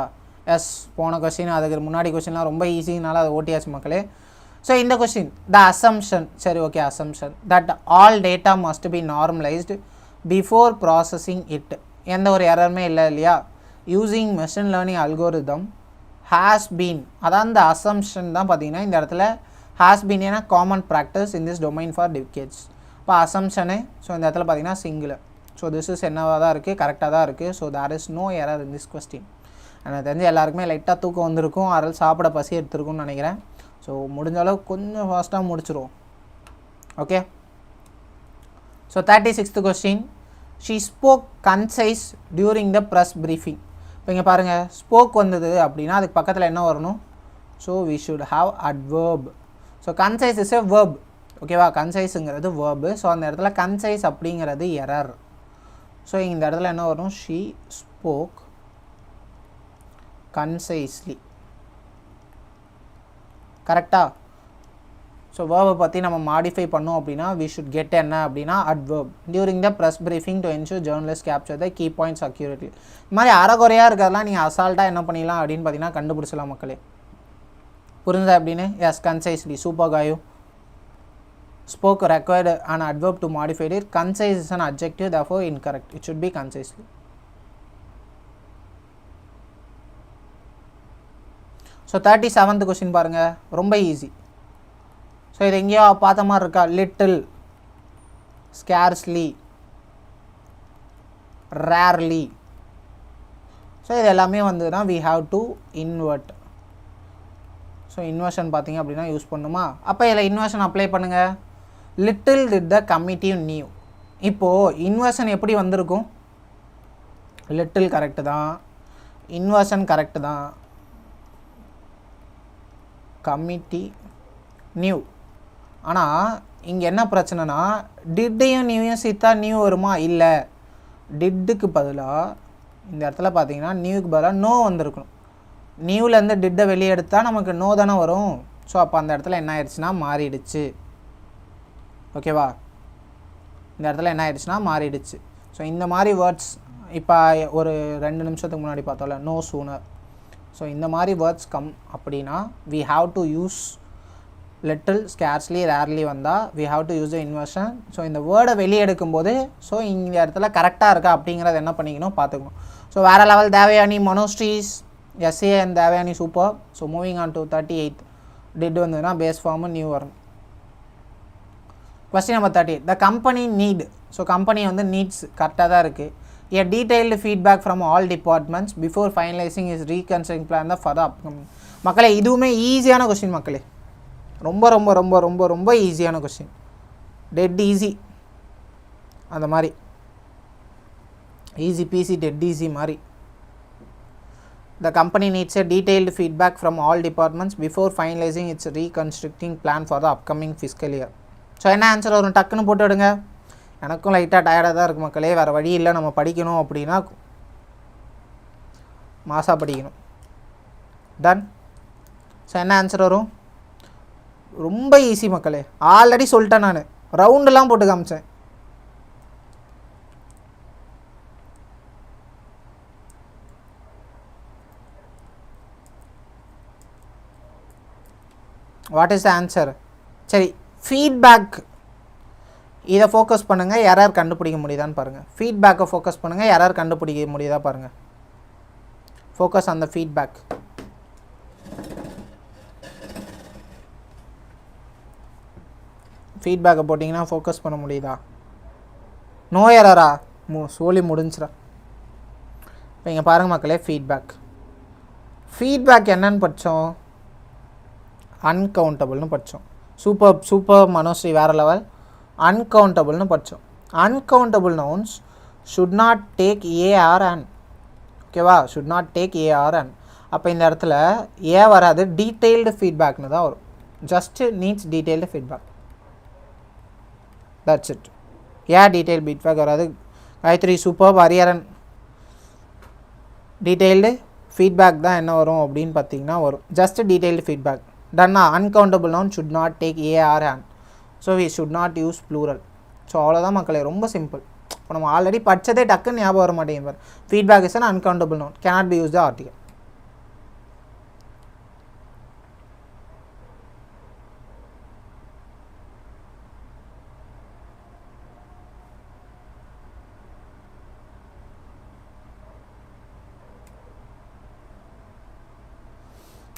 எஸ், போன கொஸ்டின் அதுக்கு முன்னாடி கொஸ்டின்லாம் ரொம்ப ஈஸினால அதை ஓட்டியாச்சு மக்களே. ஸோ இந்த கொஸ்டின் த அசம்ஷன், சரி okay, assumption that all data must be normalised before processing it. எந்த ஒரு எரருமே இல்லை இல்லையா? Using machine learning algorithm has been, அதான் இந்த அசம்ஷன் தான் பார்த்தீங்கன்னா இந்த இடத்துல ஹேஸ் பீன் ஏன்னா common practice in this domain for decades. இப்போ அசம்ஷனு ஸோ இந்த இடத்துல பார்த்தீங்கன்னா சிங்குலர். ஸோ திஸ் இஸ் என்னவாக தான் இருக்குது, கரெக்டாக தான் இருக்குது. So there is no error in this question. எனக்கு தெரிஞ்சு எல்லாருக்குமே லைட்டாக தூக்கம் வந்திருக்கும், அதில் சாப்பிட பசி எடுத்துருக்கும்னு நினைக்கிறேன். ஸோ முடிஞ்ச அளவு கொஞ்சம் ஃபாஸ்ட்டாக முடிச்சிருவோம். Okay. So 36th question. She spoke concise during the press briefing. இப்போ இங்கே பாருங்கள், ஸ்போக் வந்தது அப்படின்னா அதுக்கு பக்கத்தில் என்ன வரணும்? So we should have adverb. So concise is a verb. ஓகேவா? கன்சைஸுங்கிறது வேர்பு. ஸோ அந்த இடத்துல கன்சைஸ் அப்படிங்கிறது எரர். ஸோ இந்த இடத்துல என்ன வரும்? She spoke concisely. கரெக்டாக? ஸோ வேர்பை பற்றி நம்ம மாடிஃபை பண்ணோம் அப்படின்னா வி ஷுட் கெட் என்ன அப்படின்னா adverb during the press briefing to ensure journalist capture the key points accurately. இது மாதிரி அறகுறையாக இருக்கிறதெல்லாம் நீங்கள் அசால்ட்டாக என்ன பண்ணிடலாம் அப்படின்னு பார்த்தீங்கன்னா கண்டுபிடிச்சலாம் மக்களே. புரிஞ்சா அப்படின்னு? Yes, concisely. Super Gayu. Spoke required an adverb to modify it. Concise is an adjective, therefore incorrect. It should be concisely. So 37th question பாருங்க, ரொம்ப ஈஸி. ஸோ இது எங்கேயோ பார்த்த மாதிரி இருக்கா? Little, scarcely, rarely. ஸோ இது எல்லாமே வந்ததுன்னா we have to invert. So inversion பார்த்தீங்க அப்படின்னா யூஸ் பண்ணுமா? அப்போ இதில் இன்வர்ஷன் அப்ளை பண்ணுங்கள். Little did the committee new. இப்போது இன்வர்ஷன் எப்படி வந்திருக்கும்? லிட்டில் கரெக்டு தான், இன்வர்ஷன் கரெக்டு தான், கமிட்டி நியூ. ஆனால் இங்கே என்ன பிரச்சனைனா டிட்டையும் நியூவையும் சேர்த்தா நியூ வருமா? இல்லை, டிட்டுக்கு பதிலாக இந்த இடத்துல பார்த்தீங்கன்னா நியூக்கு பதிலாக நோ வந்திருக்கணும். நியூலேருந்து டிட்டை வெளியே எடுத்தால் நமக்கு நோ தானே வரும். ஸோ அப்போ அந்த இடத்துல என்ன ஆயிடுச்சுன்னா மாறிடுச்சு. ஓகேவா? இந்த இடத்துல என்ன ஆயிடுச்சுன்னா மாறிடுச்சு. ஸோ இந்த மாதிரி வேர்ட்ஸ் இப்போ ஒரு 2 நிமிஷத்துக்கு முன்னாடி பார்த்தோம்ல, நோ சூனர். ஸோ இந்த மாதிரி வேர்ட்ஸ் கம் அப்படின்னா we have to use little, scarcely, rarely வந்தால் we have to use the inversion. So இந்த வேர்டை வெளியே எடுக்கும்போது ஸோ இந்த இடத்துல கரெக்டாக இருக்கா அப்படிங்கிறத என்ன பண்ணிக்கணும் பார்த்துக்கணும். ஸோ வேறு லெவல் தேவயானி, மனோஸ்ரீஸ், SA and Devayani super. So moving on to 38th. Did வந்ததுன்னா பேஸ் ஃபார்மு நியூ வரும். Question number 38. The company need. ஸோ கம்பெனி வந்து நீட்ஸ் கரெக்டாக தான் இருக்குது. A detailed feedback from all departments before finalizing his reconstruction plan for the upcoming. மக்களே இதுவுமே ஈஸியான கொஸ்டின் மக்களே. ரொம்ப ரொம்ப ரொம்ப ரொம்ப ரொம்ப ஈஸியான கொஸ்டின், டெட் ஈஸி. அந்த மாதிரி ஈஸி பீஸி டெட் ஈஸி மாதிரி. The company needs a detailed feedback from all departments before finalizing its reconstructing plan for the upcoming fiscal year. So என்ன ஆன்சர் வரும் டக்குன்னு போட்டு விடுங்க. எனக்கும் லைட்டாக டயர்டாக தான் இருக்குது மக்களே, வேறு வழி இல்லை. நம்ம படிக்கணும் அப்படின்னா மாசாக படிக்கணும். டன். ஸோ என்ன ஆன்சர் வரும்? ரொம்ப ஈஸி மக்களே, ஆல்ரெடி சொல்லிட்டேன் நான், ரவுண்டெலாம் போட்டு காமிச்சேன். What is the answer? சரி, ஃபீட்பேக் இதை ஃபோக்கஸ் பண்ணுங்கள், எரர் கண்டுபிடிக்க முடியுதான்னு பாருங்கள். ஃபீட்பேக்கை ஃபோக்கஸ் பண்ணுங்கள், எரர் கண்டுபிடிக்க முடியுதா பாருங்கள். Focus on the feedback. ஃபீட்பேக்கை போட்டிங்கன்னா ஃபோக்கஸ் பண்ண முடியுதா? நோ எரரா? சோலி முடிஞ்சிடா. இப்போ இங்கே பாருங்கள் மக்களே, ஃபீட்பேக் என்னன்னு படித்தோம்? அன்கவுண்டபிள்னு படித்தோம். சூப்பர் மனோஸ்ரீ, வேறு லெவல். அன்கவுண்டபிள்னு படித்தோம். Uncountable nouns should not take a or an. ஓகேவா? Should not take a or an. அப்போ இந்த இடத்துல ஏ வராது, டீட்டெயில்டு ஃபீட்பேக்னு தான் வரும். Just needs detailed feedback, that's it. ஏன் டீட்டெயில் ஃபீட்பேக் வராது? Gayathri super. Hariharan detailed feedback தான் என்ன வரும் அப்படின்னு பார்த்தீங்கன்னா வரும். Just detailed feedback. டன்னா. Uncountable noun should not take a or an. So we should not use plural. So அவ்வளோதான் மக்களே, ரொம்ப சிம்பிள். இப்போ நம்ம ஆல்ரெடி படித்ததே டக்குன்னு ஞாபகம் வர மாட்டேங்குது. Feedback is an uncountable noun, cannot be used the article.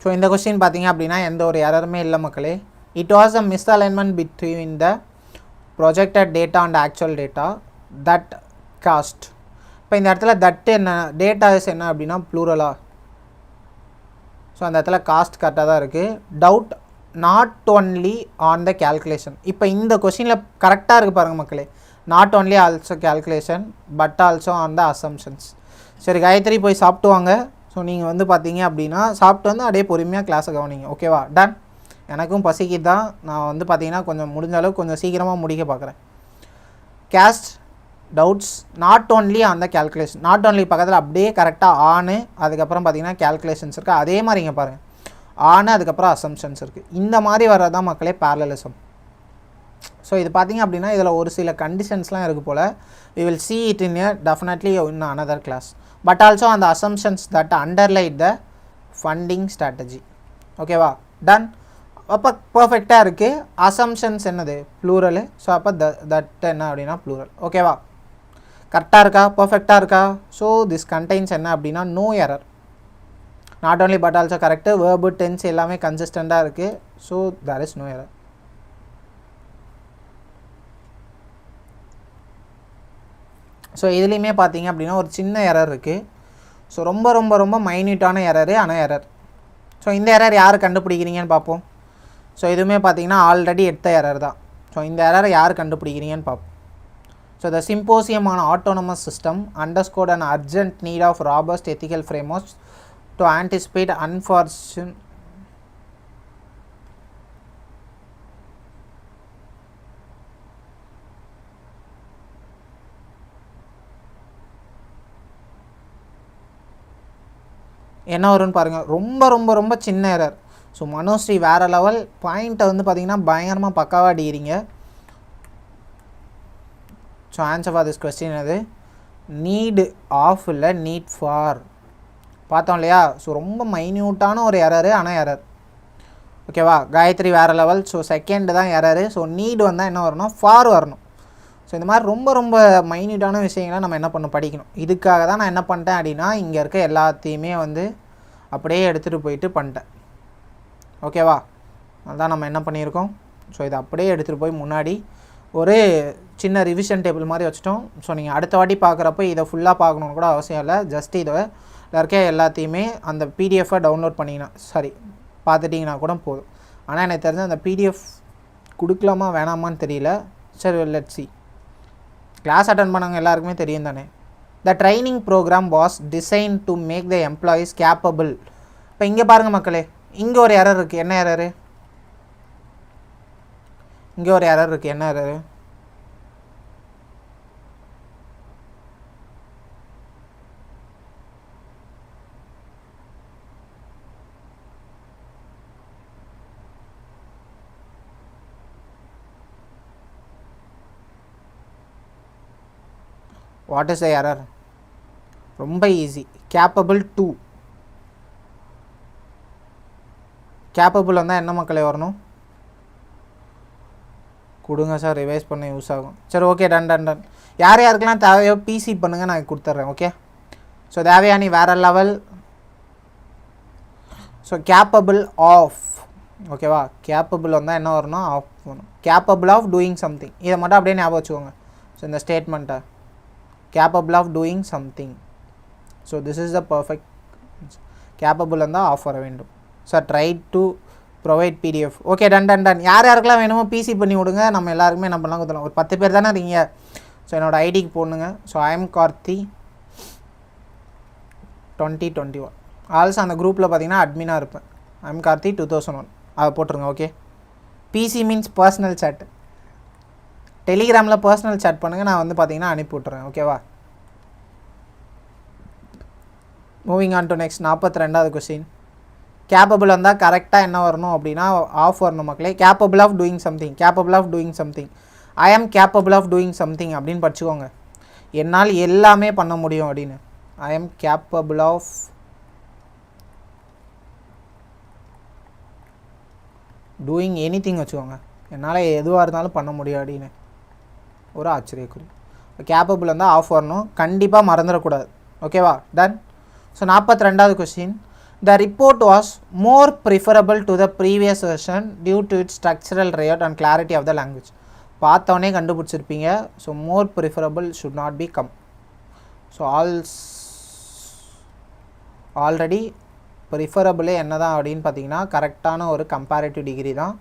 So இந்த கொஸ்டின் பார்த்தீங்க அப்படின்னா எந்த ஒரு எரருமே இல்லை மக்களே. It was a misalignment between the projected data and actual data that cost. இப்போ இந்த இடத்துல தட் என்ன, டேட்டாஸ் என்ன அப்படின்னா ப்ளூரலா? ஸோ அந்த இடத்துல காஸ்ட் கரெக்டாக தான் இருக்குது. Doubt not only on the calculation. இப்போ இந்த கொஸ்டினில் கரெக்டாக இருக்குது பாருங்கள் மக்களே. Not only also calculation but also on the assumptions. சரி காயத்ரி, போய் சாப்பிட்டு வாங்க. ஸோ நீங்கள் வந்து பார்த்தீங்க அப்படின்னா சாப்பிட்டு வந்து அப்படியே பொறுமையாக கிளாஸை கவனிங்க. ஓகேவா? டன். எனக்கும் பசிக்குது தான், நான் வந்து பார்த்தீங்கன்னா கொஞ்சம் முடிஞ்ச அளவுக்கு கொஞ்சம் சீக்கிரமாக முடிக்க பார்க்குறேன். Cast doubts not only on the calculation. Not only பக்கத்தில் அப்படியே கரெக்டாக ஆனு, அதுக்கப்புறம் பார்த்தீங்கன்னா கேல்குலேஷன்ஸ் இருக்குது. அதே மாதிரி இங்கே பாருங்கள், ஆனு அதுக்கப்புறம் அசம்ஷன்ஸ் இருக்குது. இந்த மாதிரி வர்றதான் மக்களே பேரலலிசம். ஸோ இது பார்த்தீங்க அப்படின்னா இதில் ஒரு சில கண்டிஷன்ஸ்லாம் இருக்குது போல். we will see it in a definitely in another class, but also on the assumptions that underlie the funding strategy. ஓகேவா? டன். அப்போ பர்ஃபெக்டாக இருக்குது. அசம்ஷன்ஸ் என்னது? ப்ளூரலு. ஸோ அப்போ தட் என்ன அப்படின்னா ப்ளூரல். ஓகேவா? கரெக்டாக இருக்கா? பர்ஃபெக்டாக இருக்கா? ஸோ திஸ் கண்டெய்ன்ஸ் என்ன அப்படின்னா no error. Not only but also correct. Verb tense எல்லாமே கன்சிஸ்டண்ட்டாக இருக்குது. So there is no error. So இதுலேயுமே பார்த்தீங்க அப்படின்னா ஒரு சின்ன எரர் இருக்குது. ஸோ ரொம்ப ரொம்ப ரொம்ப மைன்யூட்டான எரரு, ஆனால் எரர். ஸோ இந்த எரர் யார் கண்டுபிடிக்கிறீங்கன்னு பார்ப்போம். ஸோ இதுவுமே பார்த்தீங்கன்னா ஆல்ரெடி எடுத்த எரர் தான். ஸோ இந்த எரரை யார் கண்டுபிடிக்கிறீங்கன்னு பார்ப்போம். So the symposium on autonomous system underscored and urgent need of robust ethical frameworks to anticipate unfortune என்ன வரும்னு பாருங்கள். ரொம்ப ரொம்ப ரொம்ப சின்ன எரர். ஸோ மனோஸ்ரீ வேறு லெவல். பாயிண்ட்டை வந்து பார்த்திங்கன்னா பயங்கரமாக பக்காவாக அடிக்கிறீங்க. So answer for this question அது நீடு ஆஃப் இல்லை நீட் ஃபார். பார்த்தோம் இல்லையா? ஸோ ரொம்ப மைன்யூட்டான ஒரு எரரு, ஆனால் எரர். ஓகேவா? காயத்ரி வேறு லெவல். ஸோ செகண்ட் தான் எரரு. ஸோ நீடு வந்தால் என்ன வரணும்? ஃபார் வரணும். ஸோ இந்த மாதிரி ரொம்ப ரொம்ப மைன்யூட்டான விஷயங்களை நம்ம என்ன பண்ணணும்? படிக்கணும். இதுக்காக தான் நான் என்ன பண்ணிட்டேன் அப்படின்னா இங்கே இருக்க எல்லாத்தையுமே வந்து அப்படியே எடுத்துகிட்டு போயிட்டு பண்ணிட்டேன். ஓகேவா? அதுதான் நம்ம என்ன பண்ணியிருக்கோம். ஸோ இதை அப்படியே எடுத்துகிட்டு போய் முன்னாடி ஒரு சின்ன ரிவிஷன் டேபிள் மாதிரி வச்சுட்டோம். ஸோ நீங்கள் அடுத்த வாட்டி பார்க்குறப்ப இதை ஃபுல்லாக பார்க்கணுன்னு கூட அவசியம் இல்லை. ஜஸ்ட் இதை இருக்க எல்லாத்தையுமே அந்த பிடிஎஃபை டவுன்லோட் பண்ணிங்கன்னா பார்த்துட்டிங்கன்னா கூட போதும். ஆனால் எனக்கு தெரிஞ்ச அந்த பிடிஎஃப் கொடுக்கலாமா வேணாமான்னு தெரியல. சரி, லெட்ஸ் see. கிளாஸ் அட்டன் பண்ணவங்க எல்லாருக்குமே தெரியும் தானே. The training program was designed to make the employees capable. இப்போ இங்கே பாருங்கள் மக்களே, இங்கே ஒரு எரர் இருக்குது. என்ன எரரு? இங்கே ஒரு எரர் இருக்குது. என்ன error? What is the error? ரொம்ப ஈஸி. Capable to. கேப்பபிள் வந்தால் என்ன மக்களே வரணும்? கொடுங்க சார், ரிவைஸ் பண்ண யூஸ் ஆகும். சரி, ஓகே, டன். யார் யாருக்கெல்லாம் தேவையோ பிசி பண்ணுங்கள், நான் கொடுத்துட்றேன். ஓகே, ஸோ தேவையானி வேறு லெவல். So capable of. ஓகேவா? கேப்பபிள் வந்தால் என்ன வரணும்? ஆஃப் வரணும். Capable of doing something. இதை மட்டும் அப்படியே ஞாபகம் வச்சுக்கோங்க. ஸோ இந்த ஸ்டேட்மெண்ட்டை capable of doing something. So this is the perfect. capable and off வர வேண்டும். So try to provide pdf. okay, done. யார் யாருக்கெல்லாம் வேணுமோ பிசி பண்ணி விடுங்க. நம்ம எல்லாருக்குமே என்ன பண்ணலாம் கொடுத்தலாம். ஒரு 10 பேர் தானே இருக்கீங்க. ஸோ என்னோட ஐடிக்கு போடணுங்க. So I am Karthi 2021. Also அந்த குரூப்பில் பார்த்தீங்கன்னா அட்மினாக இருப்பேன். I am Karthi 2001. அதை போட்டுருங்க. Okay, PC means personal chat. டெலிகிராமில் பர்சனல் chat பண்ணுங்கள், நான் வந்து பார்த்தீங்கன்னா அனுப்பி விட்றேன். ஓகேவா? மூவிங் ஆன் டு நெக்ஸ்ட் 42வது கொஸ்டின். கேப்பபிள் வந்தால் கரெக்டாக என்ன வரணும் அப்படின்னா ஆஃப் வரணும் மக்களே. Capable of doing something. Capable of doing something. I am capable of doing something அப்படின்னு படிச்சுக்கோங்க. என்னால் எல்லாமே பண்ண முடியும் அப்படின்னு. ஐ am capable of doing anything வச்சுக்கோங்க. என்னால் எதுவாக இருந்தாலும் பண்ண முடியும் அப்படின்னு ஒரு ஆச்சரியக்குறி. கேப்பபிள் வந்தால் ஆஃப் வரணும். கண்டிப்பாக மறந்துடக்கூடாது. ஓகேவா? டன். ஸோ 42வது question. The report was more preferable to the previous version due to its structural layout and clarity of the language. பார்த்தோன்னே கண்டுபிடிச்சிருப்பீங்க. So more preferable should not be come. So already ப்ரிஃபரபிளே என்ன தான் அப்படின்னு பார்த்தீங்கன்னா கரெக்டான ஒரு கம்பேரிட்டிவ் டிகிரி தான்.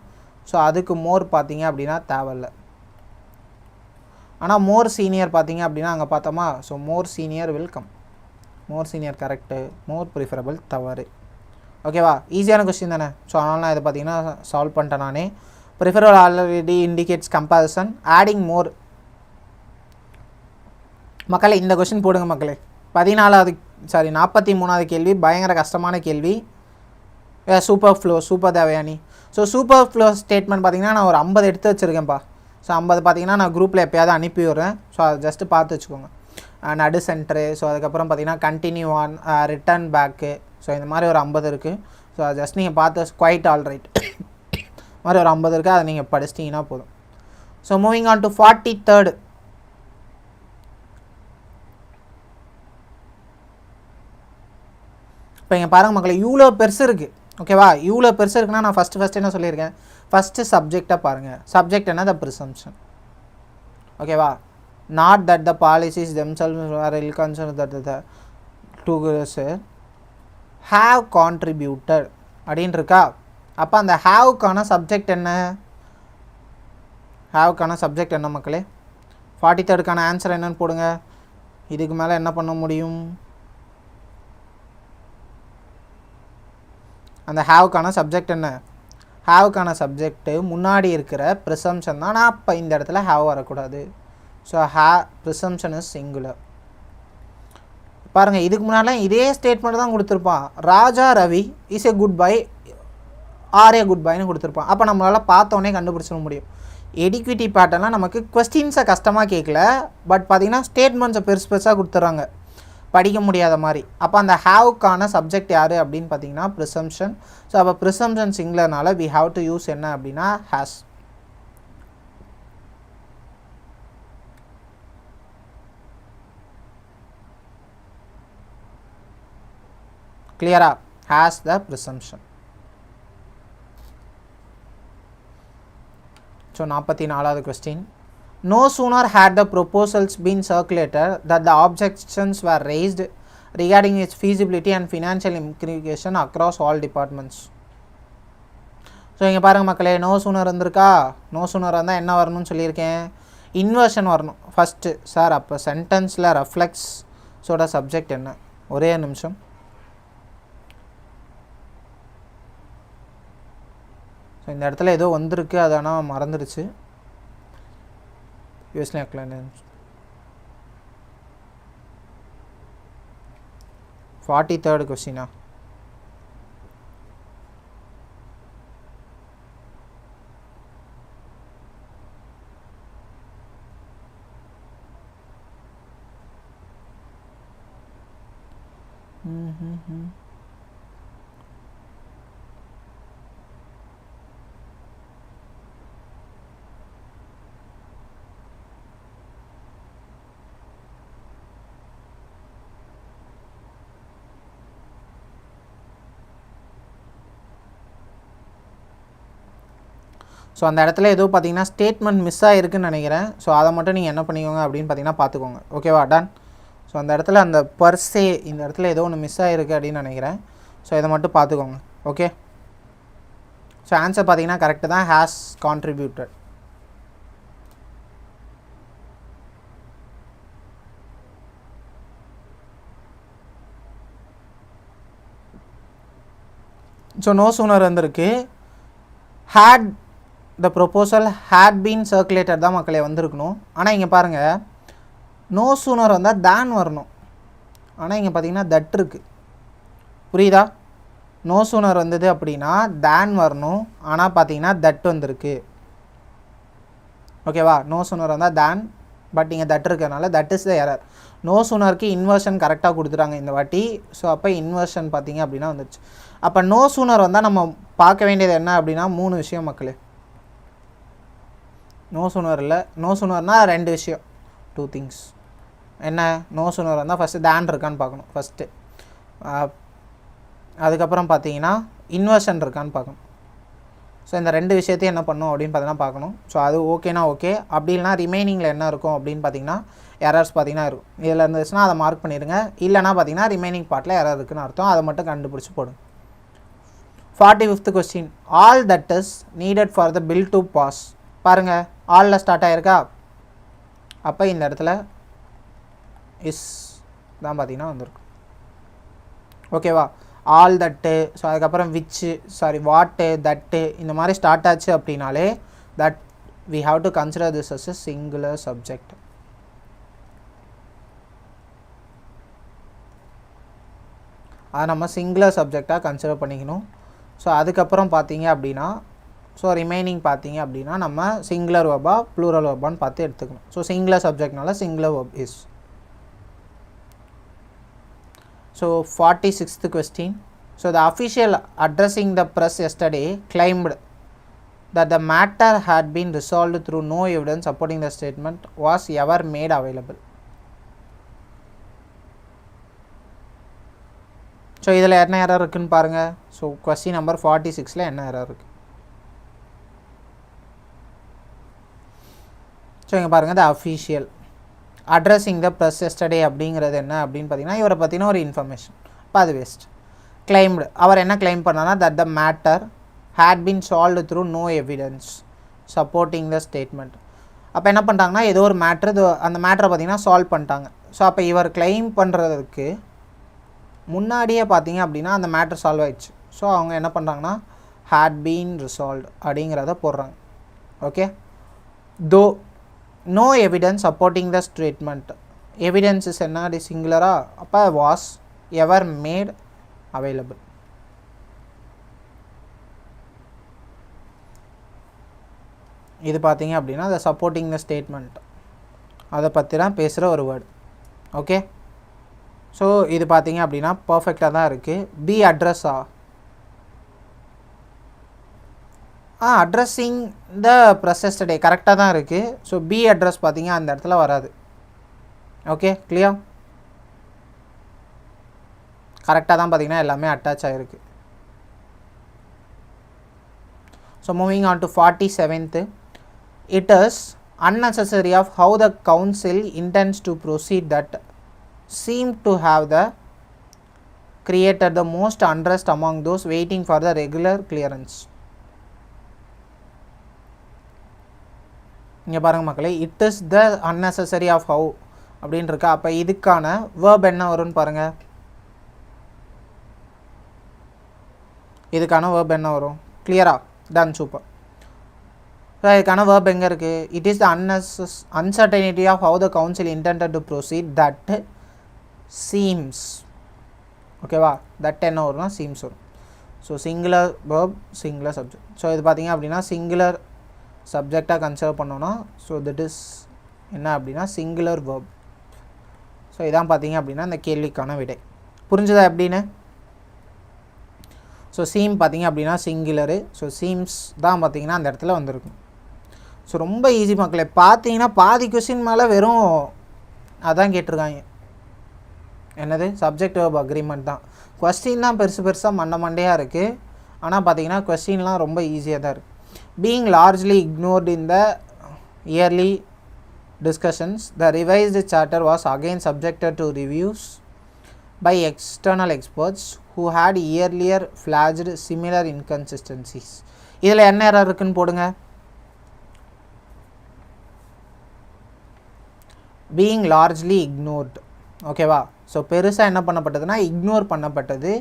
ஸோ அதுக்கு மோர் பார்த்தீங்க அப்படின்னா தேவையில்லை. ஆனால் மோர் சீனியர் பார்த்தீங்க அப்படின்னா அங்கே பார்த்தோமா. So more senior will come. More senior correct, more preferable தவறு. ஓகேவா? ஈஸியான கொஸ்டின் தானே. ஸோ அதனால் நான் இதை பார்த்தீங்கன்னா சால்வ் பண்ணிட்டேன் நானே. Preferable already indicates comparison. Adding மோர். மக்களே இந்த கொஸ்டின் போடுங்க மக்களே. 43வது கேள்வி பயங்கர கஷ்டமான கேள்வி. Super flow, super Devayani. So super flow statement பார்த்தீங்கன்னா நான் ஒரு 50 எடுத்து வச்சுருக்கேன்ப்பா. ஸோ 50 பார்த்தீங்கன்னா நான் குரூப்பில் எப்போயாவது அனுப்பி விட்றேன். ஸோ அதை ஜஸ்ட்டு பார்த்து வச்சுக்கோங்க. நடு சென்ட்ரு. ஸோ அதுக்கப்புறம் பார்த்தீங்கன்னா continue on, return back. So இந்த மாதிரி ஒரு 50 இருக்குது. ஸோ அதை ஜஸ்ட் நீங்கள் பார்த்து குவைட் ஆல் ரைட் மாதிரி ஒரு 50 இருக்குது. அதை நீங்கள் படிச்சிட்டிங்கன்னா போதும். So moving on to 43rd. இப்போ இங்கே பாருங்கள் மக்களை, இவ்வளோ பெருசு இருக்குது. ஓகேவா? இவ்வளோ பெருசு இருக்குன்னா நான் ஃபஸ்ட்டு என்ன சொல்லியிருக்கேன், ஃபஸ்ட்டு சப்ஜெக்டாக பாருங்கள். சப்ஜெக்ட் என்ன? The presumption. ஓகேவா? Not that the policies themselves are ill concern that the two have contributed அப்படின்னு இருக்கா. அப்போ அந்த ஹாவ்க்கான சப்ஜெக்ட் என்ன? ஹாவ்க்கான சப்ஜெக்ட் என்ன மக்களே? 43க்கான ஆன்சர் என்னன்னு போடுங்க. இதுக்கு மேலே என்ன பண்ண முடியும்? அந்த ஹாவ்க்கான சப்ஜெக்ட் என்ன? ஹாவ்க்கான சப்ஜெக்ட்டு முன்னாடி இருக்கிற ப்ரிசம்ஷன் தான். நான் அப்போ இந்த இடத்துல ஹாவ் வரக்கூடாது. So presumption is singular. பாருங்கள், இதுக்கு முன்னாடிலாம் இதே ஸ்டேட்மெண்ட் தான் கொடுத்துருப்பான். Raja Ravi is a good buy or a good பைன்னு கொடுத்துருப்பான். அப்போ நம்மளால் பார்த்தோன்னே கண்டுபிடிச்சிட முடியும். எடிக்விட்டி பேட்டர்லாம் நமக்கு கொஸ்டின்ஸை கஷ்டமாக கேட்கல, பட் பார்த்திங்கன்னா ஸ்டேட்மெண்ட்ஸை பெருசாக கொடுத்துட்றாங்க, படிக்க முடியாத மாதிரி. அப்போ அந்த ஹாவ்க்கான சப்ஜெக்ட் யார் அப்படின்னு பார்த்தீங்கன்னா ப்ரிசம்ஷன். ஸோ அப்போ ப்ரிசம்ஷன் சிங்குலர்னால வி ஹாவ் டு யூஸ் என்ன அப்படின்னா ஹேஸ். கிளியரா? Has the presumption. ஸோ 44வது question. No sooner had the proposals been circulated that the objections were raised regarding its feasibility and financial implication across all departments. So இங்கே பாருங்கள் மக்களே, no sooner வந்திருக்கா. No sooner வந்தால் என்ன வரணும்னு சொல்லியிருக்கேன், inversion வரணும் ஃபஸ்ட்டு. சார் அப்போ சென்டென்ஸில் ரெஃப்ளெக்ஸோட சப்ஜெக்ட் என்ன? ஒரே நிமிஷம். ஸோ இந்த இடத்துல ஏதோ வந்திருக்கு, அது ஆனால் மறந்துடுச்சு. யூஎஸ்ல 43rd கொஸ்டினா? ஸோ அந்த இடத்துல ஏதோ பார்த்தீங்கன்னா ஸ்டேட்மெண்ட் மிஸ் ஆகிருக்குன்னு நினைக்கிறேன். ஸோ அதை மட்டும் நீங்கள் என்ன பண்ணிக்கோங்க அப்படின்னு பார்த்தீங்கன்னா பார்த்துக்கோங்க. ஓகேவா, டன். ஸோ அந்த இடத்துல அந்த பர்சே இந்த இடத்துல ஏதோ ஒன்று மிஸ் ஆகிருக்கு அப்படின்னு நினைக்கிறேன். ஸோ இதை மட்டும் பார்த்துக்கோங்க. ஓகே, ஸோ ஆன்சர் பார்த்தீங்கன்னா கரெக்டு தான், has contributed. So no sooner வந்திருக்கு. Had the proposal had been circulated தான் மக்களே வந்திருக்கணும். ஆனால் இங்கே பாருங்கள், நோ சூனர் வந்தால் தேன் வரணும். ஆனால் இங்கே பார்த்தீங்கன்னா தட் இருக்குது. புரியுதா? நோ சூனர் வந்தது அப்படின்னா தேன் வரணும், ஆனால் பார்த்தீங்கன்னா தட் வந்திருக்கு. ஓகேவா, நோ சூனர் வந்தால் தேன், பட் இங்கே தட் இருக்கிறதுனால that is the error. No சூனருக்கு இன்வர்ஷன் கரெக்டாக கொடுத்துட்டாங்க இந்த வாட்டி. ஸோ அப்போ இன்வர்ஷன் பார்த்தீங்க அப்படின்னா வந்துடுச்சு. அப்போ நோ சூனர் வந்தால் நம்ம பார்க்க வேண்டியது என்ன அப்படின்னா 3 விஷயம் மக்களே. நோ சூனர் இல்லை, நோ சூனர்னால் 2 விஷயம், 2 திங்ஸ். என்ன, நோ சூனர் வந்தால் ஃபஸ்ட்டு தேன் இருக்கான்னு பார்க்கணும் ஃபஸ்ட்டு. அதுக்கப்புறம் பார்த்தீங்கன்னா இன்வர்ஷன் இருக்கான்னு பார்க்கணும். ஸோ இந்த 2 விஷயத்தையும் என்ன பண்ணணும் அப்படின்னு பார்த்தீங்கன்னா பார்க்கணும். ஸோ அது ஓகேனா ஓகே, அப்படி இல்லைனா ரிமைனிங்கில் என்ன இருக்கும் அப்படின்னு பார்த்தீங்கன்னா எரர்ஸ் பார்த்தீங்கன்னா இருக்கும். இதில் இருந்துச்சுன்னா அதை மார்க் பண்ணிடுங்க, இல்லைனா பார்த்தீங்கன்னா ரிமைனிங் பார்ட்டில் எரர் இருக்குன்னு அர்த்தம். அதை மட்டும் கண்டுபிடிச்சி போடுங்க. 45th question, all that is needed for the bill to pass. பாருங்கள், ஆலில் ஸ்டார்ட் ஆகிருக்கா. அப்போ இந்த இடத்துல இஸ் தான் பார்த்தீங்கன்னா வந்திருக்கு. ஓகேவா, ஆல் தட்டு. ஸோ அதுக்கப்புறம் விச்சு, சாரி வாட்டு, தட்டு, இந்த மாதிரி ஸ்டார்ட் ஆச்சு அப்படின்னாலே that we have to consider this as a singular subject. அதை நம்ம சிங்குலர் சப்ஜெக்டாக கன்சிடர் பண்ணிக்கணும். ஸோ அதுக்கப்புறம் பார்த்தீங்க அப்படின்னா, ஸோ ரிமைனிங் பார்த்தீங்க அப்படின்னா நம்ம சிங்குலர் வெர்பா ப்ளூரல் வெர்பான்னு பார்த்து எடுத்துக்கணும். ஸோ சிங்குலர் சப்ஜெக்ட்னால singular verb is. So 46th question, so the official addressing the press yesterday claimed that the matter had been resolved through no evidence supporting the statement was ever made available. So இதில் என்ன error இருக்குதுன்னு பாருங்கள். So question number 46ல் என்ன error இருக்குது. So இங்கே பாருங்கள், த official addressing the press yesterday அப்படிங்கிறது என்ன அப்படின்னு பார்த்தீங்கன்னா இவரை பற்றின ஒரு இன்ஃபர்மேஷன். இப்போ அது வேஸ்ட். கிளைம்டு, அவர் என்ன கிளைம் பண்ணார்னா that the matter had been solved through no evidence supporting the statement. அப்போ என்ன பண்ணிட்டாங்கன்னா ஏதோ ஒரு மேட்ரு, அந்த மேட்டரை பார்த்தீங்கன்னா சால்வ் பண்ணிட்டாங்க. ஸோ அப்போ இவர் கிளைம் பண்ணுறதுக்கு முன்னாடியே பார்த்தீங்க அப்படின்னா அந்த மேட்ரு சால்வ் ஆயிடுச்சு. ஸோ அவங்க என்ன பண்ணுறாங்கன்னா had been resolved அப்படிங்கிறத போடுறாங்க. ஓகே, தோ no evidence supporting the statement. Evidence is என்ன, சிங்குலரா. அப்போ was ever made available. இது பார்த்தீங்க அப்படின்னா அதை சப்போர்ட்டிங் த ஸ்டேட்மெண்ட் அதை பற்றி தான் பேசுகிற ஒரு வேர்டு. ஓகே, ஸோ இது பார்த்தீங்க அப்படின்னா பர்ஃபெக்டாக தான் இருக்குது. பி அட்ரஸா, அட்ரஸிங் த ப்ரெஸ் எஸ்டர்டே கரெக்டாக தான் இருக்குது. ஸோ பி அட்ரஸ் பார்த்தீங்க அந்த இடத்துல வராது. Okay, clear. கரெக்டாக தான் பார்த்தீங்கன்னா எல்லாமே அட்டாச் ஆகிருக்கு. So moving on to 47th, it is unnecessary of how the council intends to proceed that seem to have the created the most unrest among those waiting for the regular clearance. இங்கே பாருங்கள் மக்களே, it is the unnecessary of how அப்படின்னு இருக்கா. அப்போ இதுக்கான verb என்ன வரும்னு பாருங்கள். இதுக்கான வேர்ப் என்ன வரும்? கிளியரா? Done, super. ஸோ இதுக்கான வேர்ப் எங்கே இருக்குது? It is the uncertainty of how the council intended to proceed that seems. ஓகேவா? தட் என்ன வரும்னா சீம்ஸ் வரும். So singular verb, singular subject. So இது பார்த்திங்க அப்படின்னா சிங்குலர் சப்ஜெக்டாக கன்சிடர் பண்ணோன்னா ஸோ தட் இஸ் என்ன அப்படின்னா சிங்குலர் வேர்ப். ஸோ இதான் பார்த்திங்க அப்படின்னா இந்த கேள்விக்கான விடை. புரிஞ்சுதா எப்படின்னு? ஸோ சீம் பார்த்திங்க அப்படின்னா சிங்குலரு. ஸோ சீம்ஸ் தான் பார்த்திங்கன்னா அந்த இடத்துல வந்திருக்கும். ஸோ ரொம்ப ஈஸி மக்களே. பார்த்தீங்கன்னா பாதி கொஸ்டின் மேலே வெறும் அதான் கேட்டிருக்காங்க. என்னது? சப்ஜெக்ட் வேர்ப் அக்ரிமெண்ட் தான். கொஸ்டின் தான் பெருசு பெருசாக மண்டையாக இருக்குது. ஆனால் பார்த்தீங்கன்னா கொஸ்டின்லாம் ரொம்ப ஈஸியாக தான் இருக்குது. Being largely ignored in the early discussions, the revised charter was again subjected to reviews by external experts who had earlier flagged similar inconsistencies. இதில் என்ன எரர் இருக்குன்னு போடுங்க. Being largely ignored. ஓகேவா? ஸோ பெருசாக என்ன பண்ணப்பட்டதுன்னா இக்னோர் பண்ணப்பட்டது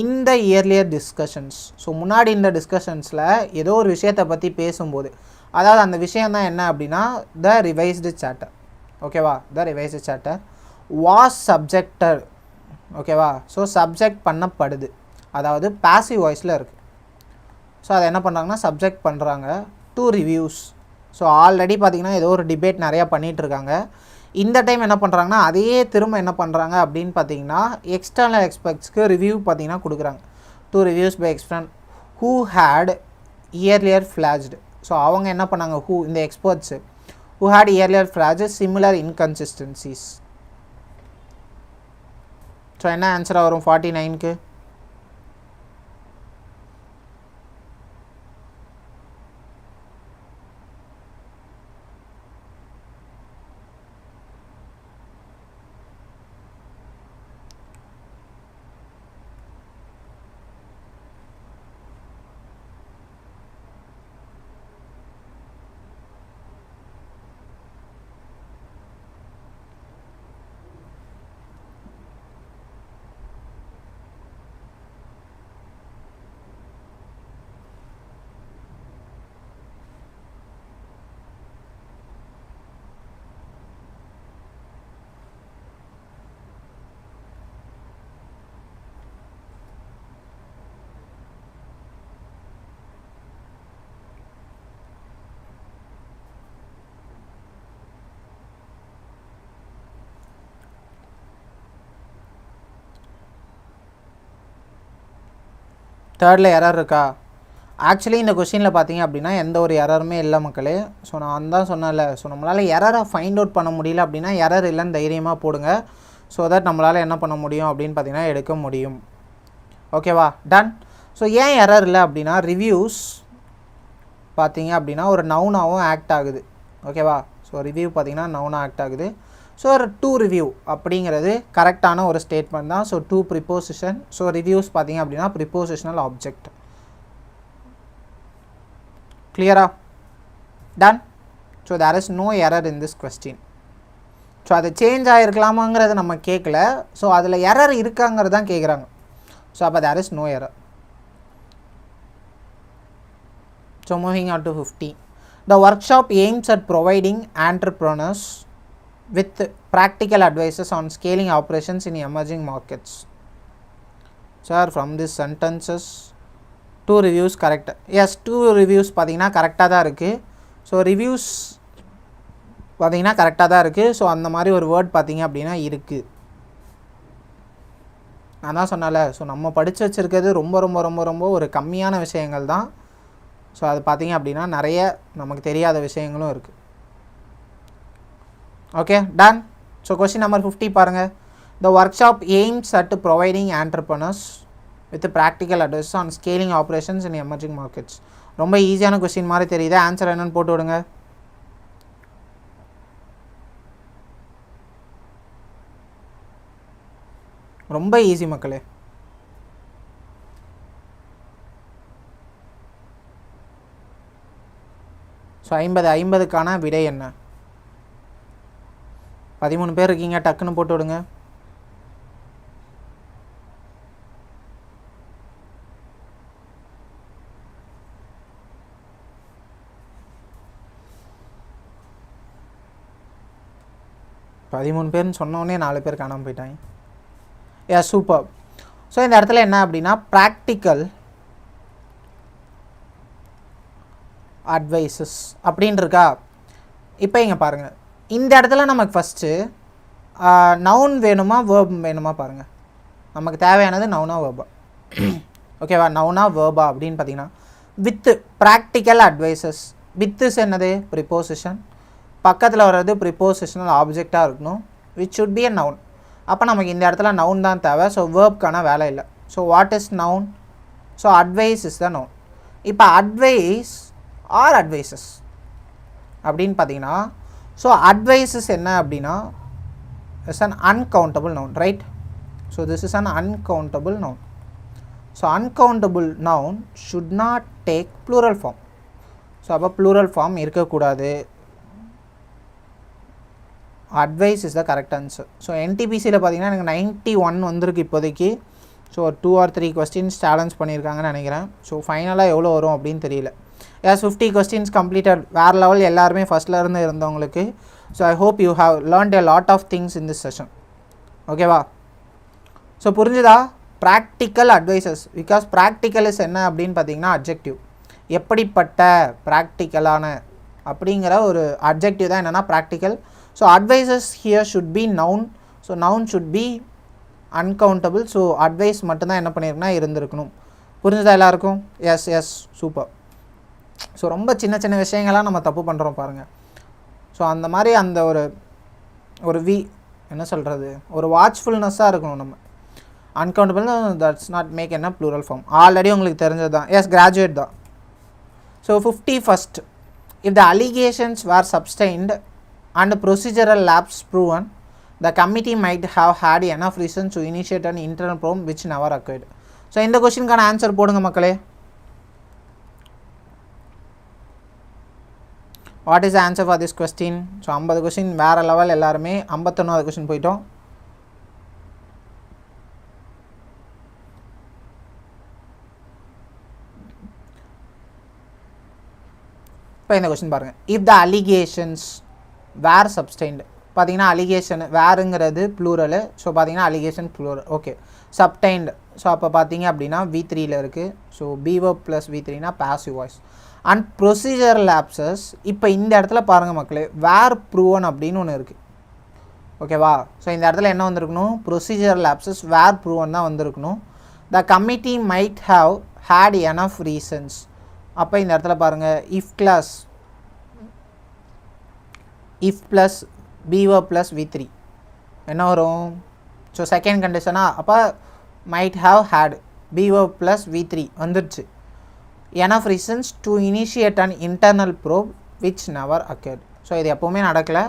இந்த இயர்லியர் டிஸ்கஷன்ஸ். ஸோ முன்னாடி இந்த டிஸ்கஷன்ஸில் ஏதோ ஒரு விஷயத்தை பற்றி பேசும்போது, அதாவது அந்த விஷயம் தான் என்ன அப்படின்னா த ரிவைஸ்டு சார்ட்டர். ஓகேவா? The revised charter was subjected. ஓகேவா? ஸோ சப்ஜெக்ட் பண்ணப்படுது, அதாவது பாசிவ் வாய்ஸில் இருக்குது. ஸோ அதை என்ன பண்ணுறாங்கன்னா சப்ஜெக்ட் பண்ணுறாங்க டு ரிவ்யூஸ். ஸோ ஆல்ரெடி பார்த்திங்கன்னா ஏதோ ஒரு டிபேட் நிறையா பண்ணிகிட்ருக்காங்க. இந்த டைம் என்ன பண்ணுறாங்கன்னா அதையே திரும்ப என்ன பண்ணுறாங்க அப்படின்னு பார்த்தீங்கன்னா எக்ஸ்டர்னல் எக்ஸ்பர்ட்ஸ்க்கு ரிவ்யூ பார்த்திங்கன்னா கொடுக்குறாங்க. To reviews by external who had earlier flagged. So அவங்க என்ன பண்ணாங்க, இந்த experts who had earlier flag similar inconsistencies. So என்ன ஆன்சராக வரும் 49க்கு? தேர்டில் எரர் இருக்கா? ஆக்சுவலி இந்த கொஸ்டினில் பார்த்தீங்க அப்படின்னா எந்த ஒரு எரருமே இல்லை மக்களே. ஸோ நான் தான் சொன்னேன்ல, ஸோ நம்மளால் எரரை ஃபைண்ட் அவுட் பண்ண முடியல அப்படின்னா எரர் இல்லைன்னு தைரியமாக போடுங்க. ஸோ தட் நம்மளால் என்ன பண்ண முடியும் அப்படின்னு பார்த்தீங்கன்னா எடுக்க முடியும். ஓகேவா? டன். ஸோ ஏன் எரர் இல்லை அப்படின்னா ரிவ்யூஸ் பார்த்தீங்க அப்படின்னா ஒரு நவுனாகவும் ஆக்ட் ஆகுது. ஓகேவா? ஸோ ரிவ்யூ பார்த்தீங்கன்னா நவுனாக ஆக்ட் ஆகுது. ஸோ ஒரு டு ரிவ்யூ அப்படிங்கிறது கரெக்டான ஒரு ஸ்டேட்மெண்ட் தான். So to preposition. So reviews பார்த்தீங்க அப்படின்னா ப்ரிப்போசிஷனல் ஆப்ஜெக்ட். கிளியரா? Done. So there is no error in this question. So அது சேஞ்ச் ஆகிருக்கலாமாங்கிறத நம்ம கேட்கல. ஸோ அதில் எரர் இருக்காங்கிறது தான் கேட்குறாங்க. ஸோ அப்போ there is no error. So moving on to 50. The workshop aims at providing entrepreneurs with practical advices on scaling operations in emerging markets. Sir, from these sentences, 2 reviews correct. Yes, 2 reviews பார்த்தீங்கன்னா கரெக்டாக தான் இருக்குது. So reviews பார்த்தீங்கன்னா கரெக்டாக தான் இருக்குது. So அந்த மாதிரி ஒரு வேர்ட் பார்த்தீங்க அப்படின்னா இருக்குது. நான் தான் சொன்னல, ஸோ நம்ம படித்து வச்சுருக்கிறது ரொம்ப ரொம்ப ரொம்ப ரொம்ப ஒரு கம்மியான விஷயங்கள் தான். ஸோ அது பார்த்தீங்க அப்படின்னா நிறைய நமக்கு தெரியாத விஷயங்களும் இருக்குது. Okay, done. So question number 50 பாருங்கள். The workshop aims at providing entrepreneurs with practical advice on scaling operations in emerging markets. ரொம்ப ஈஸியான கொஸ்டின் மாதிரி தெரியுது. ஆன்சர் என்னன்னு போட்டு விடுங்க. ரொம்ப ஈஸி மக்களே. ஸோ 50க்கான விடை என்ன? 13 பேர் இருக்கீங்க, டக்குன்னு போட்டு விடுங்க. பேர்னு சொன்னோடனே 4 பேர் காணாமல் போயிட்டாங்க. சூப்பர். ஸோ இந்த இடத்துல என்ன அப்படின்னா ப்ராக்டிக்கல் அட்வைசஸ் அப்படின்னு இருக்கா. இப்போ இங்கே பாருங்கள், இந்த இடத்துல நமக்கு ஃபஸ்ட்டு நவுன் வேணுமா வேர்ப் வேணுமா பாருங்கள். நமக்கு தேவையானது நவுனா வேர்பா? ஓகேவா, நவுனா வேர்பா அப்படின்னு பார்த்தீங்கன்னா வித் ப்ராக்டிக்கல் அட்வைசஸ். வித் என்னது? ப்ரிப்போசிஷன். பக்கத்தில் வர்றது ப்ரிப்போசிஷனல் ஆப்ஜெக்டாக இருக்கணும், which should be a noun. அப்போ நமக்கு இந்த இடத்துல நவுன் தான் தேவை. ஸோ வேர்ப்க்கான வேலை இல்லை. So what is noun? So advice is the noun. இப்போ அட்வைஸ் ஆர் அட்வைசஸ் அப்படின்னு பார்த்தீங்கன்னா, ஸோ அட்வைசஸ் என்ன அப்படின்னா is an uncountable noun, right? So this is an uncountable noun. So uncountable noun should not take plural form. So அப்போ plural form இருக்கக்கூடாது. Advice is the correct answer. So என்டிபிசியில் பார்த்தீங்கன்னா எனக்கு 91 வந்திருக்கு இப்போதைக்கு. ஸோ 2 or 3 கொஸ்டின்ஸ் சேலஞ்ச் பண்ணியிருக்காங்கன்னு நினைக்கிறேன். So ஃபைனலாக எவ்வளோ வரும் அப்படின்னு தெரியல. 50 கொஸ்டின்ஸ் கம்ப்ளீட்டட். வேறு லெவல் எல்லாருமே ஃபஸ்ட்லேருந்து இருந்தவங்களுக்கு. So I hope you have learnt a lot of things in this session. ஓகேவா? ஸோ புரிஞ்சுதா? Practical advices. Because practical is என்ன அப்படின்னு பார்த்தீங்கன்னா அட்ஜெக்டிவ். எப்படிப்பட்ட ப்ராக்டிக்கலான அப்படிங்கிற ஒரு அட்ஜெக்டிவ் தான் என்னென்னா practical. So advices here should be noun. So noun should be uncountable. So advice மட்டும்தான் என்ன பண்ணியிருக்குன்னா இருந்திருக்கணும். புரிஞ்சுதா எல்லாருக்கும்? Yes super. ஸோ ரொம்ப சின்ன சின்ன விஷயங்கள்லாம் நம்ம தப்பு பண்ணுறோம் பாருங்கள். ஸோ அந்த மாதிரி அந்த ஒரு என்ன சொல்கிறது, ஒரு வாட்ச்ஃபுல்னஸ்ஸாக இருக்கணும் நம்ம. அன்கவுண்டபிள் தட்ஸ் நாட் மேக் என்ன ப்ளூரல் ஃபார்ம். ஆல்ரெடி உங்களுக்கு தெரிஞ்சது தான். கிராஜுவேட் தான். So 51st, if the allegations were sustained and procedural lapse proven, the committee might have had enough reasons to initiate an internal probe which never occurred. So இந்த கொஸ்டினுக்கான answer போடுங்க மக்களே. What is answer for this question? So 50 question வேறு லெவல். எல்லாருமே 51வது question போயிட்டோம். இப்போ இந்த கொஸ்டின் பாருங்கள். If the allegations were substantiated. பார்த்தீங்கன்னா அலிகேஷன் வேறுங்கிறது ப்ளூரலு. ஸோ பார்த்தீங்கன்னா allegation plural. Okay. Substantiated. So அப்போ பார்த்தீங்க அப்படின்னா V3யில் இருக்குது. ஸோ B-verb + V3னா passive voice. And procedure lapses. இப்போ இந்த இடத்துல பாருங்கள் மக்களே, வேர் ப்ரூவன் அப்படின்னு ஒன்று இருக்குது. ஓகேவா? ஸோ இந்த இடத்துல என்ன வந்திருக்கணும்? ப்ரொசீஜர் லேப்சஸ் வேர் ப்ரூவன் தான் வந்திருக்கணும். The committee might have had enough reasons. அப்போ இந்த இடத்துல பாருங்கள், இஃப் ப்ளஸ் B-verb + V3 என்ன வரும்? ஸோ செகண்ட் கண்டிஷனாக அப்போ might have had B-verb + V3 வந்துடுச்சு. Enough reasons to initiate an internal probe which never accord. So இது எப்போவுமே நடக்கலை.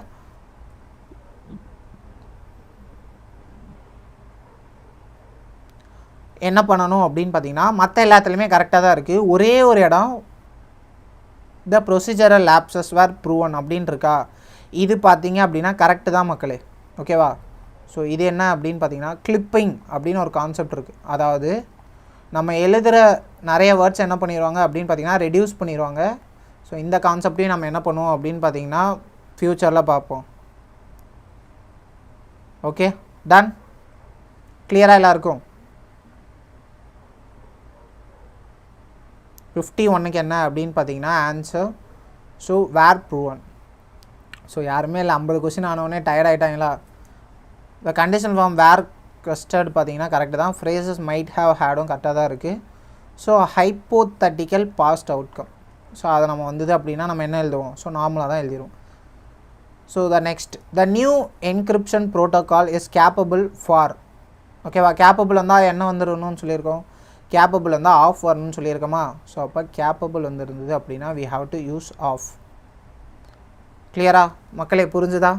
என்ன பண்ணணும் அப்படின்னு பார்த்தீங்கன்னா, மற்ற எல்லாத்துலேயுமே கரெக்டாக தான் இருக்குது. ஒரே ஒரு இடம் த ப்ரொசீஜரல் லேப்சஸ் வேர் ப்ரூவன் அப்படின்னு இருக்கா. இது பார்த்தீங்க அப்படின்னா கரெக்டு தான் மக்களே. ஓகேவா? ஸோ இது என்ன அப்படின்னு பார்த்தீங்கன்னா கிளிப்பிங் அப்படின்னு ஒரு கான்செப்ட் இருக்குது. அதாவது நம்ம எழுதுகிற நிறைய வேர்ட்ஸ் என்ன பண்ணிடுவாங்க அப்படின்னு பார்த்தீங்கன்னா ரெடியூஸ் பண்ணிடுவாங்க. ஸோ இந்த கான்செப்டையும் நம்ம என்ன பண்ணுவோம் அப்படின்னு பார்த்தீங்கன்னா ஃப்யூச்சரில் பார்ப்போம். Okay, done. கிளியராக எல்லாருக்கும்? 51க்கு என்ன அப்படின்னு பார்த்தீங்கன்னா answer so were proven. So யாருமே இல்லை, 50 கொஸ்டின் ஆனவுடனே டயர்ட் ஆகிட்டாங்களா? இந்த கண்டிஷன் ஃபார்ம் வேர் கஸ்டர்ட் பார்த்தீங்கன்னா கரெக்டு தான். ஃப்ரேசஸ் மைட் ஹேவ் ஹேடும் கரெக்டாக தான் இருக்குது. ஸோ ஹைப்போதட்டிக்கல் பாஸ்ட் அவுட்கம். ஸோ அதை நம்ம வந்தது அப்படின்னா நம்ம என்ன எழுதுவோம்? ஸோ நார்மலாக தான் எழுதிடுவோம். So the new encryption protocol is capable for. ஓகேவா? கேப்பபிள் வந்தால் என்ன வந்துடணும்னு சொல்லியிருக்கோம்? கேப்பபிள் வந்தால் ஆஃப் வரணும்னு சொல்லியிருக்கோமா? ஸோ அப்போ கேப்பபிள் வந்துருந்தது அப்படின்னா we have to use of. கிளியரா மக்களே? புரிஞ்சுதா?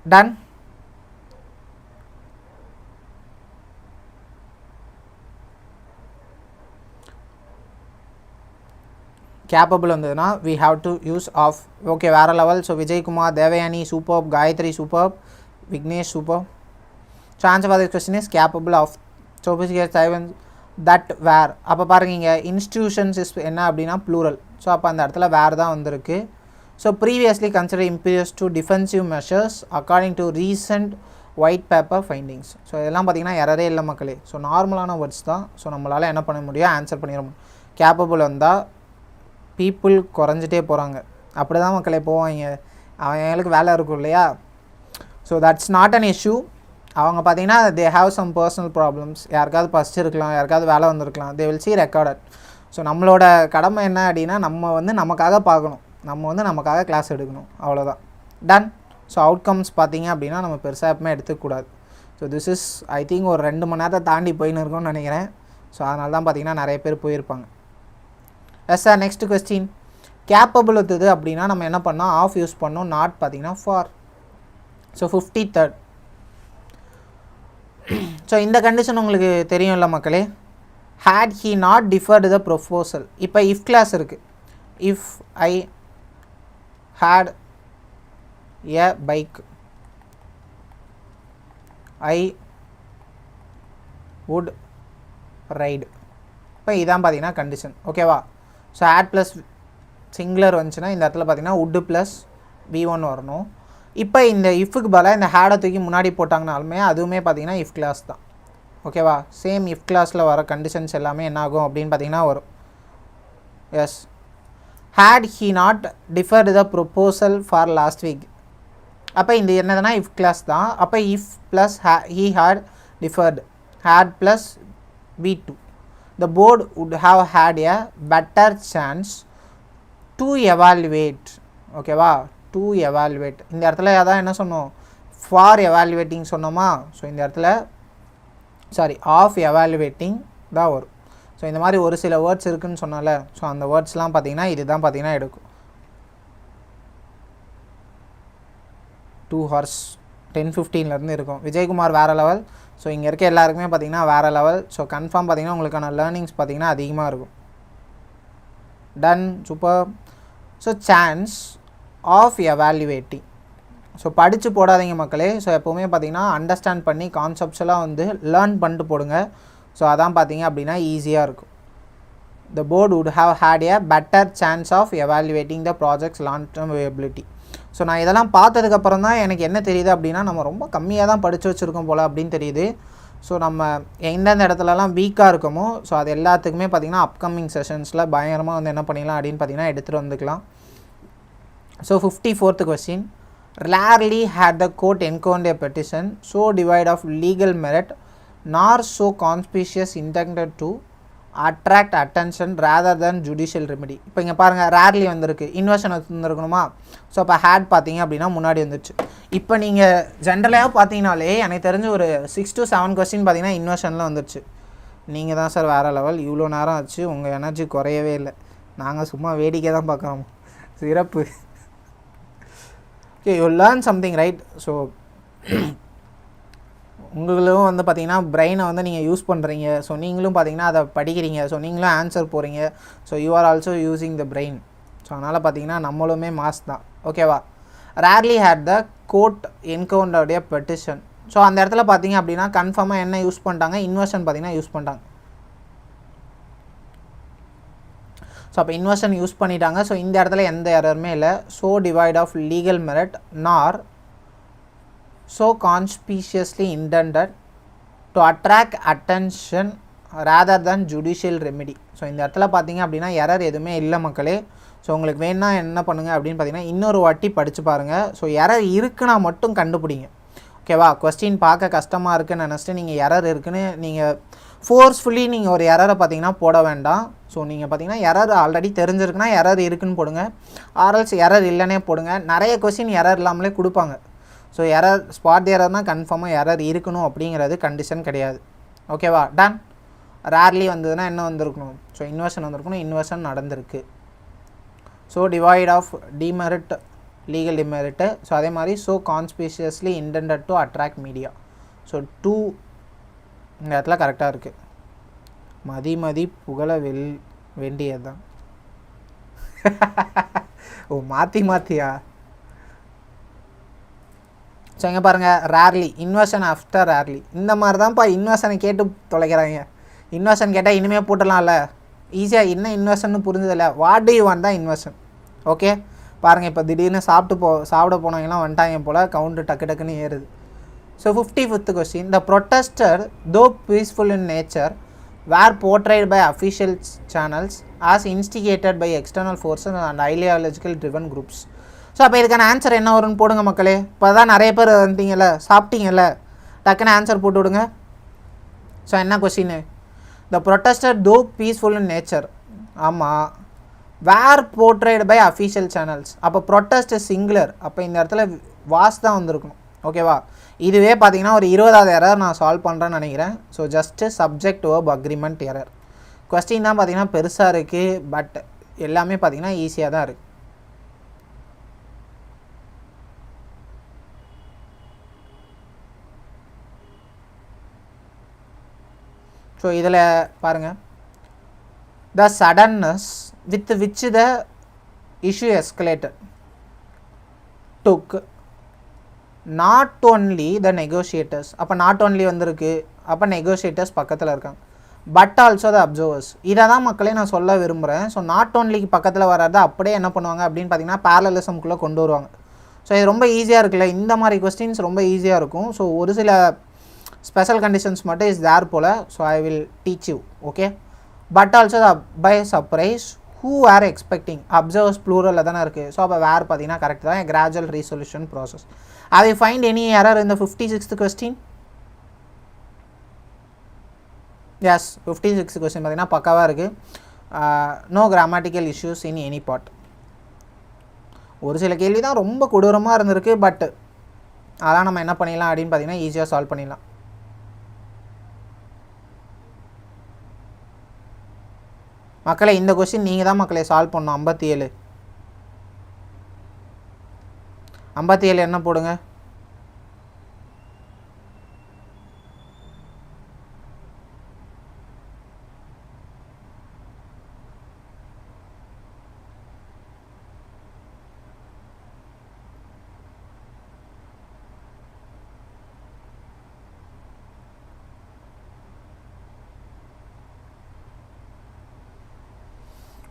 டன். கேப்பபிள் வந்ததுன்னா we have to use of. Okay வேறு level. So Vijaykumar, Devayani super, Gayathri super, Vignesh super. So answer for this question is capable of. So that were. அப்போ பாருங்க இங்கே இன்ஸ்டிடியூஷன்ஸ் இஸ் என்ன அப்படின்னா ப்ளூரல். ஸோ அப்போ அந்த இடத்துல வேர் தான் வந்திருக்கு. So previously consider imperious to defensive measures according to recent white paper findings. So இதெல்லாம் பார்த்திங்கன்னா எரரே இல்லை மக்களே. ஸோ நார்மலான வேர்ட்ஸ் தான். ஸோ நம்மளால் என்ன பண்ண முடியும், ஆன்சர் பண்ணிட முடியும். கேப்பபிள் வந்தால் பீப்புள் குறைஞ்சிட்டே போகிறாங்க. அப்படி தான் மக்களே போவாங்க, அவங்களுக்கு வேலை இருக்கும் இல்லையா. So that's not an issue. அவங்க பார்த்தீங்கன்னா they have some personal problems, யாருக்காவது பசிச்சிருக்கலாம், யாருக்காவது வேலை வந்திருக்கலாம், they will see recorded. So நம்மளோட கடமை என்ன அப்படின்னா நம்ம நமக்காக பார்க்கணும், நமக்காக கிளாஸ் எடுக்கணும், அவ்வளோதான். டன். ஸோ அவுட்கம்ஸ் பார்த்தீங்க அப்படின்னா நம்ம பெருசாக எப்பவுமே எடுத்துக்கூடாது. So this is I think ஒரு 2 மணி நேரத்தை தாண்டி போயின்னு இருக்கும்னு நினைக்கிறேன். ஸோ அதனால தான் பார்த்தீங்கன்னா நிறைய பேர் போயிருப்பாங்க. Yes sir. Next question, capable இருக்குது அப்படின்னா நம்ம என்ன பண்ணோம், ஆஃப் யூஸ் பண்ணோம், நாட் பார்த்தீங்கன்னா ஃபார். So 53rd. ஸோ இந்த கண்டிஷன் உங்களுக்கு தெரியும்ல மக்களே. had he not deferred the proposal. இப்போ if class இருக்குது. if I had a bike I would ride. இப்போ இதான் பார்த்தீங்கன்னா கண்டிஷன். ஓகேவா. ஸோ had ப்ளஸ் சிங்குலர் வந்துச்சுன்னா இந்த இடத்துல பார்த்தீங்கன்னா would ப்ளஸ் V1 வரணும். இப்போ இந்த இஃப்க்கு பதிலாக இந்த ஹேடை தூக்கி முன்னாடி போட்டாங்கனாலுமே அதுவுமே பார்த்தீங்கன்னா இஃப் கிளாஸ் தான். ஓகேவா. சேம் இஃப் கிளாஸில் வர கண்டிஷன்ஸ் எல்லாமே என்ன ஆகும் அப்படின்னு பார்த்தீங்கன்னா வரும். Yes. Had he not deferred the proposal for last week. அப்போ இந்த என்னதுன்னா இஃப் கிளாஸ் தான். அப்போ if plus he had deferred, had plus V2. The board would have had a better chance to evaluate. ஓகேவா. டு எவாலுவேட் இந்த இடத்துல அதான் என்ன சொன்னோம், ஃபார் எவாலுவேட்டிங் சொன்னோமா. ஸோ இந்த இடத்துல ஆஃப் எவாலுவேட்டிங் தான் வரும். ஸோ இந்த மாதிரி ஒரு சில வேர்ட்ஸ் இருக்குதுன்னு சொன்னால, ஸோ அந்த வேர்ட்ஸ்லாம் பார்த்தீங்கன்னா இதுதான் பார்த்தீங்கன்னா எடுக்கும். 2 hours 10:15 இருக்கும். விஜயகுமார் வேறு லெவல். ஸோ இங்கே இருக்க எல்லாருக்குமே பார்த்தீங்கன்னா வேறு லெவல். ஸோ கன்ஃபார்ம் பார்த்தீங்கன்னா உங்களுக்கான லேர்னிங்ஸ் பார்த்தீங்கன்னா அதிகமாக இருக்கும். Done. Super. So chance of evaluating. So படித்து போடாதீங்க மக்களே. ஸோ எப்போவுமே பார்த்தீங்கன்னா அண்டர்ஸ்டாண்ட் பண்ணி கான்செப்ட்ஸ் எல்லாம் லேர்ன் பண்ணிட்டு போடுங்க. ஸோ அதான் பார்த்தீங்க அப்படின்னா ஈஸியாக இருக்கும். The board would have had a better chance of evaluating the projects long term viability. So நான் இதெல்லாம் பார்த்ததுக்கப்புறம் தான் எனக்கு என்ன தெரியுது அப்படின்னா நம்ம ரொம்ப கம்மியாக தான் படித்து வச்சுருக்கோம் போல் அப்படின்னு தெரியுது. ஸோ நம்ம எந்தெந்த இடத்துலலாம் வீக்காக இருக்கோமோ ஸோ அது எல்லாத்துக்குமே பார்த்திங்கன்னா அப்கமிங் செஷன்ஸில் பயங்கரமாக என்ன பண்ணிடலாம் அப்படின்னு பார்த்திங்கன்னா எடுத்துகிட்டு வந்துக்கலாம். So 54th question, rarely had the court encountered a petition so devoid of legal merit nor so conspicuous intended to attract attention rather than judicial remedy. இப்போ இங்கே பாருங்கள் rarely வந்திருக்கு, இன்வர்ஷன் வந்துருக்கணுமா. ஸோ இப்போ had பார்த்தீங்க அப்படின்னா முன்னாடி வந்துச்சு. இப்போ நீங்கள் ஜென்ரலாக பார்த்தீங்கனாலே எனக்கு தெரிஞ்ச ஒரு 6 to 7 கொஸ்டின் பார்த்தீங்கன்னா இன்வர்ஷனில் வந்துருச்சு. நீங்கள் தான் சார் வேறு லெவல், இவ்வளோ நேரம் ஆச்சு, உங்கள் எனர்ஜி குறையவே இல்லை, நாங்கள் சும்மா வேடிக்கை தான் பார்க்குறோம். சிறப்பு. Okay, you learn something right. So உங்களும் பார்த்திங்கன்னா பிரெயினை நீங்கள் யூஸ் பண்ணுறீங்க. ஸோ நீங்களும் பார்த்திங்கன்னா அதை படிக்கிறீங்க. ஸோ நீங்களும் ஆன்சர் போகிறீங்க. So you are also using the brain. So அதனால் பார்த்திங்கன்னா நம்மளுமே மாஸ் தான். ஓகேவா. Rarely had the court encountered a petition. So அந்த இடத்துல பார்த்திங்க அப்படின்னா கன்ஃபார்மாக என்ன யூஸ் பண்ணிட்டாங்க, இன்வர்ஷன் பார்த்திங்கன்னா யூஸ் பண்ணிட்டாங்க. ஸோ அப்போ இன்வர்ஷன் யூஸ் பண்ணிட்டாங்க. ஸோ இந்த இடத்துல எந்த எரருமே இல்லை. So divide of legal merit nor so conspicuously intended to attract attention rather than judicial remedy. So இந்த இடத்துல பார்த்தீங்க அப்படின்னா எரர் எதுவுமே இல்லை மக்களே. ஸோ உங்களுக்கு வேணா என்ன பண்ணுங்கள் அப்படின்னு பார்த்தீங்கன்னா இன்னொரு வாட்டி படித்து பாருங்கள். ஸோ எரர் இருக்குன்னா மட்டும் கண்டுபிடிங்க. ஓகேவா. கொஸ்டின் பார்க்க கஷ்டமாக இருக்குன்னு நினச்சிட்டு நீங்கள் எரர் இருக்குன்னு நீங்கள் ஃபோர்ஸ்ஃபுல்லி நீங்கள் ஒரு எரரை பார்த்தீங்கன்னா போட வேண்டாம். ஸோ நீங்கள் பார்த்தீங்கன்னா எரர் ஆல்ரெடி தெரிஞ்சிருக்குன்னா எரர் இருக்குன்னு போடுங்க, ஆர்எல்ஸ் எரர் இல்லைன்னே போடுங்க. நிறைய கொஸ்டின் எரர் இல்லாமலே கொடுப்பாங்க. ஸோ எரர் ஸ்பாட் எரர்னால் கன்ஃபார்மாக எரர் இருக்கணும் அப்படிங்கிறது கண்டிஷன் கிடையாது. ஓகேவா. டன். ரேர்லி வந்ததுன்னா என்ன வந்திருக்கணும், ஸோ இன்வர்ஷன் வந்திருக்கணும், இன்வர்ஷன் நடந்திருக்கு. So divide of demerit legal demerit. So அதே மாதிரி so conspicuously intended to attract media. So 2 இந்த இடத்துல கரெக்டாக இருக்குது. மதி புகழ வேண்டியது தான். ஓ மாற்றியா? ஸோ இங்கே பாருங்கள், ரேர்லி, இன்வர்ஷன் ஆஃப்டர் ரேர்லி, இந்த மாதிரி தான்ப்பா இன்வர்ஷனை கேட்டு தொலைக்கிறாங்க. இன்வர்ஷன் கேட்டால் இனிமேல் போட்டலாம்ல, ஈஸியாக என்ன இன்வர்ஷன் புரிஞ்சதில்ல. வாட் டு யூ வாண்ட் தான் இன்வர்ஷன். ஓகே பாருங்கள், இப்போ திடீர்னு சாப்பிட போனவங்கலாம் வந்துட்டாங்க போல், கவுண்ட்டு டக்குன்னு ஏறுது. ஸோ 55th கொஸ்டின், த ப்ரொட்டஸ்டர் தோ peaceful in nature were portrayed by official channels as instigated by external forces and ideological driven groups. So அப்போ இதுக்கான ஆன்சர் என்ன வரும்னு போடுங்க மக்களே. இப்போ தான் நிறைய பேர் வந்துட்டீங்கல்ல, சாப்பிட்டீங்கல்ல, டக்குன்னு ஆன்சர் போட்டு விடுங்க. ஸோ என்ன கொஸ்டின்? த ப்ரொட்டஸ்டர் தோ பீஸ்ஃபுல் இன் நேச்சர், ஆமாம், வேர் போர்ட்ரேட் பை அஃபீஷியல் சேனல்ஸ். அப்போ ப்ரொட்டஸ்ட் சிங்குலர், அப்போ இந்த இடத்துல வாஸ் தான் வந்திருக்கணும். ஓகேவா? இதுவே பார்த்தீங்கன்னா ஒரு 20வது எரர் நான் சால்வ் பண்ணுறேன்னு நினைக்கிறேன். So just subject verb agreement error. Question தான் பார்த்தீங்கன்னா பெருசாக இருக்குது, பட் எல்லாமே பார்த்தீங்கன்னா ஈஸியாக தான் இருக்குது. ஸோ இதில் பாருங்கள், the suddenness with which the issue escalated took not only the negotiators. அப்போ நாட் ஓன்லி வந்திருக்கு, அப்போ நெகோஷியேட்டர்ஸ் பக்கத்தில் இருக்காங்க, பட் ஆல்சோ த அப்சர்வர்ஸ். இதை தான் மக்களே நான் சொல்ல விரும்புகிறேன். ஸோ நாட் ஓன்லிக்கு பக்கத்தில் வர்றதை அப்படியே என்ன பண்ணுவாங்க அப்படின்னு பார்த்தீங்கன்னா பேரலிசம்குள்ளே கொண்டு வருவாங்க. ஸோ இது ரொம்ப ஈஸியாக இருக்குல்ல, இந்த மாதிரி கொஸ்டின்ஸ் ரொம்ப ஈஸியாக இருக்கும். ஸோ ஒரு சில ஸ்பெஷல் கண்டிஷன்ஸ் மட்டும் is there poll. So I will teach you. Okay, but also the by surprise who are expecting, observers ப்ளூரலில் தானே இருக்குது. ஸோ அப்போ வேர் பார்த்தீங்கன்னா கரெக்ட் தான், gradual resolution process. I will find any error in the 56th question? Yes, 56th question பார்த்தீங்கன்னா பக்காவாக இருக்குது. No grammatical issues in any part. ஒரு சில கேள்வி தான் ரொம்ப கொடூரமாக இருந்திருக்கு, பட் அதெல்லாம் நம்ம என்ன பண்ணிடலாம் அப்படின்னு பார்த்தீங்கன்னா ஈஸியாக சால்வ் பண்ணிடலாம். மக்களை இந்த கொஸ்டின் நீங்கள் தான் மக்களை சால்வ் பண்ணணும். 57 என்ன போடுங்க?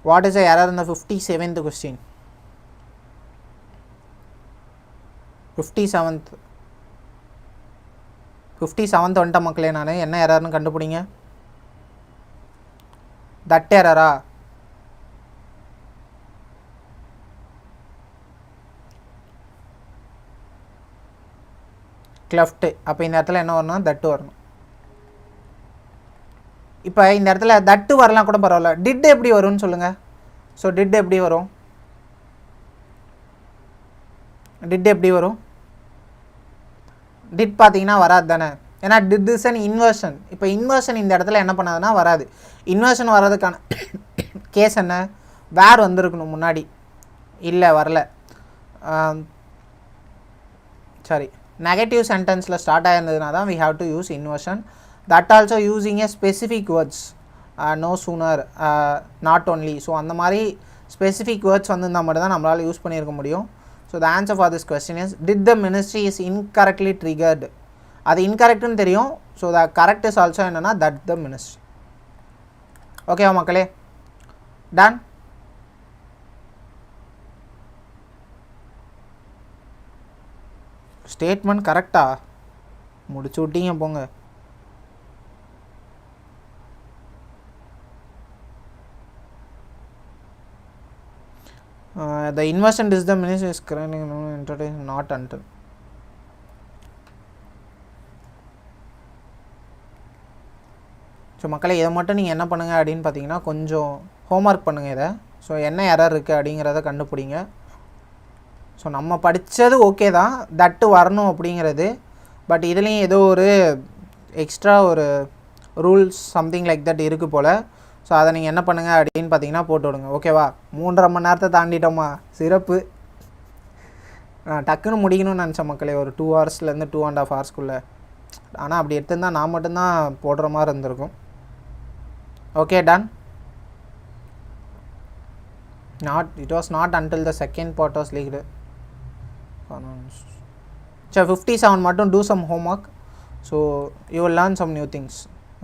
What is the error in the 57th question? 57th வந்துட்ட மக்களே. நான் என்ன எரர்னு கண்டுபிடிங்க. தட் எரரா? கிளஃப்ட். அப்போ இந்த இடத்துல என்ன வரணும்? தட்டு வரணும். இப்போ இந்த இடத்துல தட்டு வரலாம் கூட பரவாயில்ல, டிட் எப்படி வரும்னு சொல்லுங்கள். ஸோ டிட் எப்படி வரும்? டிட் எப்படி வரும்? டிட் பார்த்தீங்கன்னா வராது தானே, ஏன்னா டிட் இஸ் அன் இன்வர்ஷன். இப்போ இன்வர்ஷன் இந்த இடத்துல என்ன பண்ணாதுன்னா வராது. இன்வர்ஷன் வர்றதுக்கான கேஸ் என்ன? வேர் வந்திருக்கணும் முன்னாடி, இல்லை வரல. சாரி, நெகட்டிவ் சென்டென்ஸில் ஸ்டார்ட் ஆகிருந்ததுனா தான் we have to use inversion. That also using a specific words, no sooner, not only. So அந்த மாதிரி ஸ்பெசிஃபிக் வேர்ட்ஸ் வந்திருந்தால் மட்டும் தான் நம்மளால் யூஸ் பண்ணியிருக்க முடியும். So the answer for this question is did the ministry is incorrectly triggered. அது இன்கரெக்ட்னு தெரியும். So the correct is also என்னென்னா that the ministry. ஓகேவா மக்களே? டன். ஸ்டேட்மெண்ட் கரெக்டா முடிச்சு விட்டீங்க போங்க. The inversion is the ministry is currently not until. So மக்களை இதை மட்டும் நீங்கள் என்ன பண்ணுங்கள் அப்படின்னு பார்த்தீங்கன்னா கொஞ்சம் ஹோம்ஒர்க் பண்ணுங்கள் இதை. ஸோ என்ன எரர் இருக்குது அப்படிங்கிறத கண்டுபிடிங்க. ஸோ நம்ம படித்தது ஓகே தான், தட்டு வரணும் அப்படிங்கிறது. பட் இதுலேயும் ஏதோ ஒரு எக்ஸ்ட்ரா ஒரு ரூல்ஸ் சம்திங் லைக் தட் இருக்குது போல். ஸோ அதை நீங்கள் என்ன பண்ணுங்கள் அப்படின்னு பார்த்தீங்கன்னா போட்டு விடுங்க. ஓகேவா? 3.5 மணி நேரத்தை தாண்டிட்டோமா, சிறப்பு. நான் டக்குன்னு முடிக்கணும்னு நினச்சேன் மக்களே, ஒரு 2 ஹவர்ஸ்லேருந்து 2.5 ஹவர்ஸ்க்குள்ளே. ஆனால் அப்படி எடுத்திருந்தால் நான் மட்டும்தான் போடுற மாதிரி இருந்திருக்கும். Okay, done. It was not until the second part was leaked. So 57 மட்டும் do some homework, so you will learn some new things.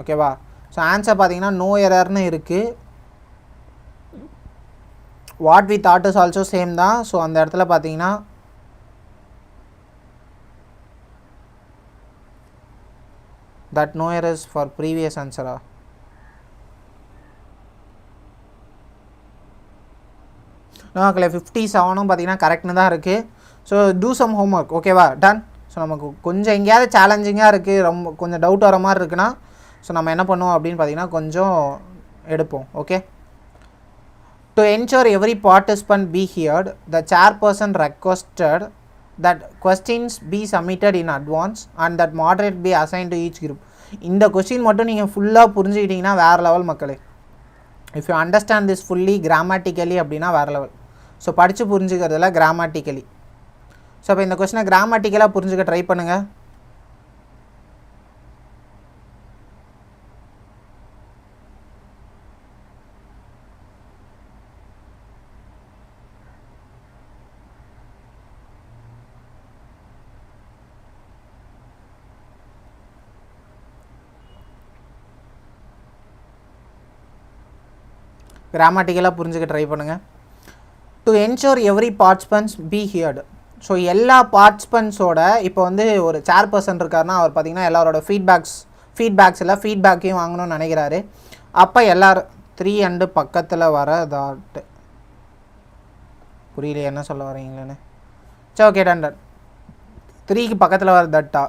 ஓகேவா? ஸோ ஆன்சர் பார்த்தீங்கன்னா நோ எரர்னு இருக்குது. What we thought is also same தான். So அந்த இடத்துல பார்த்தீங்கன்னா that no errors for previous ஆன்சரா? ஓகே 57ம் பார்த்தீங்கன்னா கரெக்ட்னு தான் இருக்குது. So do some homework. ஓகேவா? டன். ஸோ நமக்கு கொஞ்சம் எங்கேயாவது சேலஞ்சிங்காக இருக்குது, ரொம்ப கொஞ்சம் டவுட் வர மாதிரி இருக்குன்னா ஸோ நம்ம என்ன பண்ணுவோம் அப்படின்னு பார்த்தீங்கன்னா கொஞ்சம் எடுப்போம். Okay. To ensure every participant be heard, the chairperson requested that questions be submitted in advance and that moderate be assign to each group. இந்த கொஸ்டின் மட்டும் நீங்கள் ஃபுல்லாக புரிஞ்சுக்கிட்டிங்கன்னா வேறு லெவல் மக்களே. If you understand this fully grammatically அப்படின்னா வேறு level. So படித்து புரிஞ்சுக்கிறதுல கிராமட்டிக்கலி. ஸோ இப்போ இந்த கொஸ்டினை கிராமட்டிக்கலாக புரிஞ்சுக்க ட்ரை பண்ணுங்கள். கிராமட்டிக்கலாக புரிஞ்சுக்க ட்ரை பண்ணுங்கள். To ensure every participants be heard. So எல்லா பார்ட்டிசிபென்ட்ஸோட இப்போ வந்து ஒரு சேர்பர்சன் இருக்காருன்னா அவர் பார்த்திங்கன்னா எல்லாரோட ஃபீட்பேக்ஸ் எல்லாம் ஃபீட்பேக்கையும் வாங்கணும்னு நினைக்கிறாரு. அப்போ எல்லோரும் 3 அண்டு பக்கத்தில் வர தாட்டு புரியல என்ன சொல்ல வரீங்களேன்னு. சரி ஓகே டன். 3க்கு பக்கத்தில் வர தட்டா.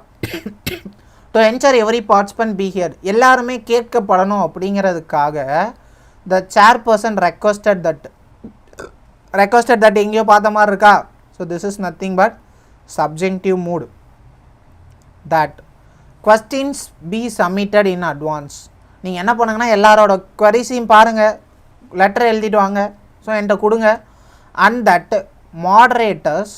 To ensure every participant be heard, எல்லாருமே கேட்கப்படணும் அப்படிங்கிறதுக்காக the chairperson requested that எங்கேயோ பார்த்த மாதிரி இருக்கா? so this is nothing but subjunctive mood, that questions be submitted in advance. நீங்கள் என்ன பண்ணுங்கன்னா எல்லாரோட queries-ஐயும் பாருங்கள், லெட்டர் எழுதிட்டு வாங்க, ஸோ என்கிட்ட கொடுங்க. and that moderators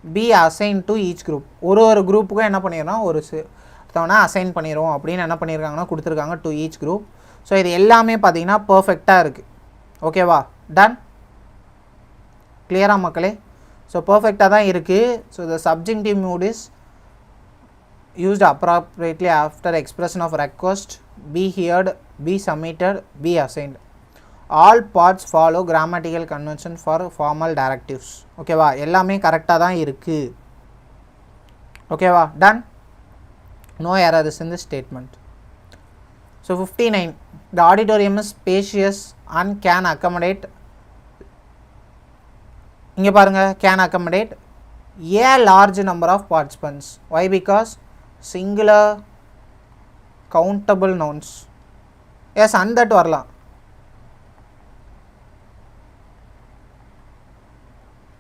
be assigned to each group. ஒரு குரூப்புக்கும் என்ன பண்ணிடுறோம், ஒருத்தவனை அசைன் பண்ணிடுவோம் அப்படின்னு என்ன பண்ணியிருக்காங்கன்னா கொடுத்துருக்காங்க to each group. ஸோ இது எல்லாமே பார்த்தீங்கன்னா பர்ஃபெக்டாக இருக்குது. ஓகேவா? டன். கிளியராக மக்களே? ஸோ பர்ஃபெக்டாக தான் இருக்குது. So the subjective mood is used appropriately after expression of request, be heard, be submitted, be assigned. All parts follow grammatical convention for formal directives. ஓகேவா? எல்லாமே கரெக்டாக தான் இருக்குது. ஓகேவா? Done. No error is in the statement. So 59, the auditorium is spacious and can accommodate, இங்கே பாருங்கள், can accommodate a large number of participants. Why? Because singular countable nouns. yes, and that வரலாம்.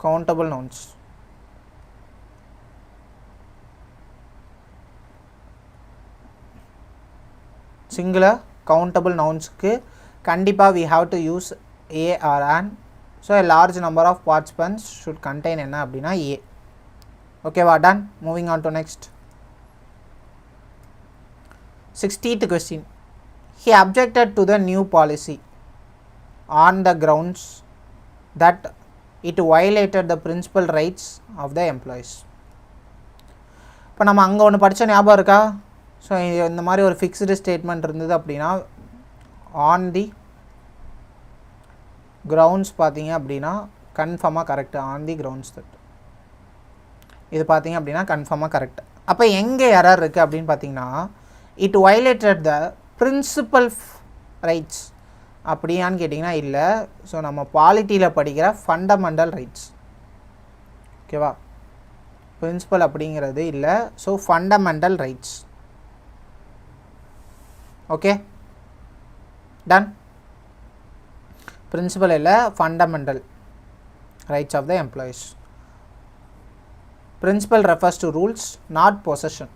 countable nouns. Singular countable நவுன்ஸுக்கு கண்டிப்பாக we have to use a or an. So a large number of participants should contain என்ன அப்படின்னா a. ஓகேவா? Done. Moving on to next. 60th question. He objected to the new policy on the grounds that it violated the principal rights of the employees. இப்போ நம்ம அங்கே ஒன்று படித்த ஞாபகம் இருக்கா? ஸோ இந்த மாதிரி ஒரு ஃபிக்ஸ்டு ஸ்டேட்மெண்ட் இருந்தது அப்படின்னா ஆன் தி கிரவுண்ட்ஸ் பார்த்தீங்க அப்படின்னா கன்ஃபார்மாக correct. On the grounds that இது பார்த்தீங்க அப்படின்னா கன்ஃபார்மாக கரெக்ட். அப்போ எங்கே எரர் இருக்குது அப்படின்னு பார்த்தீங்கன்னா it violated the principal rights அப்படியான்னு கேட்டிங்கன்னா இல்லை. ஸோ நம்ம பாலிட்டியில் படிக்கிற ஃபண்டமெண்டல் ரைட்ஸ். ஓகேவா? பிரின்சிபல் அப்படிங்கிறது இல்லை. So fundamental rights. Okay done. Principal இல்லை, fundamental rights of the employees. Principal refers to rules not possession.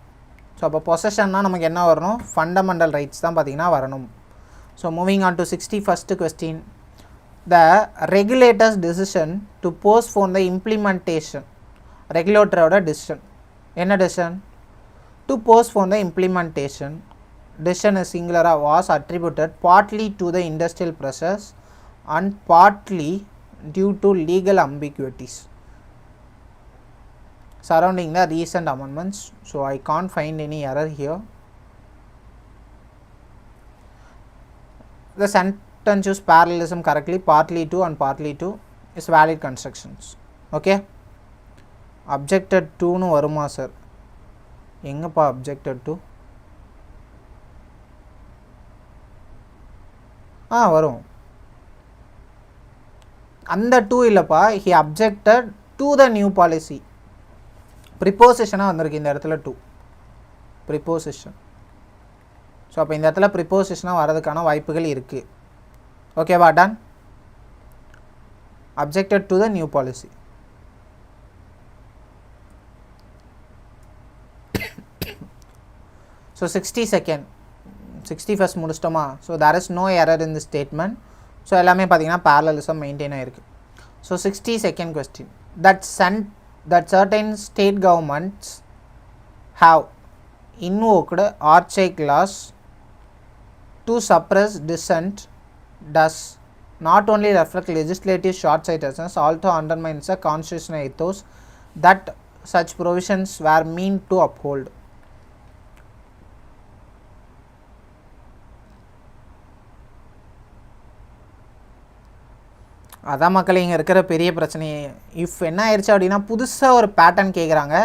So அப்போ பொசஷன்னா நமக்கு என்ன வரணும்? ஃபண்டமெண்டல் ரைட்ஸ் தான் பார்த்திங்கன்னா வரணும். So moving on to 61st question. The regulator's decision to postpone the implementation. ரெகுலேட்டரோட டிசிஷன் என்ன decision? To postpone the implementation. Decision is singular was attributed partly to the industrial process and partly due to legal ambiguities surrounding the recent amendments. So I can't find any error here. The sentence use parallelism correctly, partly to and partly to is valid constructions. Okay, objected to nu varuma sir, enga pa objected to varum and the 2 illappa, he objected to the new policy. preposition வந்திருக்கு இந்த இடத்துல to preposition. So அப்போ இந்த இடத்துல ப்ரிப்போசிஷனாக வரதுக்கான வாய்ப்புகள் இருக்குது. ஓகேவா? Done. Objected to the new policy. So 62nd 61st முடிச்சிட்டோமா? So there is no error in the statement. So எல்லாமே பார்த்தீங்கன்னா பேரலலிசம் மெயின்டைன் ஆகிருக்கு. So 62nd question, that certain state governments have invoked archaic laws to suppress dissent does not only reflect legislative short-sightedness, also undermines the constitutional ethos that such provisions were meant to uphold. அதான் மக்கள் இங்கே இருக்கிற பெரிய பிரச்சனையே. If என்ன ஆயிடுச்சு அப்படின்னா புதுசாக ஒரு பேட்டர்ன் கேட்குறாங்க.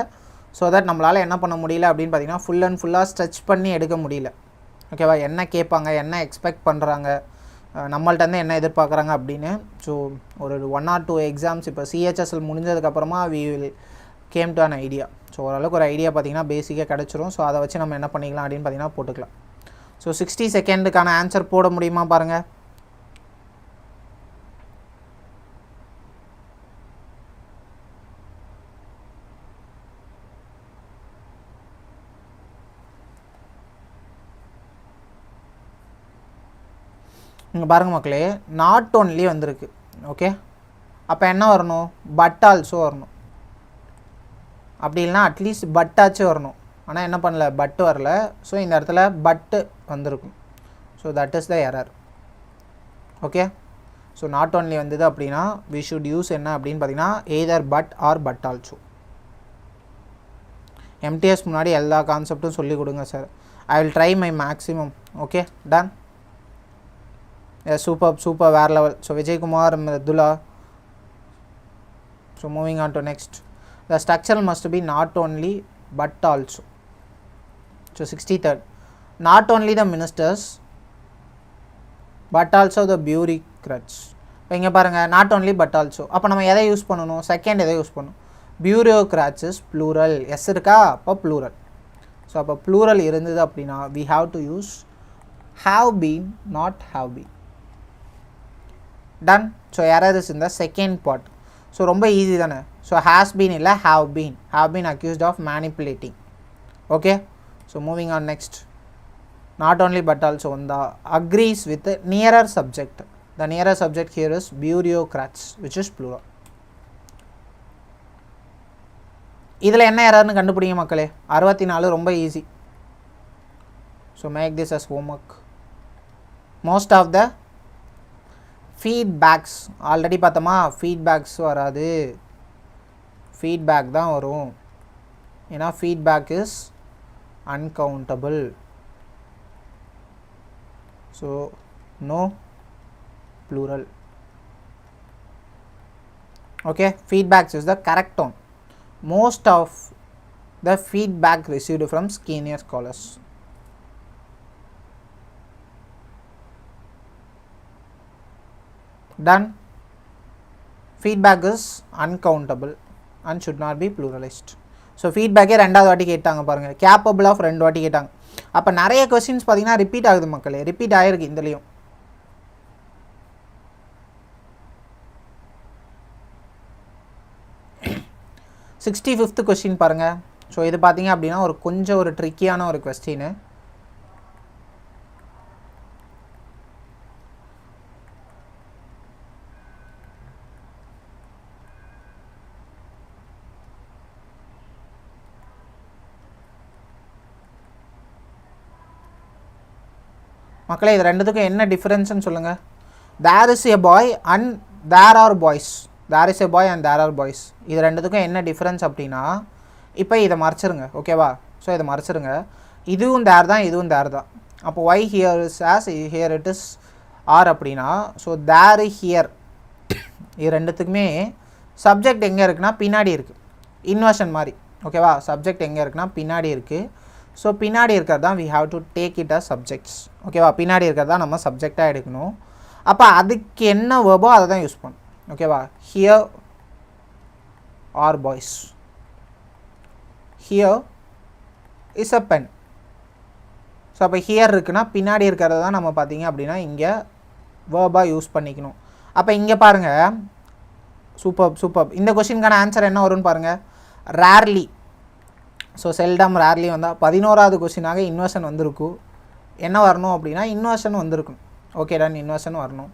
ஸோ தட் நம்மளால் என்ன பண்ண முடியல அப்படின்னு பார்த்தீங்கன்னா ஃபுல் அண்ட் ஃபுல்லாக ஸ்ட்ரெச் பண்ணி எடுக்க முடியல. ஓகேவா? என்ன கேட்பாங்க, என்ன எக்ஸ்பெக்ட் பண்ணுறாங்க, நம்மள்ட்டேருந்து என்ன எதிர்பார்க்குறாங்க அப்படின்னு. ஸோ ஒரு 1 or 2 எக்ஸாம்ஸ் இப்போ CHSL முடிஞ்சதுக்கப்புறமா we will came to an idea. So ஓரளவுக்கு ஒரு ஐடியா பார்த்திங்கன்னா பேசிக்காக கிடச்சிரும். ஸோ அதை வச்சு நம்ம என்ன பண்ணிக்கலாம் அப்படின்னு பார்த்தீங்கன்னா போட்டுக்கலாம். ஸோ 62nd ஆன்சர் போட முடியுமா பாருங்கள். இங்கே பாருங்கள் மக்களே, நாட் ஒன்லி வந்திருக்கு. ஓகே, அப்போ என்ன வரணும்? பட் ஆல்சோ வரணும். அப்படி இல்லைனா அட்லீஸ்ட் பட்டாச்சும் வரணும். ஆனால் என்ன பண்ணல, பட்டு வரல. ஸோ இந்த இடத்துல பட்டு வந்திருக்கும். So that is the error. Okay, so not only வந்தது அப்படின்னா வி ஷுட் யூஸ் என்ன அப்படின்னு பார்த்தீங்கன்னா either but or but also. MTS முன்னாடி எல்லா கான்செப்டும் சொல்லிக் கொடுங்க sir. I will try my maximum. Okay, done. Super வேறு level. So Vijayakumar, Mridula. So moving on to next. The structure must be not only but also. So 63rd, not only the ministers but also the bureaucrats. இப்போ இங்கே பாருங்கள், not only but also. அப்போ நம்ம எதை use பண்ணணும்? Second எதை use பண்ணணும்? Bureaucrats is plural. S இருக்கா? அப்போ ப்ளூரல். ஸோ அப்போ ப்ளூரல் இருந்தது அப்படின்னா we have to use have been, not have been. Done. So error is in the second part. So ரொம்ப ஈஸி தானே. ஸோ has been இல்லை have been accused of manipulating. Okay, so moving on next. Not only but also the agrees with the nearer subject. The nearer subject here is bureaucrats, which is plural. இதில் என்ன எரர்னு கண்டுபிடிங்க மக்களே. 64 ரொம்ப easy. So make this as homework. Most of the feedbacks already பார்த்தோமா, feedbacks வராது, feedback தான் வரும். ஏன்னா feedback is uncountable. So no plural. Okay, feedbacks is the correct one. Most of the feedback received from senior scholars. Done. Feedback is uncountable and should not be pluralized. So ஃபீட்பேக்கே 2வது வாட்டி கேட்டாங்க பாருங்கள். Capable of 2 வாட்டி கேட்டாங்க. அப்போ நிறைய questions பார்த்தீங்கன்னா ரிப்பீட் ஆகுது மக்களே. ரிப்பீட் ஆகிருக்கு இதுலேயும். சிக்ஸ்டி 5th கொஸ்டின் பாருங்கள். ஸோ இது பார்த்தீங்க அப்படின்னா ஒரு கொஞ்சம் ஒரு ட்ரிக்கியான ஒரு கொஸ்டின். மக்களே இது ரெண்டுத்துக்கும் என்ன டிஃப்ரென்ஸ்னு சொல்லுங்கள். There is a boy and there are boys, there is a boy and there are boys. இது ரெண்டுத்துக்கும் என்ன டிஃப்ரென்ஸ் அப்படின்னா, இப்போ இதை மறைச்சிருங்க, ஓகேவா? ஸோ இதை மறைச்சிருங்க, இதுவும் தேர் தான், இதுவும் தேர் தான். அப்போ why here is as, here it is are அப்படின்னா, ஸோ தேர் ஹியர் இது ரெண்டுத்துக்குமே சப்ஜெக்ட் எங்கே இருக்குன்னா பின்னாடி இருக்குது, இன்வர்ஷன் மாதிரி, ஓகேவா? சப்ஜெக்ட் எங்கே இருக்குன்னா பின்னாடி இருக்குது. ஸோ பின்னாடி இருக்கிறது தான் we have to take it as subjects, ஓகேவா? பின்னாடி இருக்கிறது தான் நம்ம சப்ஜெக்டாக எடுக்கணும். அப்போ அதுக்கு என்ன வேர்போ அதை தான் யூஸ் பண்ணணும், ஓகேவா? here are boys, here is a pen. So அப்போ ஹியர் இருக்குன்னா பின்னாடி இருக்கிறது தான் நம்ம பார்த்தீங்க அப்படின்னா இங்கே வேர்பாக யூஸ் பண்ணிக்கணும். அப்போ இங்கே பாருங்கள், சூப்பர். இந்த கொஷினுக்கான ஆன்சர் என்ன வரும்னு பாருங்கள், ரேர்லி. ஸோ செல்டம் ரேர்லி வந்தால் 11வது கொஷினாக இன்வர்ஷன் வந்திருக்கும். என்ன வரணும் அப்படின்னா இன்வர்ஷன் வந்திருக்கும். ஓகே டன், இன்வர்ஷன் வரணும்.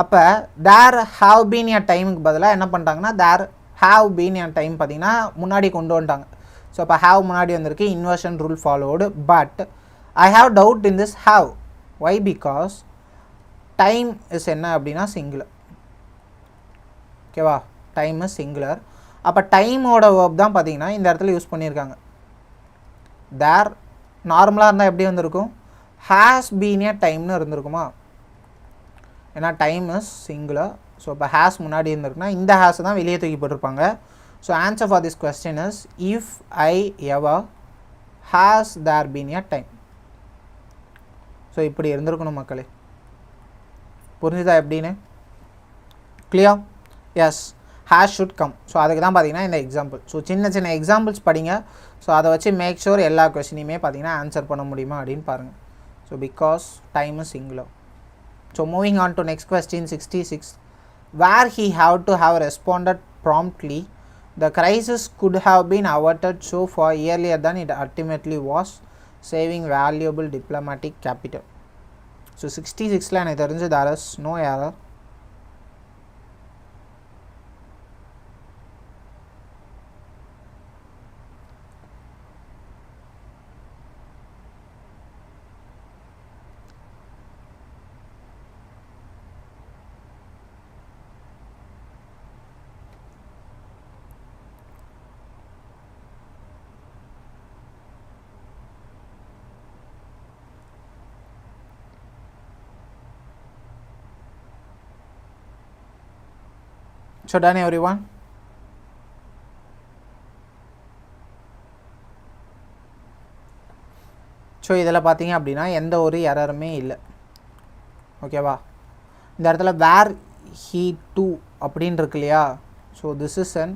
அப்போ தேர் ஹாவ் பீன் எ டைமுக்கு பதிலாக என்ன பண்ணிட்டாங்கன்னா there have been a time பார்த்திங்கன்னா முன்னாடி கொண்டு வந்துட்டாங்க. ஸோ அப்போ ஹாவ் முன்னாடி வந்திருக்கு, inversion rule followed. But I have doubt in this have. Why? Because time is என்ன அப்படின்னா சிங்குலர், ஓகேவா? Time is singular. அப்போ டைமோட வேர்ப் தான் பார்த்திங்கன்னா இந்த இடத்துல யூஸ் பண்ணியிருக்காங்க. தேர் நார்மலாக இருந்தால் எப்படி வந்திருக்கும், ஹேஸ் பீன் எ டைம்னு இருந்திருக்குமா? ஏன்னா டைம் இஸ் சிங்குலர். ஸோ இப்போ ஹேஸ் முன்னாடி இருந்திருக்குன்னா இந்த ஹேஸை தான் வெளியே தூக்கி போட்டிருப்பாங்க. So answer for this question is if I ever has there been a time. So இப்படி இருந்திருக்கணும் மக்களே. புரிஞ்சுதா எப்படின்னு? Clear? Yes, has should come. So அதுக்கு தான் பார்த்தீங்கன்னா இந்த எக்ஸாம்பிள். ஸோ சின்ன எக்ஸாம்பிள்ஸ் படிங்க. ஸோ அதை வச்சு மேக் ஷூர் எல்லா கொஸ்டினையுமே பார்த்தீங்கன்னா ஆன்சர் பண்ண முடியுமா அப்படின்னு பாருங்கள். So because time is singular. So moving on to next question 66. Were he have to have responded promptly the crisis could have been averted so far earlier than it ultimately was, saving valuable diplomatic capital. So 66ல எனக்கு தெரிஞ்சு there is no error. So done everyone? So இதில் பார்த்தீங்க அப்படின்னா எந்த ஒரு எரருமே இல்லை, ஓகேவா? இந்த இடத்துல வேர் ஹீ டூ அப்படின்னு இருக்கு இல்லையா? So this is an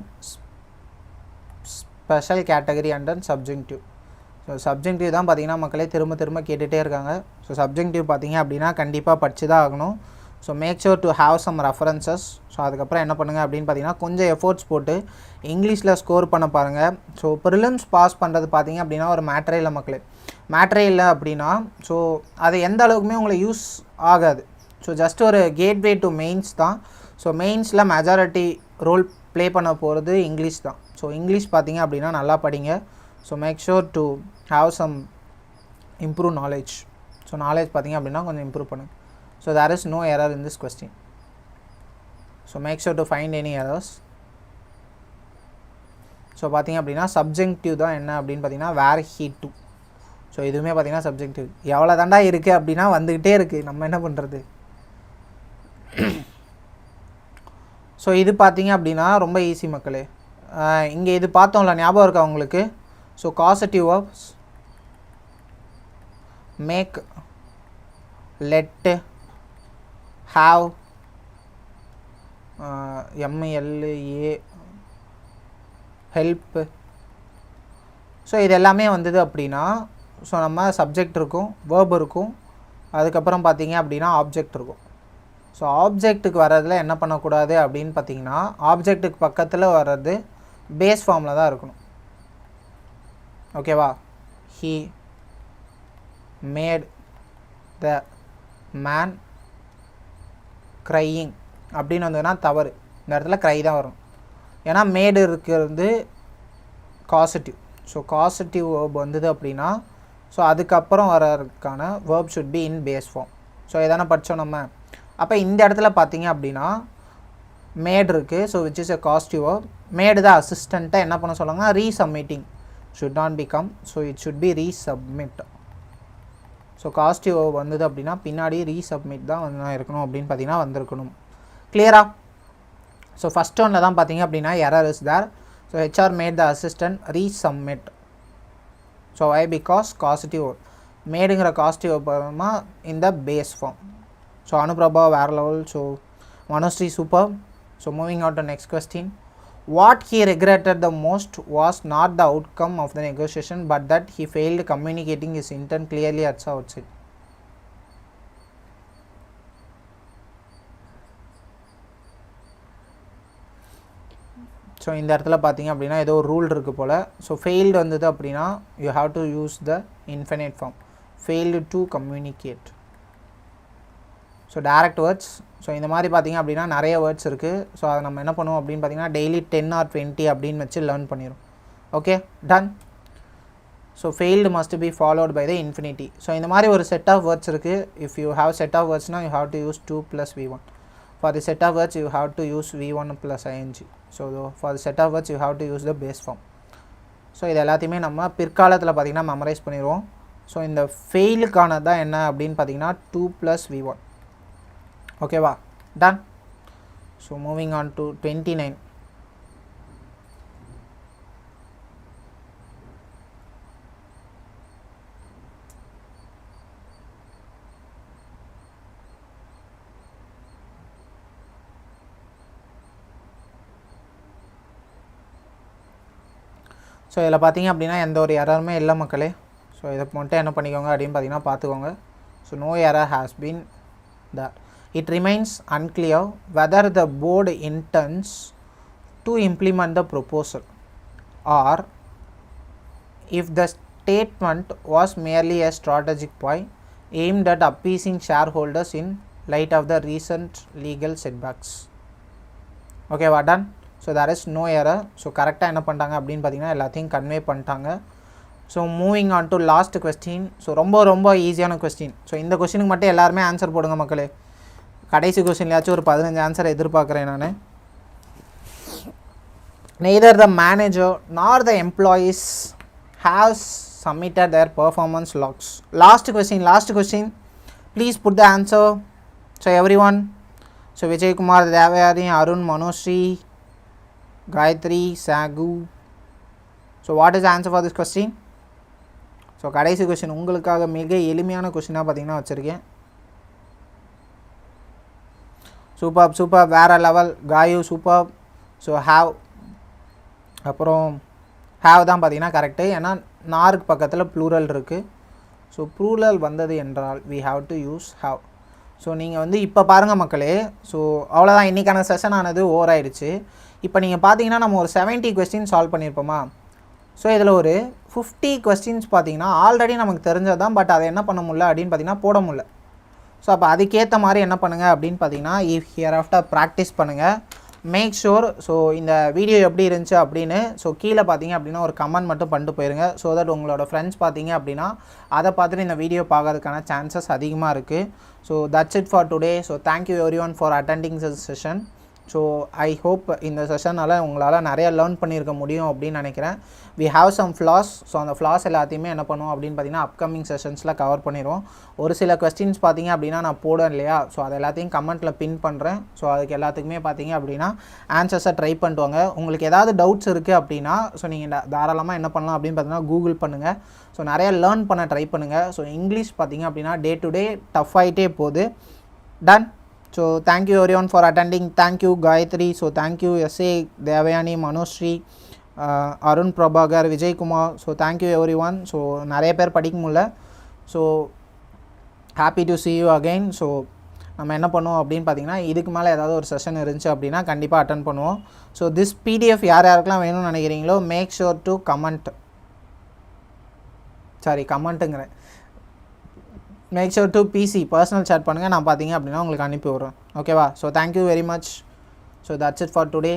special category under subjective. So subjective தான் பார்த்தீங்கன்னா மக்களே திரும்ப கேட்டுகிட்டே இருக்காங்க. ஸோ சப்ஜெக்டிவ் பார்த்தீங்க அப்படின்னா கண்டிப்பாக படித்து தான் ஆகணும். So make sure to have some references. So அதுக்கப்புறம் என்ன பண்ணுங்கள் அப்படின்னு பார்த்தீங்கன்னா கொஞ்சம் எஃபோர்ட்ஸ் போட்டு இங்கிலீஷில் ஸ்கோர் பண்ண பாருங்கள். ஸோ ப்ரிலிம்ஸ் பாஸ் பண்ணுறது பார்த்தீங்க அப்படின்னா ஒரு மேட்டரே இல்லை மக்களே. மேட்டரே இல்லை அப்படின்னா ஸோ அது எந்த அளவுக்குமே உங்களுக்கு யூஸ் ஆகாது. ஸோ ஜஸ்ட் ஒரு கேட்வே டு மெயின்ஸ் தான். ஸோ மெயின்ஸில் மெஜாரிட்டி ரோல் ப்ளே பண்ண போகிறது இங்கிலீஷ் தான். ஸோ இங்கிலீஷ் பார்த்தீங்க அப்படின்னா நல்லா படிங்க. So make sure to have some improve knowledge. So knowledge பார்த்தீங்க அப்படின்னா கொஞ்சம் இம்ப்ரூவ் பண்ணுங்கள். So there is no error in this question. So make sure to find any errors. So பார்த்திங்க அப்படின்னா சப்ஜெக்டிவ் தான் என்ன அப்படின்னு பார்த்தீங்கன்னா வேர் ஹீ டூ. ஸோ இதுவுமே பார்த்திங்கன்னா சப்ஜெக்டிவ். எவ்வளோ தாண்டா இருக்குது அப்படின்னா வந்துக்கிட்டே இருக்குது, நம்ம என்ன பண்ணுறது? ஸோ இது பார்த்திங்க அப்படின்னா ரொம்ப ஈஸி மக்களே. இங்கே இது பார்த்தோம்ல, ஞாபகம் இருக்கா உங்களுக்கு? So causative verbs make, let, have, MLA, help. So இது எல்லாமே வந்தது அப்படின்னா ஸோ நம்ம சப்ஜெக்ட் இருக்கும், வேர்ப் இருக்கும், அதுக்கப்புறம் பார்த்தீங்க அப்படின்னா ஆப்ஜெக்ட் இருக்கும். ஸோ ஆப்ஜெக்ட்டுக்கு வர்றதில் என்ன பண்ணக்கூடாது அப்படின்னு பார்த்தீங்கன்னா ஆப்ஜெக்ட்டுக்கு பக்கத்தில் வர்றது பேஸ் ஃபார்மில் தான் இருக்கணும், ஓகேவா? he made the man crying அப்படின்னு வந்ததுன்னா தவறு. இந்த இடத்துல க்ரை தான் வரும். ஏன்னா மேடு இருக்கிறது காசட்டிவ். ஸோ காசட்டிவ் வேர்ப் வந்தது அப்படின்னா ஸோ அதுக்கப்புறம் வர்றதுக்கான verb should be in base form. So எதான படித்தோம் நம்ம. அப்போ இந்த இடத்துல பார்த்தீங்க அப்படின்னா மேட் இருக்குது. So which is a causative verb. Made தான் அசிஸ்டண்ட்டை என்ன பண்ண சொல்லுவாங்கன்னா resubmitting, should not become, so it should be resubmit. So causative verb வந்தது அப்படின்னா பின்னாடி ரீசப்மிட் தான் வந்து இருக்கணும் அப்படின்னு பார்த்தீங்கன்னா வந்திருக்கணும். கிளியரா? ஸோ ஃபஸ்ட் ஒன்ல தான் பார்த்தீங்க அப்படின்னா எரர் is there. So HR made the assistant resubmit. So why? Because causative verb மேடுங்கிற causative verb in the base form. So Anuprabha வேறு level. So Manushree super. So moving on to next question. What he regretted the most was not the outcome of the negotiation, but that he failed communicating his intent clearly at the outset. So இந்த இடத்துல பார்த்தீங்க அப்படின்னா ஏதோ ஒரு rule இருக்குது போல். So failed வந்தது அப்படின்னா you have to use the infinite form, failed to communicate. So direct words. So இந்த மாதிரி பார்த்திங்க அப்படின்னா நிறைய வேர்ட்ஸ் இருக்குது. ஸோ அதை நம்ம என்ன பண்ணுவோம் அப்படின்னு பார்த்திங்கன்னா டெய்லி 10 or 20 அப்படின்னு வச்சு லேர்ன் பண்ணிடும். Okay, done. So failed must be followed by the infinity. So இந்த மாதிரி ஒரு செட் ஆஃப் வேர்ட்ஸ் இருக்குது. If you have set of வேர்ட்ஸ்னால் you have to use 2 + V1. For the set of words you have to use V1 + ING. So for the set of words you have to use the base form. So இது எல்லாத்தையுமே நம்ம பிற்காலத்தில் பார்த்திங்கன்னா memorise பண்ணிடுவோம். So இந்த ஃபெயிலுக்கானது தான் என்ன அப்படின்னு பார்த்திங்கன்னா 2 + V1. ஓகேவா? Done. So moving on to 29. So இதில் பார்த்தீங்க அப்படின்னா எந்த ஒரு எரருமே இல்லை மக்களே. ஸோ இதை மட்டும் என்ன பண்ணிக்கோங்க அப்படின்னு பார்த்தீங்கன்னா பார்த்துக்கோங்க. So no error has been there. It remains unclear whether the board intends to implement the proposal or if the statement was merely a strategic ploy aimed at appeasing shareholders in light of the recent legal setbacks. Okay, well done. So there is no error. So கரெக்டாக என்ன பண்ணிட்டாங்க அப்படின்னு பார்த்தீங்கன்னா எல்லாத்தையும் convey பண்ணிட்டாங்க. So moving on to last question. So ரொம்ப ஈஸியான question. So இந்த கொஸ்டினுக்கு மட்டும் எல்லாருமே ஆன்சர் போடுங்க மக்களே. கடைசி கொஸ்டின்லையாச்சும் ஒரு 15 ஆன்சர் எதிர்பார்க்குறேன் நான். neither the manager nor the employees have submitted their performance logs. last question, please put the answer. So everyone. So Vijay Kumar, Devayani, Arun, Manushree, Gayatri, Sagu. So what is the answer for this question? So கடைசி question உங்களுக்காக மிக எளிமையான கொஸ்டினாக பார்த்தீங்கன்னா வச்சுருக்கேன். Super வேறு level. காயு super. So have, அப்புறம் have தான் பார்த்தீங்கன்னா கரெக்டு. ஏன்னா நாருக்கு பக்கத்தில் ப்ளூரல் இருக்குது. ஸோ ப்ளூரல் வந்தது என்றால் we have to use have. So நீங்கள் வந்து இப்போ பாருங்கள் மக்களே. ஸோ அவ்வளோதான், இன்றைக்கான செஷன் ஆனது ஓவர் ஆயிடுச்சு. இப்போ நீங்கள் பார்த்தீங்கன்னா நம்ம ஒரு 70 கொஸ்டின் சால்வ் பண்ணியிருப்போமா. ஸோ இதில் ஒரு 50 கொஸ்டின்ஸ் பார்த்தீங்கன்னா ஆல்ரெடி நமக்கு தெரிஞ்சது தான். பட் அதை என்ன பண்ண முடியல அப்படின்னு பார்த்தீங்கன்னா போட முடியல. ஸோ அப்போ அதுக்கேற்ற மாதிரி என்ன பண்ணுங்கள் அப்படின்னு பார்த்தீங்கன்னா ஹியர் ஆஃப்டர் ப்ராக்டிஸ் பண்ணுங்கள். Make sure. ஸோ இந்த வீடியோ எப்படி இருந்துச்சு அப்படின்னு ஸோ கீழே பார்த்தீங்க அப்படின்னா ஒரு கமெண்ட் மட்டும் பண்ணிட்டு போயிருங்க. ஸோ தட் உங்களோட ஃப்ரெண்ட்ஸ் பார்த்தீங்க அப்படின்னா அதை பார்த்துட்டு இந்த வீடியோ பார்க்கறதுக்கான சான்சஸ் அதிகமாக இருக்குது. So that's it for today. So thank you everyone for attending this session. So I hope இந்த செஷனால் உங்களால் நிறைய லேர்ன் பண்ணியிருக்க முடியும் அப்படின்னு நினைக்கிறேன். We have some flaws. So அந்த ஃப்ளாஸ் எல்லாத்தையுமே என்ன பண்ணுவோம் அப்படின்னு பார்த்தீங்கன்னா அப்கமிங் செஷன்ஸில் கவர் பண்ணிடுவோம். ஒரு சில கொஸ்டின்ஸ் பார்த்தீங்க அப்படின்னா நான் போடுறேன் இல்லையா. ஸோ அது எல்லாத்தையும் கமெண்ட்டில் பின் பண்ணுறேன். ஸோ அதுக்கு எல்லாத்துக்குமே பார்த்தீங்க அப்படின்னா ஆன்சர்ஸை ட்ரை பண்ணிட்டு வாங்க. உங்களுக்கு ஏதாவது டவுட்ஸ் இருக்குது அப்படின்னா ஸோ நீங்கள் தாராளமாக என்ன பண்ணலாம் அப்படின்னு பார்த்தீங்கன்னா கூகுள் பண்ணுங்கள். ஸோ நிறைய லேர்ன் பண்ண ட்ரை பண்ணுங்கள். ஸோ இங்கிலீஷ் பார்த்தீங்க அப்படின்னா டே டு டே டஃப் ஆகிட்டே போகுது. Ton. So thank you everyone for attending. Thank you Gayatri. So thank you SA, Devayani, Manushree, Arun Prabhagar, Vijay Kumar. So thank you everyone. So நிறைய பேர் படிக்க முடியல. So happy to see you again. So நம்ம என்ன பண்ணுவோம் அப்படின்னு பார்த்தீங்கன்னா இதுக்கு மேலே ஏதாவது ஒரு செஷன் இருந்துச்சு அப்படின்னா கண்டிப்பாக அட்டன் பண்ணுவோம். ஸோ திஸ் PDF யாருக்கெல்லாம் வேணும்னு நினைக்கிறீங்களோ மேக் ஷூர் டு கமெண்ட்டுங்கிறேன். Make sure to PC personal chat பண்ணுங்கள். நான் பார்த்தீங்க அப்படின்னா உங்களுக்கு அனுப்பி விட்றேன். ஓகேவா? So thank you very much. So that's it for today.